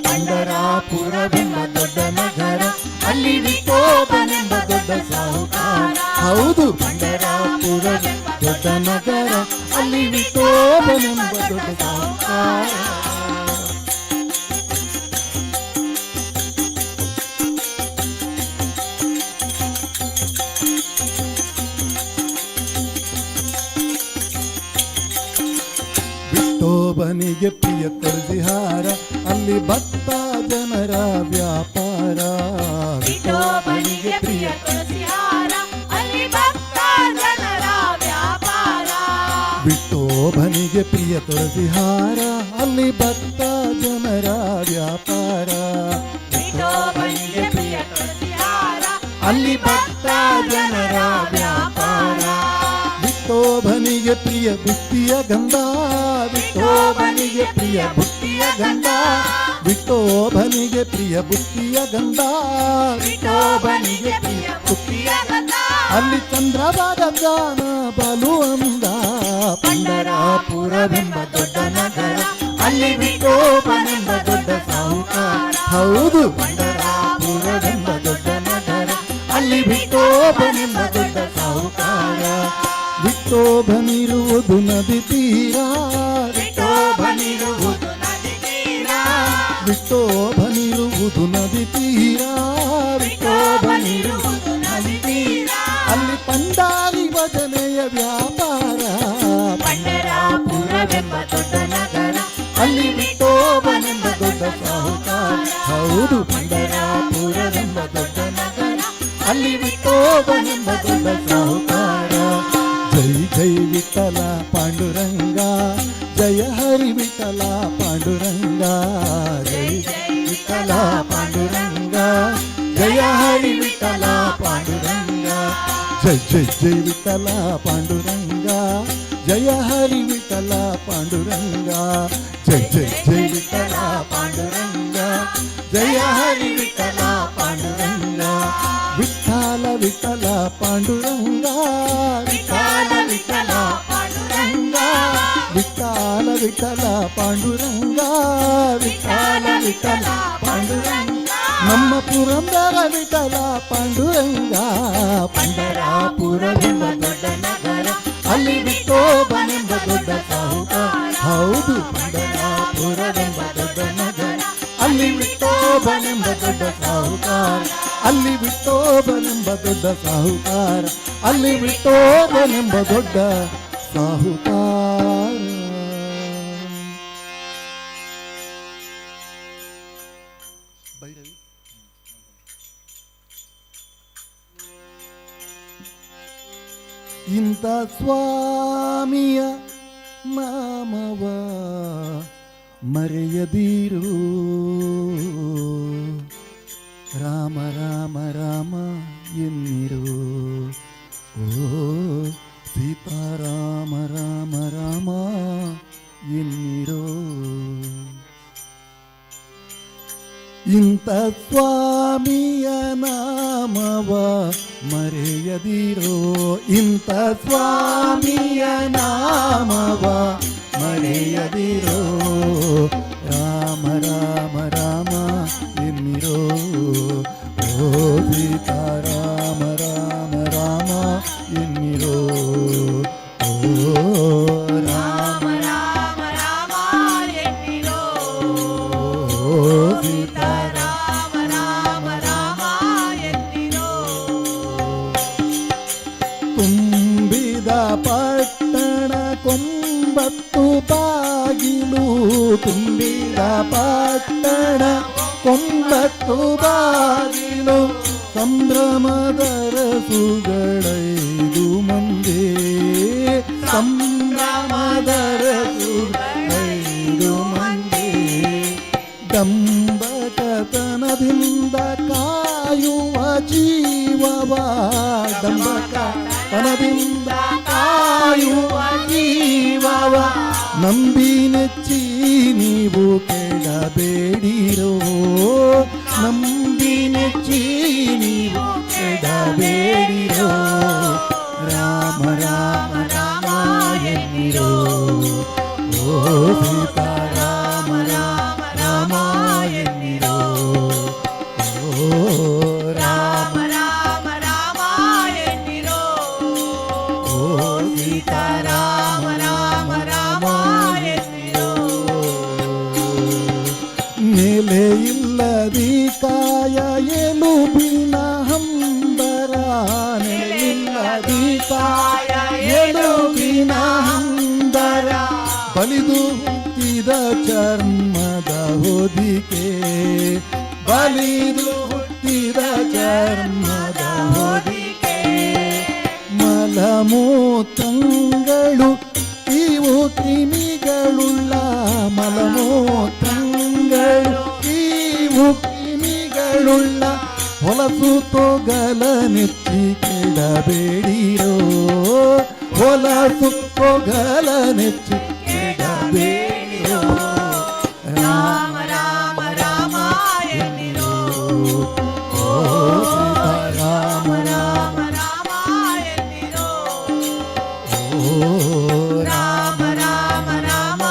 ಪಂಡರಾಪುರವೆಂಬ ದೊಡ್ಡ ನಗರ ಅಲ್ಲಿ ವಿಠೋಬನೆಂಬ ದೊಡ್ಡ ಸಾಹುಕಾರ ಹೌದು ಪಂಡರಾಪುರವೆಂಬ ದೊಡ್ಡ ನಗರ ಅಲ್ಲಿ ವಿಠೋಬನೆಂಬ ದೊಡ್ಡ ಸಾಹುಕಾರ ವಿಠೋಬನಿಗೆ ಪ್ರಿಯ ತುಳಸಿಹಾರ ಅಲ್ಲಿ ಭಕ್ತ ಜನರ ವ್ಯಾಪಾರ ವಿಠೋಬನಿಗೆ ಪ್ರಿಯ ತುಳಸಿಹಾರ ಅಲ್ಲಿ ಭಕ್ತ ಜನರ ವ್ಯಾಪಾರ ವಿಠೋಬನಿಗೆ ಪ್ರಿಯ ತುಳಸಿಹಾರ ಅಲ್ಲಿ ಭಕ್ತ ಜನರ ವ್ಯಾಪಾರ ವಿಠೋಬನಿಗೆ ಪ್ರಿಯ ತುಳಸಿಹಾರ ಅಲ್ಲಿ ಭಕ್ತ ಜನರ ವ್ಯಾಪಾರ ವಿಠೋಬನಿಗೆ ಪ್ರಿಯ ಬುತ್ತಿಯ ಗಂಧ ವಿಠೋಬನಿಗೆ ಪ್ರಿಯ ಬುತ್ತಿಯ ಗಂಧ ವಿಠೋಬನಿಗೆ ಪ್ರಿಯ ಬುತ್ತಿಯ ಗಂಧ ವಿಠೋಬನಿಗೆ ಪ್ರಿಯ ಬುತ್ತಿಯ ಗಂಧ ಅಲ್ಲಿ ಚಂದ್ರಭಾಗ ಗಾನ ಬಲು ಅಂದ ಪಂಡರಾಪುರವೆಂಬ ದೊಡ್ಡ ನಗರ ಅಲ್ಲಿ ವಿಠೋಬನೆಂಬ ದೊಡ್ಡ ಸಾಹುಕಾರ ಹೌದು ಪಂಡರಾಪುರವೆಂಬ ದೊಡ್ಡ ನಗರ ಅಲ್ಲಿ ವಿಠೋಬನೆಂಬ ದೊಡ್ಡ ಸಾಹುಕಾರ ವಿಠೋಬನಿರುವುದು ನದಿ ತೀರ ವಿಠೋಬನಿರುವುದು ನದಿ ತೀರ ವಿಠೋಬನಿರುವುದು ನದಿ ತೀರ ವಿಠೋಬನಿರುವುದು ನದಿ ತೀರ ಅಲ್ಲಿ ಪಂಡಾರಿ ಭಜನೆಯ ವ್ಯಾಪಾರ ಪುರವೆಂಬ ದೊಡ್ಡ ನಗರ ಅಲ್ಲಿ ವಿಠೋಬನೆಂಬ ದೊಡ್ಡ ಸಾಹುಕಾರ. ಹೌದು ಪಂಡರಾಪುರವೆಂಬ ದೊಡ್ಡ ನಗರ ಅಲ್ಲಿ ವಿಠೋಬನೆಂಬ ದೊಡ್ಡ ಸಾಹುಕಾರ. ಜೈ ಜೈ ವಿಠಲ ಪಾಂಡುರಂಗ ಜಯ ಹರಿ ವಿಠಲ ಪಾಂಡುರಂಗ. ಜೈ ಜೈ ವಿಠಲ ಪಾಂಡುರಂಗ ಜಯ ಹರಿ ವಿಠಲ ಪಾಂಡುರಂಗ. ಜೈ ಜೈ ಜೈ ವಿಠಲ ಪಾಂಡುರಂಗ ಜಯ ಹರಿ ವಿಠಲ ಪಾಂಡುರಂಗ. ಜೈ ಜೈ ಜೈ ವಿಠಲ ಪಾಂಡುರಂಗ ಜಯ ಹರಿ ವಿಠಲ ಪಾಂಡುರಂಗ. ವಿಠಲ ವಿಠಲ ಪಾಂಡುರಂಗ ವಿಠಲ ವಿಠಲ ಪಾಂಡುರಂಗ. ವಿಠಲ ವಿಠಲ ಪಾಂಡುರಂಗ ವಿಠಲ ವಿಠಲ ಪಾಂಡುರಂಗ. ನಮ್ಮ ಪುರಂದರ ವಿಠಲ ಪಾಂಡುರಂಗ. ಪಂಡರಾಪುರವೆಂಬ ದೊಡ್ಡ ನಗರ ಅಲ್ಲಿ ವಿಠೋಬನೆಂಬ ದೊಡ್ಡ ಸಾಹುಕಾರ. ಹೌದು ಪಂಡರಾಪುರವೆಂಬ ದೊಡ್ಡ ನಗರ ಅಲ್ಲಿ ವಿಠೋಬನೆಂಬ ದೊಡ್ಡ ಸಾಹುಕಾರ. ಅಲ್ಲಿ ವಿಠೋಬನೆಂಬ ದೊಡ್ಡ ಸಾಹುಕಾರ. ಅಲ್ಲಿ ವಿಠೋಬನೆಂಬ ದೊಡ್ಡ ಸಾಹುಕಾರ. ಇಂಥ ಸ್ವಾಮಿಯ ನಾಮವ ಮರೆಯದಿರು. ರಾಮ ರಾಮ ರಾಮ ಎನ್ನಿರು. ಓ ಸೀತಾರಾಮ ರಾಮ ರಾಮ ಎನ್ನಿರೋ. ಇಂಥ ಸ್ವಾಮಿಯ ನಾಮವ ಮರೆಯದಿರೋ. ಇಂಥ ಸ್ವಾಮಿಯ ನಾಮವ ಮರೆಯದಿರೋ. ರಾಮ ರಾಮ ರಾಮ ಎನ್ನಿರೋ. ಓ ಸೀತಾರಾಮ ರಾಮ ರಾಮ ಎನ್ನಿರೋ. ಓ ರಾಮ ರಾಮ ರಾಮ ಎನ್ನಿರೋ. ಓ ರಾಮ ರಾಮ ರಾಮ ಎನ್ನಿರೋ. ತುಂಬಿದ ಪಟ್ಟಣ ಕೊಂಬತ್ತು ಬಾಗಿಲು. ತುಂಬಿದ ಪಟ್ಟಣ ಕೊಂಬತ್ತು ಬಾಗಿಲು. ಸಂಭ್ರಮದರ ಸುಗಳೈದು ಮಂದಿ. ಸಂಭ್ರಮದರ ಸುಗಳೈದು ಮಂದಿ. ಡಂಬಕತನದಿಂದ ಕಾಯುವ ಜೀವವ. ಡಂಬಕತನದಿಂದ ಕಾಯುವ ಜೀವವ ನಂಬಿ ನೆಚ್ಚಿ ನೀವು ಕೆಡಬೇಡಿರೋ. ನಂಬಿ ನೆಚ್ಚಿ ನೀವು ಕೆಡಬೇಡಿರೋ. ರಾಮ ರಾಮ ರಾಮ ಎನ್ನಿರೋ. ಓ ಸೀತಾರಾಮ ರಾಮ ರಾಮ ಎನ್ನಿರೋ. ಓ ರಾಮ ರಾಮ ರಾಮ ಎನ್ನಿರೋ. ಓ ಸೀತಾರಾಮ ರಾಮ ರಾಮ ಎನ್ನಿರೋ. ನೆಲೆ ಇಲ್ಲದಿ ಕಾಯ ಎಲುಬಿನ ಹಂಬರ. ನೆಲೆ ಇಲ್ಲದಿ ಕಾಯ ಎಲುಬಿನ ಹಂಬರ. ಬಲಿದು ಹುಟ್ಟಿದ ಚರ್ಮದ ಹೊದಿಕೆ. ಬಲಿದು ಹುಟ್ಟಿದ ಚರ್ಮದ ಹೊದಿಕೆ. ಮಲಮೂತ್ರಗಳು ಇವು ಕ್ರಿಮಿಗಳುಳ್ಳ. ಮಲಮೂತ್ರಗಳು ಇವು ಕ್ರಿಮಿಗಳುಳ್ಳ. ಹೊಲಸು ತೊಗಲ ನೆಚ್ಚಿ ಕೆಡಬೇಡಿರೋ. ಹೊಲಸು ತೊಗಲ ನೆಚ್ಚಿ ಕೆಡಬೇಡಿರೋ. ರಾಮ ರಾಮ ರಾಮ ಎನ್ನಿರೋ. ಓ ಸೀತಾರಾಮ ರಾಮ ರಾಮ ಎನ್ನಿರೋ. ಓ ರಾಮ ರಾಮ ರಾಮ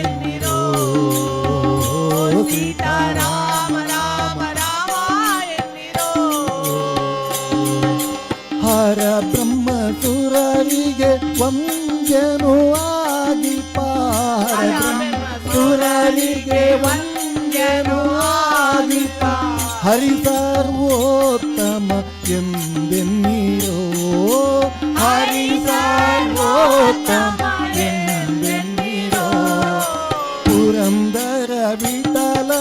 ಎನ್ನಿರೋ. ಸೀತಾರಾಮ ರಾಮ ರಾಮ ಎನ್ನಿರೋ. ಹರ ಬ್ರಹ್ಮ ಸುರರಿಗೆ ವಂದ್ಯನು ಆಗಿ. ಪಾರ ಬ್ರಹ್ಮ ಸುರರಿಗೆ ವಂದ್ಯನು ಆಗಿ. ಹರಿ ಸರ್ವೋತ್ತಮ ಎಂದೆನ್ನಿರೋ. ಹರಿ ಸರ್ವೋತ್ತಮ ಎಂದೆನ್ನಿರೋ.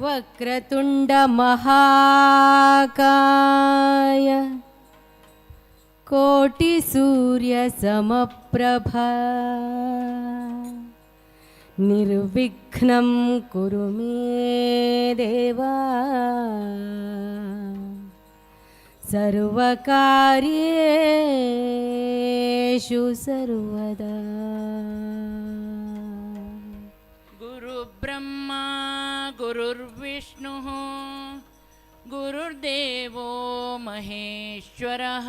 ವಕ್ರತುಂಡ ಮಹಾಕಾಯ ಕೋಟಿ ಸೂರ್ಯ ಸಮಪ್ರಭ ನಿರ್ವಿಘ್ನಂ ಕುರು ಮೇ ದೇವ ಸರ್ವಕಾರ್ಯೇಷು ಸರ್ವದಾ. ಬ್ರಹ್ಮ ಗುರುರ್ವಿಷ್ಣು ಗುರುರ್ದೇವೋ ಮಹೇಶ್ವರಃ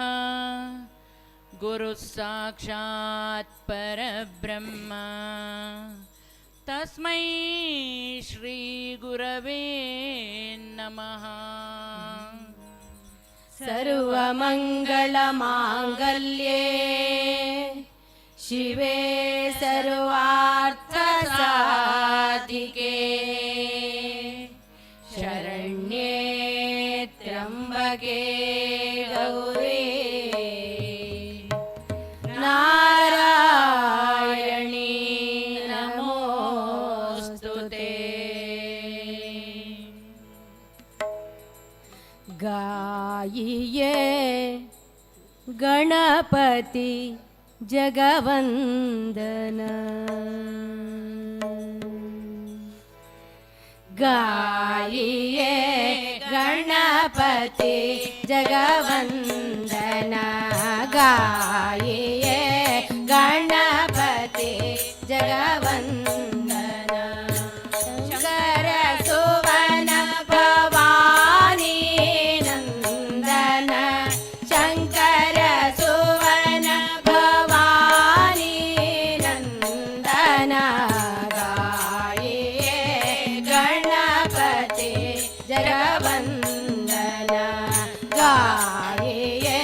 ಗುರುಃ ಸಾಕ್ಷಾತ್ ಪರಬ್ರಹ್ಮ ತಸ್ಮೈ ಶ್ರೀ ಗುರವೇ ನಮಃ. ಸರ್ವಮಂಗಳ ಮಾಂಗಲ್ಯೇ ಶಿವೆ ಸರ್ವಾರ್ಥ ಸಾಧಿಕೆ ಶರಣ್ಯೇ ತ್ರ್ಯಂಬಕೆ ಗೌರಿ ನಾರಾಯಣಿ ನಮೋಸ್ತುತೇ. ಗಾಯಿಯೇ ಗಣಪತಿ ಜಗವಂದನ ಗಾಯಿಯೇ ಗಣಪತಿ ಜಗವಂದನ ಗಾಯಿಯೇ ಗಣಪತಿ ಜಗವಂದನ ಶಂಕರ ಸುವನ ಭವಾನಿ ನಂದನ ಶಂಕರ ಸುವನ ಭವಾನಿ ನಂದನ ಗಾಯಿಯೇ ಗಣಪತಿ ಜಗವಂದನ ಗಾಯಿಯೇ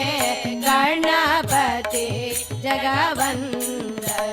ಗಣಪತಿ ಜಗವಂದನ.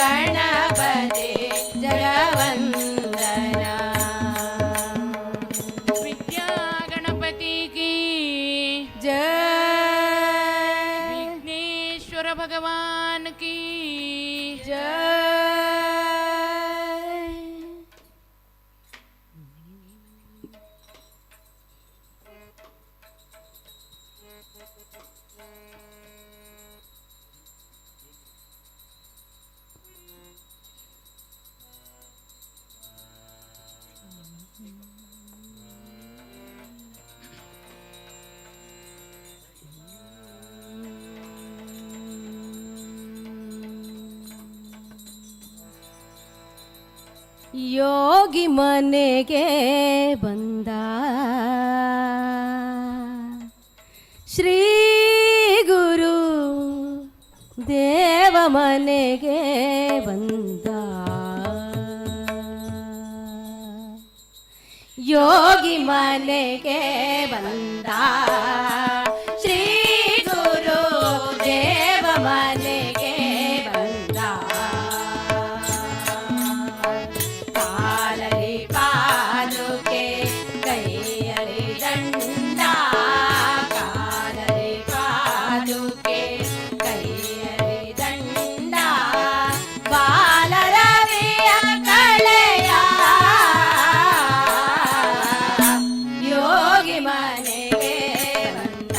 ಗಣಪತಿ ಜಗವಂದನ विद्या गणपति की ಜಯ विघ्नेश्वर भगवान की ಜಯ ಯೋಗಿ ಮನೆಗೆ ಬಂದ ಶ್ರೀ ಗುರು ದೇವ ಮನೆಗೆ ಬಂದ ಯೋಗಿ ಮನೆಗೆ ಬಂದ ಶ್ರೀ ಗುರು ದೇವ ಮನೆಗೆ ಬಂದ ಕಾಲಲಿ ಪಾದುಕೆ ಕೈಯಲ್ಲಿ ದಂಡ ಕಾಲಲಿ ಪಾದುಕೆ ಕೈಯಲ್ಲಿ ದಂಡ ಬಾಲರವಿಯ ಕಳೆಯ ಯೋಗಿ ಮನೆಗೆ ಬಂದ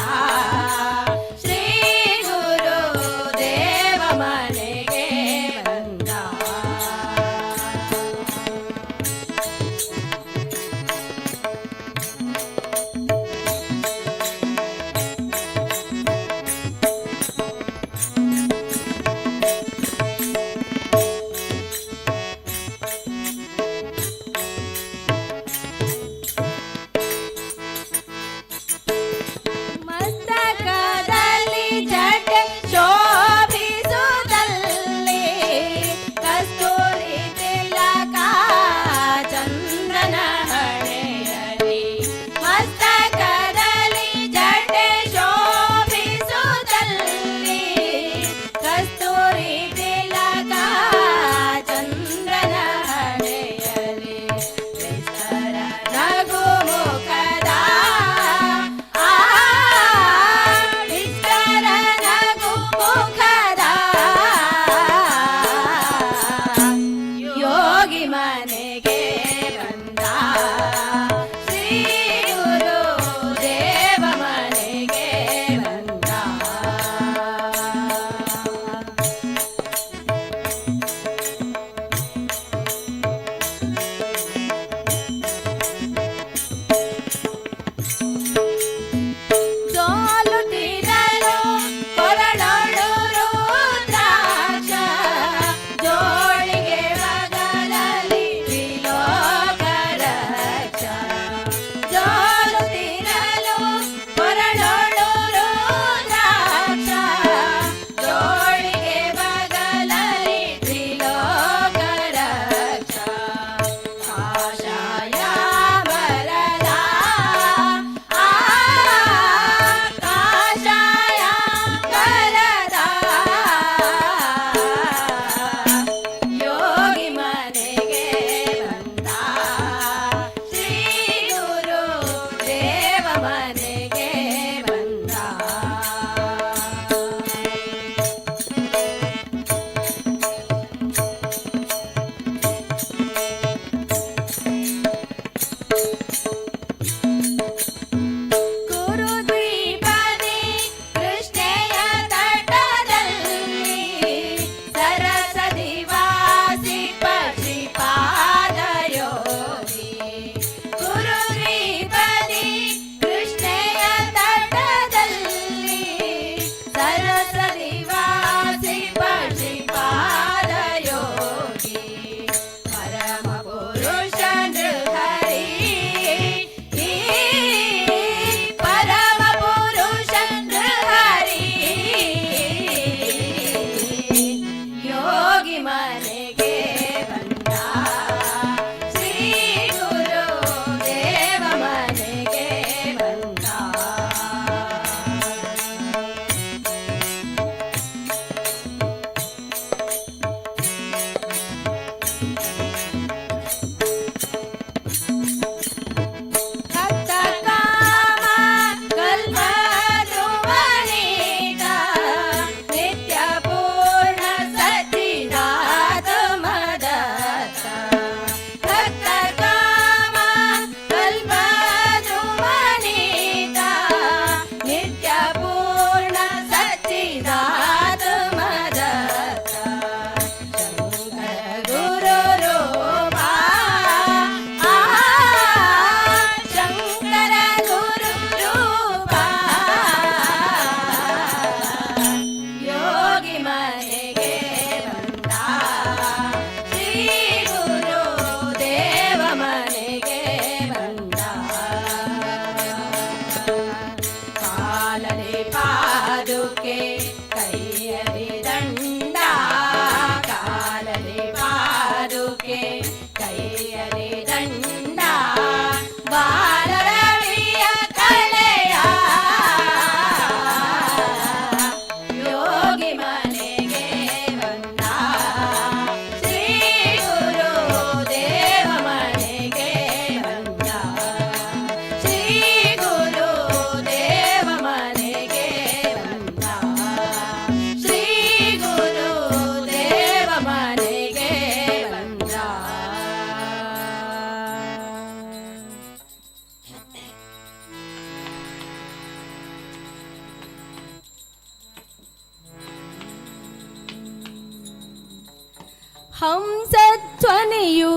ಹಂಸಧ್ವನಿಯು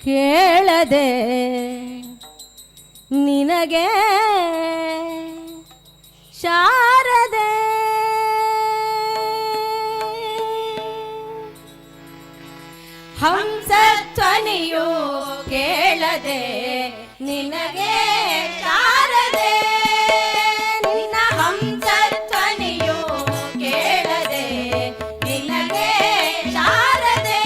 ಕೇಳದೆ ನಿನಗೆ ಶಾರದೆ ಹಂಸಧ್ವನಿಯು ಕೇಳದೆ ನಿನಗೆ ಶಾರದೆ ನಿನ್ನ ಹಂಸಧ್ವನಿಯು ಕೇಳದೆ ನಿನಗೆ ಶಾರದೆ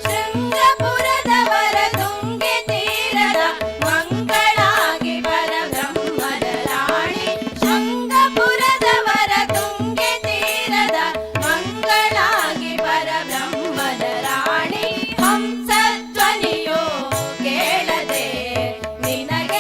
ಶೃಂಗಪುರದವರ ತುಂಗೆ ತೀರದ ಮಂಗಳಾಗಿ ಪರಬ್ರಹ್ಮನ ರಾಣಿ ಶೃಂಗಪುರದವರ ತುಂಗೆ ತೀರದ ಮಂಗಳಾಗಿ ಪರಬ್ರಹ್ಮನ ರಾಣಿ ಹಂಸಧ್ವನಿಯು ಕೇಳದೆ ನಿನಗೆ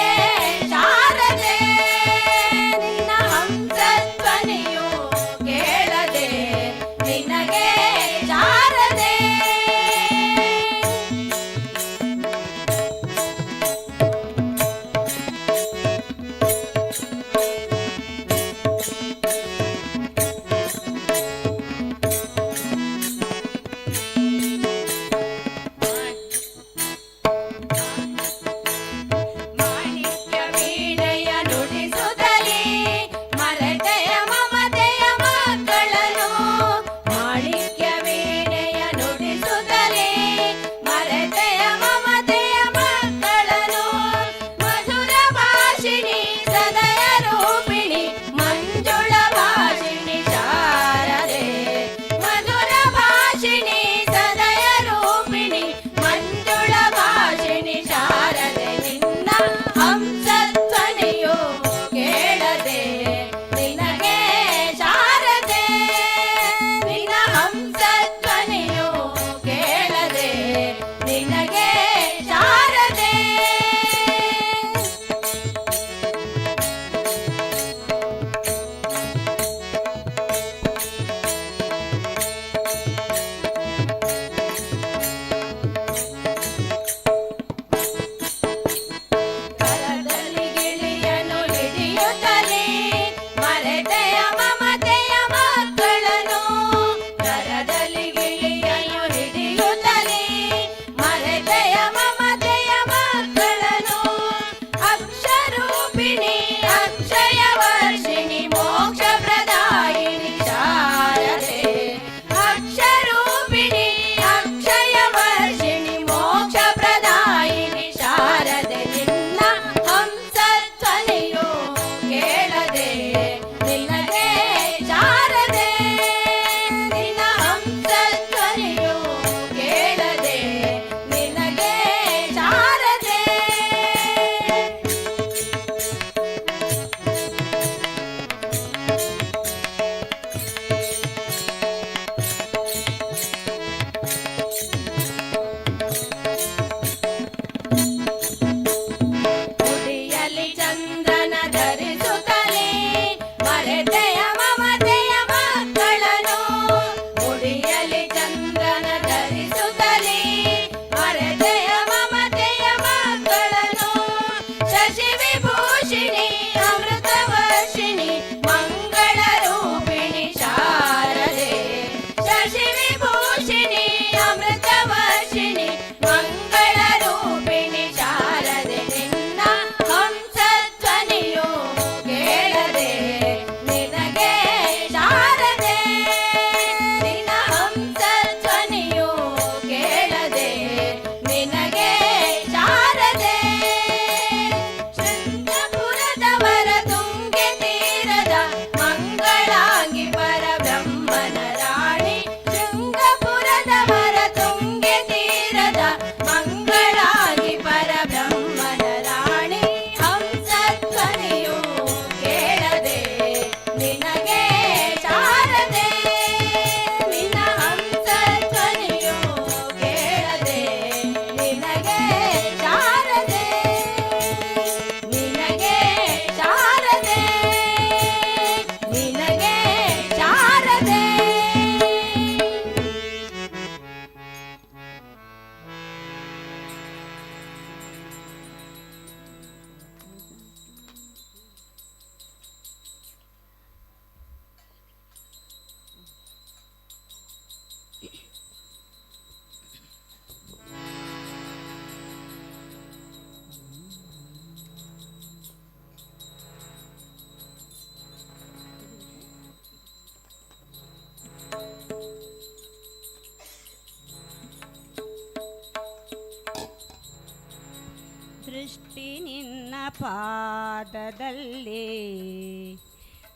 ಪಾದದಲ್ಲಿ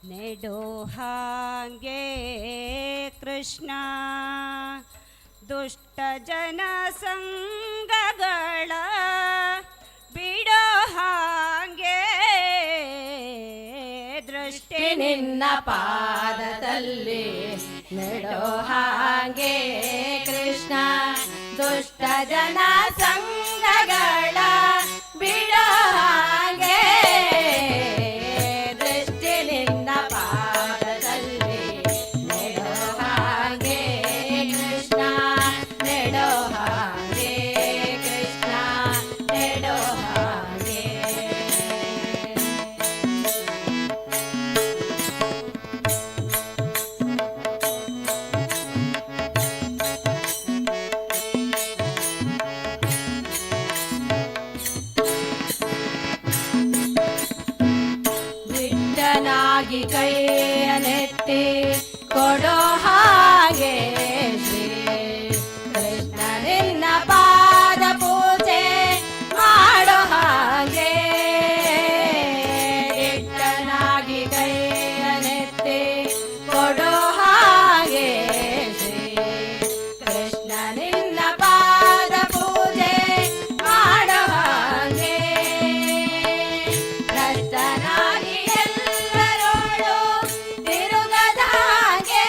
ನೆಡೋ ಹಾಗೆ ಕೃಷ್ಣ ದುಷ್ಟ ಜನ ಸಂಗಗಳ ಬಿಡೋ ಹಾಗೆ ದೃಷ್ಟಿ ನಿನ್ನ ಪಾದದಲ್ಲಿ ನೆಡೋ ಹಾಗೆ ಕೃಷ್ಣ ದುಷ್ಟ ಜನ ಸಂಗಗಳ ಬಿಡೋ ಹಾಗೆ ದೃಷ್ಟಿ ನಿನ್ನ ಪಾದದಲ್ಲಿ ನೆಡೋ ಹಾಗೆ ಕೃಷ್ಣ ನೆಡೋ ಹಾಗೆ ಕೃಷ್ಣ ನೆಡೋ ಹಾಗೆ ಬಿಟ್ಟನಾಗಿ ಕೈಯನೆತ್ತಿ ಕೊಡೋ ಹಾಗೆ ಶ್ರೀ ಕೃಷ್ಣ ನಿನ್ನ ಪಾದ ಪೂಜೆ ಮಾಡೋ ಹಾಗೆ ಬಿಟ್ಟನಾಗಿ ಕೈಯನೆತ್ತಿ ಕೊಡೋ ಹಾಗೆ ಶ್ರೀ ಕೃಷ್ಣ ನಿನ್ನ ಪಾದ ಪೂಜೆ ಮಾಡೋ ಹಾಗೆ ಭ್ರಷ್ಟನಾಗಿ ಎಲ್ಲರೋಳು ತಿರುಗದ ಹಾಗೆ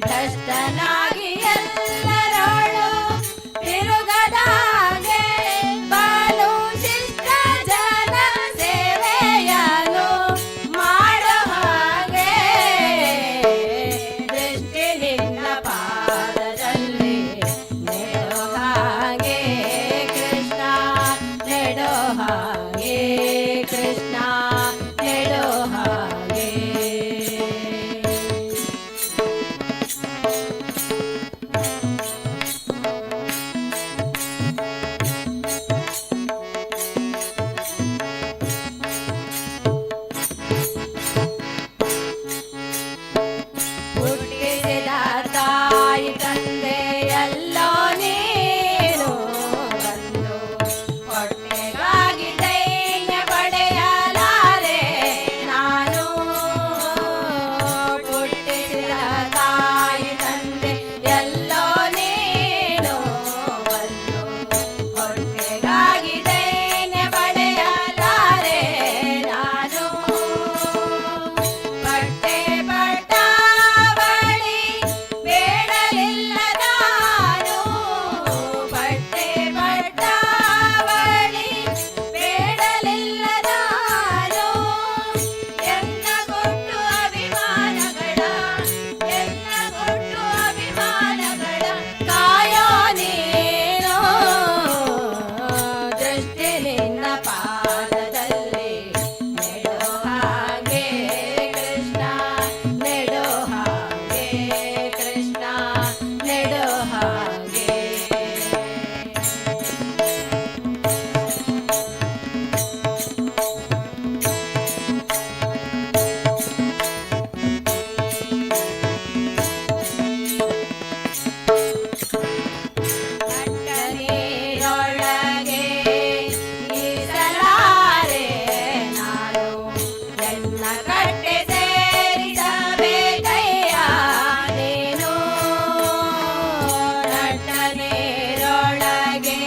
ಭ್ರಷ್ಟನಾಗಿ ಎಲ್ಲರೋಳು ತಿರುಗದ ಹಾಗೆ ಬಾಳು ಶಿಷ್ಟ ಜನ ಸೇವೆಯನು ಮಾಡೋ ಹಾಗೆ ದೃಷ್ಟಿ ನಿನ್ನ ಪಾದದಲ್ಲಿ ನೆಡೋ ಹಾಗೆ ಕೃಷ್ಣ ನೆಡೋ ಹಾಗೆ ಕೃಷ್ಣ ನೆಡೋ ಹಾಗೆ ಹುಟ್ಟಿಸಿದ ತಾಯಿ ತಂದೆ ಎಲ್ಲೋ ನೀನು ಬಂದು ಹೊಟ್ಟೆಗಾಗಿ ದೈನ್ಯ ಪಡೆಯಲಾರೆ ನಾನು ಹುಟ್ಟಿಸಿದ ತಾಯಿ ತಂದೆ ಎಲ್ಲೋ ನೀನು ಬಂದು ಹೊಟ್ಟೆಗಾಗಿ ದೈನ್ಯ ಪಡೆಯಲಾರೆ ನಾನು ಬಟ್ಟೆ ಬಟ್ಟಾವಳಿ ಬೇಡಲಿಲ್ಲ ನಾನು ಬಟ್ಟೆ ಬಟ್ಟಾವಳಿ ಬೇಡಲಿಲ್ಲ ನಾನು ಎನ್ನ ಕೊಟ್ಟು ಅಭಿಮಾನಗಳ ಕಾಯೋ ನೀನು ದೃಷ್ಟಿ ನಿನ್ನ ಪಾದದಲ್ಲಿ ನೆಡೋ ಹಾಗೆ ಕೃಷ್ಣ ನೆಡೋ ಹಾಗೆ ಕೃಷ್ಣ ನೆಡೋ ಹಾಗೆ ನೀರೊಳಗೆ ಈಸಲಾರೆ ನಾನು ಎನ್ನ ಕಟ್ಟೆ ಸೇರಿಸಬೇಕಯ್ಯ ನೀನು ನಟ್ಟ ನೀರೊಳಗೆ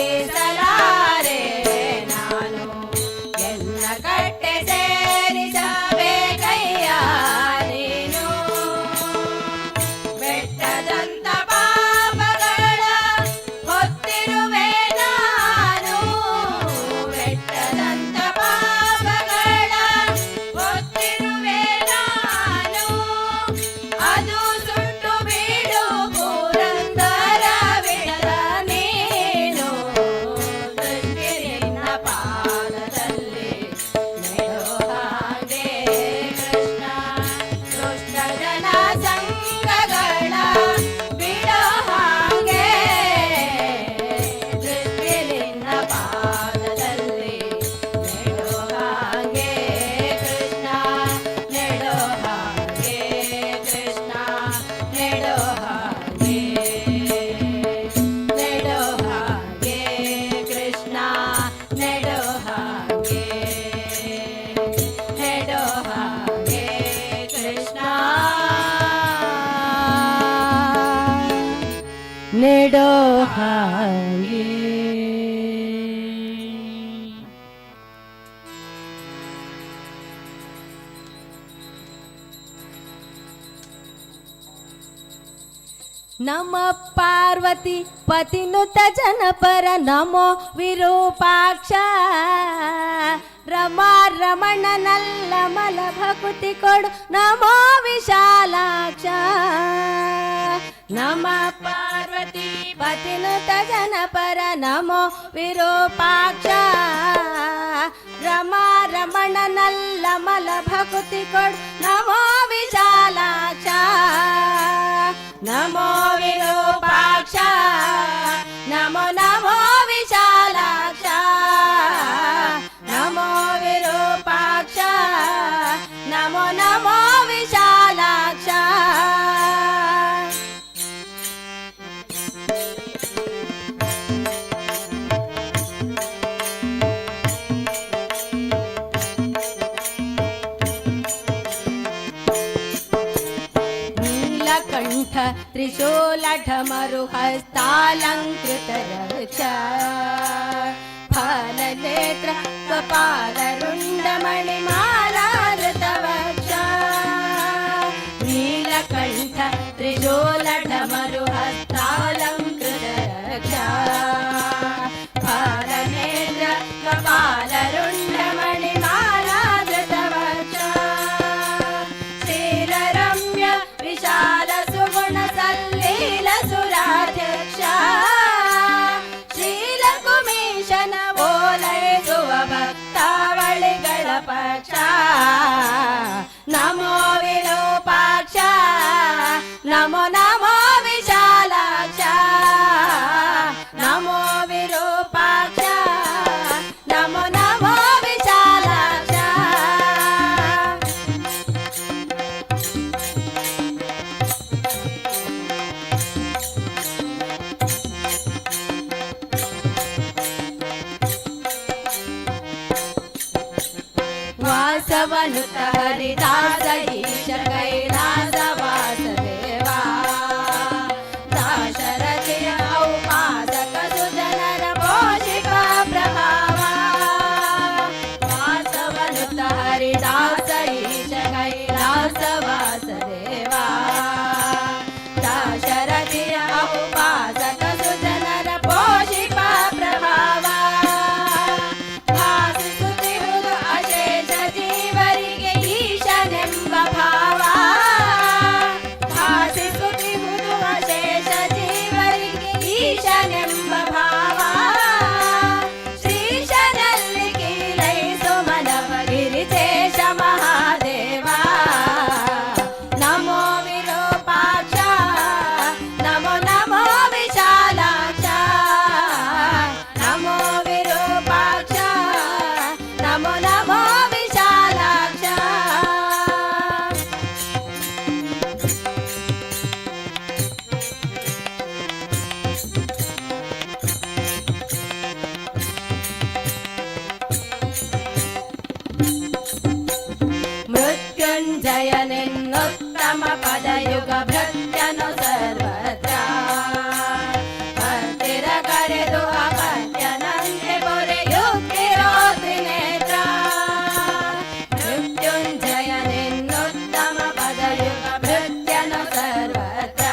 ಈಸಲಾರೆ ನಾನು ಎನ್ನ ಕಟ್ಟೆ ಸೇರಿಸಬೇಕಯ್ಯ ನೀನು ಬೆಟ್ಟದಂತ ಪಾಪಗಳ ಹೊತ್ತಿರುವೆ ನಾನು ಬೆಟ್ಟದಂತ ಪಾಪಗಳ ಹೊತ್ತಿರುವೆ ನಾನು ಅದು ಸುಟ್ಟು ಬೀಡು ಪುರಂದರ ಬಿಡದ ನೀನು ದೃಷ್ಟಿ ನಿನ್ನ ಪಾದದಲ್ಲಿ ನೆಡೋ ಹಾಗೆ ಕೃಷ್ಣ ದುಷ್ಟ ಜನ ಸಂಗಗಳ ಬಿಡೋ ಹಾಗೆ ದೃಷ್ಟಿ ನಿನ್ನ ಪಾದದಲ್ಲಿ ನೆಡೋ ಹಾಗೆ ಕೃಷ್ಣ ನೆಡೋ ಹಾಗೆ ಕೃಷ್ಣ ನೆಡೋ ಹಾಗೆ. ನಮ ಪಾರ್ವತಿ ಪತಿನುತ ಜನಪರ ನಮೋ ವಿರೂಪಾಕ್ಷ ರಮಾ ರಮಣ ನಲ್ಲ ಮಲ ಭಕುತಿ ಕೊಡು ನಮೋ ವಿಶಾಲಾಕ್ಷ. ನಮ ಪಾರ್ವತಿ ಪತಿನುತ ಜನಪರ ನಮೋ ವಿರೂಪಾಕ್ಷ ರಮಾ ರಮಣ ನಲ್ಲ ಮಲ ಭಕುತಿ ಕೊಡು ನಮೋ ವಿಶಾಲಾಕ್ಷ. ನಮೋ ವಿರೂಪಾಕ್ಷ ನಮೋ ನಮೋ ವಿಶಾಲಾಕ್ಷ. ನಮೋ ವಿರೂಪಾಕ್ಷ ನಮೋ ನಮೋ ವಿಶಾಲಾಕ್ಷ. ನೀಲಕಂಠ ತ್ರಿಶೂಲಢಮರು ಹಸ್ತಾಲಂಕೃತ ರಕ್ಷ ಫಲನೇತ್ರ ಕಪಾಲರುಂಡ ಮಣಿಮಾಲಾಧೃತ ವಕ್ಷ. ನೀಲಕಂಠ ತ್ರಿಶೂಲಢಮರು ಹಸ್ತಾಲಂಕೃತ ರಕ್ಷ ಫಲನೇತ್ರ ಕಪಾಲರುಂಡ ಮಣಿಮಾಲಾಧೃತ ವಕ್ಷ. ಶ್ರೀರಮ್ಯ ವಿಶಾಲ ಸುಗುಣ ಸಲ್ಲೀಲ ಸುರಾಧ್ಯಕ್ಷ ಶ್ರೀಲಕುಮೀಶನ ಓಲೈಸುವ ಭಕ್ತಾವಳಿಗಳ ಪಕ್ಷ. ನಮೋ ವಿರೂಪಾಕ್ಷ ನಮೋ ನಮೋ ವಿಶಾಲಾಕ್ಷ. ನಮೋ ವಿರೂಪಾಕ್ಷ ನಮೋ ನಮೋ ವಿಶಾಲಾಕ್ಷ. ವಾಸವನುತ ಹರಿದಾಸ ಈಶ ಕೈಲಾಸ ವಾಸದೇವಾ ದಾಶರಥಿಯ ಔಪಾಸಕ ಸುಜನರ ಪೋಷಿಕ ಪ್ರಭಾವ. ವಾಸವನುತ ಹರಿದಾಸ ಈಶ ಕೈಲಾಸ ವಾಸದೇವಾ ದಾಶರಥಿಯ ಔಪಾಸಕ ಸುಜನರ ಪೋಷಿಕ ಪ್ರಭಾವ. ಭಾಸಿಸುತ್ತಿರುವುದು ಅಶೇಷ ಜೀವರಿಗೆ ಈಶನೆಂಬ ಭಾವ. ಭಾಸಿಸುತ್ತಿರುವುದು ಅಶೇಷ ಜೀವರಿಗೆ ಈಶನೆಂಬ ಭಾವ. ಶ್ರೀಶನಲ್ಲಿ ಕೀಲೈಸು ಮನವ ಗಿರಿಶೇಷ ಮಹಾದೇವ. ನಮೋ ವಿರೂಪಾಕ್ಷ ನಮೋ ನಮೋ ವಿಶಾಲಾಕ್ಷ. ನಮೋ ವಿರೂಪಾಕ್ಷ ನಮೋ ನಮೋ ವಿಶಾಲಾಕ್ಷ. ಮೃತ್ಯುಂಜಯನೆನ್ನುತ್ತಮ ಪದಯುಗ ಭೃತ್ಯನು ಸರ್ವತ್ರ ಹತ್ತಿರ ಕರೆದು ಅಪತ್ಯನಂತೆ ಬೊರೆಯುತ್ತಿರೋ ತ್ರಿನೇತ್ರ. ಮೃತ್ಯುಂಜಯನೆನ್ನುತ್ತಮ ಪದಯುಗ ಭೃತ್ಯನು ಸರ್ವತ್ರ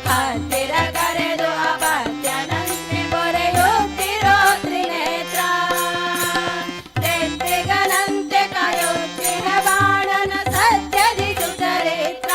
ಹತ್ತಿರ ಕರೆದು ಅಪತ್ಯನಂತೆ ಬೊರೆಯುತ್ತಿರೋ ತ್ರಿನೇತ್ರ. ತೆತ್ತಿಗನಂತೆ ಕಾಯುತ್ತಿಹ ಬಾಣನ ಸತ್ಯದಿ ಸುಚರಿತ್ರ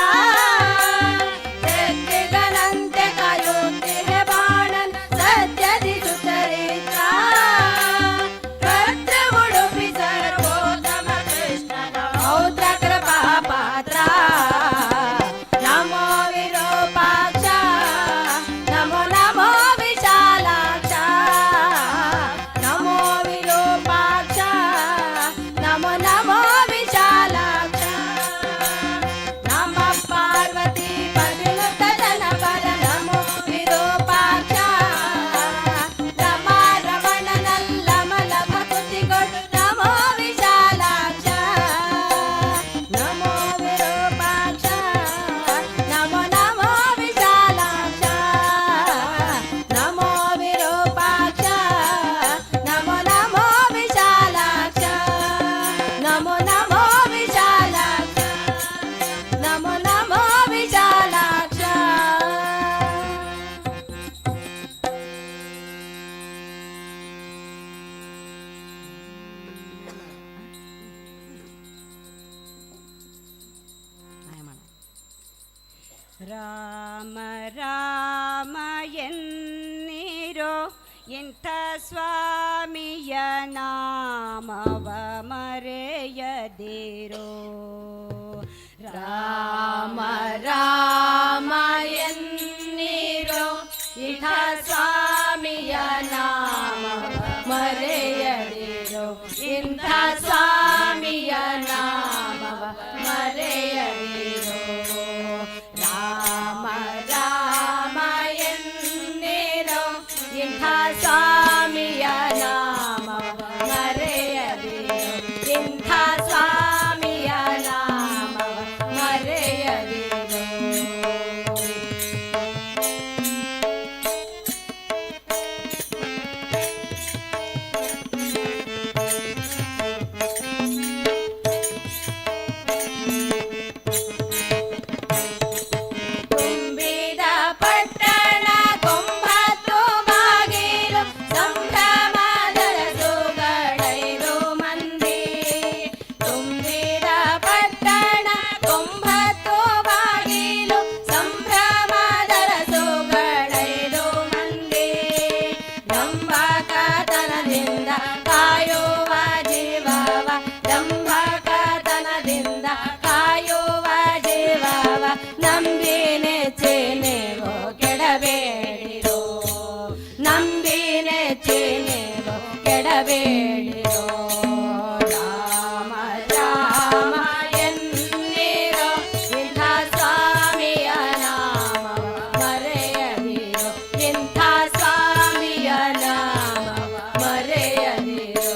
ರಾಮ ರಾಮ ಎನ್ನಿರೋ ಇಂಥ ಸ್ವಾಮಿಯ ನಾಮವ ಮರೆಯದಿರೋ. ರಾಮ ರಾಮ ಎನ್ನಿರೋ ಇಂಥ ಸ್ವಾಮಿಯ ನಾಮವ ಮರೆಯದಿರೋ. ಇಂಥ ಸ್ವಾಮಿಯ ನಾಮವ ಮರೆಯದಿರೋ. ರಾಮ ರಾಮ ಎನ್ನಿರೋ ಇಂಥ ಸ್ವಾಮಿಯ ನಾಮವ ಮರೆಯದಿರೋ. ಇಂಥ ಸ್ವಾಮಿಯ ನಾಮವ ಮರೆಯದಿರೋ. ತುಂಬಿದ ಪಟ್ಟಣ ಕೊಂಬತ್ತು ಬಾಗಿಲು ಸಂಭ್ರಮದ ಸುಗಡೈದು ಮಂದಿ. ತುಂಬಿದ ಪಟ್ಟಣ ಕೊಂಬತ್ತು ಬಾಗಿಲು ಸಂಭ್ರಮದ ಸುಗಡೈದು ಮಂದಿ. ನಂಬಕತನದಿಂದ ಕಾಯುವ ಜೀವವ ನಂಬಕತನದಿಂದ ಕಾಯುವ ಜೀವವ ನಂಬಿನೆ ಚೆನೆವೋ ಕೆಡಬೇಡಿರೋ. ನಂಬಿನೆ ಚೆನೆವೋ ಕೆಡಬೇಡಿರೋ. ರಾಮ ರಾಮ ಎನ್ನಿರೋ ಇಂಥ ಸ್ವಾಮಿಯ ನಾಮವ ಮರೆಯದಿರೋ. ಇಂಥ ಸ್ವಾಮಿಯ ನಾಮವ ಮರೆಯದಿರೋ.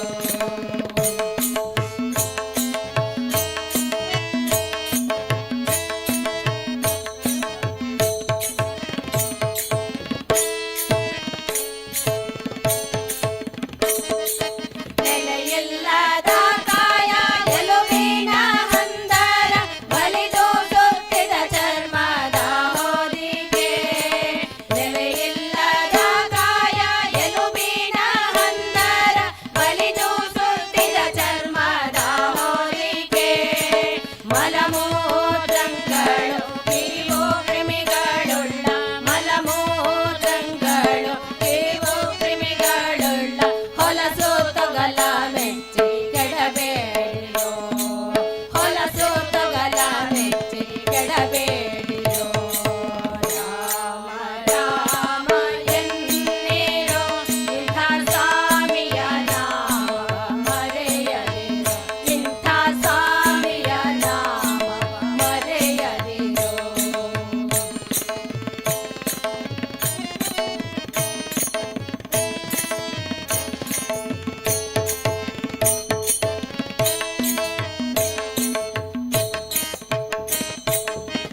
ನೆಲೆಯಿಲ್ಲದ ಕಾಯ ಎಲುಬಿನ ಹಂದರ ಬಲಿದು ಸುತ್ತಿದ ಚರ್ಮದ ಹೊದಿಕೆ. ನೆಲೆಯಿಲ್ಲದ ಕಾಯ ಎಲುಬಿನ ಹಂದರ ಬಲಿದು ಸುತ್ತಿದ ಚರ್ಮದ ಹೊದಿಕೆ. ಮಲಮೂತ್ರಗಳು ಇವು ಕ್ರಿಮಿಗಳುಳ್ಳ ಮಲಮೂತ್ರಗಳು ಇವು ಕ್ರಿಮಿಗಳುಳ್ಳ ಹೊಲಸು ತೊಗಲ ಮೆಚ್ಚಿ ಕೆಡಬೇಡಿರೋ. ಹೊಲಸು ತೊಗಲ ಮೆಚ್ಚಿ ಕೆಡಬೇಡಿರೋ. ರಾಮ ರಾಮ ಎನ್ನಿರೋ ಇಂಥ ಸ್ವಾಮಿಯ ನಾಮವ ಮರೆಯದಿರೋ. ಇಂಥ ಸ್ವಾಮಿಯ ನಾಮವ ಮರೆಯದಿರೋ.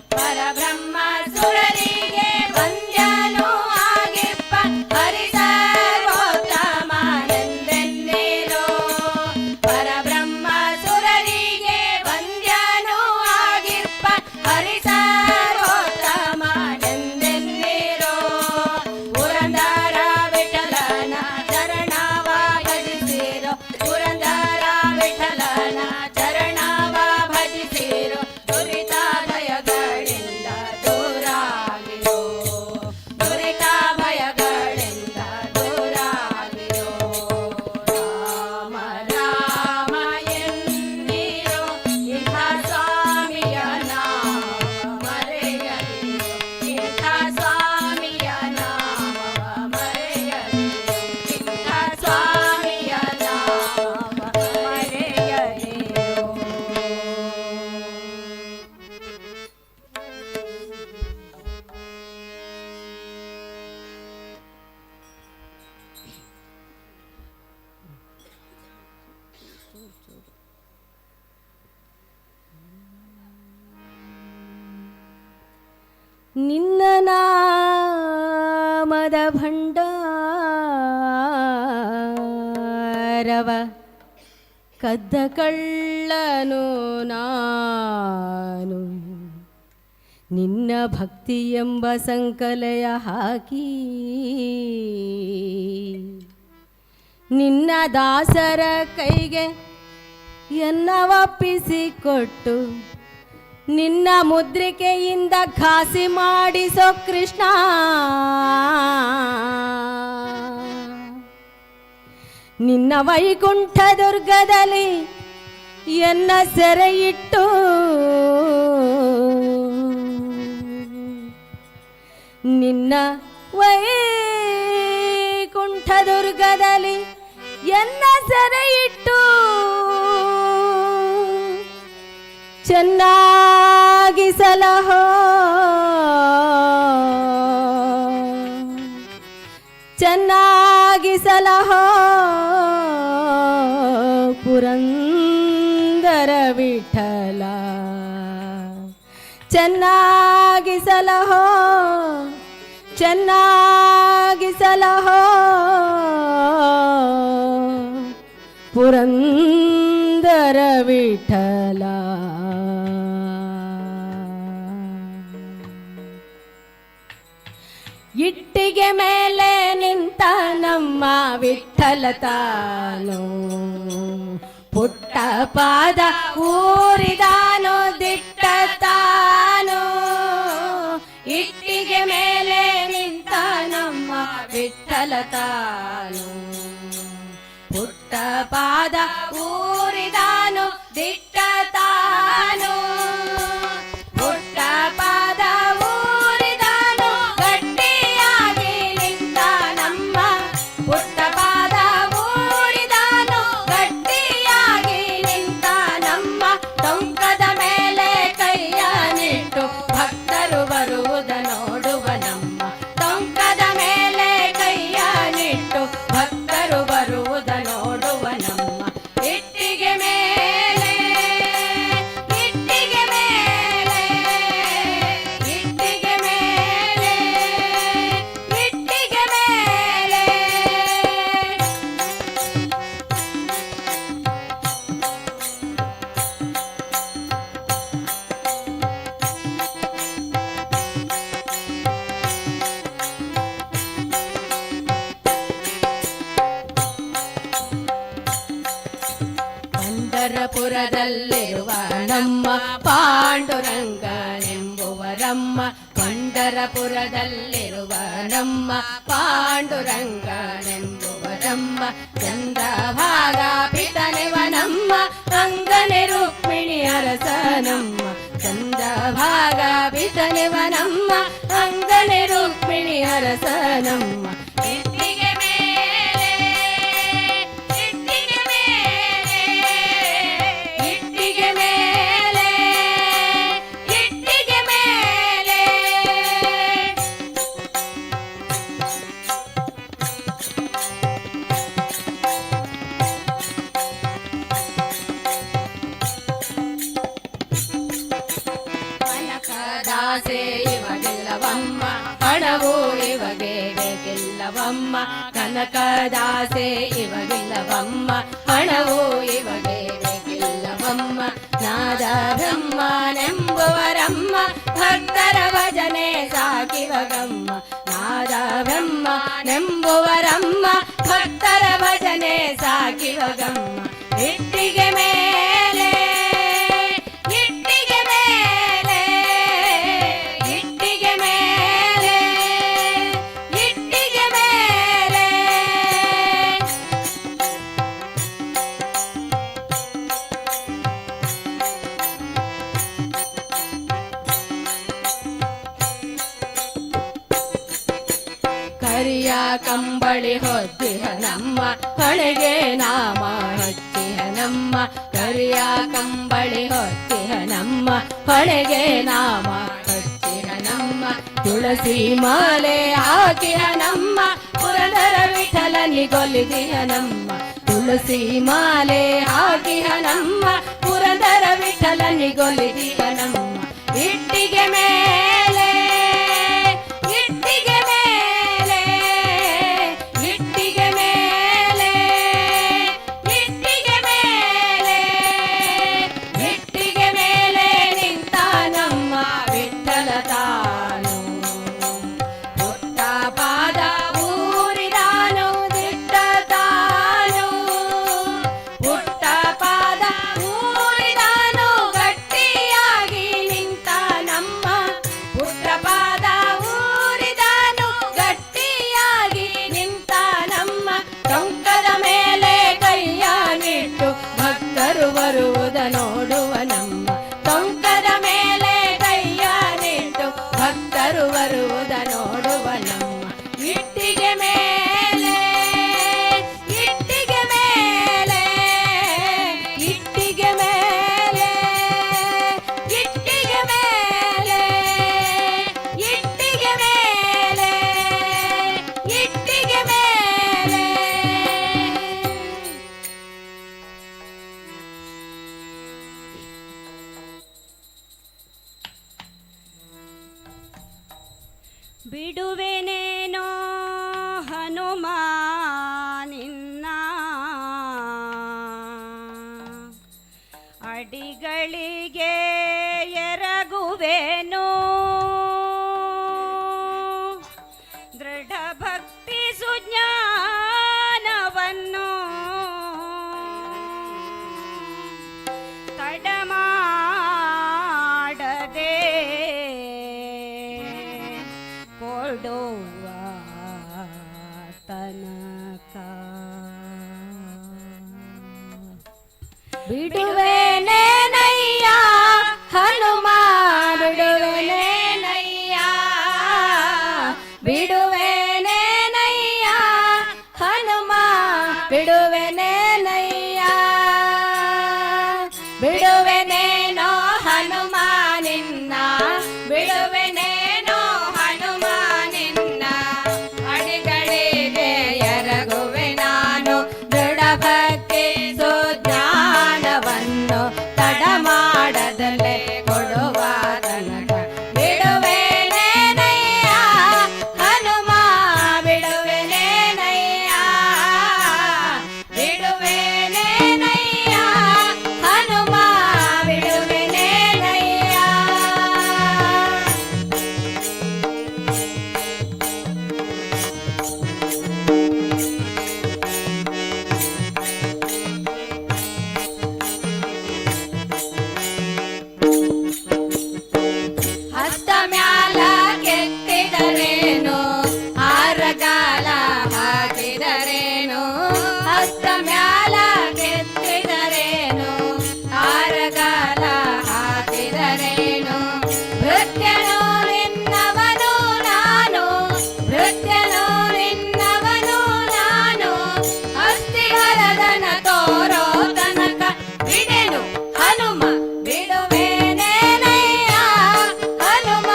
ಪರಬ್ರಹ್ಮ ಸುರರಿಗೆ ವಂದ್ಯನೂ ಆಗಿಪ್ಪ ಹರಿಸರ್ವೋತ್ತಮನೆಂದೆನ್ನಿರೋ. ಪರಬ್ರಹ್ಮ ಸುರರಿಗೆ ವಂದ್ಯನೂ ಆಗಿಪ್ಪ ಹರಿಸರ್ವೋತ್ತಮನೆಂದೆನ್ನಿರೋ. ಪುರಂದರ ವಿಠಲನ ಚರಣವ ಭಜಿಸಿರೋ. ಪುರಂದರ ವಿಠಲನ ಚರಣವ ಭಜಿಸಿರೋ. ದುರಿತ ಭಯಗಳಿಂದ ದೂರಾಗಿರೋ. ದುರಿತ ಭಯಗಳಿಂದ ದೂರಾಗಿರೋ. ರಾಮ ರಾಮ ಎನ್ನಿರೋ ಇಂಥ ಸ್ವಾಮಿಯ ನಾಮವ ಮರೆಯದಿರೋ. ಇಂಥ ಸ್ವಾಮಿಯ ನಾಮವ ಮರೆಯದಿರೋ. ಇಂಥ ಸ್ವಾಮಿಯ ನಾಮವ ಮರೆಯದಿರೋ. ನಿನ್ನ ನಾಮದ ಭಂಡಾರವ ಕದ್ದ ಕಳ್ಳನು ನಾನು. ನಿನ್ನ ಭಕ್ತಿ ಎಂಬ ಸಂಕಲೆಯ ಹಾಕಿ ನಿನ್ನ ದಾಸರ ಕೈಗೆ ಎನ್ನ ಒಪ್ಪಿಸಿಕೊಟ್ಟು ನಿನ್ನ ಮುದ್ರಿಕೆಯಿಂದ ಖಾಸಿ ಮಾಡಿಸೋ ಕೃಷ್ಣ, ನಿನ್ನ ವೈಕುಂಠ ದುರ್ಗದಲ್ಲಿ ಎನ್ನ ಸೆರೆಯಿಟ್ಟು ನಿನ್ನ ವೈಕುಂಠ ದುರ್ಗದಲ್ಲಿ ಎನ್ನ ಸೆರೆಯಿಟ್ಟು ಚೆನ್ನಾಗಿ ಸಲಹೋ ಚೆನ್ನಾಗಿ ಸಲಹೋ ಪುರಂದರ ವಿಠಲ, ಚೆನ್ನಾಗಿ ಸಲಹೋ ಚೆನ್ನಾಗಿ ಸಲಹೋ ಪುರಂದರ ವಿಠಲ. ಇಟ್ಟಿಗೆ ಮೇಲೆ ನಿಂತ ನಮ್ಮ ವಿಠಲ ತಾನು, ಪುಟ್ಟ ಪಾದ ಊರಿದಾನು ದಿಟ್ಟ ತಾನು. ಇಟ್ಟಿಗೆ ಮೇಲೆ ನಿಂತ ನಮ್ಮ ವಿಠಲ ತಾನು, ಪುಟ್ಟ ಪಾದ ಊರಿದಾನು ದಿಟ್ಟ ತಾನು. ಪುಟ್ಟ ಪಾದ ಊರಿದಾನು ಗಟ್ಟಿಯಾಗಿ ನಿಂತ ನಮ್ಮ, ಪುಟ್ಟ ಪಾದ ಊರಿದಾನು ಗಟ್ಟಿಯಾಗಿ ನಿಂತ ನಮ್ಮ. ಟೊಂಕದ ಮೇಲೆ ಕೈಯ ನಿಟ್ಟು ಭಕ್ತರು ಬರುವುದ ನೋಡುವ ನಮ್ಮ, ಟೊಂಕದ ಮೇಲೆ ಕೈಯ ನಿಟ್ಟು ಭಕ್ತರು ಬರುವುದ ನೋಡುವ ನಮ್ಮ. ಇಟ್ಟಿಗೆ ಮೇಲೆ ಇಟ್ಟಿಗೆ ಮೇಲೆ ಇಟ್ಟಿಗೆ ಮೇಲೆ ಇಟ್ಟಿಗೆ ಮೇಲೆ. ಪಂಢರಪುರದಲ್ಲಿರುವ ನಮ್ಮ ಪಾಂಡುರಂಗನೆಂಬುವರಮ್ಮ, ಪಂಢರಪುರದಲ್ಲಿರುವ ನಮ್ಮ ಪಾಂಡುರಂಗನೆಂಬುವರಮ್ಮ. ಚಂದ್ರಭಾಗ ಪಿತನಿವನಮ್ಮ, ಅಂಗನೆ ರುಕ್ಮಿಣಿ ಅರಸನಮ್ಮ. ಚಂದ್ರಭಾಗ ಪಿತನಿವನಮ್ಮ, ಅಂಗನೆ ರುಕ್ಮಿಣಿ ಅರಸನಮ್ಮ. ಇಟ್ಟಿಗೆ ಮೇಲೆ ಇಟ್ಟಿಗೆ ಮೇಲೆ ಇಟ್ಟಿಗೆ ಮೇಲೆ ಇಟ್ಟಿಗೆ ಮೇಲೆ. ಕನಕದಾಸೆ ಇವಗಿಲ್ಲವಮ್ಮ, ಹಣವು ಇವಗೆ ಬೇಕಿಲ್ಲವಮ್ಮ. ಕನಕದಾಸೆ ಇವಗಿಲ್ಲವಮ್ಮ, ಹಣವು ಇವಗೆ ಬೇಕಿಲ್ಲವಮ್ಮ. ನಾದ ಬ್ರಹ್ಮನೆಂಬುವರಮ್ಮ, ಭಕ್ತರ ಭಜನೆ ಸಾಕಿವಗಮ್ಮ. ನಾದ ಬ್ರಹ್ಮನೆಂಬುವರಮ್ಮ, ಭಕ್ತರ ಭಜನೆ ಸಾಕಿವಗಮ್ಮ. ಇಟ್ಟಿಗೆ ಮೇಲೆ ಇಟ್ಟಿಗೆ ಮೇಲೆ ಇಟ್ಟಿಗೆ ಮೇಲೆ ಇಟ್ಟಿಗೆ ಮೇಲೆ. ಕರಿಯ ಕಂಬಳಿ ಹೊದ್ದಿಹ ನಮ್ಮ, ಹಣೆಗೆ ನಾಮ ಹಚ್ಚಿಹ ನಮ್ಮ. ಕರಿಯ ಕಂಬಳಿ ಹೊದ್ದಿಹ ನಮ್ಮ, ಹಣೆಗೆ ನಾಮ ಹಚ್ಚಿಹ ನಮ್ಮ. ತುಳಸಿ ಮಾಲೆ ಹಾಕಿಹ ನಮ್ಮ, ಪುರಂದರ ವಿಠಲನಿಗೊಲಿದಿಹ ನಮ್ಮ. ತುಳಸಿ ಮಾಲೆ ಹಾಕಿಹ ನಮ್ಮ, ಪುರಂದರ ವಿಠಲನಿಗೊಲಿದಿಹ ನಮ್ಮ. ಇಟ್ಟಿಗೆ ಮೇಲೆ ಇಟ್ಟಿಗೆ ಮೇಲೆ ಇಟ್ಟಿಗೆ ಮೇಲೆ ಇಟ್ಟಿಗೆ ಮೇಲೆ ಇಟ್ಟಿಗೆ ಮೇಲೆ ನಿಂತ ನಮ್ಮ ವಿಠಲ ತಾನು, ಪುಟ್ಟ ಪಾದ ಊರಿದಾನು ದಿಟ್ಟ ತಾನು. ಪುಟ್ಟ ಪಾದ ಊರಿದಾನು ಗಟ್ಟಿಯಾಗಿ ನಿಂತ ಬಿಡುವೆನೇನೋ ಹನುಮ ನಿನ್ನ ಅಡಿಗಳಿಗೆ ಎರಗುವೆನೋ ದೃಢ ಭಕ್ತಿ ಸುಜ್ಞಾನವನ್ನು ತಡಮಾಡದೆ ಕೊಡುವ ತನಕ ಬಿಡುವೆನೇನಯ್ಯ ಹನುಮ ಬಿಡುವೆನೇನಯ್ಯ ಬಿಡುವೆನೇನಯ್ಯ ಹನುಮ ಬಿಡುವೆನೇನಯ್ಯ ಬಿಡುವೆನೇನೋ ಹನುಮ ನಿನ್ನ ಬಿಡುವೆನೇನೋ ಹನುಮ ನಿನ್ನ ಅಡಿಗಳಿಗೆ ಎರಗುವೆ ನಾನು ದೃಢ ಭಕ್ತಿ ಸುಜ್ಞಾನವನ್ನು ತಡ ಮಾಡದಲೇ ಕೊಡುವ ತನಕ ಬಿಡುವೆನೇನಯ್ಯ ಹನುಮ ಬಿಡುವೆನೇನಯ್ಯ ಬಿಡುವೆನೇನಯ್ಯ ಹನುಮ ಬಿಡುವೆನೇನಯ್ಯ ಹಸ್ತ ಮ್ಯಾಲ ಕೆತ್ತಿದರೇನು ಆರಗಾಲ ಹಾಕಿದರೇನು ಹಸ್ತ ಮ್ಯಾಲ ಕೆತ್ತಿದರೇನು ಆರಗಾಲ ಹಾಕಿದರೇನು ಭೃತ್ಯನು ನಿನ್ನವನು ನಾನು ಭೃತ್ಯನು ನಿನ್ನವನು ನಾನು ಅಸ್ಥಿವರದನ ತೋರೋ ತನಕ ಬಿಡೆನು ಹನುಮ ಬಿಡುವೆನೇನಯ್ಯ ಹನುಮ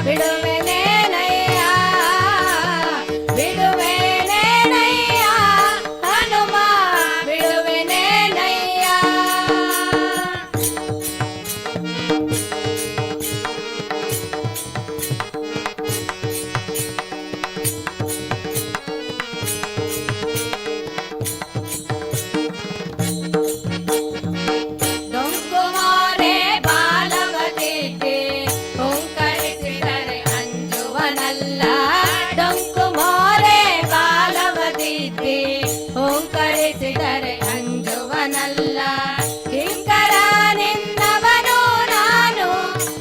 ಬಿಡುವೆನೇನಯ್ಯ ಬಿಡುವೆನೇನಯ್ಯ ಹನುಮ ಬಿಡುವೆನೇನಯ್ಯ ಡೊಂಕು ಮೋರೆ ಬಾಲವತಿಗೆ ಓಂಕರಿಸಿದರೆ ಅಂಜುವನಲ್ಲ ಡೊಂಕು ಮೋರೆ ಬಾಲವತಿಗೆ ಓಂಕರಿಸಿದರೆ ಅಂಜುವನಲ್ಲ ಕಿಂಕರ ನಿನ್ನವನು ನಾನು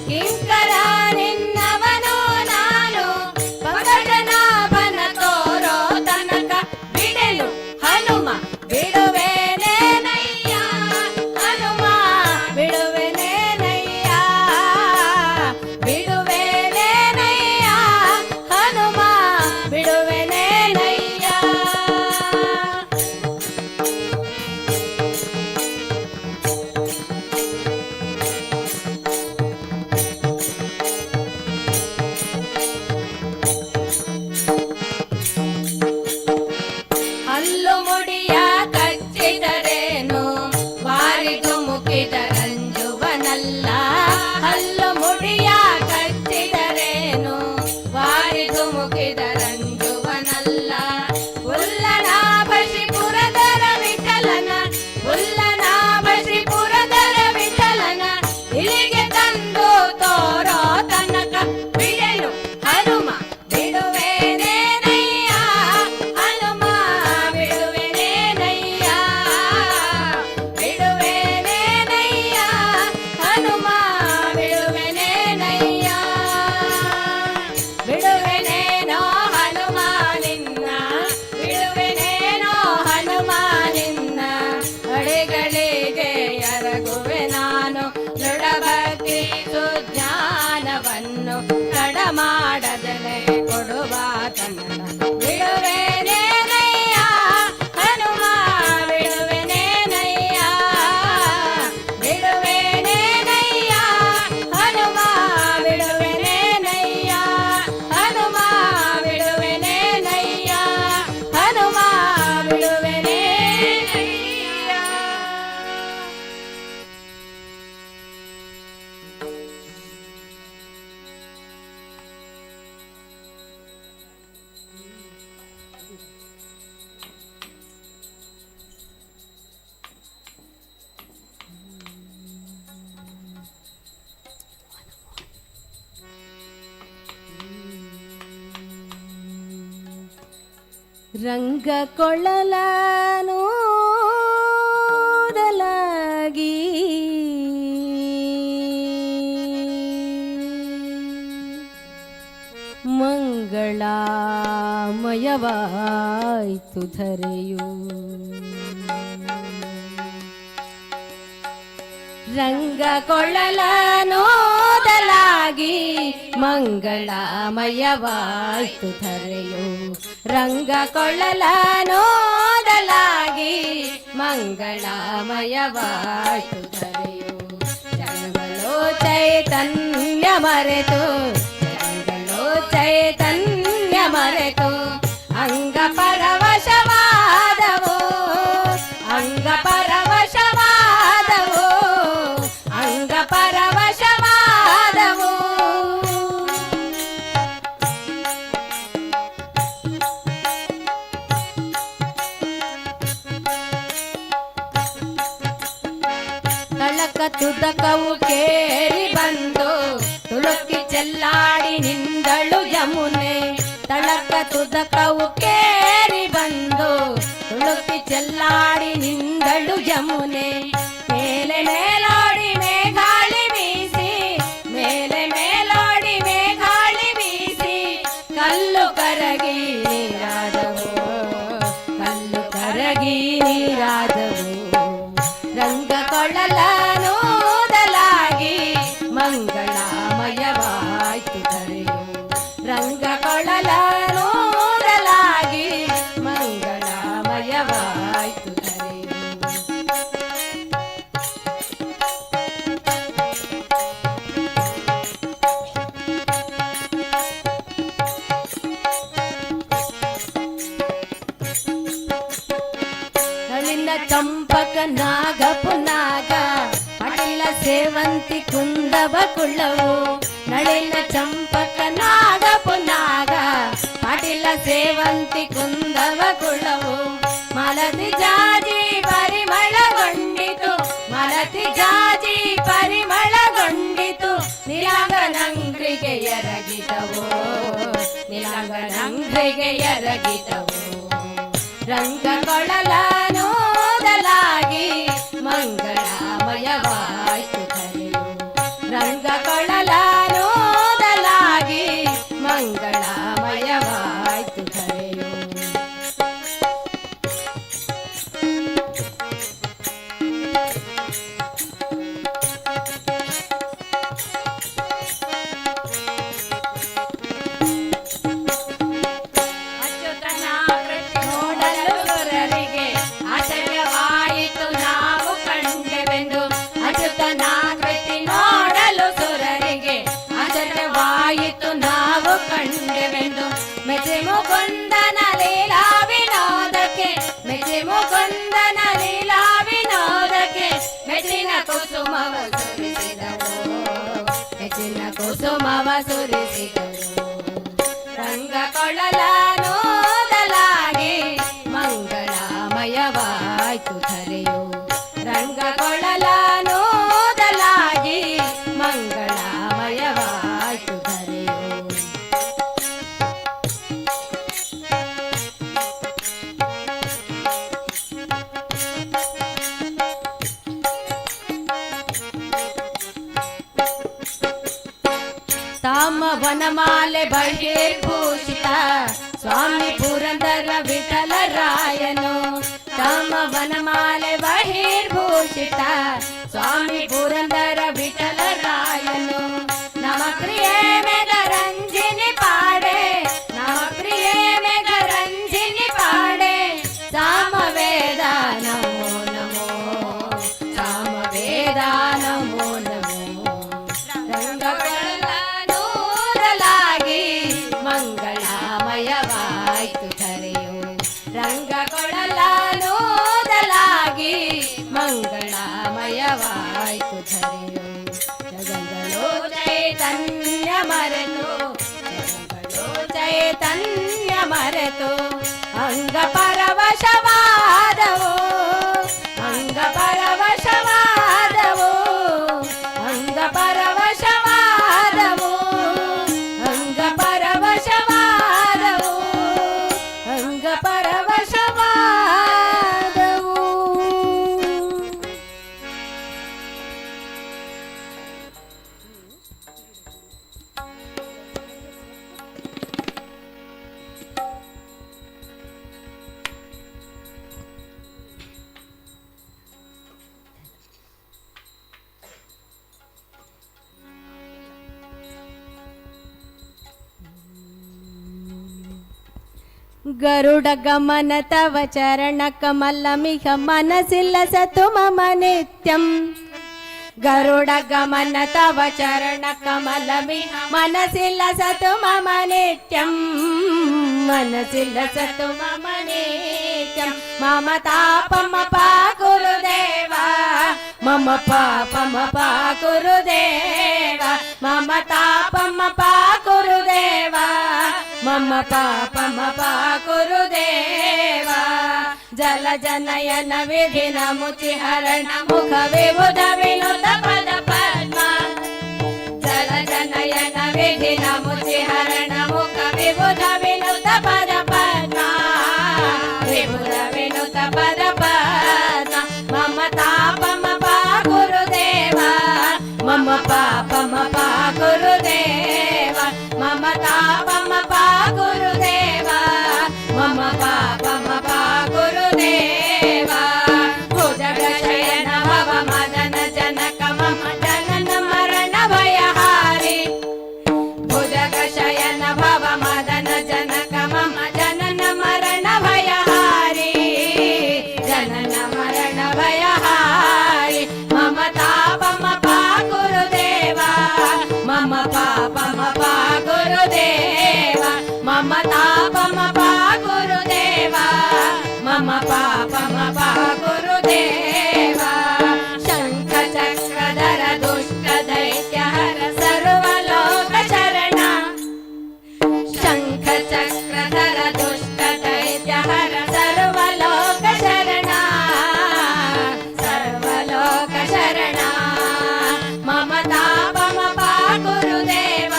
ಕಿಂಕರ ನಿನ್ನವನು ನಾನು ಪಂಕಜನಾಭನ ತೋರೋ ತನಕ ಬಿಡೆನು ಹನುಮ ಬಿಡುವೆನೇನಯ್ಯ ಹನುಮ ಬಿಡುವೆನೇನಯ್ಯ ಬಿಡುವೆನೇನಯ್ಯ ಹನುಮ ಬಿಡುವೆನೇನಯ್ಯ ಹಲ್ಲು ಮುಡಿಯ ಕಚ್ಚಿದರೇನು ವಾರಿದು ಮುಗಿದರಂಜುವನಲ್ಲ ಹಲ್ಲು ಮುಡಿಯ ಕಚ್ಚಿದರೇನು ವಾರಿದು ಮುಗಿದರಂಜುವನಲ್ಲ ಉಲ್ಲನಾಭ ಶ್ರೀಪುರದರ ವಿಠಲನ ಉಲ್ಲನಾಭ ಶ್ರೀಪುರದರ ವಿಠಲನ ಇಲ್ಲಿಗೆ ತಂದು ತೋರೋ ತನಕ ಬಿಡೆನು ಹನುಮ ಬಿಡುವೆನೇನಯ್ಯ ಹನುಮ ಬಿಡುವೆನೇನಯ್ಯ ಬಿಡುವೆನೇನಯ್ಯ ಹನುಮ ಬಿಡುವೆನೇನಯ್ಯ ಬಿಡುವೆನೇನೋ ಹನುಮ ನಿನ್ನ ಬಿಡುವೆನೇನೋ ಹನುಮ ನಿನ್ನ ಅಡೆಗಳಿಗೆ ಎರಗುವೆ ನಾನು ದೃಢ ಭಕ್ತಿ ಸುಜ್ಞಾನವನ್ನು ತಡ ಮಾಡದಲೇ ಕೊಡುವ ತನ್ನ ಬಿಡುವೆನೇನಯ್ಯ ಹನುಮ ಬಿಡುವೆನೇನಯ್ಯ ಬಿಡುವೆನೇನಯ್ಯ ಹನುಮ ಬಿಡುವೆನೇನಯ್ಯ ಹನುಮ ಬಿಡುವೆನೇನಯ್ಯ ಹನುಮ ಬಿಡುವೆನೇನಯ್ಯ ರಂಗ ಕೊಳ್ಳಲಾಗಿ ಮಂಗಳಮಯವಾಯಿತು ಧರೆಯು ರಂಗ ಕೊಳ್ಳಲಾಗಿ ಮಂಗಳಮಯವಾಯಿತು ಧರೆಯು ರಂಗ ಕೊಳ್ಳಲಾಗಿ ಮಂಗಳಮಯವಾಯಿತು ಧರೆಯು ಜನಗಳು ಚೈತನ್ಯ ಮರೆತು ಜನಗಳು ಚೈತನ್ಯ ಮರೆತು ಅಂಗ ಪರವಶವಾದವು ಅಂಗ ಪರವಶವಾದವು ಅಂಗ ಪರವಶವಾದವು ತಳಕ ತುದಕವು ಕೇರಿ ಬಂದು ತುಳುಕಿ ಚೆಲ್ಲಾಡಿ ನಿಂದಳು ಯಮುನೆ ತಳಕ ತುದಕವು ಕೇರಿ ಬಂದು ತುಳುಕಿ ಚೆಲ್ಲಾಡಿ ನಿಂದಳು ಯಮುನೆ ಮೇಲೆ ಮೇಲೋಡಿ ಮೇಘಾಳಿ ಬೀಸಿ ಮೇಲೆ ಮೇಲೋಡಿ ಮೇಘಾಳಿ ಬೀಸಿ ಕಲ್ಲು ಕರಗಿ ನೀರಾದವು ಕಲ್ಲು ಕರಗಿ ನೀರಾದವು ರಂಗ ಕೊಳ್ಳಲಾಗಿ ಮಂಗಳಮಯವಾಯಿತು ಧರೆಯು ರಂಗ ಕೊಳ್ಳಲಾಗಿ ಮಂಗಳಮಯವಾಯಿತು ಧರೆಯು ನಳಿನ ಚಂಪಕ ನಾಗ ಪುನಾಗ ಅಡಿಲ ಸೇವಂತಿ ಕುಂದವ ಕುಳ್ಳವು ನಳಿನ ಚಂಪಕ ನಾಗ ಪುನಾಗ ಅಡಿಲ ಸೇವಂತಿ ಕುಂದವ ಕುಳ್ಳವು ಮಲತಿ ಜಾಜಿ ಪರಿಮಳಗೊಂಡಿತು ಮಲತಿ ಜಾಜಿ ಪರಿಮಳಗೊಂಡಿತು ನಿಲಂಗನಂಗ್ರಿಗೆ ಎರಗಿದವು ನಿಲಂಗನಂಗ್ರಿಗೆ ಎರಗಿದವು ರಂಗ ಕೊಳ್ಳಲಾಗಿ ಮಂಗಳಮಯವಾಯಿತು ಧರೆಯು ರಂಗ ಕೊಳ್ಳಲಾಗಿ ಮಂಗಳಮಯವಾಯಿತು ಧರೆಯು ಅಚ್ಯುತನಾಕೃತಿ ನೋಡಲು ಸುರರಿಗೆ ಆಶ್ಚರ್ಯವಾಯಿತು ನಾವು ಕಂಡೆವೆಂದು ಮೆಚ್ಚಿ ಮುಕುಂದನ ಲೀಲಾ ವಿನೋದಕ್ಕೆ ಮೆಚ್ಚಿ ಮುಕುಂದನ ಲೀಲಾ ವಿನೋದಕ್ಕೆ ಮೆಚ್ಚಿನ ಕುಸುಮವ ಸುರಿಸಿದವು ಮೆಚ್ಚಿನ ಕುಸುಮವ ಸುರಿಸಿದವು ರಂಗ ಕೊಳ್ಳಲಾಗಿ ಮಂಗಳಮಯವಾಯಿತು ಧರೆಯು ರಂಗ ಕೊಳ್ಳಲಾಗಿ ಮಂಗಳಮಯವಾಯಿತು ಧರೆಯು ತಾಮ ವನಮಾಲೆ ಬಹಿರ್ಭೂಷಿತ ಸ್ವಾಮಿ ಪುರಂದರ ವಿಠಲರಾಯನು ತಾಮ ವನಮಾಲೆ ಬಹಿರ್ಭೂಷಿತ ಸ್ವಾಮಿ ಪುರಂದರ ವಿಠಲರಾಯನು ನಮ ಪ್ರಿಯೇ ಮೇಘರಂಜಿನಿ ಪಾಡೆ ನಮ ಪ್ರಿಯೇ ಮೇಘರಂಜಿನಿ ಪಾಡೆ ಸಾಮವೇದ ನಮೋ ನಮೋ ಸಾಮವೇದ ನಮೋ ನಮೋ ರಂಗ ಕೊಳ್ಳಲಾಗಿ ಮಂಗಳಮಯವಾಯಿತು ಧರೆಯು ರಂಗ ಕೊಳ್ಳಲಾಗಿ ಮಂಗಳಮಯವಾಯಿತು ಧರೆಯು ಜಗಗಳು ಚೈತನ್ಯ ಮರೆತು ಜಗಗಳು ಚೈತನ್ಯ ಮರೆತು ಅಂಗ ಪರವಶವಾದವು ಅಂಗ ಪರವಶವಾದವು ಅಂಗ ಪರವಶವಾದವು ಅಂಗ ಪರವಶವಾದವು ಅಂಗ ಪರ ಗರುಡ ಗಮನ ತವ ಚರಣ ಕಮಲ ಮಿಹ ಮನಸಿಲ್ಲ ಸತು ಮಮ ನಿತ್ಯಂ ಗರುಡ ಗಮನ ತವ ಚರಣ ಕಮಲ ಮಿಹ ಮನಸಿಲ್ಲ ಸತು ಮಮ ನಿತ್ಯಂ ಮನಸಿಲ್ಲ ಸತು ಮಮ ನಿತ್ಯಂ ಮಮ ತಾಪಮ ಪಾ ಗುರುದೇವ ಮಮ ಪಾಪಮ ಪಾ ಗುರುದೇವ ಮಮ ತಾಪಮ ಪಾ ಗುರುದೇವ ಮಮ ಪಾಪಮ ಪಾ ಗುರುದೇವ ಜಲ ಜನಯನ ವಿಧಿನ ಮುಚಿ ಹರಣ ಮುಖ ವಿಭುಧ ವಿನುತ ಪದ ಪದ್ಮ ಜಲ ಜನಯನ ವಿಧಿನ ಮುಚಿ ಹರಣ ಮುಖ ವಿಭುಧ ವಿನುತ ಪದ ಪದ್ಮ ವಿಭುಧ ವಿನುತ ಪದ ಪದ್ಮ ಮಮ ತಾಪಮ ಪಾ ಗುರುದೇವ ಮಮ ಪಾಪಮ ಪಾ ಗುರುದೇವ ಮಮ ತಾಪಮ ಪಾ ಗುರುದೇವ ಮಮ ಪಾಪಮ ಪಾ ಗುರುದೇವ ಭುಜಗ ಶಯನ ಭವ ಮದನ ಜನಕ ಮಮ ಜನನ ಮರಣ ಭಯಹಾರಿ ಭುಜಗ ಶಯನ ಭವ ಮದನ ಜನಕ ಮಮ ಜನನ ಮರಣ ಭಯಹಾರಿ ಜನನ ಮರಣ ಭಯಹಾರಿ ಮಮ ತಾಪಮ ಪಾ ಗುರುದೇವ ಮಮ ಪಾಪಮ ಪಾ ಗುರುದೇವ ಮಮ ತಾಪಮ ಪಾ ಗುರುದೇವ ಮಮ ಪಾಪಮ ಪಾ ಗುರುದೇವ ಶಂಖ ಚಕ್ರಧರ ದುಷ್ಟ ದೈತ್ಯ ಹರ ಸರ್ವಲೋಕ ಶರಣ ಶಂಖ ಚಕ್ರಧರ ದುಷ್ಟ ದೈತ್ಯ ಹರ ಸರ್ವಲೋಕ ಶರಣ ಸರ್ವಲೋಕ ಶರಣ ಮಮ ತಾಪಮ ಪಾ ಗುರುದೇವ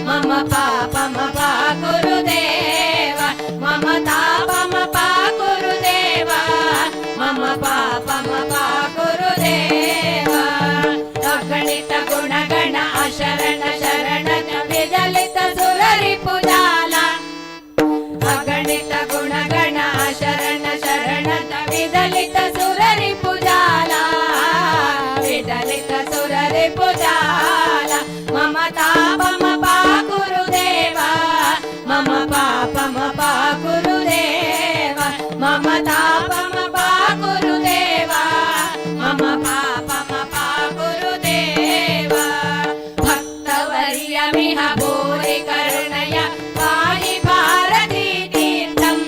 ಮಮ ಪಾಪಮ ಪಾ ಗುರುದೇವ ಮಮ ತಾಪಮ ಪಾ ಗುರುದೇವ ಮಮ ಪಾಪಮ ಪಾ ಗುರುದೇವ ಅಗಣಿತ ಗುಣಗಣ ಅಶರಣ ಶರಣನ ವಿದಲಿತ ಸುರರಿ ಪುಜಾಲ ಅಗಣಿತ ಗುಣಗಣ ಅಶರಣ ಶರಣನ ವಿದಲಿತ ಸುರರಿ ಪುಜಾಲ ವಿದಲಿತ ಸುರರಿ ಪುಜಾಲ ಮಮ ತಾಪಮ ಪಾ ಗುರುದೇವ ಮಮ ಪಾಪಮ ಪಾ ಗುರುದೇವ ಮಮ ತಾಪಮ ಪಾ ಗುರುದೇವ ಮಮ ಪಾಪಮ ಪಾ ಗುರುದೇವ ಭಕ್ತವರ್ಯ ಮಿಹ ಭೂರಿ ಕರುಣಯ ಪಾಹಿ ಭಾರತೀ ತೀರ್ಥಂ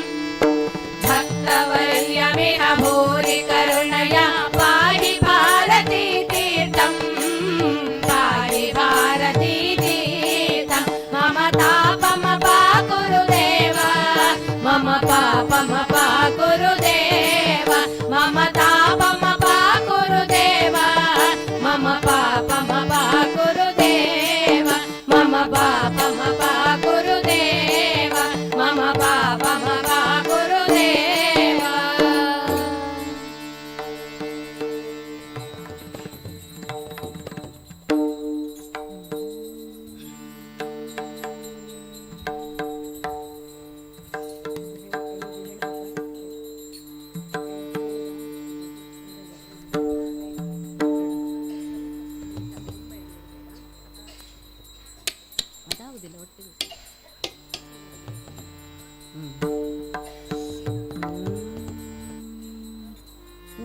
ಭಕ್ತವರ್ಯ ಮಿಹ ಭೂರಿ ಕರುಣಯ ಪಾಹಿ ಭಾರತೀ ತೀರ್ಥಂ ಪಾಹಿ ಭಾರತೀ ತೀರ್ಥಂ ಮಮ ತಾಪಮ ಪಾ ಗುರುದೇವ ಮಮ ಪಾಪಮ ಪಾ ಗುರುದೇವ ಮಮ ತಾಪಮ ಪಾ ಗುರುದೇವ ಮಮ ಪಾಪಮ ಪಾ ಗುರುದೇವ ಮಮ ಪಾಪಮ ಪಾ ಗುರುದೇವ ಮಮ ಪಾಪಮ ಪಾ ಗುರುದೇವ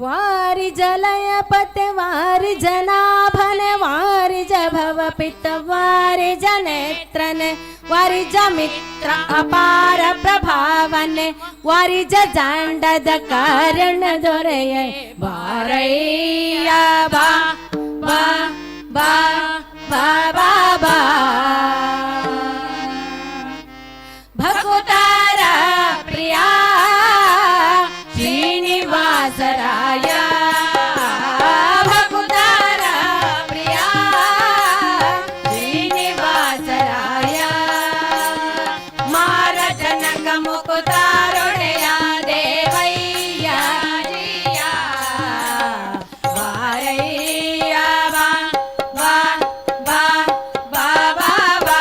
ವಾರಿ ಜಲಯ ಪತೆ ವಾರಿ ಜನಾಭನೆ ವಾರಿ ಜಭವ ಪಿತ್ತ ವಾರಿ ಜನೇತ್ರನೆ ವಾರಿ ಜ ಮಿತ್ರ ಅಪಾರ ಪ್ರಭಾವನೆ ವಾರಿ ಜ ಜಾಂಡದ ಕಾರಣ ದೊರೆಯ ಬಾರಯ್ಯ ಬಾ ಬಾ ಬಾ ಬಾ ಬಾ ಬಾ ಭಕುತಾರ ಪ್ರಿಯ ಶ್ರೀನಿವಾಸರಾಯ ಭಕುತಾರ ಪ್ರಿಯ ಶ್ರೀನಿವಾಸರಾಯ ಮಾರ ಜನಕ ಮುಕುತಾರೊಡೆಯ ದೇವಯ್ಯ ಜಿಯ ಬಾರಯ್ಯ ಬಾ ಬಾ ಬಾ ಬಾ ಬಾ ಬಾ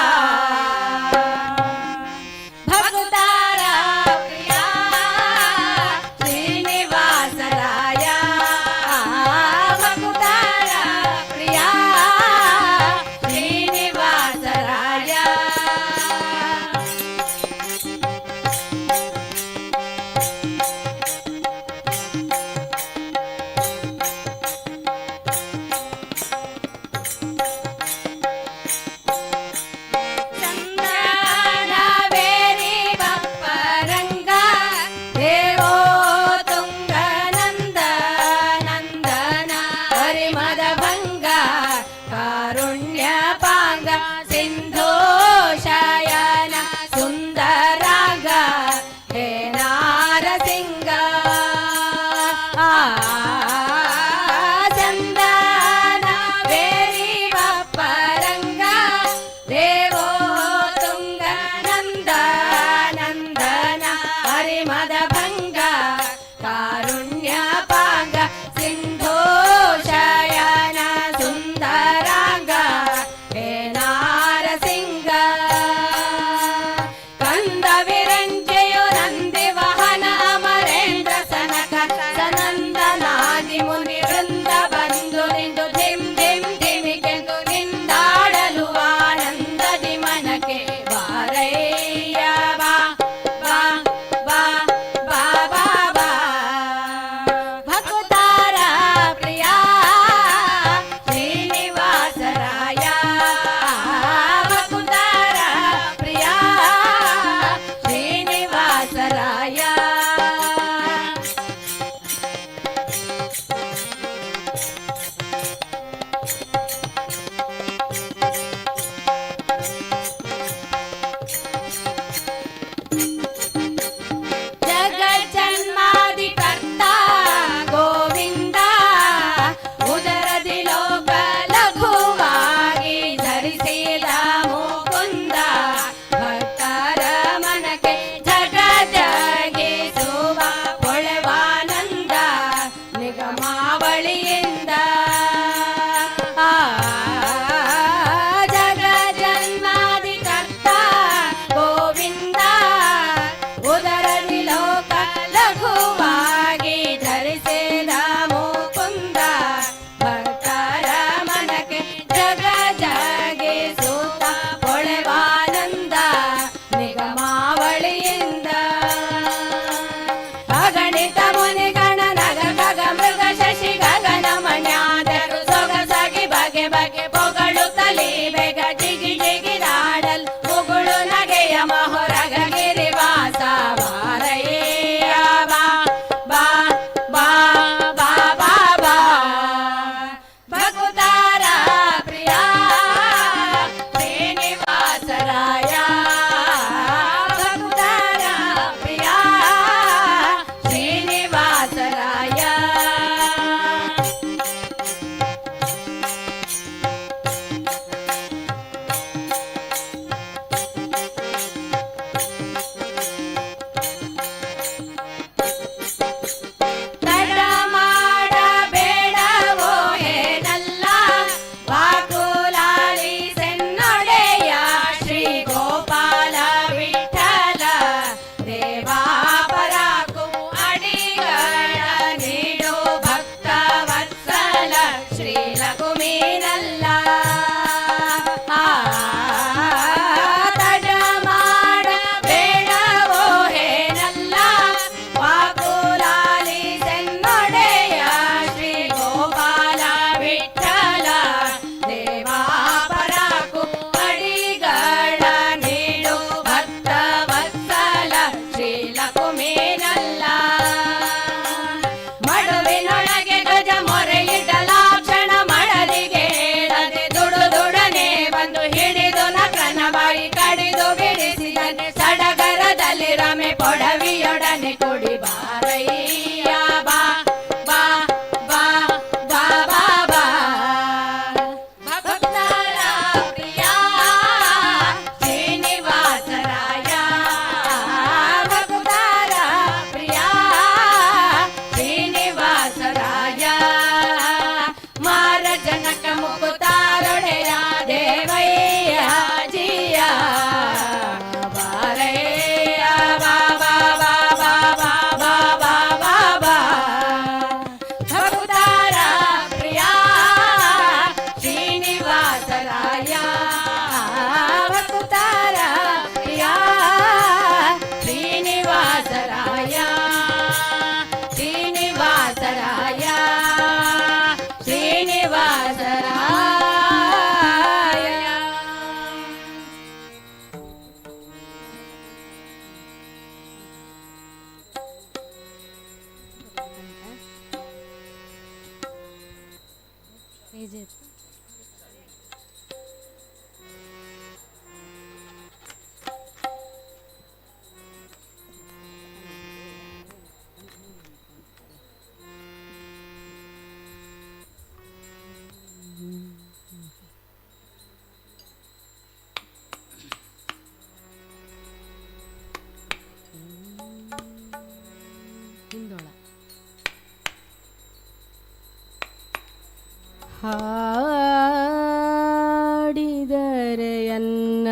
ಹಾಡಿದರೆ ಅನ್ನ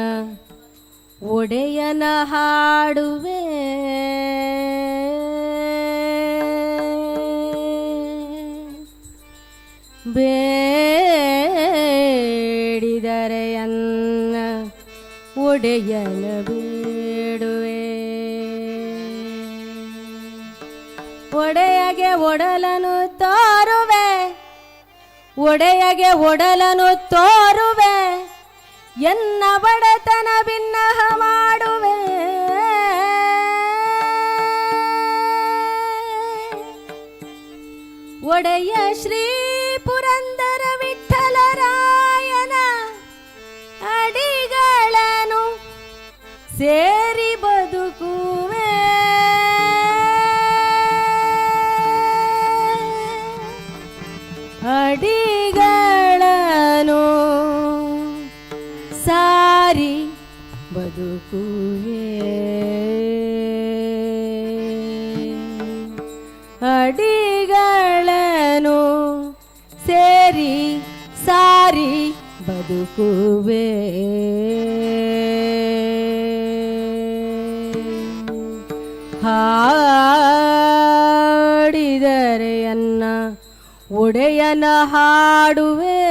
ಒಡೆಯನ ಹಾಡುವೆ ಬೇಡಿದರೆ ಅನ್ನ ಒಡೆಯನ ಬೇಡುವೆ ಒಡೆಯಗೆ ಒಡಲನು ತೋರುವೆ ಒಡೆಯಗೆ ಒಡಲನು ತೋರುವೆ ಎನ್ನ ಬಡತನ ಭಿನ್ನಹ ಮಾಡುವೆ ಒಡೆಯ ಶ್ರೀ ಪುರಂದರ ವಿಠ್ಠಲರಾಯನ ಅಡಿಗಳನ್ನು ಸೇರಿ ಬದುಕುವೆ ಅಡಿಗಳನ್ನು ಸಾರಿ ಬದುಕುವೆ ಅಡಿಗಳನ್ನು ಸೇರಿ ಸಾರಿ ಬದುಕುವೆ ಹಾಡಿದರೆ ಅನ್ನ ಒಡೆಯನ ಹಾಡುವೆ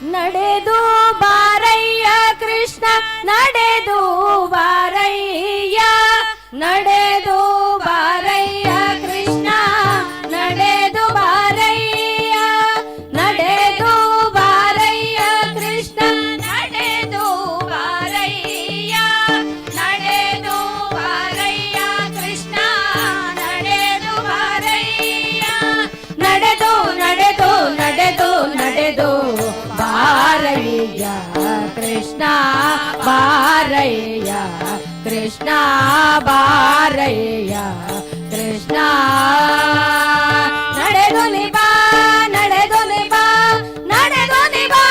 ನಡೆದು ಬಾರಯ್ಯ ಕೃಷ್ಣ ನಡೆದು ಬಾರಯ್ಯ ನಡೆದು ಬಾರಯ್ಯ ಕೃಷ್ಣ ನಡೆದು ಬಾರಯ್ಯ ನಡೆದು ಬಾರಯ್ಯ ಕೃಷ್ಣ ನಡೆದು ಬಾರಯ್ಯ ನಡೆದು ಬಾರಯ್ಯ ಕೃಷ್ಣ ನಡೆದು ಬಾರಯ್ಯ ನಡೆದು ನಡೆದು ನಡೆದು ನಡೆದು ಬಾರಯ್ಯ ಕೃಷ್ಣ ಬಾರಯ್ಯ ಕೃಷ್ಣ ಬಾರಯ್ಯ ಕೃಷ್ಣ ನಡೆದು ನಿಬಾ ನಡೆದು ನಿಬಾ ನಡೆದು ನಿಬಾ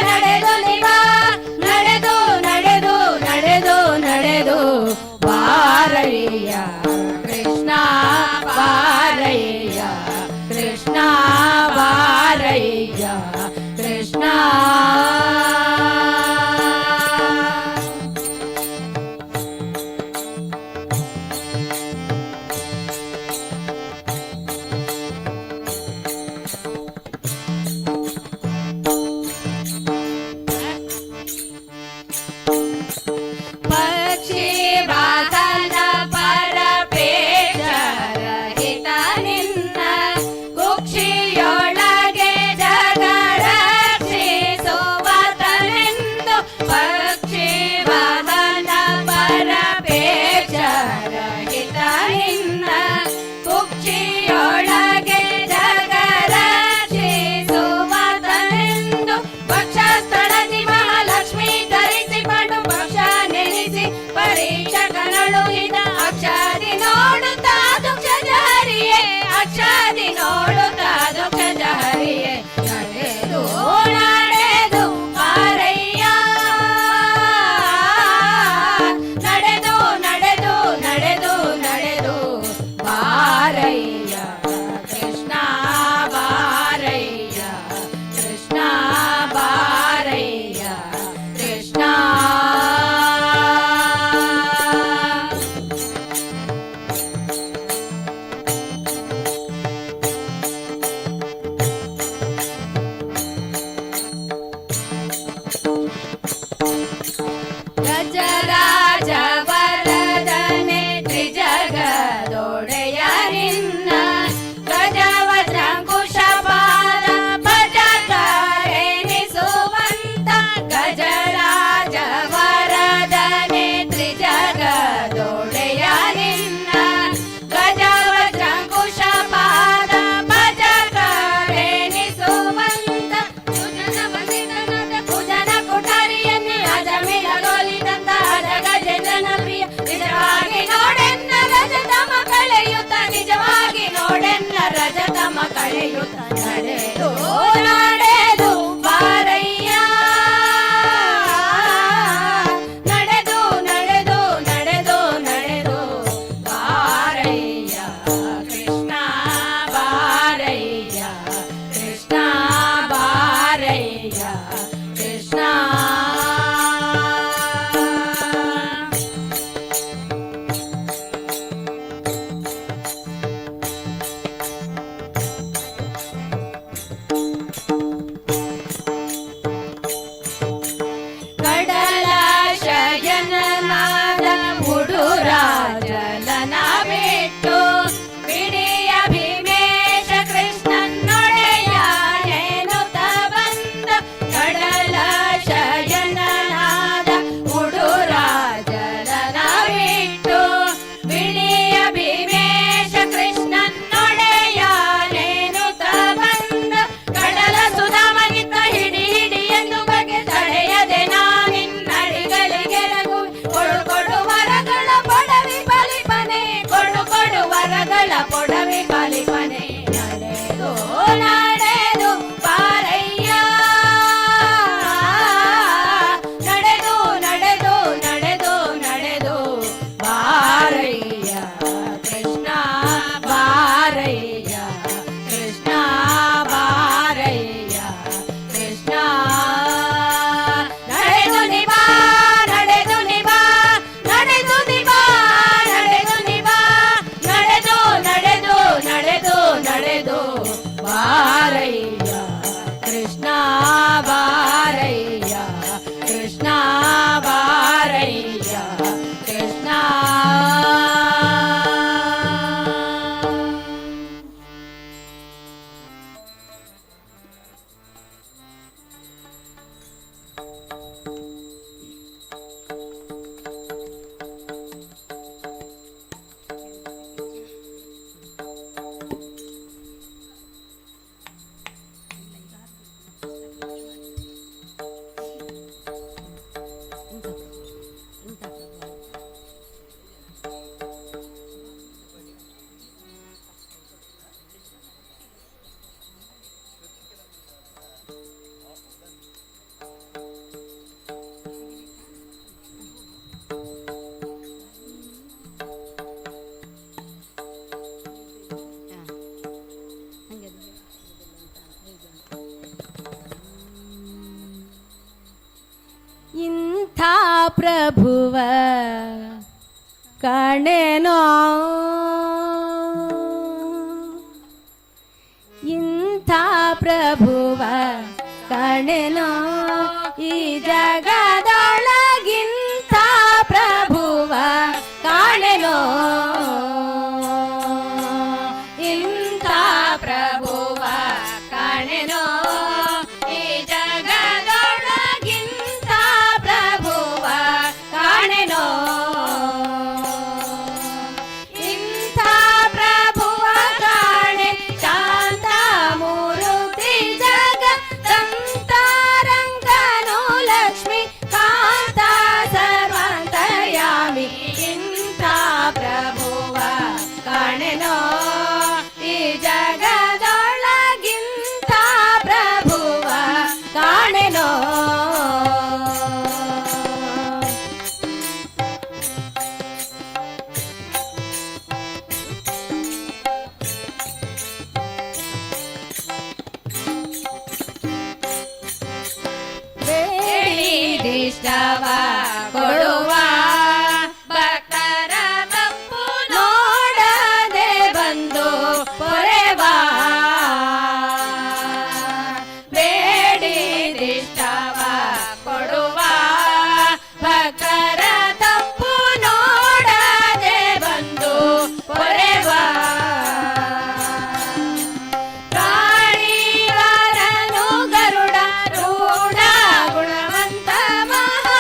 ನಡೆದು ನಿಬಾ ನಡೆದು ನಡೆದು ನಡೆದು ನಡೆದು ಬಾರಯ್ಯ ಕೃಷ್ಣ ಬಾರಯ್ಯ ಕೃಷ್ಣ ಬಾರಯ್ಯ ಕೃಷ್ಣ ಪಕ್ಷಿ ವಾಸನ ಪರ ಅಳೆಯುತ್ತ ನಡೆದು ನಡೆದು ಬಾರಯ್ಯ ನಡೆದು ನಡೆದು ನಡೆದು ನಡೆದು ಬಾರಯ್ಯ ಕೃಷ್ಣ ಬಾರಯ್ಯ ಕೃಷ್ಣ ಬಾರಯ್ಯ ಕೃಷ್ಣ ಕಡಲ ಶಯನನಾದ ಉಡುರಾಜಲನ ಬಿಟ್ಟು ಬಿಡಿಯ ಭೀಮೇಶ ಕೃಷ್ಣನೊಡೆಯ ಎನ್ನುತ್ತ ಬಂದ ಕಡಲ ಶಯನನಾದ ಉಡುರಾಜಲನ ಬಿಟ್ಟು ಬಿಡಿಯ ಭೀಮೇಶ ಕೃಷ್ಣನೊಡೆಯ ಎನ್ನುತ್ತ ಬಂದ ಕಡಲ ಸುಧಾಮನಿತ ಹಿಡಿ ಹಿಡಿ ಎಂದು ಬಗೆ ತಡೆಯದೆ ನಾನಿನ್ನಡಿಗಳಿಗೆರಗು ಕೊಡು ಕೊಡು ವರಗಳ ಪೊಡವಿ ಬಲಿಪನೆ ಕೊಡು ಕೊಡು ವರಗಳ ಪೊಡವಿ ಬಲಿಪನೆ ನಡೆದು ನಡೆದು ಬಾರಯ್ಯ ನಡೆದು ನಡೆದು ನಡೆದು ನಡೆದು ಬಾರಯ್ಯ ಕೃಷ್ಣ ಬಾರಯ್ಯ ಕೃಷ್ಣ ಬಾರಯ್ಯ ಕೃಷ್ಣ ನಡೆದು ನಿಬಾ ನಡೆದು ನಿಬಾ ನಡೆದು ನಿಬಾ ನಡೆದು ನಿಬಾ ನಡೆದು ನಡೆದು ನಡೆದು ನಡೆದು ಬಾರಯ್ಯ ಕೃಷ್ಣ ಬಾರಯ್ಯ ಕೃಷ್ಣ ಬಾರಯ್ಯ ಕೃಷ್ಣ ಇಂಥ ಪ್ರಭುವ ಕಾಣೆನೋ ಇಂಥ ಪ್ರಭುವ ಕಾಣೆನೋ ಈ ಜಗದೊಳಗಿಂಥ ಪ್ರಭುವ ಕಾಣೆನೋ ಇಂಥ ಪ್ರಭುವ ಕಾಣೆನೋ ಈ ಜಗದೊಳಗಿಂಥ ಪ್ರಭುವ ಕಾಣೆನೋ ಇಂಥ ಪ್ರಭುವ ಕಾಣೆ ಶಾಂತ ಮೂರುತಿ ಜಗ ಸಂತಾರಂಗನು ಲಕ್ಷ್ಮಿ ಕಾಂತ ಸರ್ವಂತಯಾಮಿ ಇಂಥ ಪ್ರಭುವ ಕಾಣೆನೋ ಈ ಜಗದೊಳಗಿಂಥ ಪ್ರಭುವ ಕಾಣೆನೋ ಬೇಡಿದಿಷ್ಟವ ಕೊಡುವ ಭಕ್ತರ ತಪ್ಪು ನೋಡದೆ ಬಂದು ಪೊರೆವ ಬೇಡಿದಿಷ್ಟವ ಕೊಡುವ ಭಕ್ತರ ತಪ್ಪು ನೋಡದೆ ಬಂದು ಪೊರೆವ ಪ್ರಾಣಿವರನು ಗರುಡ ರೂಢ ಗುಣವಂತ ಮಹಾ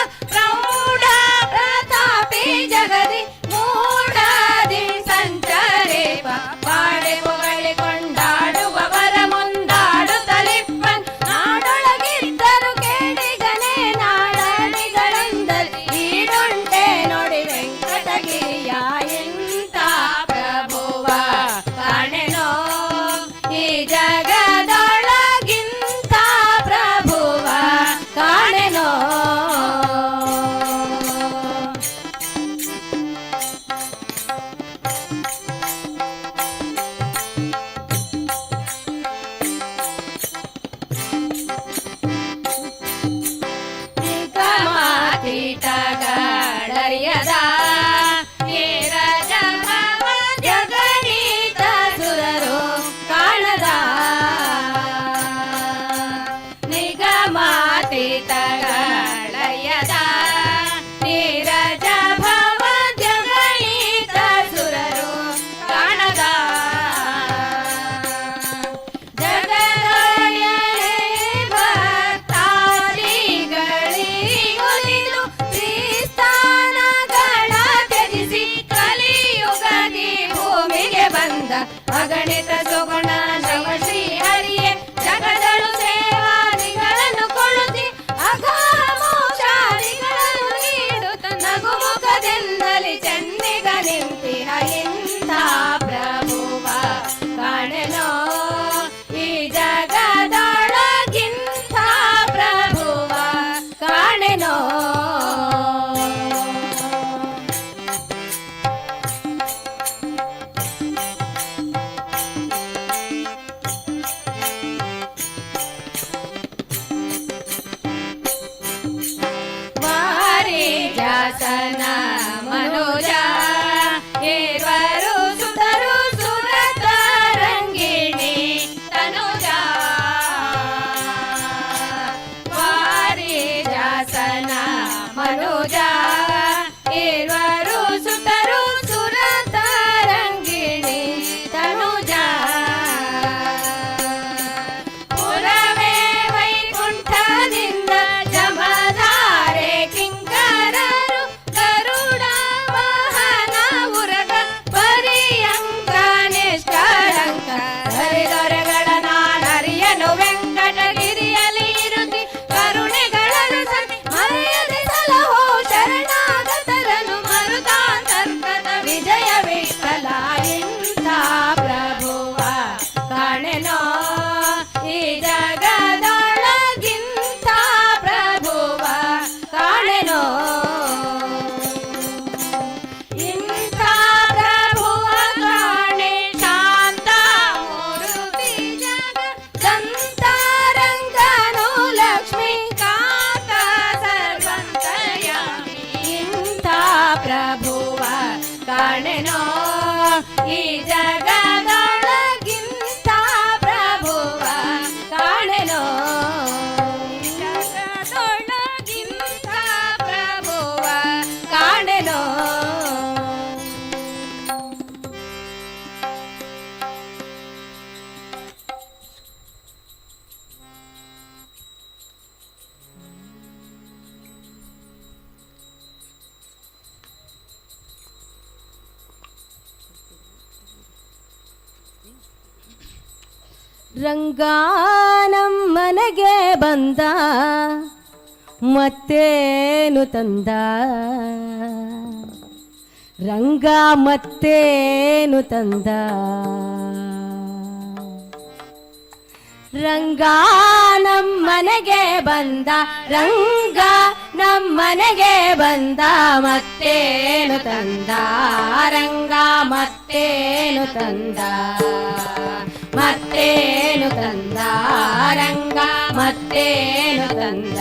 ಜಾಸನ ಮನೋಜ ಏರ್ವರು ಸುತರು ಸುರತರಂಗಿಣಿ ತನುಜ ವಾರಿ ಜಾಸನ ಮನೋಜ ಏರ್ವರು ಸುತರು ಸುರತರಂಗಿಣಿ ತನುಜ ಪುರವೇ ವೈಕುಂಠದಿಂದ ಜಮಧಾರೆ ಕಿಂಕರರು ಗರುಡ ವಾಹನ ಉರಗ ಪರ್ಯಂಕ ನಿಷ್ಕಳಂಕ ಹರಿದೊರೆಗಳ ನಾನರಿಯನು ವೆಂಕಟಗಿರಿಯಲ್ಲಿ ಇರುತ್ತಿ ಕರುಣೆಗಳನ್ನು ಸತಿ ಮರೆಯದೆ ಸಲಹೋ ಶರಣಾಗತರನು ಮರುತಾಂತರ್ಗತ ವಿಜಯ ವಿಠಲ ಇಂಥ ಪ್ರಭುವ ಕಾಣೆನೋ ಈ ಜಗದೊಳಗಿಂತ ಪ್ರಭುವ ಕಾಣೆನೋ ಇಂಥ ಪ್ರಭುವ ಕಾಣೆ ಶಾಂತ ಮೂರುತಿ ಜಗದಂತರಂಗನು ಲಕ್ಷ್ಮೀಕಾಂತ ಸರ್ವಂತಯಾಮಿ ಇಂಥ ಪ್ರಭುವ ಕಾಣೆನೋ ಈ ಜಗದೊಳಗಿಂತ ಪ್ರಭುವ ಕಾಣೆನೋ ಜಗದೊಳಗಿಂತ ಪ್ರಭುವ ಕಾಣೆನೋ ರಂಗಾನಮ್ಮನೆಗೆ ಬಂದ ಮತ್ತೇನು ತಂದ ರಂಗ ಮತ್ತೇನು ತಂದ ರಂಗ ನಮ್ಮನೆಗೆ ಬಂದ ರಂಗ ನಮ್ಮನೆಗೆ ಬಂದ ಮತ್ತೇನು ತಂದ ರಂಗ ಮತ್ತೇನು ತಂದ ಮತ್ತೇನು ತಂದ ರಂಗ ಮತ್ತೇನು ತಂದ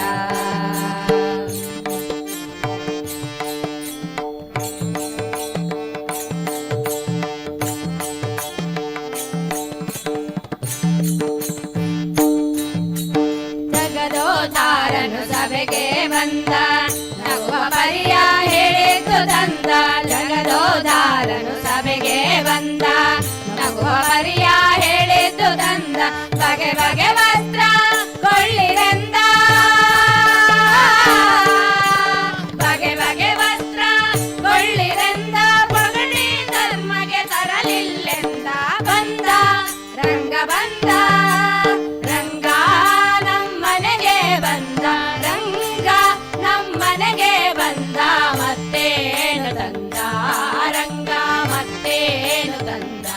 ಜಗದೋಧಾರನು ಸಭೆಗೆ ಬಂದ ನಗುವ ಪರಿಯ ಹೇಳಿತು ತಂದ ಜಗದೋಧಾರನು ಸಭೆಗೆ ಬಂದ ನಗುವ ಪರಿಯ ಹೇಳಿತು ತಂದ ಬಗೆ ಬಗೆ ವಸ್ತ್ರ ಕೊಳ್ಳಿರೆಂದ ಬಗೆ ಬಗೆ ವಸ್ತ್ರ ಕೊಳ್ಳಿರೆಂದ ಪಗಡಿ ಧರ್ಮಗೆ ತರಲಿಲ್ಲೆಂದ ಬಂದ ರಂಗ ಬಂದ ರಂಗ ನಮ್ಮನೆಗೆ ಬಂದ ರಂಗ ನಮ್ಮನೆಗೆ ಬಂದ ಮತ್ತೇನು ತಂದ ರಂಗ ಮತ್ತೇನು ತಂದ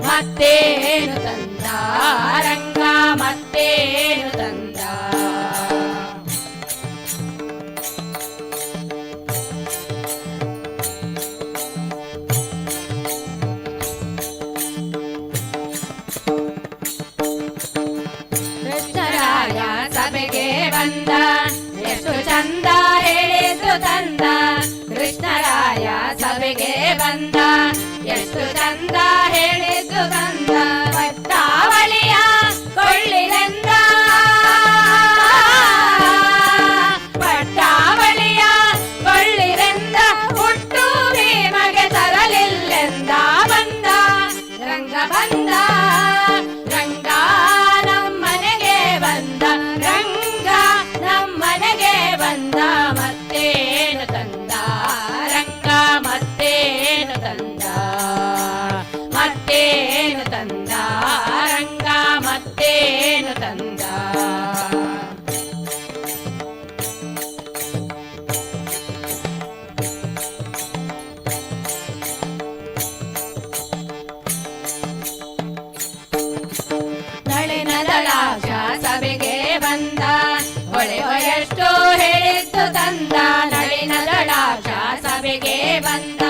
ಮತ್ತೇನು ತಂದ ರಂಗ ಮತ್ತೇನು ತಂದ ಕೃಷ್ಣರಾಯ ಸಭೆಗೆ ಬಂದ ಎಷ್ಟು ಚಂದ ಹೇಳಿತು ತಂದ ಕೃಷ್ಣರಾಯ ಸಭೆಗೆ ಬಂದ ಎಷ್ಟು ಚಂದ ಹೇಳಿತು ತಂದ ಪಟ್ಟಾವಳಿಯ ಕೊಳ್ಳಿರೆಂದ ಪಟ್ಟಾವಳಿಯ ಕೊಳ್ಳಿರೆಂದ ಹುಟ್ಟು ಭೀಮಗೆ ತರಲಿಲ್ಲೆಂದ ಬಂದ ರಂಗ ಬಂದ ರಂಗ ನಮ್ಮನೆಗೆ ಬಂದ ರಂಗ ನಮ್ಮನೆಗೆ ಬಂದ ಮತ್ತೇನು ತಂದ ರಂಗ ಮತ್ತೇನು ತಂದ ಮತ್ತೇನು ತಂದ ರಂಗ ಮತ್ತೇನು ತಂದ ನಳಿನ ದಳಾಶ ಸಭೆಗೆ ಬಂದ ಹೊಳೆವ ಎಷ್ಟು ಹೇಳಿತ್ತು ತಂದ ನಳಿನ ದಳಾಶ ಸಭೆಗೆ ಬಂದ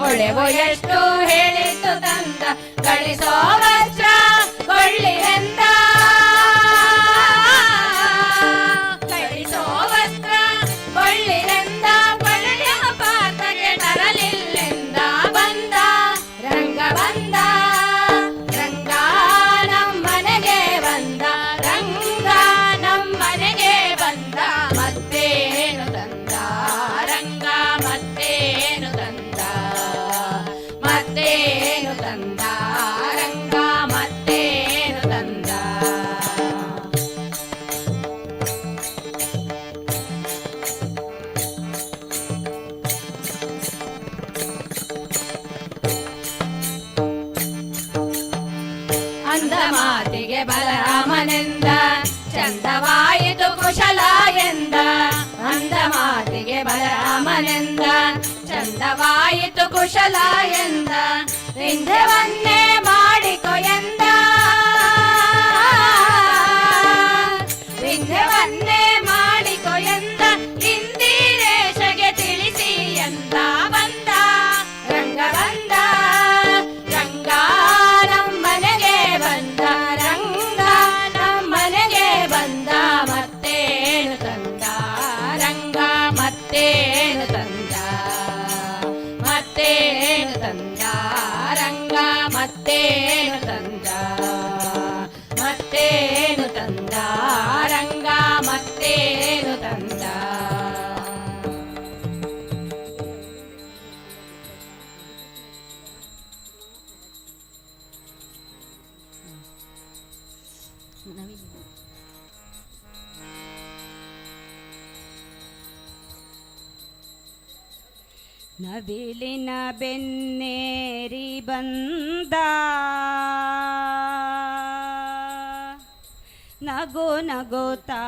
ಹೊಳೆವ ಎಷ್ಟು ಹೇಳಿತ್ತು ತಂದ ಗಳಿಸೋ ವಸ್ತ್ರ ಕೊಳ್ಳಿರೆಂದ ಗಳಿಸೋ ವಸ್ತ್ರ ಕೊಳ್ಳಿರೆಂದ ರಾಮನೆಂದ ಚಂದವಾಯಿತು ಕುಶಲ ಎಂದ ವಿಂಧ್ಯವನ್ನೇ ಮಾಡಿಕೊ ಎಂದ ವಿಂಧ್ಯವನ್ನೇ ಮಾಡಿಕೊ ಎಂದ ಇಂದಿರೇಶಗೆ ತಿಳಿಸಿ ಎಂದ ಬಂದ ರಂಗ ಬಂದ ರಂಗ ನಮ್ಮನೆಗೆ ಬಂದ ರಂಗ ನಮ್ಮನೆಗೆ ಬಂದ ಮತ್ತೇನು ತಂದ ರಂಗ ಮತ್ತೇನು ತಂದ ಮತ್ತೇನು ತಂದ ರಂಗ ಮತ್ತೇನು ತಂದ ಮತ್ತೇನು ತಂದ ರಂಗ ಮತ್ತೇನು ತಂದ ನವಿಲಿನ ಬೆನ್ನೇರಿ ಬಂದ ನಗು ನಗುತ್ತಾ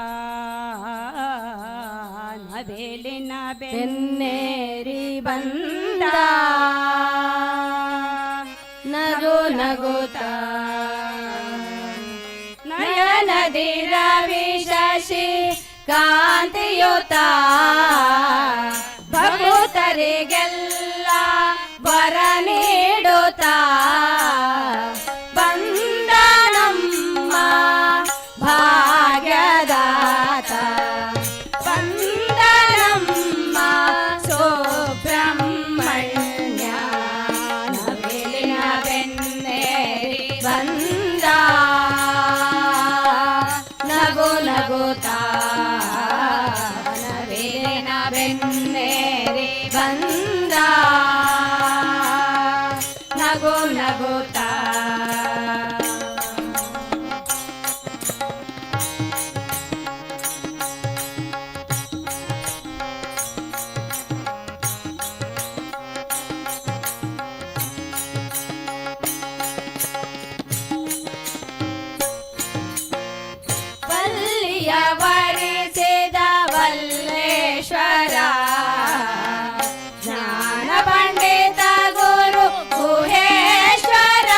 ನವಿಲಿನ ಬೆನ್ನೇರಿ ಬಂದ ನಗು ನಗುತ್ತಾ ನಯನದಿ ರವಿ ಶಶಿ ಕಾಂತಿಯುತ ಭಕ್ತರಿಗೆಲ್ಲ ವರ ನೀಡುತ್ತಾ ಬಂದ ನಮ್ಮ ಭಾಗ್ಯದಾತ ಬಂದ ನಮ್ಮ ಸುಬ್ರಹ್ಮಣ್ಯ ನವಿಲಿನ ಬೆನ್ನೇರಿ ಬಂದ ನಗು ನಗುತ್ತಾ ನವಿಲಿನ ಬೆನ್ನೇರಿ ಬಂದ ನಗು ನಗುತ್ತಾ ವಲ್ಲಿಯ ವರಿಸಿದ ವಲ್ಲೇಶ್ವರ ಜ್ಞಾನ ಪಂಡಿತ ಗುರು ಗುಹೇಶ್ವರ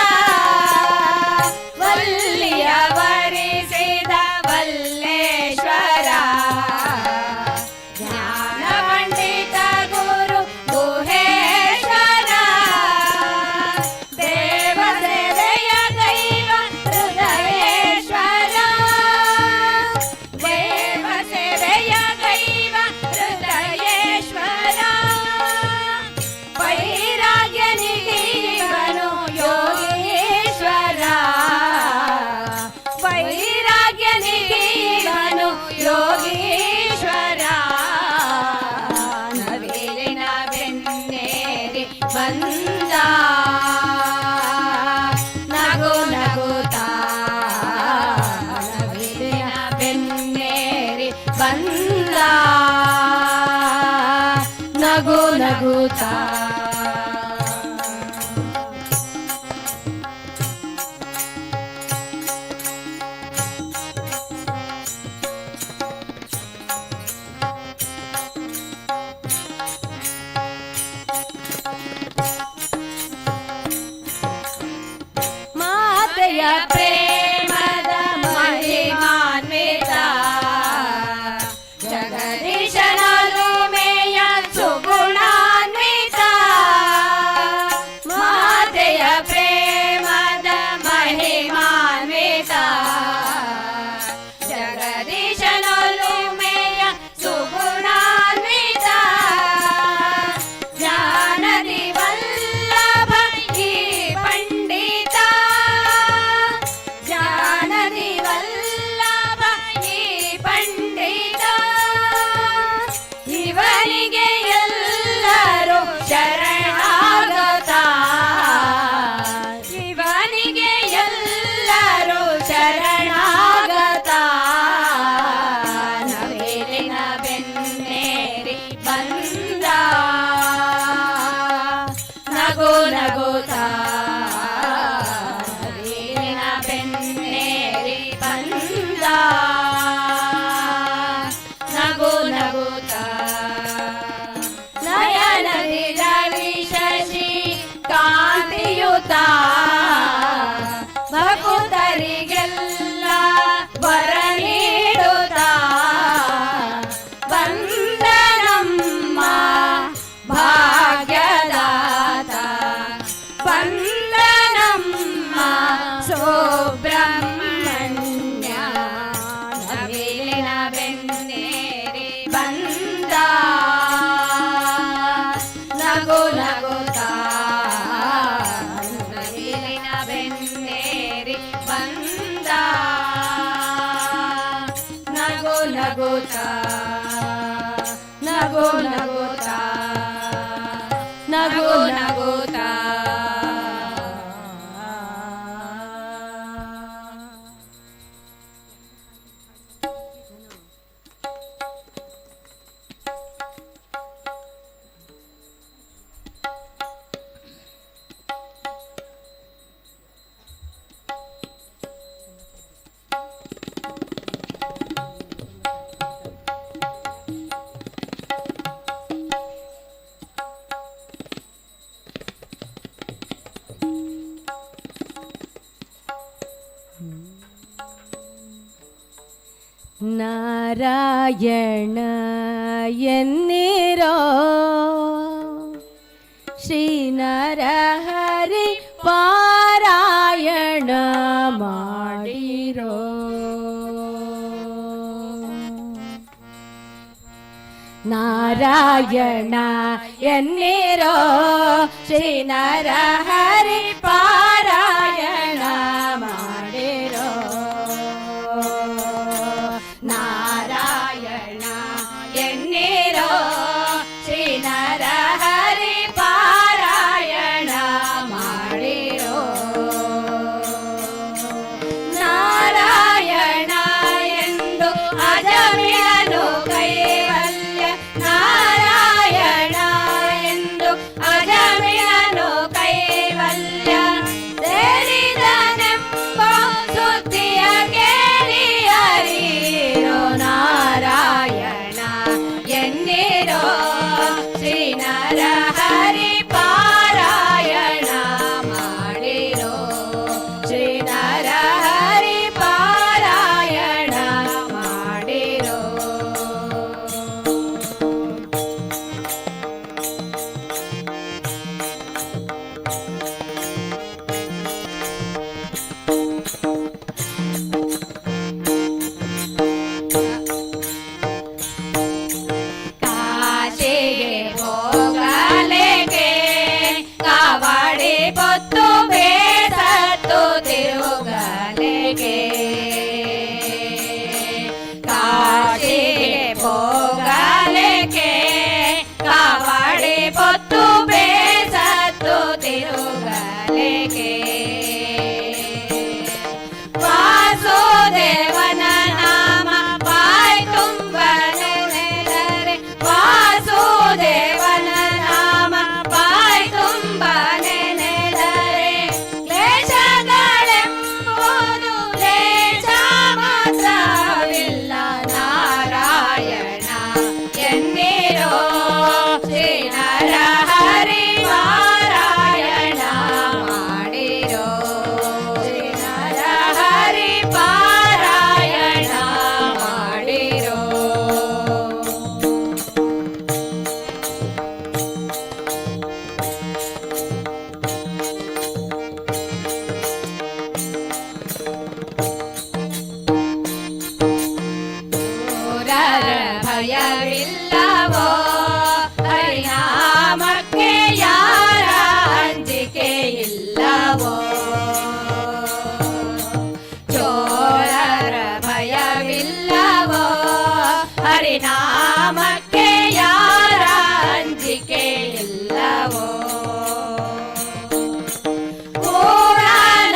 ವಲ್ಲಿಯ ವರಿಸಿದ ವಲ್ಲೇಶ್ವರ ಜ್ಞಾನ ಪಂಡಿತ ಗುರು ಗುಹೇಶ್ವರ ದೇವ ಸೇವೆಯ ದೈವ ಹೃದಯೇಶ್ವರ ದೇವ ಸೇವೆಯ ದೈವ ಹೃದಯೇಶ್ವರ ವೈರಾಗ್ಯ ನಿಧಿವನು ಯೋಗೀಶ್ವರ ವೈರಾಗ್ಯ ನಿಧಿವನು ಯೋಗೀಶ್ವರ ನವಿಲಿನ ಬೆನ್ನೇರಿ ಬಂದ ನಗು ನಗುತ್ತಾ ನವಿಲಿನ ಬೆನ್ನೇರಿ ಬಂದ ನಗು ನಗುತ್ತಾ ಮಾತೆಯ ಪ್ರೇಮದ ಮಹಿಮಾನ್ವಿತ ಜಗದೀಶನಲು ಮೇಯ ಸುಗುಣಾನ್ವಿತ ಮಾತೆಯ ಪ್ರೇಮದ ಮಹಿಮಾನ್ವಿತ ಜಗದೀಶನಲು ಮೇಯ ಸುಗುಣಾನ್ವಿತ ಜ್ಞಾನದಿ ವಲ್ಲಭ ಈ ಪಂಡಿತ ಜ್ಞಾನದಿ ವಲ್ಲಭ ಈ ಪಂಡಿತ ಇವನಿಗೆ ಎಲ್ಲರೂ ಶರಣಾಗತ ಇವನಿಗೆ ಎಲ್ಲರೂ ಶರಣಾಗತ ನವಿಲಿನ ಬೆನ್ನೇರಿ ಬಂದ ನಗು ನಗುತ್ತಾ ನವಿಲಿನ ಬೆನ್ನೇರಿ ಬಂದ ನಗು ನಗುತ್ತಾ ನಗುತ್ತಾ ನಗು ನಗುತ್ತಾ ನಾರಾಯಣ ಎನ್ನಿರೋ ಶ್ರೀ ನರಹರಿ ಪಾರಾಯಣ ಮಾಡಿರೋ ನಾರಾಯಣ ಎನ್ನಿರೋ ಶ್ರೀ ನರಹರಿ ಪಾರಾಯಣ ಮಾಡಿರೋ ನಾರಾಯಣ ಎನ್ನಿರೋ ಶ್ರೀ ನರಹರಿ ಪಾರಾಯಣ ಮಾಡಿರೋ ನಾರಾಯಣ ಎಂದು ಅಜಮಿಳನು ಕೈವಲ್ಯ ನಾರಾಯಣ ಎಂದು ಅಜಮಿಳನು ಕೈವಲ್ಯ ಸೇರಿದನೆಂಬ ಸುದ್ದಿಯ ಕೇಳಿ ಹರಿರೋ ನಾರಾಯಣ ಎನ್ನಿರೋ ಶ್ರೀ ನರಹರಿ ಪಾರಾಯಣ ಮಾಡಿರೋ ಶ್ರೀ ನರಹರಿ ಪಾರಾಯಣ ಮಾಡಿರೋ ಕಾಶಿಗೆ ಹೋಗಲೇಕೆ ಕಾವಡಿ పొత్తు ಬೇಸತ್ತು ತಿರುಗಲೇಕೆ ಕಾಶಿಗೆ ಹೋಗಲೇಕೆ ಕಾವಡಿ పొత్తు ಬೇಸತ್ತು ತಿರುಗಲೇಕೆ ವಾಸುದೇವನ ನಾಮ ಬಾಯಿ ತುಂಬ ನೆನೆದರೆ ವಾಸುದೇವನ ನಾಮ ಬಾಯಿ ತುಂಬ ನೆನೆದರೆ ಕ್ಲೇಶಗಳೆಂಬುದು ಲೇಷ ಮಾತ್ರವಿಲ್ಲ ನಾರಾಯಣ ಎನ್ನಿರೋ ಶ್ರೀ ನರಹರಿ ಪಾರಾಯಣ ಮಾಡಿರೋ ಶ್ರೀ ನರಹರಿ ಪಾರಾಯಣ ಮಾಡಿರೋ ದೂರರ ಭಯವಿಲ್ಲವೋ ಹರಿನಾಮಕ್ಕೆ ಯಾರ ಅಂಜಿಕೆ ಇಲ್ಲವೋ ಚೋರರ ಭಯವಿಲ್ಲವೋ ಹರಿನಾಮಕ್ಕೆ ಯಾರ ಅಂಜಿಕೆ ಇಲ್ಲವೋ ಊರ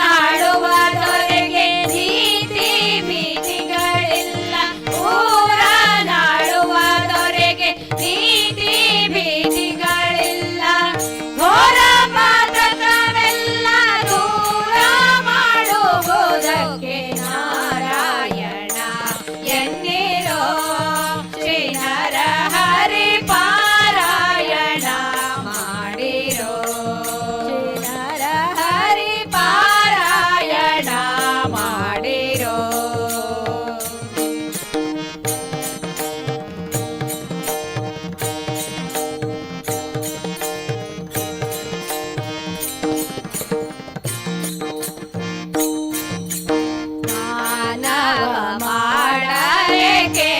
ನಾಡುವ ದೊರೆಗೆ ನೀತಿ ಭೀತಿಗಳಿಲ್ಲ ಊರ ನಾಡುವ ದೊರೆಗೆ ನೀತಿ ಭೀತಿಗಳಿಲ್ಲ ಘೋರ ಪಾತಕವೆಲ್ಲ ದೂರ ಮಾಡುವುದಕ್ಕೆ ನಾರಾಯಣ ಎನ್ನಿರೋ ಶ್ರೀ ನರಹರಿ ಪಾರಾಯಣ ಮಾಡಿರೋ ಶ್ರೀ ನರಹರಿ ಪಾರಾಯಣ ಮಾಡಿರೋ ಮಾನವ ಮಾಡಲೇಕೆ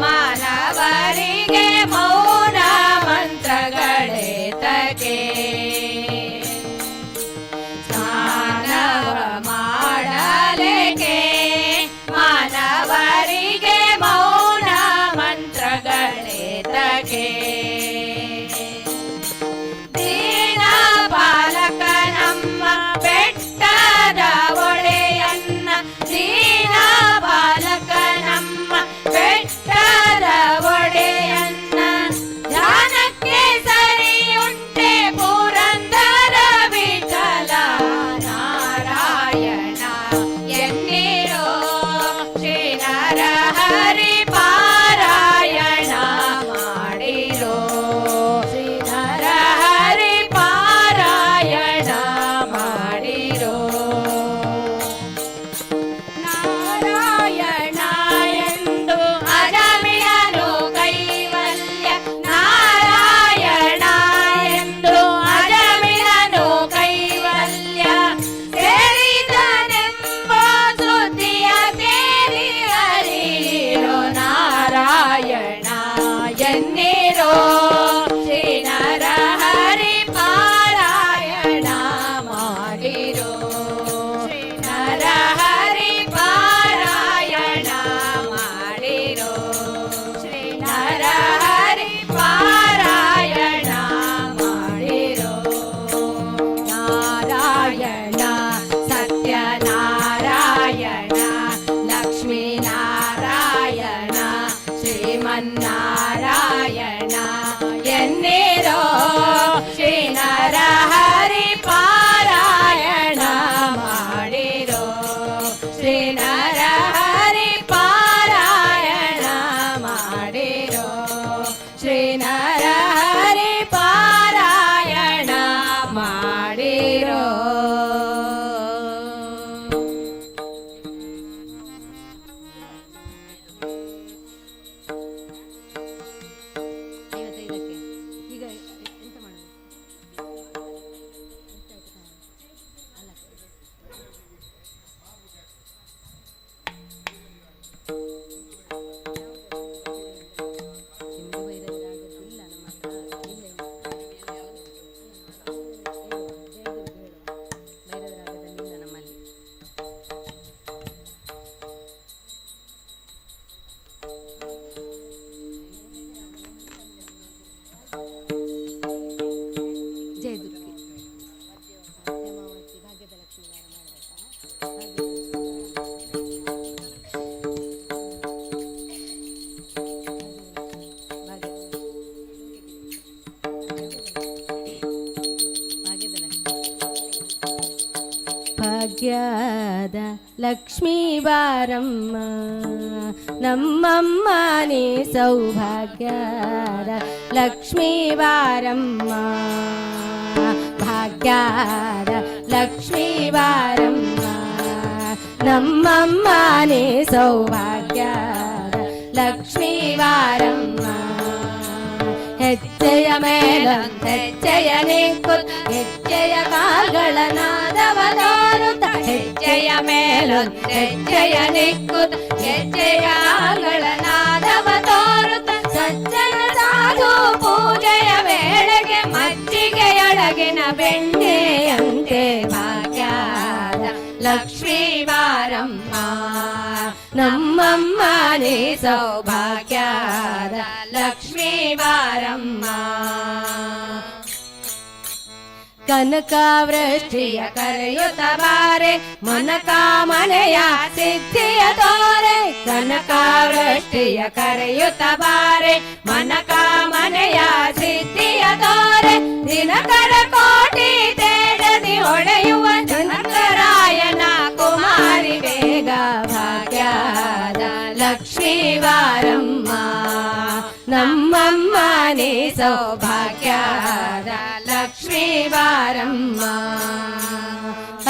ಮಾನವರಿಗೆ ಮೌನ ಮಂತ್ರಗಳೇತಕೆ ಮಾನವ ಮಾಡಲೇಕೆ ಮಾನವರಿಗೆ ಮೌನ ಮಂತ್ರಗಳೇತಕೆ ಭಾಗ್ಯದ ಲಕ್ಷ್ಮೀ ಬಾರಮ್ಮ ನಮ್ಮಮ್ಮ ನೀ ಸೌಭಾಗ್ಯದ ಲಕ್ಷ್ಮೀ ಬಾರಮ್ಮ ಭಾಗ್ಯದ ಲಕ್ಷ್ಮೀ ಬಾರಮ್ಮ ನಮ್ಮಮ್ಮ ನೀ ಸೌಭಾಗ್ಯದ ಲಕ್ಷ್ಮೀ ಬಾರಮ್ಮ ಹೆಜ್ಜೆಯ ಮೇಲೊಂದು ಹೆಜ್ಜೆಯ ನಿಕ್ಕುತ್ತ ಹೆಜ್ಜೆಯ ಕಾಲ್ಗಳ ನಾದವ ತೋರುತ್ತ ಹೆಜ್ಜೆಯ ಮೇಲೊಂದು ಹೆಜ್ಜೆಯ ನಿಕ್ಕುತ್ತ ಹೆಜ್ಜೆಯ ಕಾಲ್ಗಳ ನಾದವ ತೋರುತ್ತ ಸಜ್ಜನ ಸಾಧು ಪೂಜೆಯ ವೇಳೆಗೆ ಮಜ್ಜಿಗೆಯೊಳಗಿನ ಬೆಣ್ಣೆಯಂತೆ ಭಾಗ್ಯದ ಲಕ್ಷ್ಮೀ ಬಾರಮ್ಮ ನಮ್ಮಮ್ಮ ನೀ ಸೌಭಾಗ್ಯದ ಲಕ್ಷ್ಮೀ ಬಾರಮ್ಮ ಕನಕಾವೃಷ್ಟಿಯ ಕರೆಯುತ್ತ ಬಾರೆ ಮನಕಾಮನೆಯ ಸಿದ್ಧಿಯ ತೋರೆ ಕನಕಾವೃಷ್ಟಿಯ ಕರೆಯುತ್ತ ಬಾರೆ ಮನಕಾಮನೆಯ ಸಿದ್ಧಿಯ ತೋರೆ ದಿನಕರ ಕೋಟಿ ತೇಜದಿ ಹೊಳೆಯುವ ಜನಕರಾಯನ ಕುಮಾರಿ ಬೇಗ ಭಾಗ್ಯದ ಲಕ್ಷ್ಮೀ ಬಾರಮ್ಮ ನಮ್ಮಮ್ಮ ನೀ ಸೌಭಾಗ್ಯದ ಲಕ್ಷ್ಮೀ ಬಾರಮ್ಮ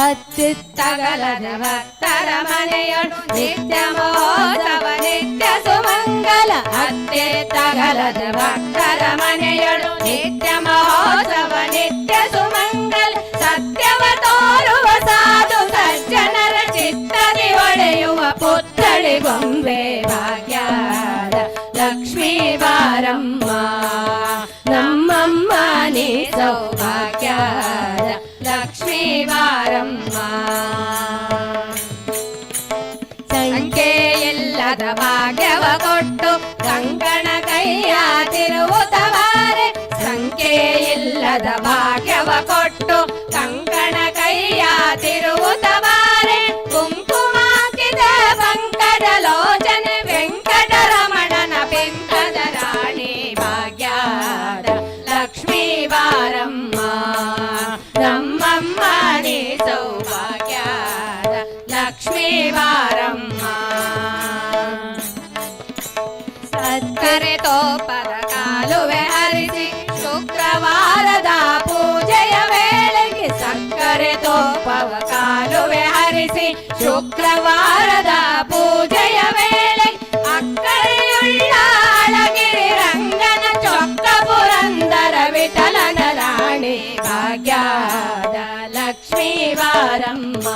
ಅತ್ಯುತ್ತಗಲದ ಭಕ್ತರ ಮನೆಯೊಳು ನಿತ್ಯ ಮಹೋತ್ಸವ ನಿತ್ಯ ಸುಮಂಗಲ ಅತ್ಯುತ್ತಗಲದ ಭಕ್ತರ ಮನೆಯೊಳು ನಿತ್ಯ ಮಹೋತ್ಸವ ನಿತ್ಯ ಸುಮಂಗಲ ಸತ್ಯವ ತೋರುವ ಸಾಧು ಸಜ್ಜನರ ಚಿತ್ತದಿ ಒಡೆಯುವ ಪುತ್ಥಳಿ ಗೊಂಬೆ ಭಾಗ್ಯದ ಲಕ್ಷ್ಮೀ ಬಾರಮ್ಮ ನಮ್ಮಮ್ಮ ನೀ ಸೌಭಾಗ್ಯದ ಲಕ್ಷ್ಮೀ ಬಾರಮ್ಮ ಸಂಖ್ಯೆಯಿಲ್ಲದ ಭಾಗ್ಯವ ಕೊಟ್ಟು ಕಂಕಣ ಕೈಯ ತಿರುವುತ್ತವಾರೆ ಸಂಖ್ಯೆಯಿಲ್ಲದ ಭಾಗ್ಯವ ಕೊಟ್ಟು ಕಂಕಣ ಕೈಯ ತಿರುವುತ್ತವಾರೆ ಕುಂಕುಮಾಕಿದ ಪಂಕಜಲೋಚನೆ ವೆಂಕಟರಮಣನ ಬಿಂಬದ ರಾಣಿ ಭಾಗ್ಯದ ಲಕ್ಷ್ಮೀ ಬಾರಮ್ಮ ನಮ್ಮಮ್ಮ ನೀ ಸೌಭಾಗ್ಯದ ಲಕ್ಷ್ಮೀ ಬಾರಮ್ಮ ಸಕ್ಕರೆ ತೋಪದ ಕಾಲುವೆ ಹರಿಸಿ ಶುಕ್ರವಾರದ ಪೂಜೆಯ ವೇಳೆಗೆ ಸಕ್ಕರೆ ತೋಪವ ಕಾಲುವೆ ಹರಿಸಿ ಶುಕ್ರವಾರದ ಪೂಜೆಯ ವೇಳೆ ಅಕ್ಕರೆಯುಳ್ಳ ಅಳಗಿರಿ ರಂಗನ ಚೊಕ್ಕ ಪುರಂದರ ವಿಠಲನ ರಾಣಿ ಭಾಗ್ಯದ ಲಕ್ಷ್ಮೀ ಬಾರಮ್ಮ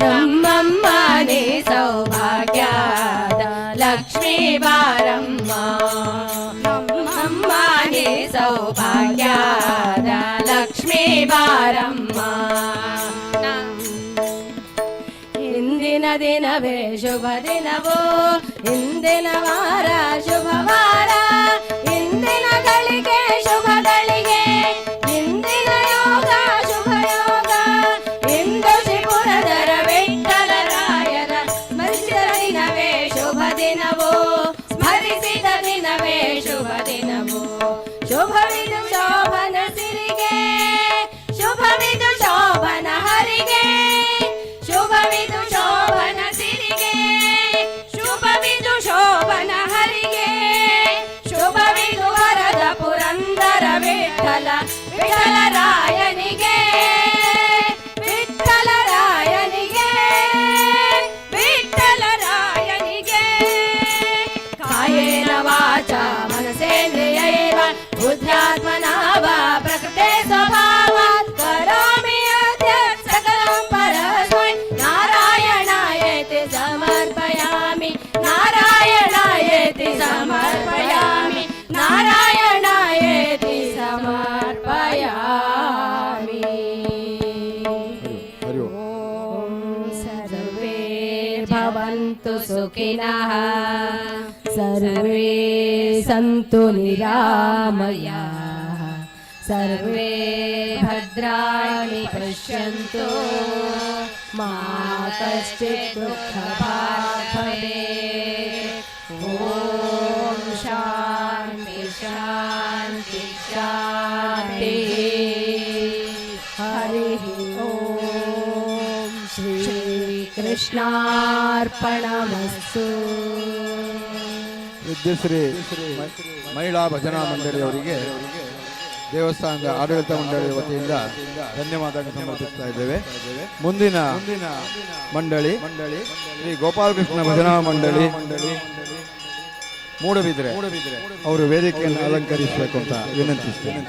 ನಮ್ಮಮ್ಮ ನೀ ಸೌಭಾಗ್ಯದ ಲಕ್ಷ್ಮೀ ಬಾರಮ್ಮ ನಮ್ಮಮ್ಮ ನೀ ಸೌಭಾಗ್ಯದ ಲಕ್ಷ್ಮೀ ಬಾರಮ್ಮ ಇಂದಿನ ದಿನವೇ ಶುಭ ದಿನವೋ ಇಂದಿನ ವಾರ ಶುಭ ವಾರ ಇಂದಿನ ಗಳಿಗೆ ಶುಭ ಗಳಿಗೆ ಇಂದಿನ ಯೋಗ ಶುಭ ಯೋಗ ಇಂದು ಶ್ರೀಪುರದರ ವಿಠ್ಠಲರಾಯರ ಸ್ಮರಿಸಿದ ದಿನವೇ ಶುಭ ದಿನವೋ ಸ್ಮರಿಸಿದ ದಿನವೇ ಶುಭ ದಿನವೋ ಶುಭವಿದು ಶೋಭನ ಸಿರಿಗೆ ಶುಭವಿದು ಶೋಭನ ಹರಿಗೆ ಶುಭವಿದು ಶೋಭನ ಸಿರಿಗೆ ಶುಭವಿದು ಶೋಭನ ಹರಿಗೆ ಶುಭವಿದು ವರದ ಪುರಂದರ ವಿಠಲ ವಿಠಲರಾಯನಿಗೆ ವಿಠಲರಾಯನಿಗೆ ವಿಠಲರಾಯನಿಗೆ ಕಾಯೇನ ವಾಚ ಮನಸೇಂದ್ರಿಯೈವ ಬುದ್ಧ್ಯಾತ್ಮನಾ ವಾ ಪ್ರಕೃತೆ ಸ್ವಭಾವಾತ್ ಕರೋಮಿ ಯದ್ಯತ್ ಸಕಲಂ ಪರಸ್ಮೈ ನಾರಾಯಣಾಯೇತಿ ಸಮರ್ಪಯಾಮಿ ನಾರಾಯಣಾಯೇತಿ ಸಮರ್ಪಯಾಮಿ ನಾರಾಯಣಾಯೇತಿ ಸಮರ್ಪಯಾಮಿ ಹರಿ ಓಂ. ಓಂ ಸರ್ವೇ ಭವಂತು ಸುಖಿನಃ ಸರ್ವೇ ಸಂತು ನಿರಾಮಯಾಃ ಸರ್ವೇ ಭದ್ರಾಣಿ ಪಶ್ಯಂತು ಮಾ ಕಶ್ಚಿತ್ ದುಃಖಭಾಗ್ ಭವೇತ್ ಓಂ ಶಾಂತಿ ಶಾಂತಿ ಶಾಂತಿ ಹರಿ ಓಂ ಕೃಷ್ಣಾರ್ಪಣಮಸ್ತು. ವಿದ್ಯಶ್ರೀ ಮಹಿಳಾ ಭಜನಾ ಮಂಡಳಿಯವರಿಗೆ ದೇವಸ್ಥಾನದ ಆಡಳಿತ ಮಂಡಳಿ ವತಿಯಿಂದ ಧನ್ಯವಾದ ಸಮರ್ಪಿಸ್ತಾ ಇದ್ದೇವೆ. ಮುಂದಿನ ಮಂಡಳಿ ಶ್ರೀ ಗೋಪಾಲಕೃಷ್ಣ ಭಜನಾ ಮಂಡಳಿ ಮೂಡಬಿದ್ರೆ ಅವರು ವೇದಿಕೆಯನ್ನು ಅಲಂಕರಿಸಬೇಕು ಅಂತ ವಿನಂತಿಸ್ತೇನೆ.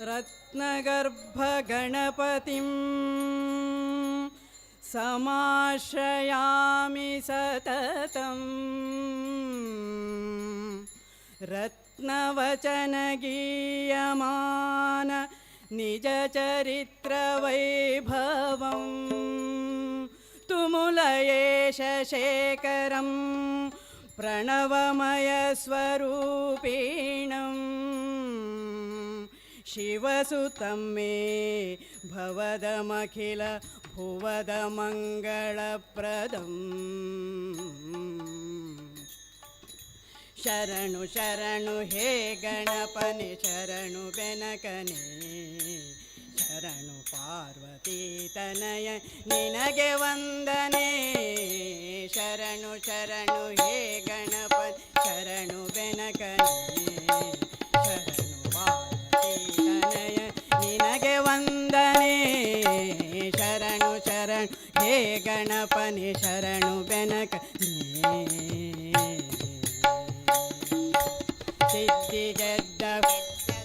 रत्नगर्भगणपतिं समाश्रयामि सततं रत्नवचनगीयमान निजचरित्रवैभवं तुमुलयेश शेखरं प्रणवमयस्वरूपिणं ಶಿವಸುತಮ್ಮೇ ಭವದಮಖಿಲ ಭುವದ ಮಂಗಳಪ್ರದಂ ಶರಣು ಶರಣು ಹೇ ಗಣಪನೆ ಶರಣು ಬೆನಕನೆ ಶರಣು ಪಾರ್ವತಿ ತನಯ ನಿನಗೆ ವಂದನೆ ಶರಣು ಶರಣು ಹೇ ಗಣಪನ್ ಶರಣು ಬೆನಕನೆ ಶರಣು ಪಾರ್ವತಿ ತನಯ ನಿನಗೆ ವಂದನೆ ಶರಣು ಶರಣು ಹೇ ಗಣಪನೆ ಶರಣು ಬೆನಕನೆ ಸಿದ್ಧಿಗೆದ್ದ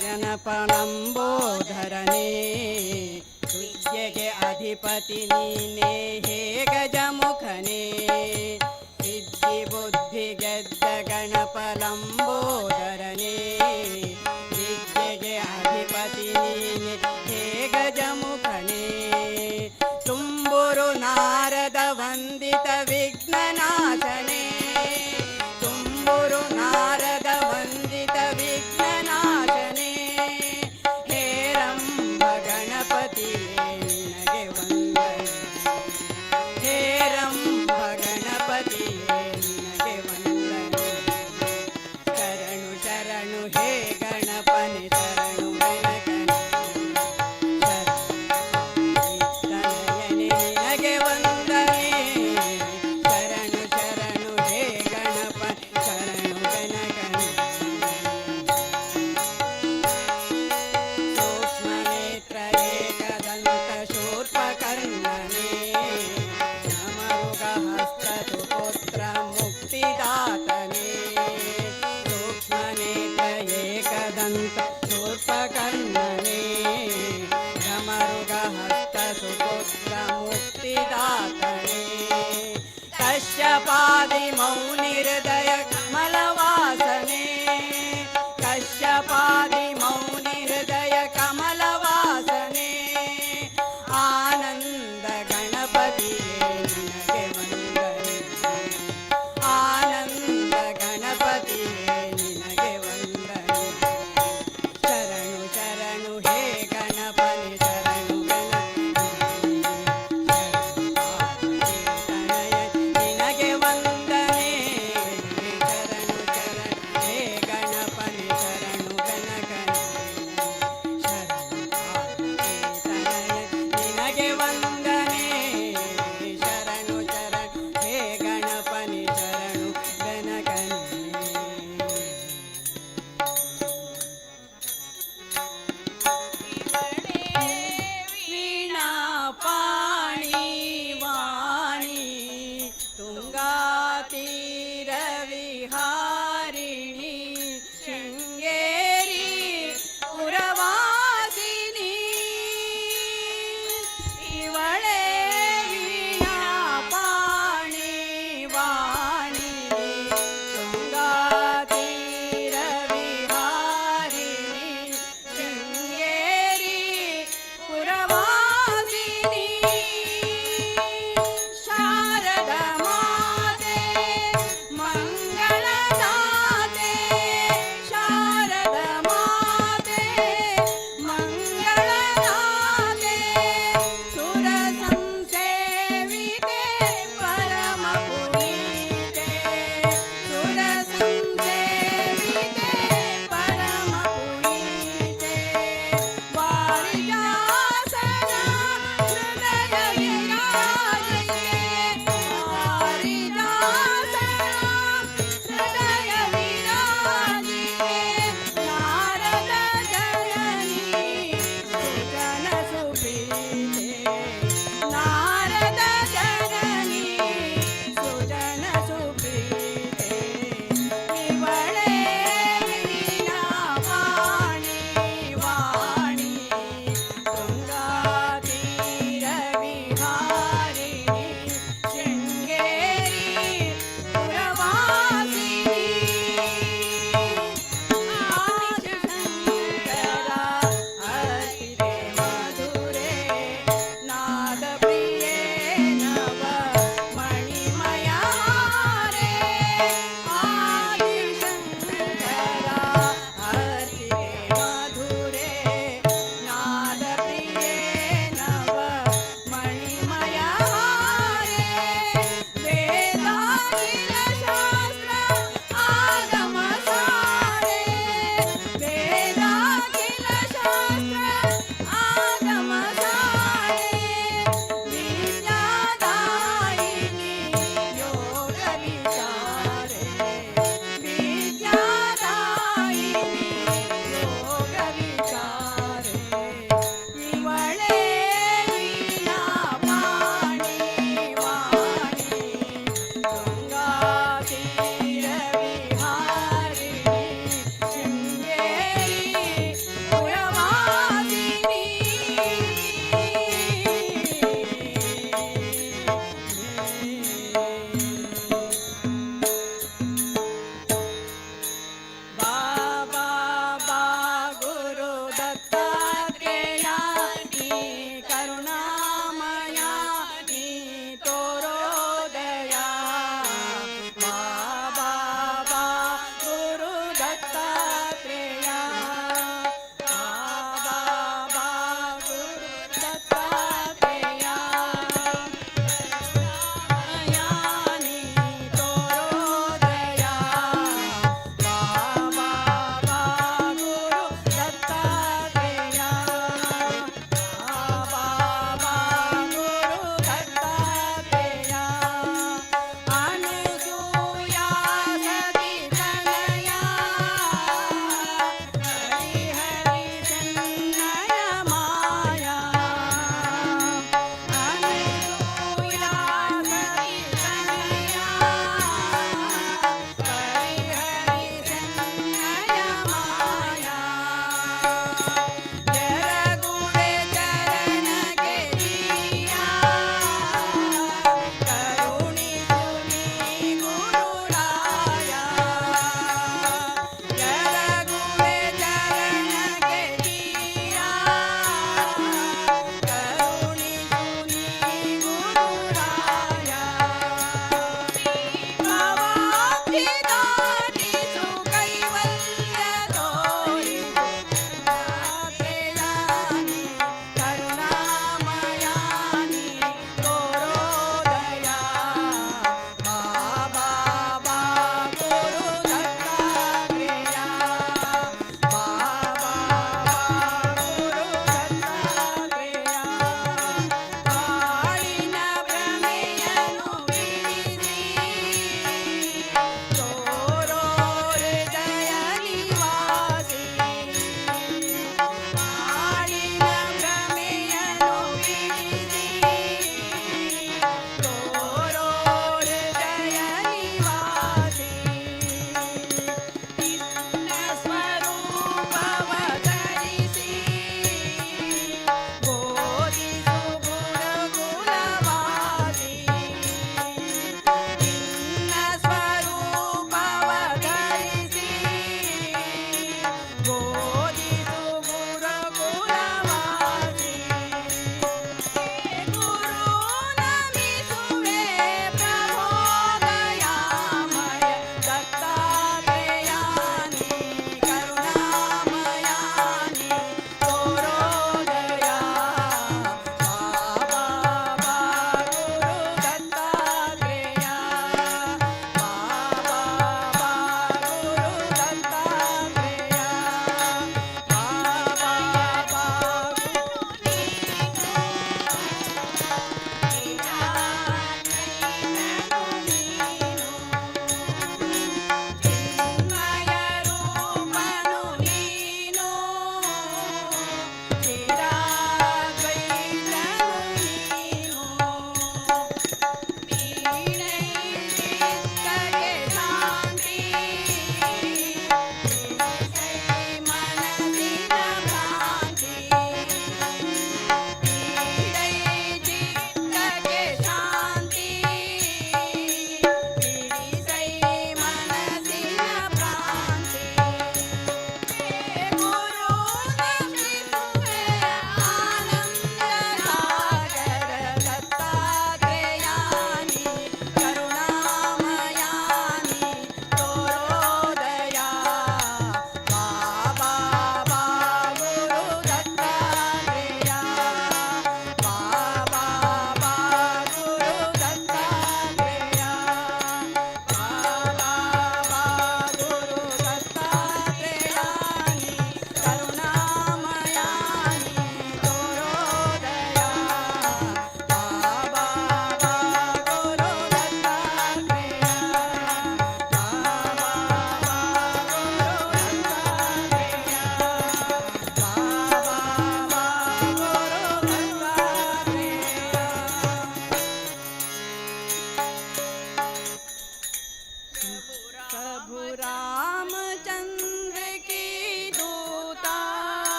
ಗಣಪನಂಬೋಧರನೇ ವಿದ್ಯೆಗೆ ಅಧಿಪತಿ ನೀನೇ ಹೇ ಗಜಮುಖನೇ ಸಿದ್ಧಿ ಬುದ್ಧಿ ಗೆದ್ದ ಗಣಪಲಂಬೋದರನೇ ವಿದ್ಯೆಗೆ ಅಧಿಪತಿ ನೀನೇ ಹೇ ಗಜಮುಖನೇ ತುಂಬುರು ನಾರದ ವಂದಿತ ವಿಘ್ನನಾಶನೇ ತುಂಬುರು ನಾರದ ವಂದಿತ ವಿಘ್ನನಾಶನೇ ಹೇರಂಬ ಗಣಪತಿಯೇ ನಿನಗೆ ವಂದನೆ ಹೇರಂಬ ಗಣಪತಿಯೇ ನಿನಗೆ ವಂದನೆ ಶರಣು ಶರಣು ಹೇ ಗಣಪನೆ ಶರಣು ಬೆನಕನೆ ಶರಣು ನಿನಗೆ ವಂದನೆ ಶರಣು ಶರಣು ಹೇ ಗಣಪ ಶರಣು ಬೆನಕನೆ ಸೂಕ್ಷ್ಮ ನೇತ್ರ ಏಕದಂತ ಶೂರ್ಪಕರ್ಣನೇ ನಮರುಗ ಹಸ್ತ ಸುಪುತ್ರ ಮುಕ್ತಿದಾತನೇ ಸೂಕ್ಷ್ಮ ನೇತ್ರ ಏಕದಂತ ಶೂರ್ಪಕರ್ಣನೇ ನಮರುಗ ಹಸ್ತ ಸುಪುತ್ರ ಮುಕ್ತಿದಾತನೇ ಕಶ್ಯಪಾದಿ ಮೌನಿರ್ದಯ ಕಮಲವಾಸನೆ ಕಶ್ಯಪಾದಿ ಮೌನಿರ್ದಯ ಕಮಲವಾಸನೆ ಆನಂದ ಗಣಪತಿಯೇ ನಿನಗೆ ವಂದನೆ ಆನಂದ ಗಣಪತಿಯೇ ನಿನಗೆ ವಂದನೆ ಶರಣು ಶರಣು ಹೇ ಗಣಪನೆ ಶರಣು ನಿನಗೆ ವಂದನೆ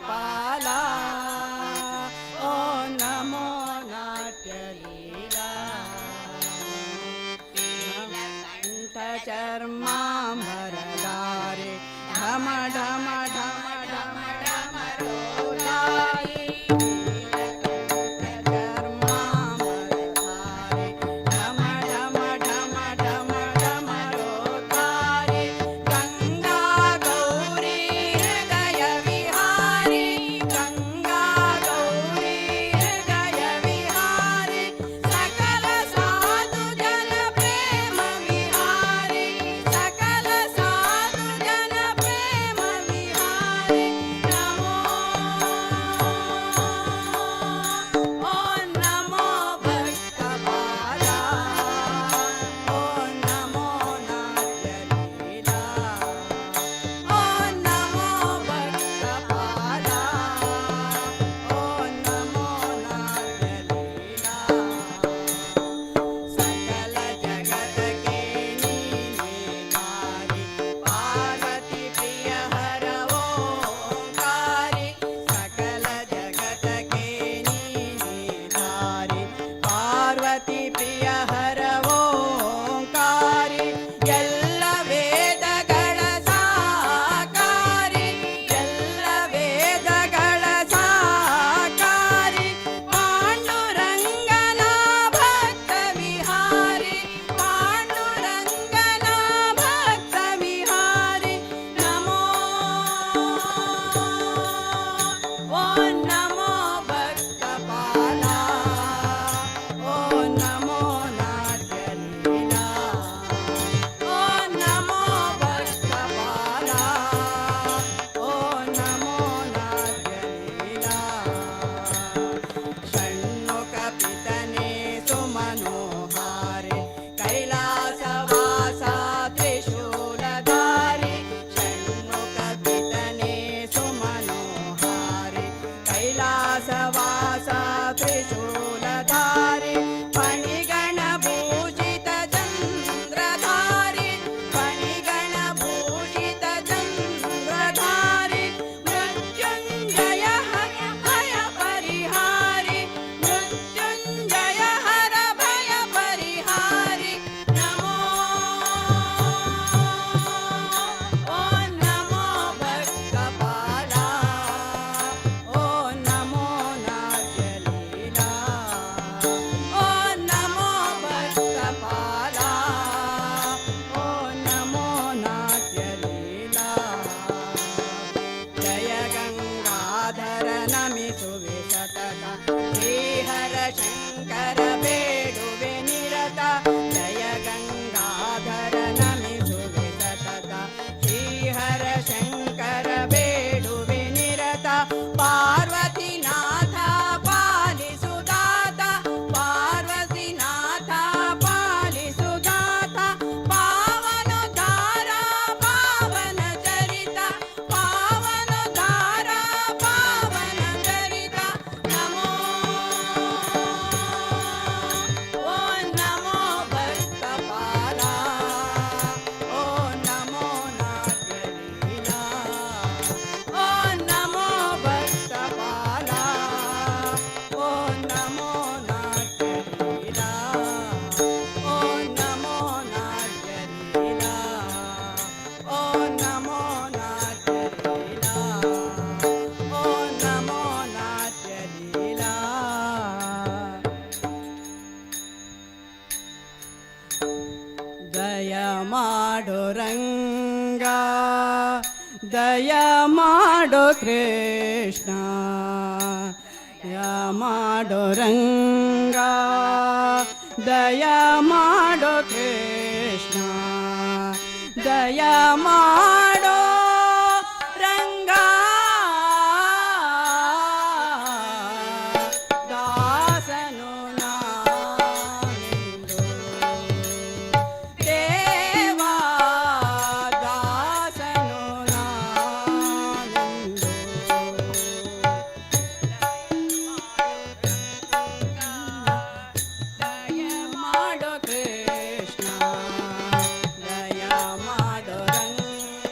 ಪಾಲ ಓ ನಮೋ ನಾಟ್ಯ ಲೀಲಾ ಕಂಠ ಚರ್ಮಾಂಬರಧಾರಿ ಢಮ ಢಮ ಢಮ ಢಮ ಢಮ ರೋಲಾರಿ ದಯ ಮಾಡೋ ಕೃಷ್ಣ ದಯ ಮಾಡೋ ರಂಗ ದಯ ಮಾಡೋ ಕೃಷ್ಣ ದಯ ಮಾಡೋ ರಂಗ ದಾಸನು ನಾನೆಂದು ದೇವಾ ದಾಸನು ನಾನೆಂದು ದಯ ಮಾಡೋ ಕೃಷ್ಣ ದಯ ಮಾಡೋ ರಂಗ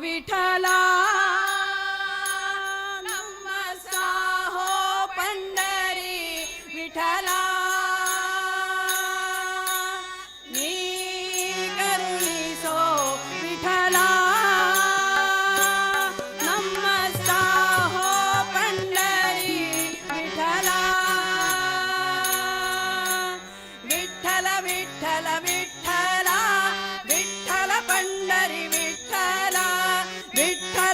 ವಿಠಲ ನಮ್ಮ ಸಾಹೋ ಪಂಡರಿ ವಿಠಲ ನೀ ಕರುಣಿಸೋ ವಿಠಲ ನಮ್ಮ ಸಾಹೋ ಪಂಡರಿ ವಿಠಲ ವಿಠಲ ವಿಠಲ ವಿಠಲ ವಿಠಲ ಪಂಡರಿ ವಿಠಲ ವಿಠಲ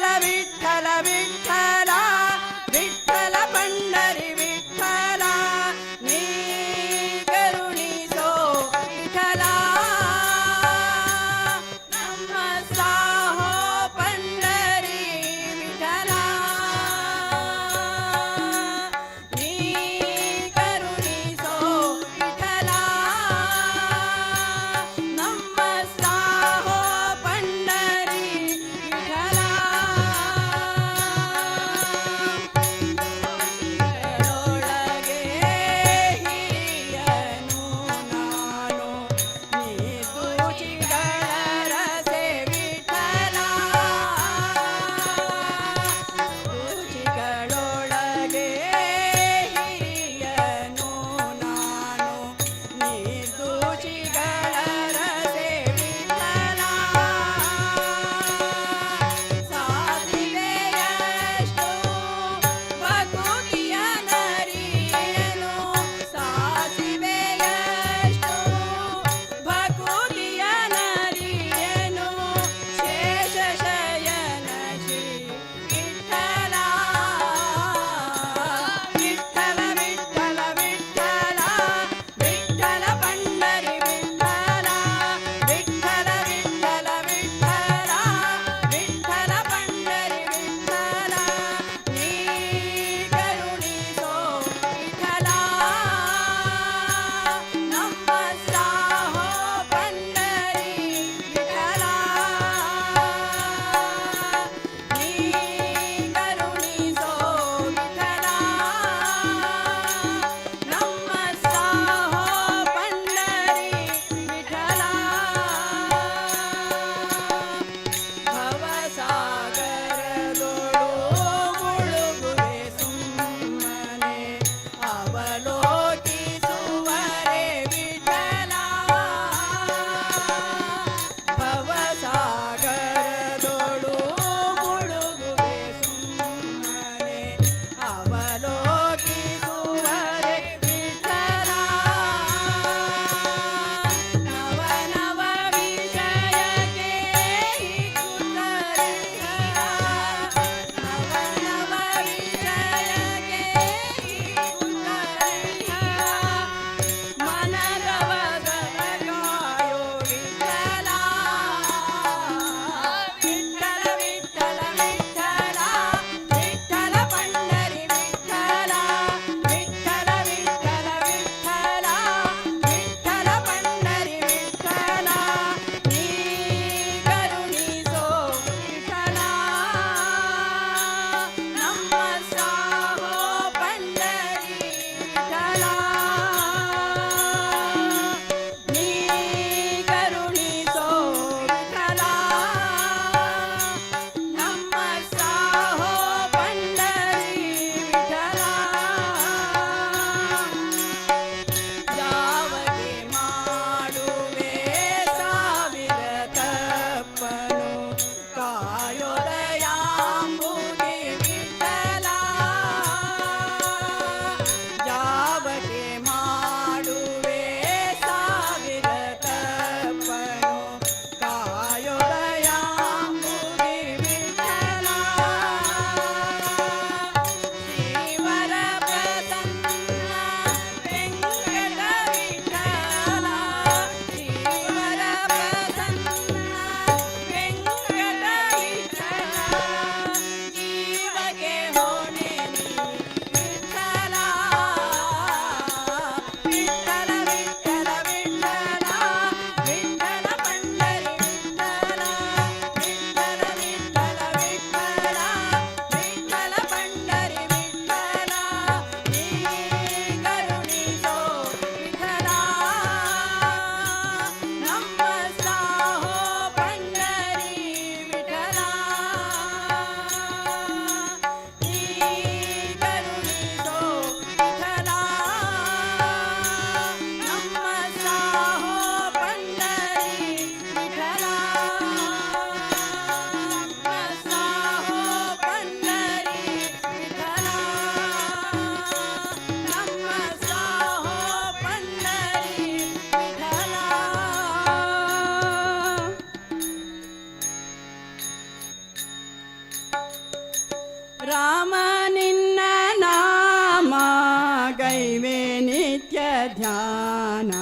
ಧ್ಯಾನ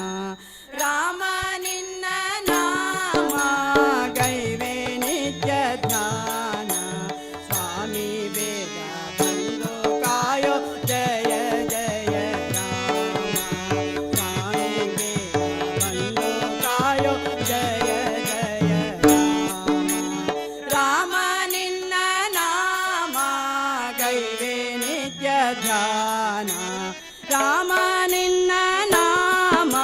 ರಾಮ ನಿನ್ನ ನಾಮ ಗೈವೆ ನಿತ್ಯ ಧ್ಯಾನ ಸ್ವಾಮಿ ಬೇಗ ಬಂದು ಕಾಯೋ ಜಯ ಜಯ ರಾಮ ಸ್ವಾಮಿ ಬೇಗ ಬಂದು ಕಾಯೋ ಜಯ ಜಯ ರಾಮ ನಿನ್ನ ನಾಮ ಗೈವೆ ನಿತ್ಯ ಧ್ಯಾನ ರಾಮ ನಿನ್ನ ನಾಮ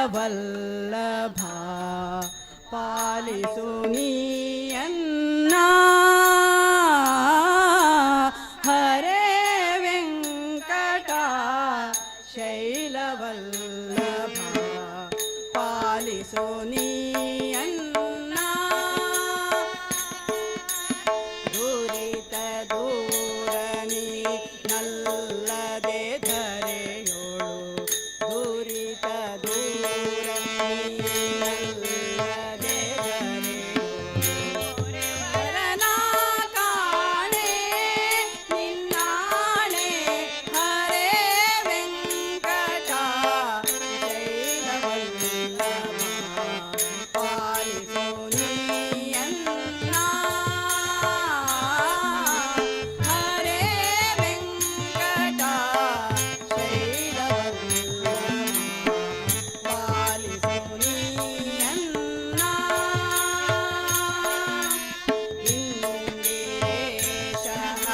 ಶೈಲವಲ್ಲಭ ಪಾಲಿಸು ನೀಯನ್ನ ಹರೇ ವೆಂಕಟ ಶೈಲವಲ್ಲಭ ಪಾಲಿಸು ನೀಯನ್ನ ದುರಿತ ದೂರನಿ ನಲ್ಲದೆ ಧರೆಯೋಳು ದುರಿತ ದೂರನಿ ನಲ್ಲದೆ ಧರೆಯೋಳು ವರನ ಕಾಣೆ ನಿನ್ನಾಣೆ ಹರೇ ವೆಂಕಟ ಶೈಲವಲ್ಲಭ ಪಾಲಿಸು ನೀಯನ್ನ ಹರೇ ವೆಂಕಟ ಶೈಲವಲ್ಲಭ ಪಾಲಿಸು ನೀಯನ್ನ ಇಂದಿರೇಶ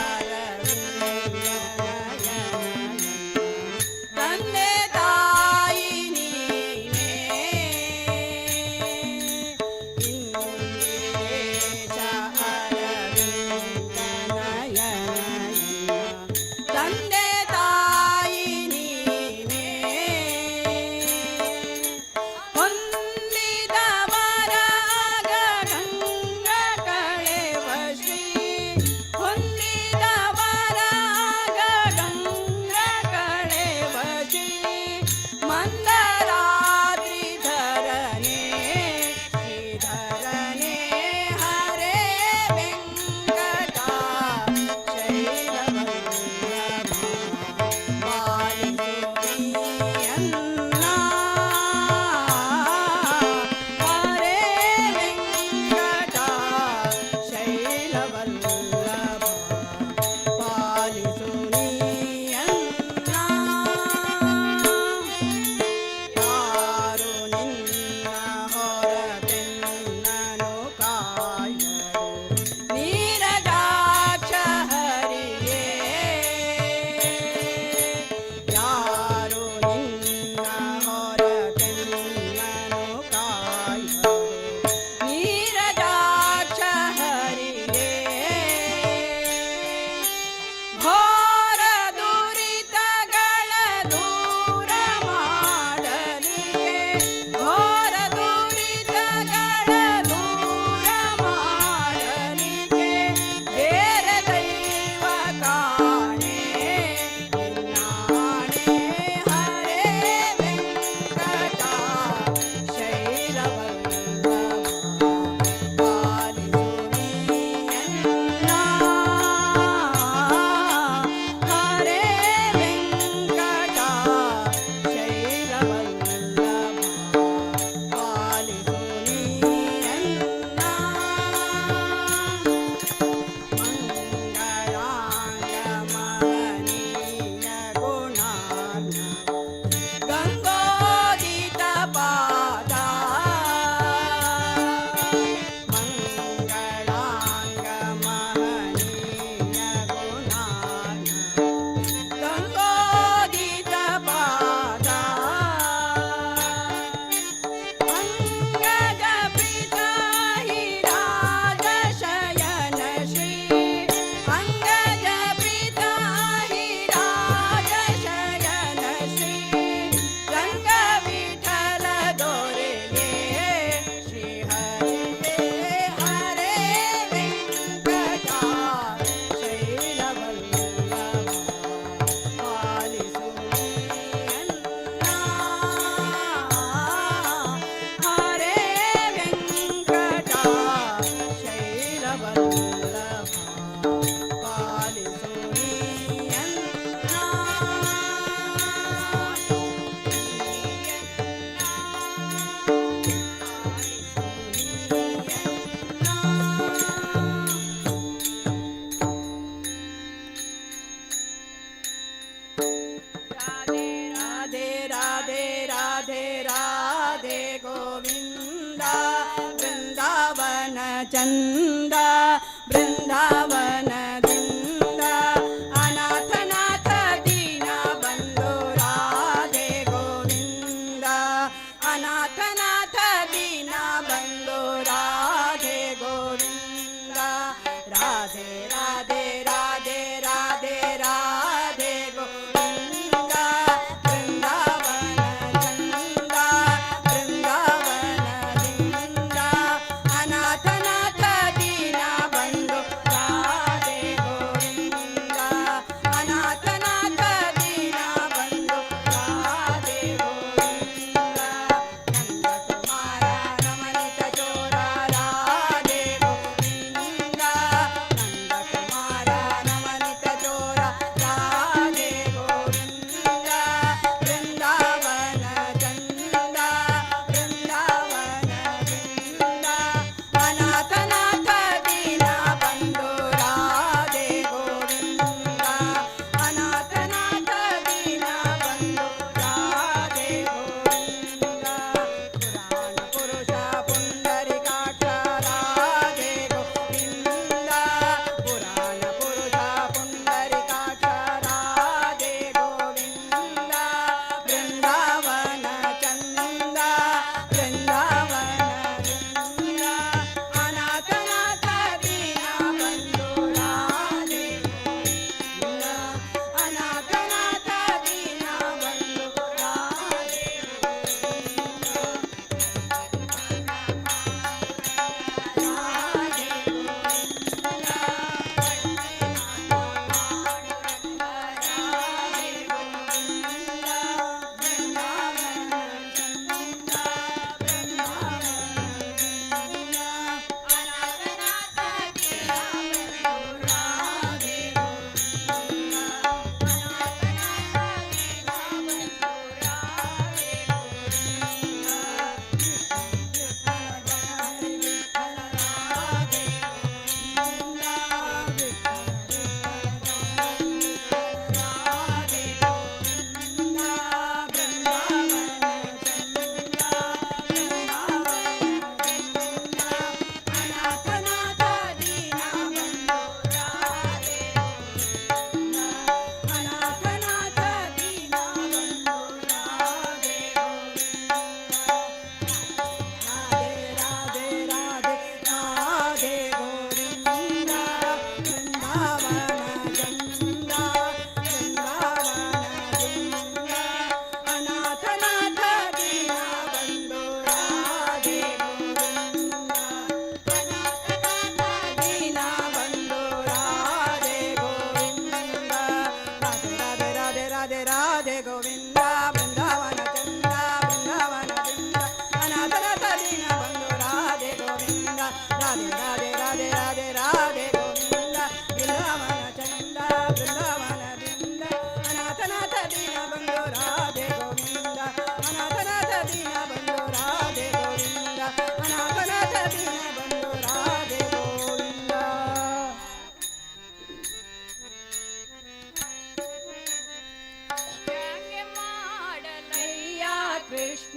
ಅರವಿಂದನಯನ ತಂದೆ ತಾಯಿ ನೀನೇ ಇಂದಿರೇಶ ಅರವಿಂದನಯನ ತಂದೆ ತಾಯಿ ನೀನೇ ಹೊಂದಿದವರ ಗಂಗ ಕಳೆವ ಶ್ರೀ ಹೊಂದಿದವರ ಗಂಗ ಕಳೆವ ಶ್ರೀ ಮಂದರಾದ್ರಿ ಧರನೇ ಶ್ರೀಧರನೇ ಹರೇ ವೆಂಕಟ ಶೈಲವಲ್ಲಭ ಪಾಲಿಸು ನೀಯನ್ನ ಹರೇ ವೆಂಕಟ ಶೈಲವಲ್ಲಭ ಪಾಲಿಸು ನೀಯನ್ನ ಯಾರು ನಿನ್ನ ಹೊರತೆನ್ನನು ಕಾಯರು ನೀರಜಾಕ್ಷ ಹರಿಯೇ ಯಾರು ನಿನ್ನ ಹೊರತೆನ್ನನು ಕಾಯರು ನೀರಜಾಕ್ಷ ಹರಿಯೇ ಘೋರ ದುರಿತಗಳ ದೂರ ಮಾಡಲಿಗೆ ಘೋರ ದುರಿತಗಳ ದೂರ ಮಾಡಲಿಗೆ ಬೇರೆ ದೈವ ಕಾಣೆ ನಿನ್ನಾಣೆ ಹರೇ ವೆಂಕಟ ಶೈಲವಲ್ಲಭ ಪಾಲಿಸು ನೀಯನ್ನ ಹರೇ ವೆಂಕಟ ಶೈಲವಲ್ಲಭ ಪಾಲಿಸು ನೀಯನ್ನ ಮಂಗಳಾಂಗ ಮಹನೀಯ ಗುಣಾರ್ಣ ಗಂಗೋದಿತ ಪಾದ ಮಂಗಳಾಂಗ ಮಹನೀಯ ಗುಣಾರ್ಣ ಗಂಗೋದಿತ ಪಾದ ಅಂಗಜ ಪಿತಾ ಹಿ ರಾಜ ಶಯನ ಶ್ರೀ ಅಂಗಜ ಪಿತಾ ಹಿ ರಾಜ ಶಯನ ಶ್ರೀ ರಂಗ ವಿಠಲ ದೊರೆಗೆ ಶ್ರೀ ಹರಿಯೇ ಹರೇ ವೆಂಕಟ ಶೈಲವಲ್ಲಭ ಪಾಲಿಸು ನೀಯನ್ನ ಹರೇ ವೆಂಕಟ ಶೈಲವಲ್ಲಭ ಪಾಲಿಸು ನೀಯನ್ನ ರಾಧೆ ರಾಧೆ ರಾಧೆ ರಾಧೆ ರಾಧೆ ಗೋವಿಂದ ಬೃಂದಾವನ ಚಂದ ಬೃಂದಾವನದಿಂದ ಅನಾಥನಾಥ ದೀನ ಬಂದು ರಾಧೆ ಗೋವಿಂದ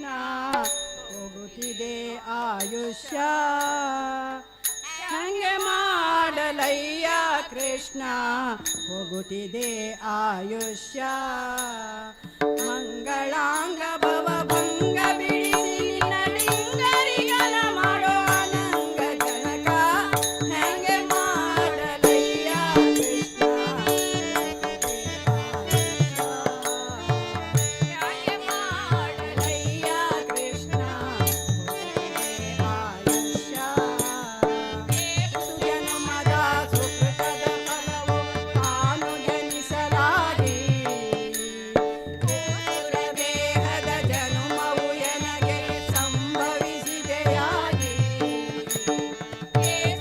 ಕೃಷ್ಣ ಹೋಗುತ್ತಿದೆ ಆಯುಷ್ಯ ಹಂಗೆ ಮಾಡಲಯ್ಯ ಕೃಷ್ಣ ಹೋಗುತ್ತಿದೆ ಆಯುಷ್ಯ ಮಂಗಳಾಂಗ ಭವ ಭಂಗ ಬಿಡಿಸಿ ನಿನ್ನ ಲಿಂಗರಿಗನ ಮಾಡೋ ಅನಂಗ ಜನಕ ಹಂಗೆ ಮಾಡಲಯ್ಯ ಕೃಷ್ಣ ಹಂಗೆ ಮಾಡಲಯ್ಯ ಕೃಷ್ಣ ಆಯುಷ್ಯ ಸುಜನ್ಮದ ಸುಕೃತದ ಫಲವು ತಾನು ಜನಿಸಲಾಗಿ ದೇಹದ ಜನುಮವು ಎನಗೆ ಸಂಭವಿಸಿದೆಯಾಗಿ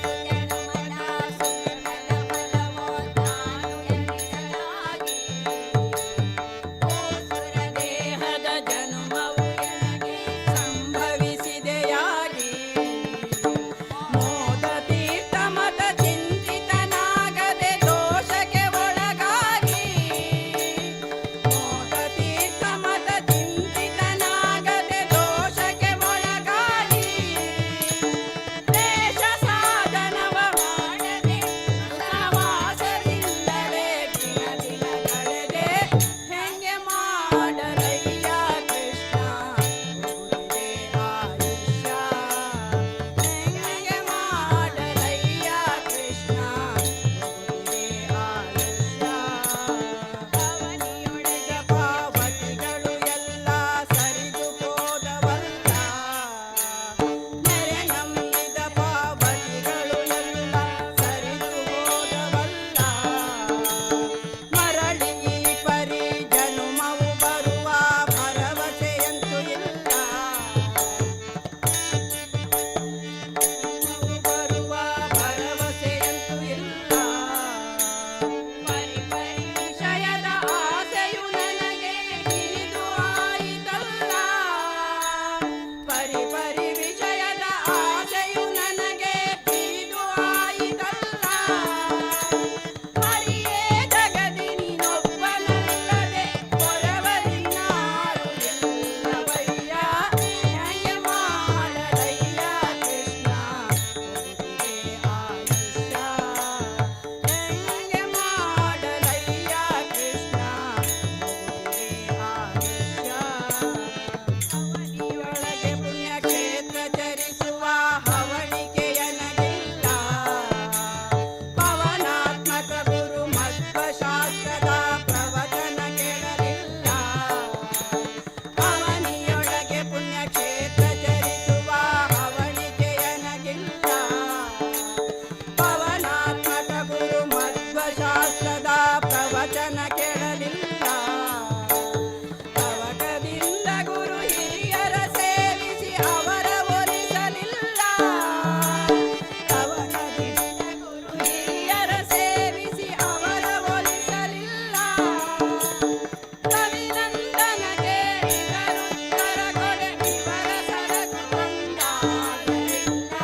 ಸುಜನ್ಮದ ಸುಕೃತದ ಫಲವು ತಾನು ಜನಿಸಲಾಗಿ ದೇಹದ ಜನುಮವು ಎನಗೆ ಸಂಭವಿಸಿದೆಯಾಗಿ ಮೋದ ತೀರ್ಥ ಮತ ಚಿಂತಿತನಾಗದೆ ದೋಷಕ್ಕೆ ಒಳಗಾಗಿ ಮೋದ ತೀರ್ಥ ಮತ ಚಿಂತಿತನಾಗದೆ ದೋಷಕ್ಕೆ ಒಳಗಾಗಿ ದೇಶ ಸಾಧನವ ಮಾಡದೆ ಸಮಾಸದಿಂದಲೇ ದಿನ ದಿನ ಕಳೆದೆ ಹೆಂಗೆ ಮಾಡಲಯ್ಯ ಕೃಷ್ಣ ಹೋಗುತ್ತಿದೆ ಆಯುಷ್ಯ ಹೆಂಗೆ ಮಾಡಲಯ್ಯ ಕೃಷ್ಣ ಹೋಗುತ್ತಿದೆ ಆಯುಷ್ಯ ಅವನಿಯೊಡೆದ ಪಾವತಿಗಳು ಎಲ್ಲ ಸರಿದು ಹೋದವಲ್ಲ ನೆರೆ ನಂಬಿದ ಪಾವತಿಗಳು ಎಲ್ಲ ಸರಿದು ಹೋದವಲ್ಲ ಮರಳಿ ಈ ಪರಿ ಜನುಮವು ಬರುವ ಭರವಸೆಯಂತೂ ಇಲ್ಲ ಬರುವ ಭರವಸೆಯಂತೂ ಇಲ್ಲ ಪರಿ ಪರಿ ವಿಷಯದ ಆಸೆಯು ನನಗೆ ಹಿರಿದು ಆಯಿತಲ್ಲ ಪರಿ ಪರಿ ವಿಷಯದ ಆಸೆಯು ನನಗೆ ಹಿರಿದು ಆಯಿತಲ್ಲ ಹರಿಯೇ ಜಗದಿ ನೀನೊಬ್ಬನಲ್ಲದೆ ಹೊರವರಿನ್ನಾರು ಇಲ್ಲವಯ್ಯ ಹಂಗೆ ಮಾಡಲಯ್ಯ ಕೃಷ್ಣ ಹೋಗುತ್ತಿದೆ ಆಯುಷ್ಯ ಹಂಗೆ ಮಾಡಲಯ್ಯ ಕೃಷ್ಣ ಹೋಗುತ್ತಿದೆ ಆಯುಷ್ಯ ಅವನಿಯೊಳಗೆ ಪುಣ್ಯಕ್ಷೇತ್ರ ಚರಿಸುವ ಹವಣಿಕೆಯನಗಿಲ್ಲ ಪವನಾತ್ಮಕ ಗುರು ಮಧ್ವಶಾಸ್ತ್ರದ ಪ್ರವಚನ ಕೇಳಲಿಲ್ಲ ಅವನಿಯೊಳಗೆ ಪುಣ್ಯಕ್ಷೇತ್ರ ಚರಿಸುವ ಹವಣಿಕೆಯನಗಿಲ್ಲ ಪವನಾತ್ಮಕ ಗುರು ಮಧ್ವಶಾಸ್ತ್ರದ ಪ್ರವಚನ ಕೇಳಲಿಲ್ಲ ತವಕದಿಂದ ಗುರು ಹಿರಿಯರ ಸೇವಿಸಿ ಅವರ ಒಲಿಸಲಿಲ್ಲ ತವಕದಿಂದ ಗುರು ಹಿರಿಯರ ಸೇವಿಸಿ ಅವರ ಒಲಿಸಲಿಲ್ಲ ರವಿನಂದನಗೆ ಇದರುತ್ತರ ಕೊಡೆ ಇವರ ಸರಕು ಕೊಂಡಾಡಲಿಲ್ಲ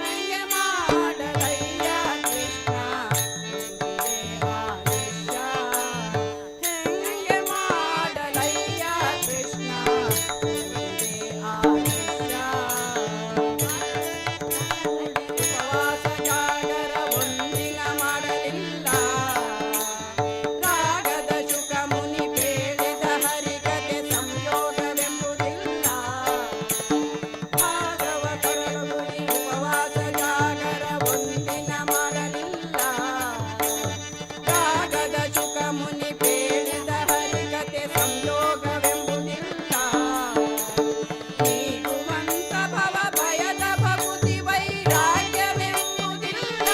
ಹಂಗೆ ಮಾಡಲಯ್ಯ ಕೃಷ್ಣ ಹೋಗುತ್ತಿದೆ ಆಯುಷ್ಯ ಹೆಂಗೆ ಮಾಡಲಯ್ಯ ಕೃಷ್ಣ ಹೋಗುತ್ತಿದೆ ಆಯುಷ್ಯ ಉಪವಾಸ ಜಾಗರ ಒಂದಿನ ಮಾಡಲಿಲ್ಲ ರಾಗದ ಶುಕ ಮುನಿ ಬೇಡಿದ ಹರಿಕತೆ ಸಂಯೋಗವೆಂಬುದಿಲ್ಲ ಭಾಗವತರ ಗುರಿ ಉಪವಾಸ ಜಾಗರ ಒಂದಿನ ಮಾಡಲಿಲ್ಲ ರಾಗದ ಶುಕ ಮುನಿ ಬೇಡಿದ ಹರಿಕತೆ ಸಂಯೋಗವೆಂಬುದಿಲ್ಲ ನೀಗುವಂತ ಭವ ಭಯದ ಭಕುತಿ ವೈರಾಗ್ಯವೆಂಬುದಿಲ್ಲ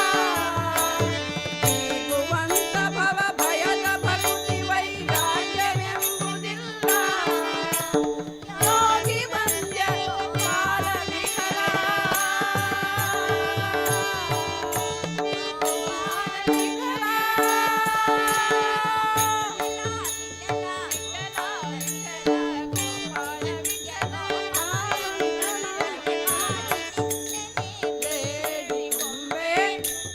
ನೀಗುವಂತ ಭವ ಭಯದ ಭಕುತಿ ವೈರಾಗ್ಯವೆಂಬುದಿಲ್ಲ ಯೋಗಿ ವಂದ್ಯ ಬಾಲ ವಿಠಲ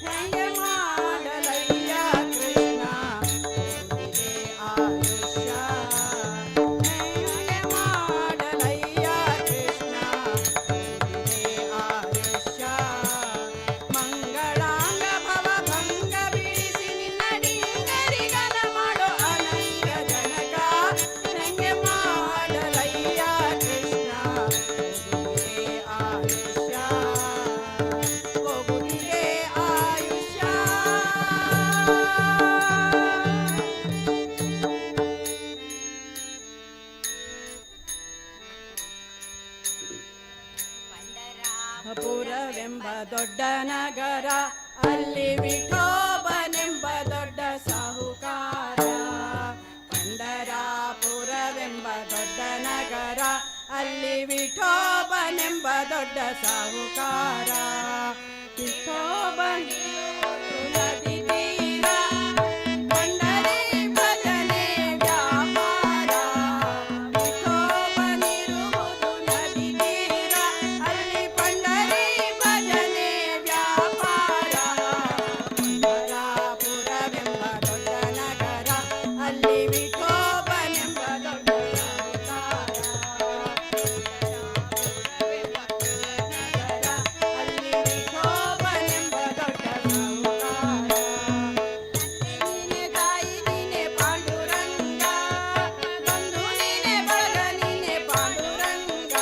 ಹೆಂಗೆ ಮಾಡಲಯ್ಯ ಕೃಷ್ಣ ಹೋಗುತ್ತಿದೆ ಆಯುಷ್ಯ ಹೆಂಗೆ ಮಾಡಲಯ್ಯ ದೊಡ್ಡ ನಗರ ಅಲ್ಲಿ ವಿಠೋಬನೆಂಬ ದೊಡ್ಡ ಸಾಹುಕಾರ. ಪಂಡರಾಪುರವೆಂಬ ದೊಡ್ಡ ನಗರ ಅಲ್ಲಿ ವಿಠೋಬನೆಂಬ ದೊಡ್ಡ ಸಾಹುಕಾರ. ವಿಠೋಬನಿರುವುದು ನದಿ ತೀರ ಪಂಡರಿ ಭಜನೆ ವ್ಯಾಪಾರ. ವಿಠೋಬನಿರುವುದು ನದಿ ತೀರ ಅಲ್ಲಿ ಪಂಡರಿ ಭಜನೆ ವ್ಯಾಪಾರ. ಪಂಡರಾಪುರವೆಂಬ ದೊಡ್ಡ ನಗರ ಅಲ್ಲಿ ವಿಠೋಬನೆಂಬ ದೊಡ್ಡ ಸಾಹುಕಾರ. ಅಲ್ಲಿ ವಿಠೋಬನೆಂಬ ದೊಡ್ಡ ಸಾಹುಕಾರ. ನೀನೆ ತಾಯಿ ನೀನೆ ಪಾಂಡುರಂಗ, ಬಂಧು ನೀನೆ ಬಳಗ ನೀನೆ ಪಾಂಡುರಂಗ.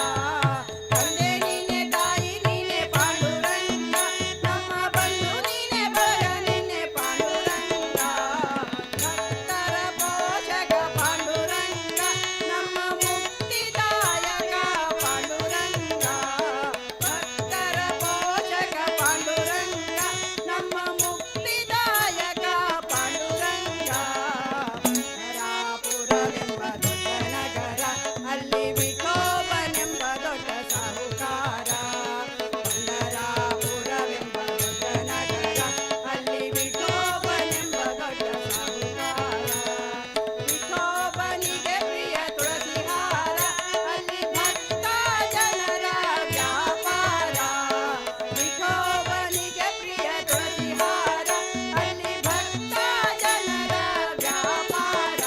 ತಂದೆ ನೀನೆ ತಾಯಿ ನೀನೆ ಪಾಂಡುರಂಗ, ನಮ್ಮ ಬಂಧು ನೀನೆ ಬಳಗ ನೀನೆ ಪಾಂಡುರಂಗ. ಭಕ್ತರ ಪೋಷಕ ಪಾಂಡುರಂಗ, ನಮ್ಮ ಮುಕ್ತಿದಾಯಕ ಪಾಂಡುರಂಗ. ಭಕ್ತರ ಪೋಷಕ ಪಾಂಡುರಂಗ, ನಮ್ಮ ಮುಕ್ತಿದಾಯಕ ಪಾಂಡುರಂಗ. ಪಂಡರಾಪುರವೆಂಬ ದೊಡ್ಡ ನಗರ ಅಲ್ಲಿ ವಿಠೋಬನೆಂಬ ದೊಡ್ಡ ಸಾಹುಕಾರ. ಪಂಡರಾಪುರವೆಂಬ ದೊಡ್ಡ ನಗರ ಅಲ್ಲಿ ವಿಠೋಬನೆಂಬ ದೊಡ್ಡ ಸಾಹುಕಾರ. ವಿಠೋಬನಿಗೆ ಪ್ರಿಯ ತುಳಸಿಹಾರ ಅಲ್ಲಿ ಭಕ್ತ ಜನರ ವ್ಯಾಪಾರ. ವಿಠೋಬನಿಗೆ ಪ್ರಿಯ ತುಳಸಿಹಾರ ಅಲ್ಲಿ ಭಕ್ತ ಜನರ ವ್ಯಾಪಾರ.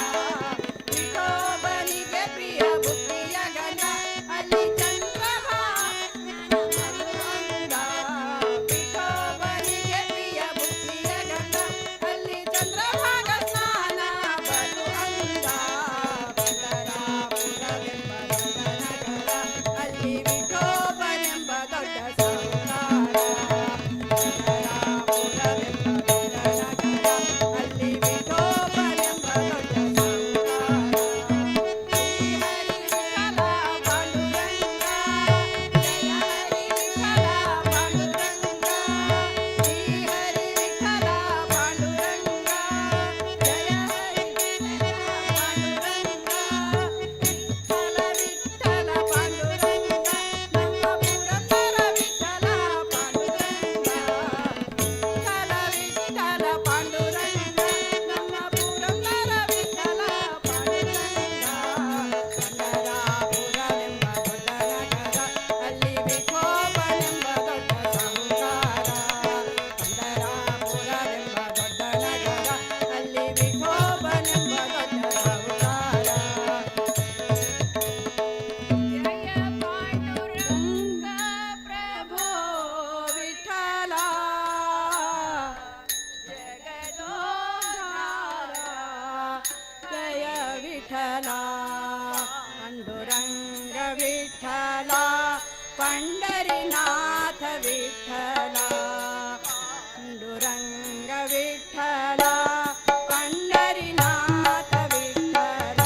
ವಿಠೋಬನಿಗೆ ಪ್ರಿಯ ಬುದ್ಧಿಯ ಗಂಧ ಅಲ್ಲಿ ಚಂದ್ರಭಾಗ ಬರುವಂಗ. ವಿಠೋಬನಿಗೆ ಪ್ರಿಯ ಬುದ್ಧಿಯ ಗಂಧ ಅಲ್ಲಿ ಚಂದ್ರಭಾಗ ಸ್ನಾನ ಬರುವಂಗ. ಪಂಡರಾಪುರವೆಂಬ ದೊಡ್ಡ ನಗರ ಅಲ್ಲಿ ವಿಠೋಬನೆಂಬ ದೊಡ್ಡ ಸಾಹುಕಾರ. ಪಂಡರಾಪುರವೆಂಬ ದೊಡ್ಡ ನಗರ ಅಲ್ಲಿ ವಿಠೋಬನೆಂಬ ದೊಡ್ಡ ಸಾಹುಕಾರ. ಶ್ರೀಹರಿ ವಿಠಲ ಪಾಂಡುರಂಗ, ಜಯ ಹರಿ ವಿಠಲ ಪಾಂಡುರಂಗ. ಶ್ರೀಹರಿ ವಿಠಲ ಪಾಂಡುರಂಗ, ಜಯ ಹರಿ ವಿಠಲ ಪಾಂಡುರಂಗ. ವಿಠಲ ವಿಠಲ ಪಾಂಡುರಂಗ, ನಮ್ಮ ಪುರಂದರ ವಿಠಲ ಪಾಂಡುರಂಗ. ವಿಠಲ ವಿಠಲ ಪಾಂಡುರಂಗ, ನಮ್ಮ ಪುರಂದರ ವಿಠಲ ಪಾಂಡುರಂಗ. ಪಂಡರಾಪುರವೆಂಬ ದೊಡ್ಡ ನಗರ ಅಲ್ಲಿ ವಿಠೋಬನೆಂಬ ದೊಡ್ಡ ಸಾಹುಕಾರ. ಪಂಡರಾಪುರವೆಂಬ ದೊಡ್ಡ ನಗರ ಅಲ್ಲಿ ವಿಠೋಬನೆಂಬ ದೊಡ್ಡ ಸಾಹುಕಾರ. ಜಯ ಪಾಂಡುರಂಗ ಪ್ರಭೋ ವಿಠಲ ಜಗದೋದ್ಧಾರ. ಜಯ ವಿಠಲ ಪಾಂಡುರಂಗ ವಿಠಲ ಪಂಡರಿನಾಥ ವಿಠಲ. ಪಾಂಡುರಂಗ ವಿಠಲ ಪಂಡರಿನಾಥ ವಿಠಲ.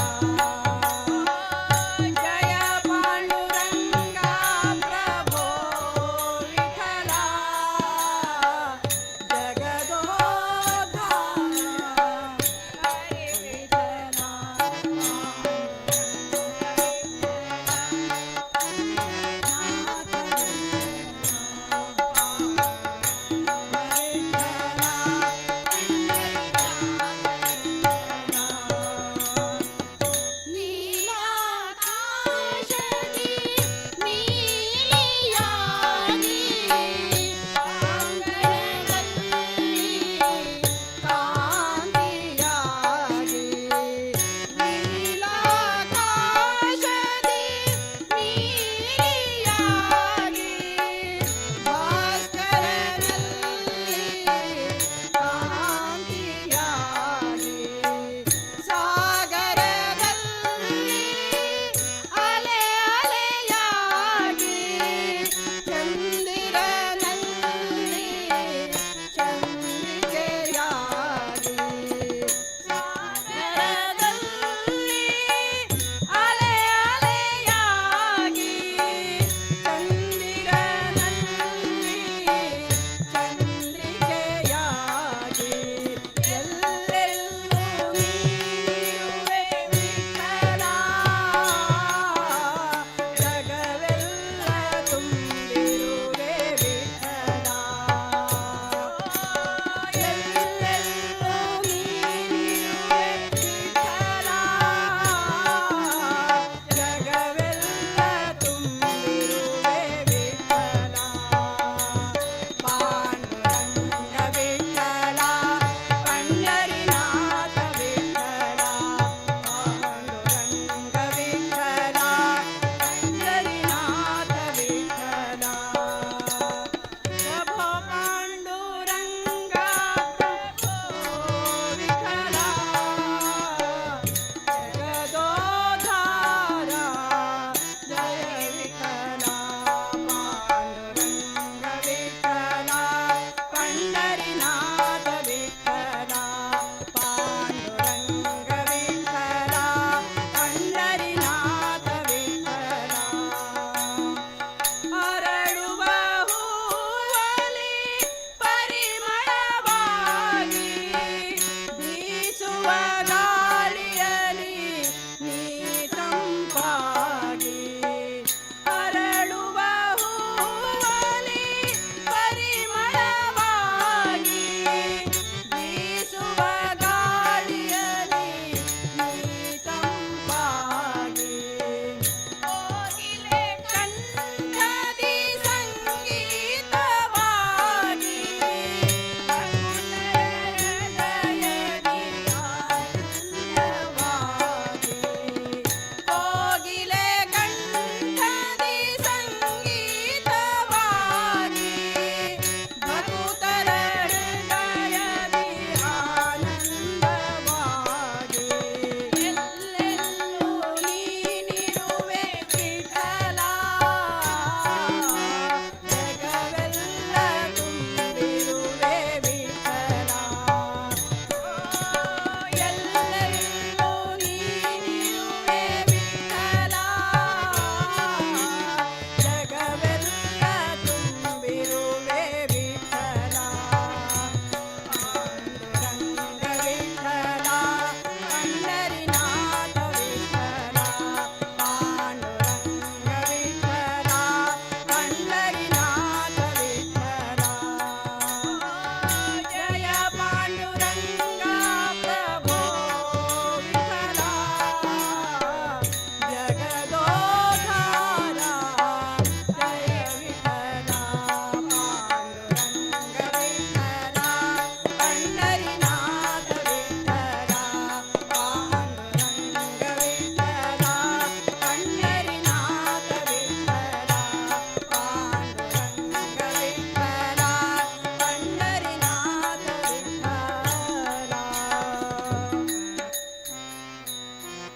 ಜಯ ಪಾಂಡುರಂಗ ಪ್ರಭೋ ವಿಠಲ ಜಗದೋದ್ಧಾರ. ಹರಿ ವಿಠಲ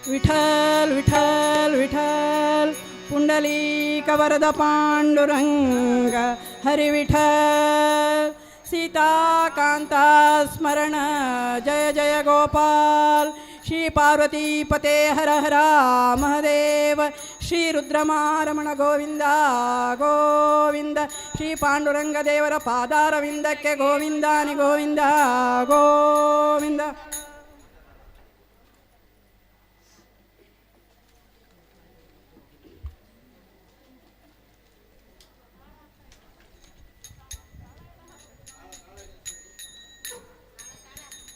विठ्ठल विठ्ठल विठ्ठल पुंडलिक वरद पांडुरंग हरि विठ्ठल सीताकांता स्मरण जय जय गोपाल श्री पार्वती पते हर हर महादेव श्री रुद्रमारमण ಗೋವಿಂದ ಗೋವಿಂದ ಶ್ರೀ ಪಾಂಡುರಂಗ ದೇವರ ಪಾದಾರವಿಂದಕ್ಕೆ ಗೋವಿಂದಾನಿ ಗೋವಿಂದ ಗೋವಿಂದ.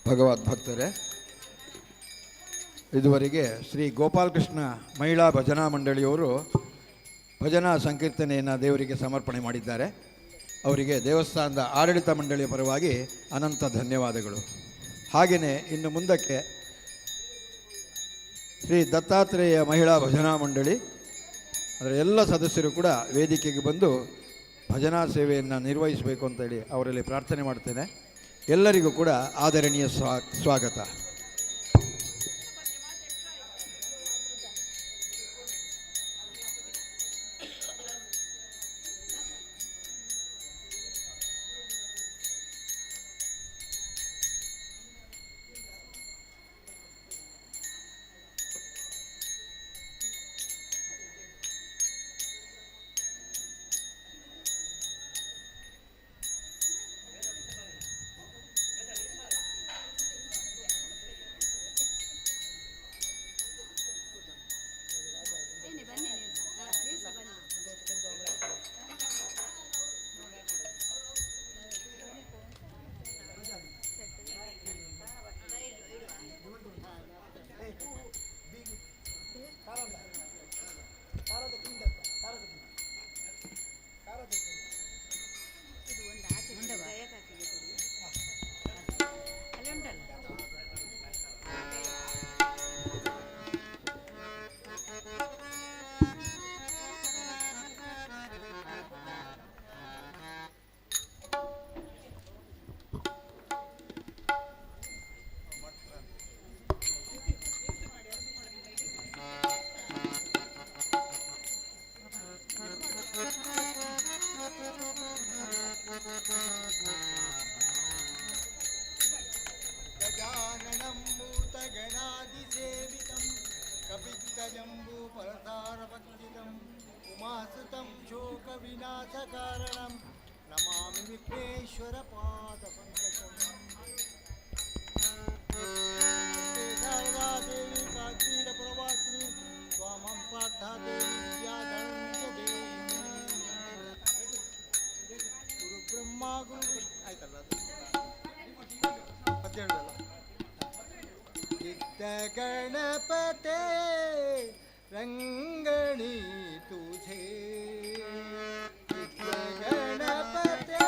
ಭಗವದ್ ಭಕ್ತರೇ, ಇದುವರೆಗೆ ಶ್ರೀ ಗೋಪಾಲಕೃಷ್ಣ ಮಹಿಳಾ ಭಜನಾ ಮಂಡಳಿಯವರು ಭಜನಾ ಸಂಕೀರ್ತನೆಯನ್ನು ದೇವರಿಗೆ ಸಮರ್ಪಣೆ ಮಾಡಿದ್ದಾರೆ. ಅವರಿಗೆ ದೇವಸ್ಥಾನದ ಆಡಳಿತ ಮಂಡಳಿಯ ಪರವಾಗಿ ಅನಂತ ಧನ್ಯವಾದಗಳು. ಹಾಗೆಯೇ ಇನ್ನು ಮುಂದಕ್ಕೆ ಶ್ರೀ ದತ್ತಾತ್ರೇಯ ಮಹಿಳಾ ಭಜನಾ ಮಂಡಳಿ ಅದರ ಎಲ್ಲ ಸದಸ್ಯರು ಕೂಡ ವೇದಿಕೆಗೆ ಬಂದು ಭಜನಾ ಸೇವೆಯನ್ನು ನಿರ್ವಹಿಸಬೇಕು ಅಂತೇಳಿ ಅವರಲ್ಲಿ ಪ್ರಾರ್ಥನೆ ಮಾಡ್ತೇನೆ. ಎಲ್ಲರಿಗೂ ಕೂಡ ಆದರಣೀಯ ಸ್ವಾಗತ. गजाननं भूतगणादिसेवितं कपित्तजम्बूफलसारभक्षितम् उमासुतं शोकविनाशकारणं नमामि विघ्नेश्वरपादपङ्कजम्। शारदा देवी काकीरप्रवासिनी त्वामं प्रार्था देवी विद्याधनं च देवी गुरुब्रह्मा गुरुविष्णु आಯ್ತಲ್ಲ गणपते रंगणी तुझे गणपते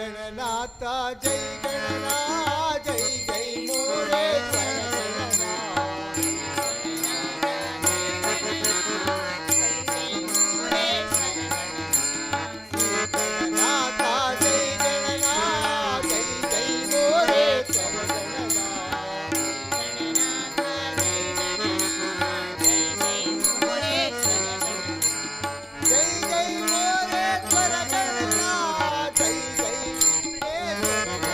ಗಣನಾಥ ಜೈ ಗಣನಾಥ ಜೈ ಜೈ ಮುರೇಶ್ವರ ಗಣನಾಥ ಜೈ ಗಣನಾಥ ಜೈ ಜೈ ಮುರೇಶ್ವರ ಜೈ ಜೈ ಮುರೇಶ್ವರ ಗಣನಾಥ ಜೈ ಜೈ ಮುರೇಶ್ವರ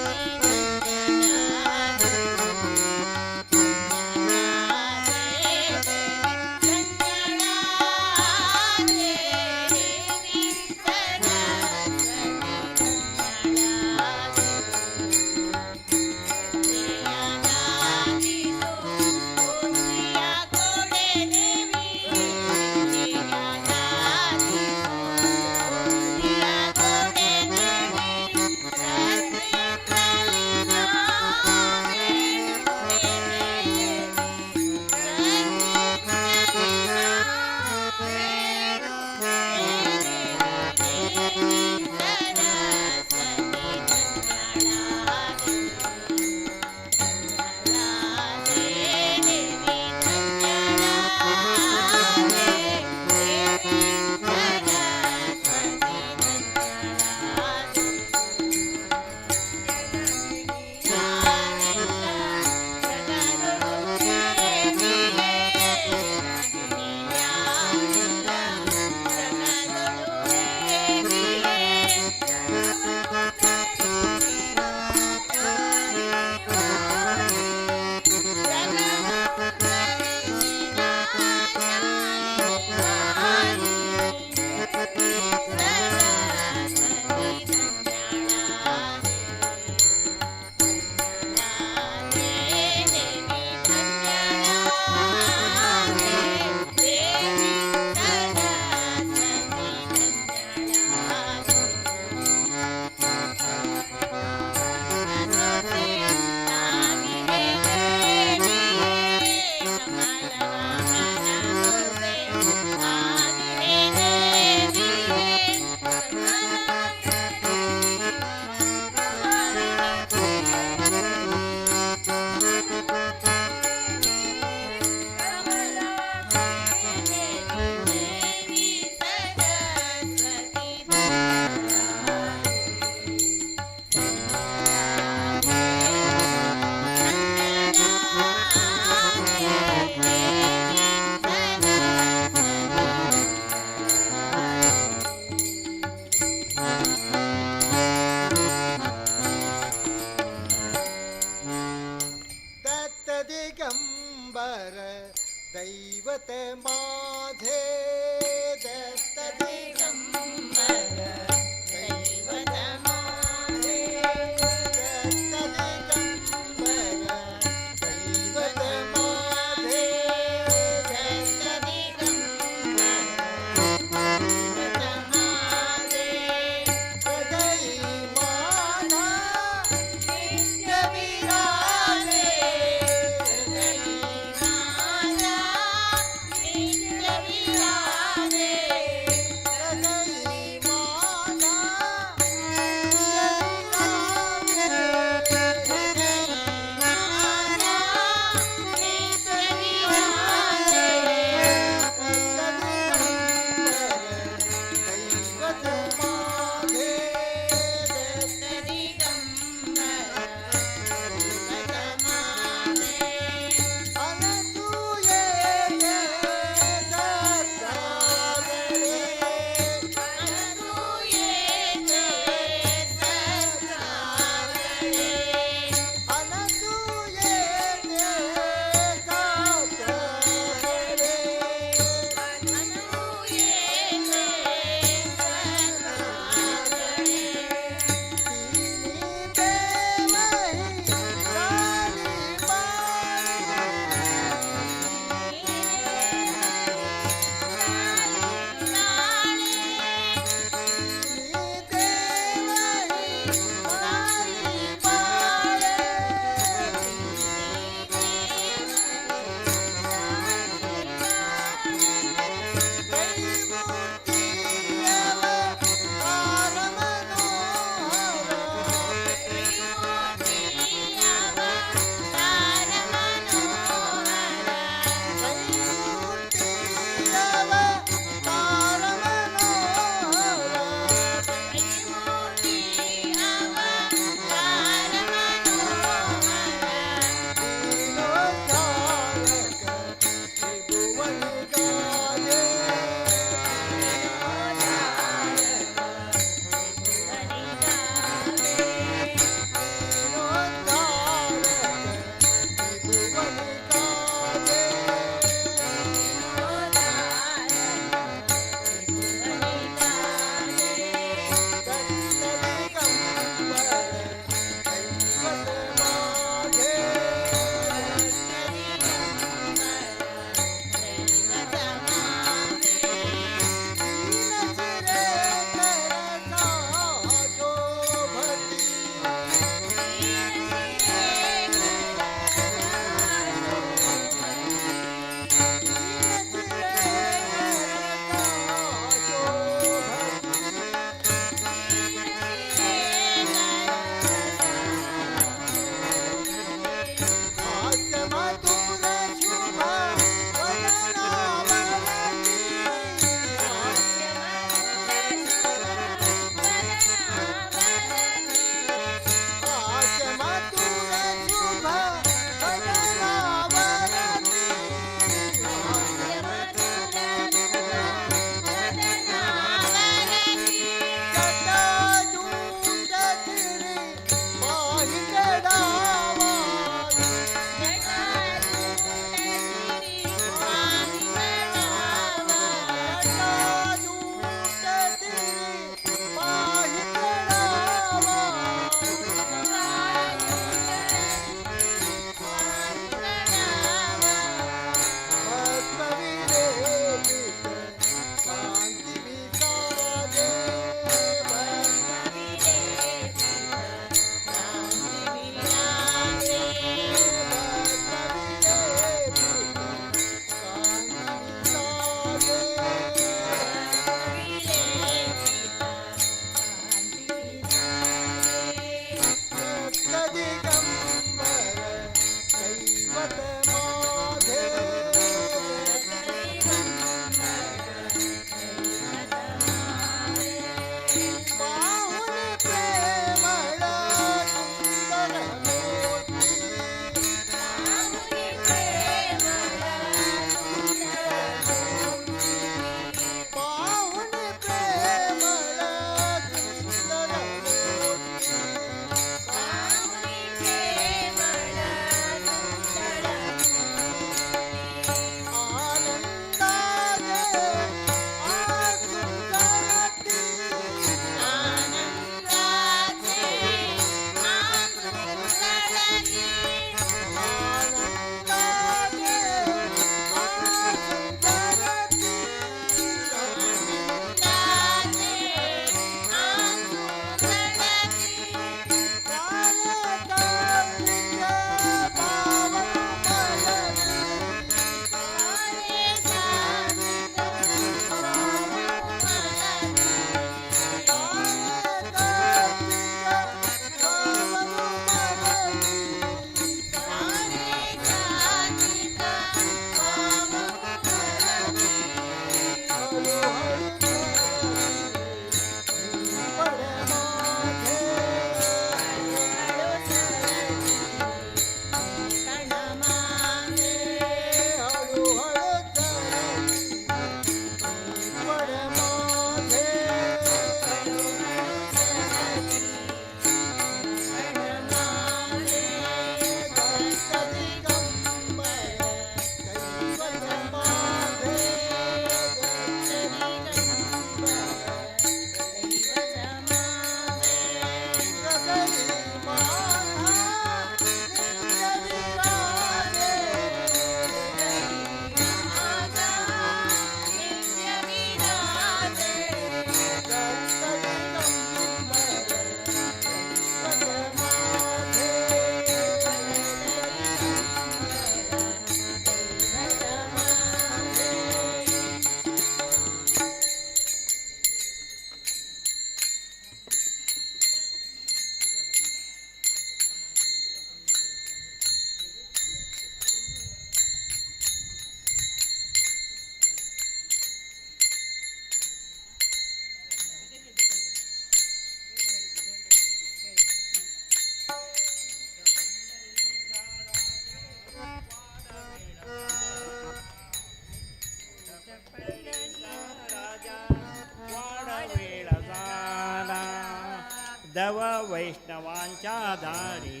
जव वैष्णवांच्या दारी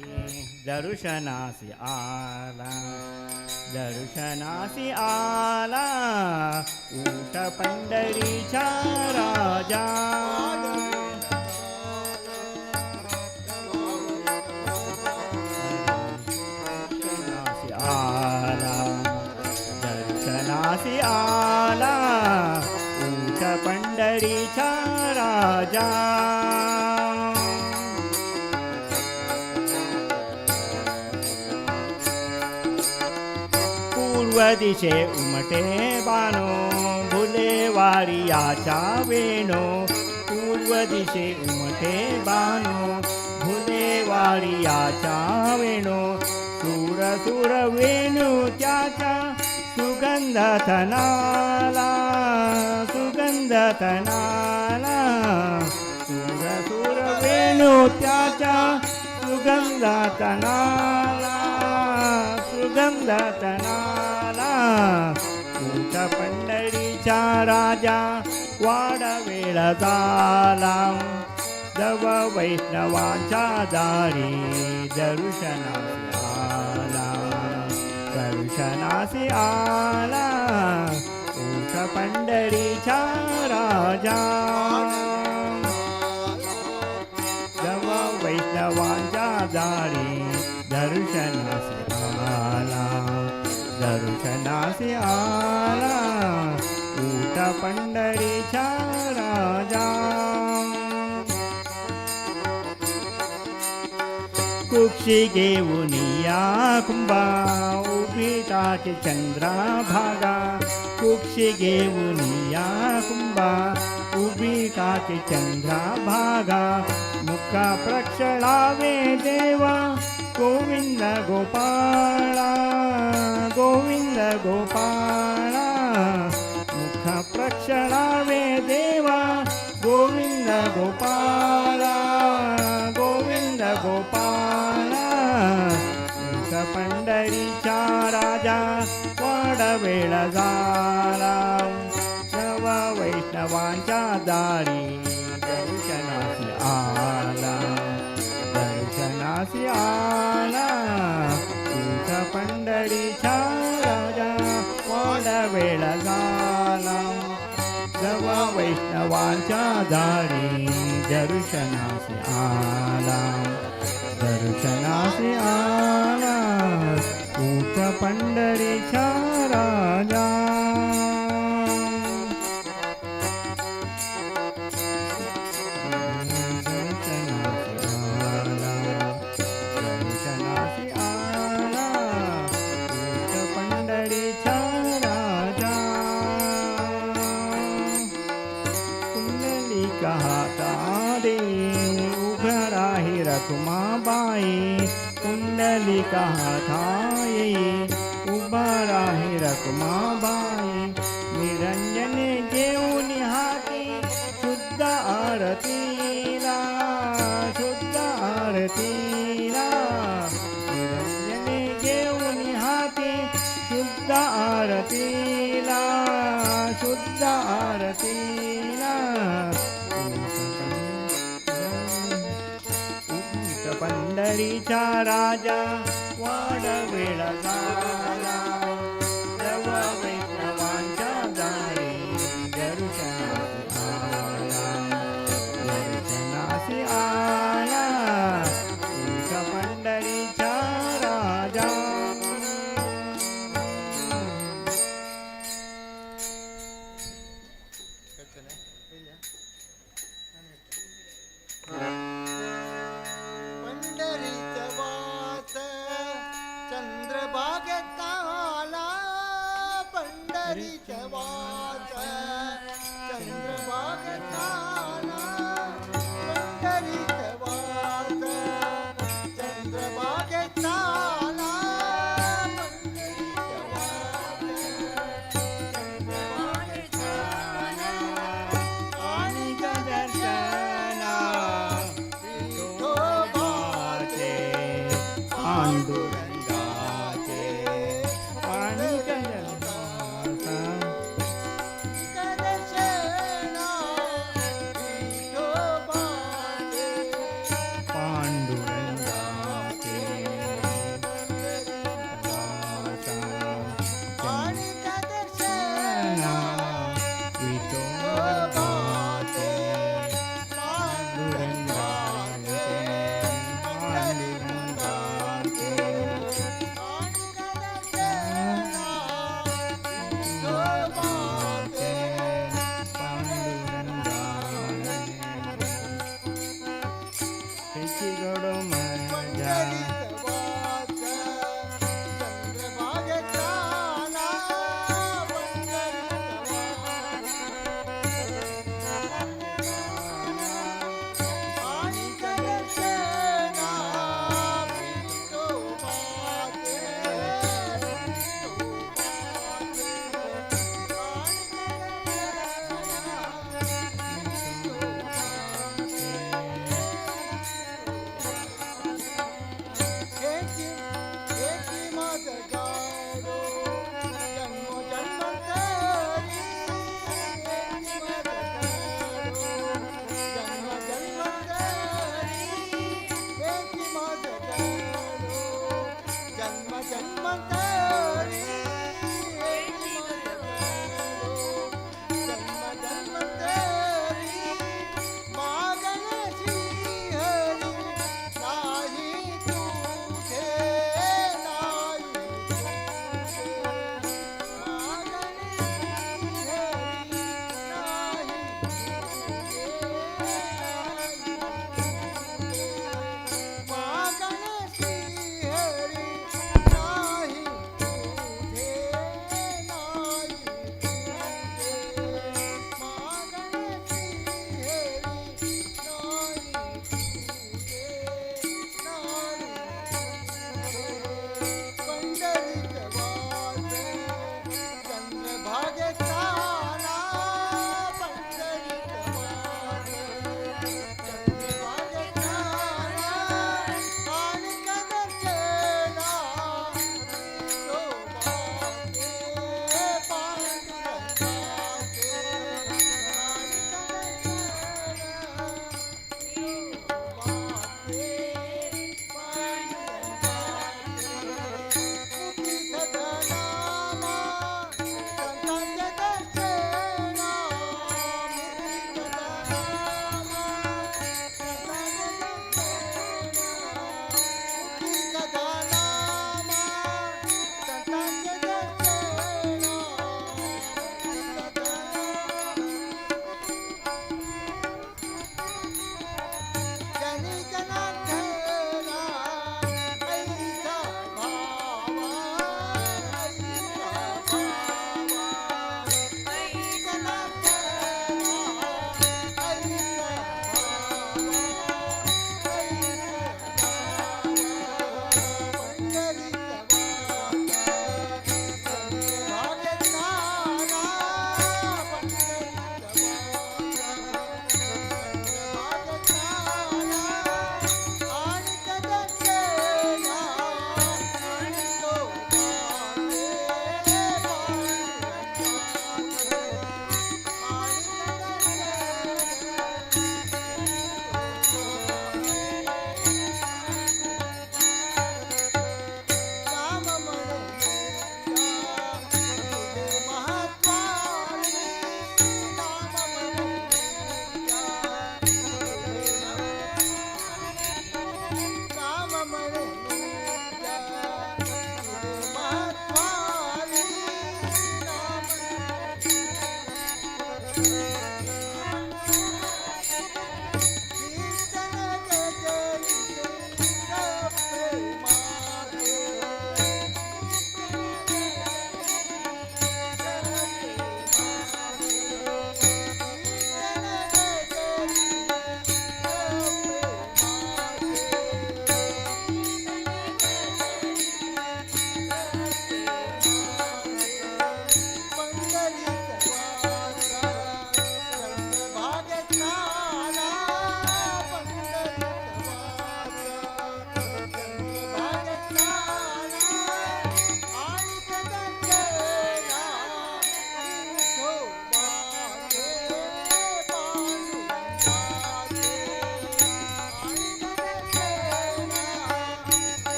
दर्शनासी आला, दर्शनासी आला ऊट पंढरीचा राजा. दर्शनासी आला, दर्शनासी आला ऊट पंढरीचा राजा. पूर्व दिशे उमटे बानो भुलेवारियाचा वेणो, पूर्व दिशे उमटे बानो भुलेवारियाचा वेणो. सुर सुर वेणू त्याचा सुगंध तनाला, सुगंध तनाला. सुर सुर वेणू त्याचा सुगंध तनाला, सुगंध तनाला. ऊट पंढरीचा राजा वाड वेळ झाला, जव वैष्णवांच्या दारी दर्शनासी आला, दर्शनासी आला ऊट पंढरीचा राजा. जव वैष्णवांच्या दारी दर्शनासी आला, दर्शनासी आला ऊट पंढरीचा राजा. कुक्षी घेऊन या कुंभा उभी टाके चंद्रभागा, कुक्षी घेऊन या कुंभा उभी टाके चंद्रभागा. मुख प्रक्षळावे देवा गोविंद गोपाळा, गोविंद गोपाळा. मुख प्रक्षळावे देवा गोविंद गोपाळा, गोविंद गोपाळा. ऊट पंढरीचा राजा वाड वेळ झाला, जव वैष्णवांच्या दारी दर्शनासी आला, दर्शनासी आला ऊट पंढरीचा राजा वाड वेळ झाला, जव वैष्णवांच्या दारी दर्शनासी आला, दर्शनासी आला ऊट पंढरीचा राजा. दर्शनासी आला, दर्शनासी आला ऊट पंढरीचा राजा. कुंडलिका हातादे उभं राही रखुमाबाई, कुंडलिका हाताये उभं राही रखुमाबाई. निरंजने घेऊन हाती शुद्ध आरतीला, शुद्ध आरतीला. निरंजने घेऊन हाती शुद्ध आरतीला, शुद्ध आरतीला. ऊट पंढरीचा राजा वाड वेळ झाला, जव वैष्णवांच्या दारी दर्शनासी आला, दर्शनासी आला ऊट पंढरीचा राजा. पंढरीचा वास चंद्रभागेत आला, पंढरीचा वास चंद्रभागेत आला, पंढरीचा वास चंद्रभागेत आला, पंढरीचा वास चंद्रभागेत आला. आणि दर्शना विठोबाचे पांडुरंगाचे आणि मजा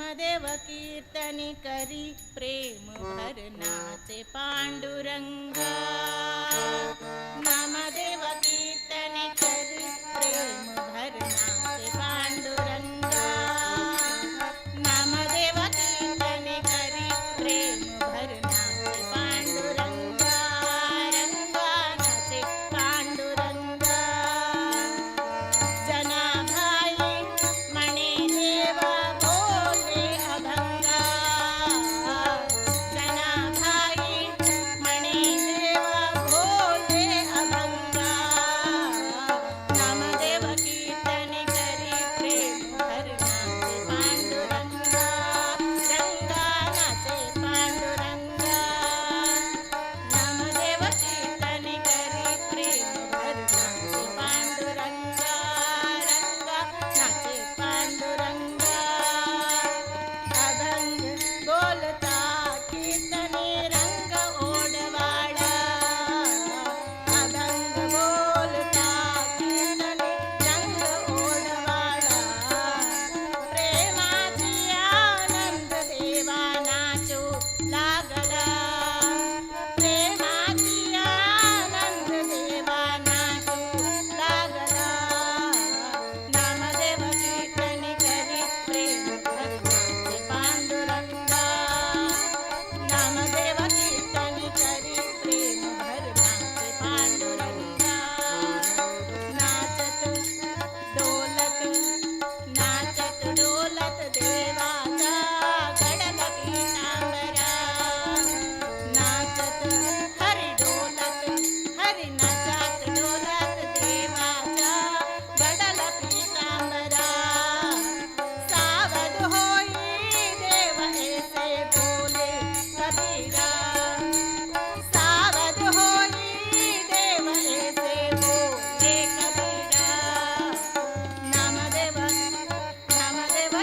नामदेव कीर्तने करी प्रेम भर नाचे पांडुरंगा नामदेव कीर्तने करी प्रेम भर नाचे पांडुरंगा नामदेव कीर्तने करी प्रेम भर नाचे पांडुरंगा रंगा नाचे पांडुरंगा जनाभाई मणे देवा बोले अभंगा जनाभाई मणे देवा बोले अभंगा नामदेव कीर्तने करी प्रेम भर नाचे पांडुरंगा रंगा नाचे पांडुरंगा नामदेव कीर्तने करी प्रेम भर नाचे पांडुरंगा रंगा नाचे पांडुरंगा अभंग बोलता कीर्तने रंग ओढवाडा अभंग बोलता कीर्तने रंग ओढवाडा प्रेमाची आनंद देवा नाचू लागला प्रेमाची आनंद देवा नाचू लागला नामदेव कीर्तने करी प्रेम भर नाचे पांडुरंगा नामदेव कीर्तने करी प्रेम भर नाचे पांडुरंगा नाचत डोलत देवाचा गडला पीतांबरा नाचत हरी नाचत डोलत देवाचा गडला पीतांबरा सावध होई देव ऐसे बोले कबीरा सावध होई देव ऐसे बोले कबीरा नामदेव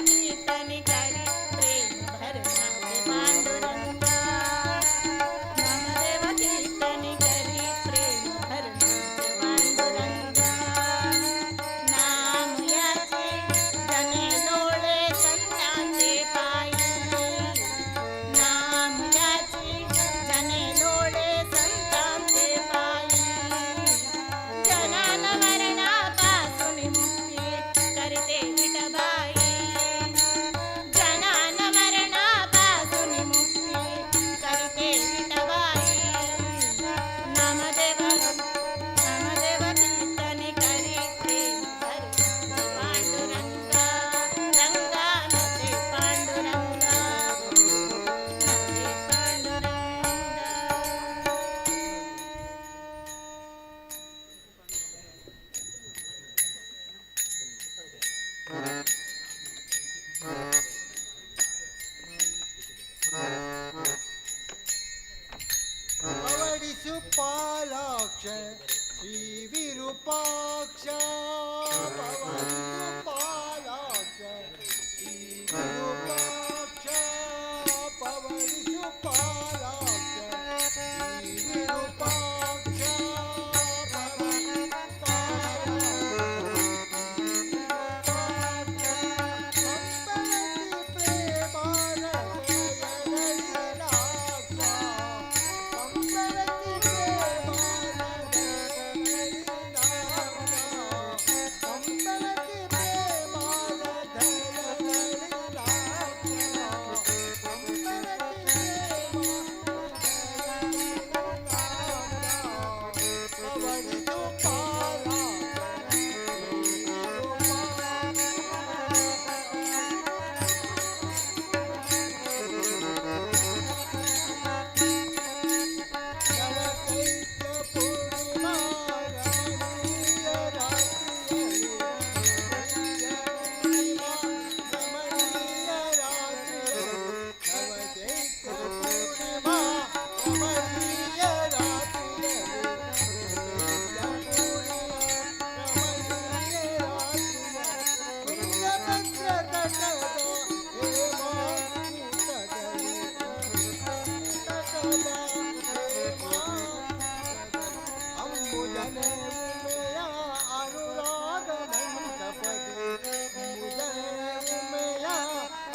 कीर्तने करी प्रेम भर नाचे पांडुरंगा नामदेव कीर्तने करी प्रेम भर नाचे पांडुरंगा नाम याचे जने लोळे संतांचे पायी नाम याचे जने लोळे संतांचे पायी जनान मरणापासून मुक्ती करते विठबाई जनान मरणापासून मुक्ती करते विठबाई नामदेव कीर्तने करी प्रेम भर नाचे पांडुरंगा रंगा नाचे पांडुरंगा नाचे पवडिसु पालाक्ष श्री विरूपाक्ष पवडिसु पालाक्ष श्री विरूपाक्ष पवडिसु पालाक्ष श्री विरूपाक्ष पवडिसु पालाक्ष संतनति प्रेमान जयललिताक्ष संतनति प्रेमान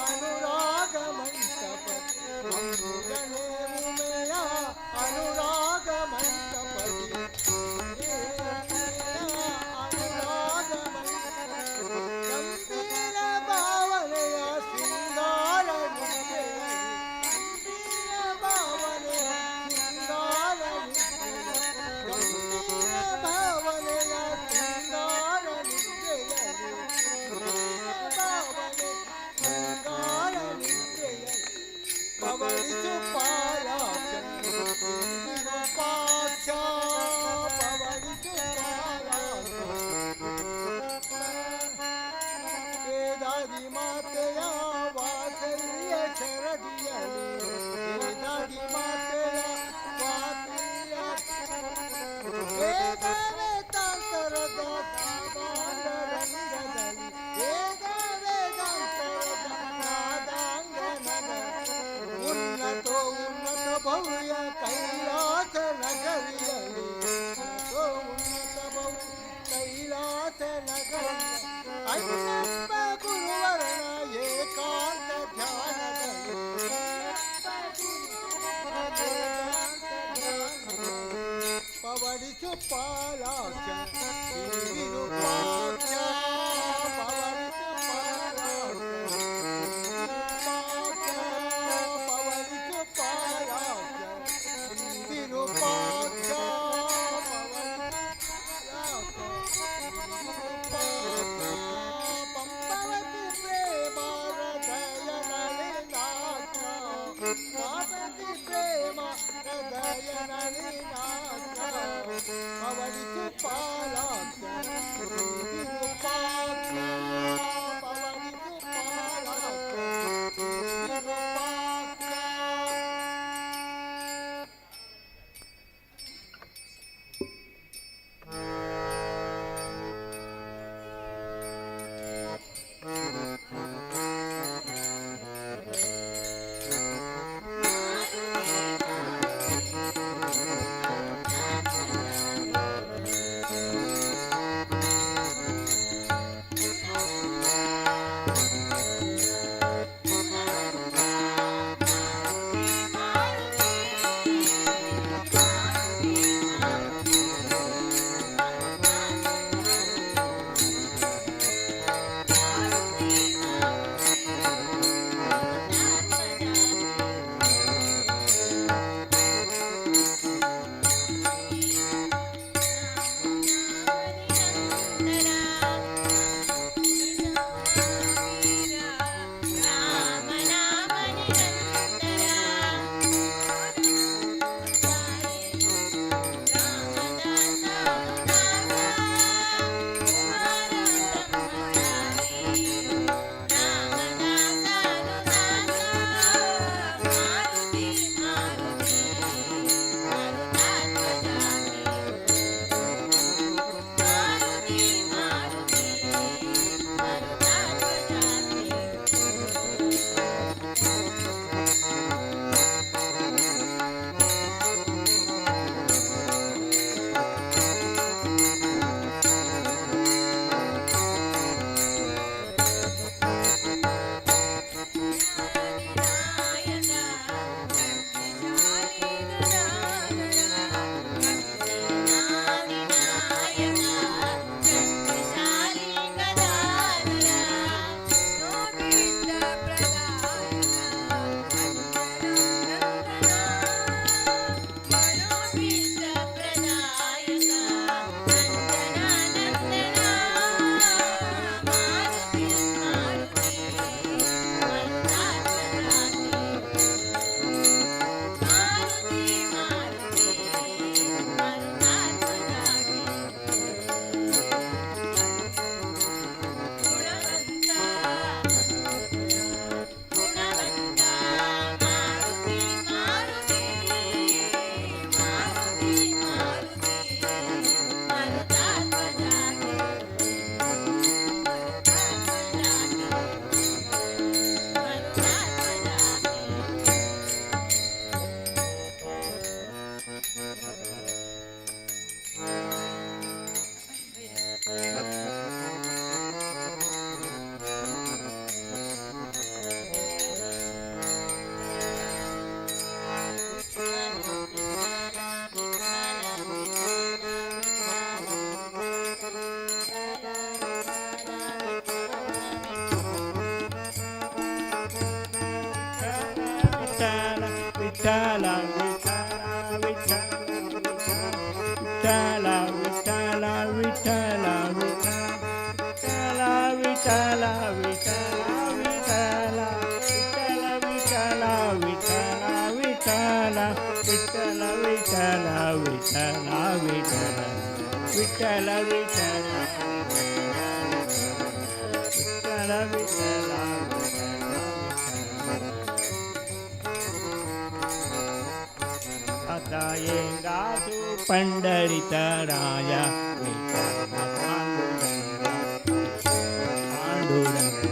अनुराग ದರ್ಶನದಲ್ಲಿ ಅಯ್ಯಪ್ಪ ಗುರುವರನ ಏಕಾಂತ ಧ್ಯಾನದಲ್ಲಿ ಪವಡಿಸು ಪಾಲಾಕ್ಷ ವಿರೂಪಾಕ್ಷ ಪವಡಿಸು ಪಾಲಾಕ್ಷ ಪವಡಿಸು ಪಾಲಾಕ್ಷ ವಿರೂಪಾಕ್ಷ ಪಂಪವತಿ ಪ್ರೇಮ ಹೃದಯನಳಿನಾಥ ಪಂಪವತಿ ಪ್ರೇಮ ಹೃದಯನಳಿನಾಥ ಪವಡಿಸು ಪಾಲಾಕ್ಷ ವಿರೂಪಾಕ್ಷ ಪವಡಿಸು ಪಾಲಾಕ್ಷ ವಿರೂಪಾಕ್ಷ. पंढरीतराया पांडुरंग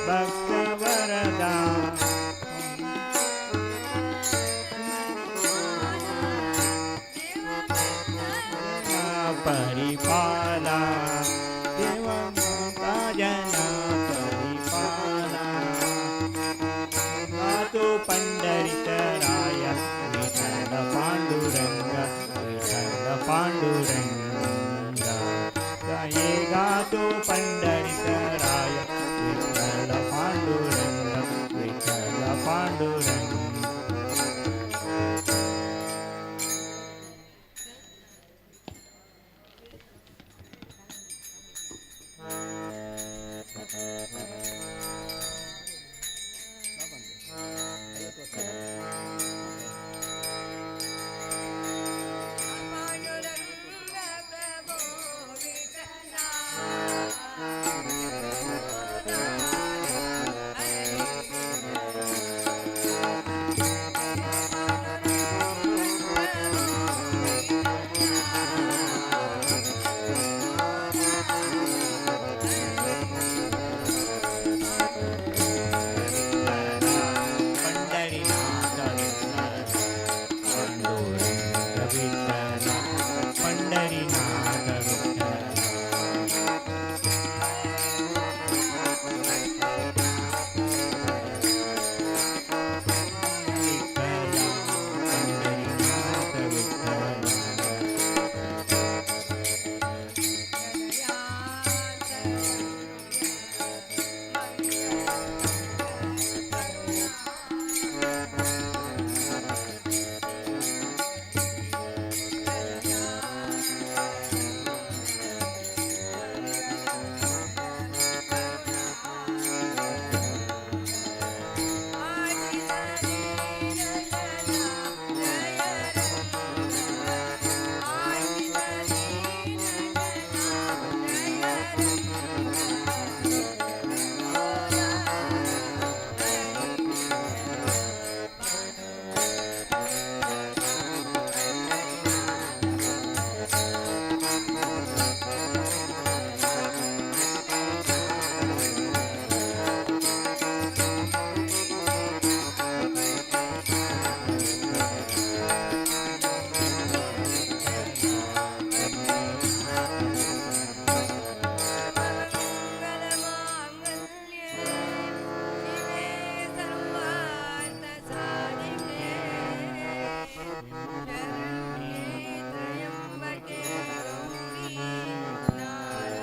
ಭಕ್ತವರದ ಪರಿಪಾಲ ದೇವಮಾತ ಜನ ಪರಿಪಾಲ गातो पंढरीतराय विठ्ठल पांडुरंग विठ्ठल पांडुरंग गाये गातो पंढरीतराय विठ्ठल पांडुरंग विठ्ठल पांडुरंग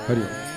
हरि ओम।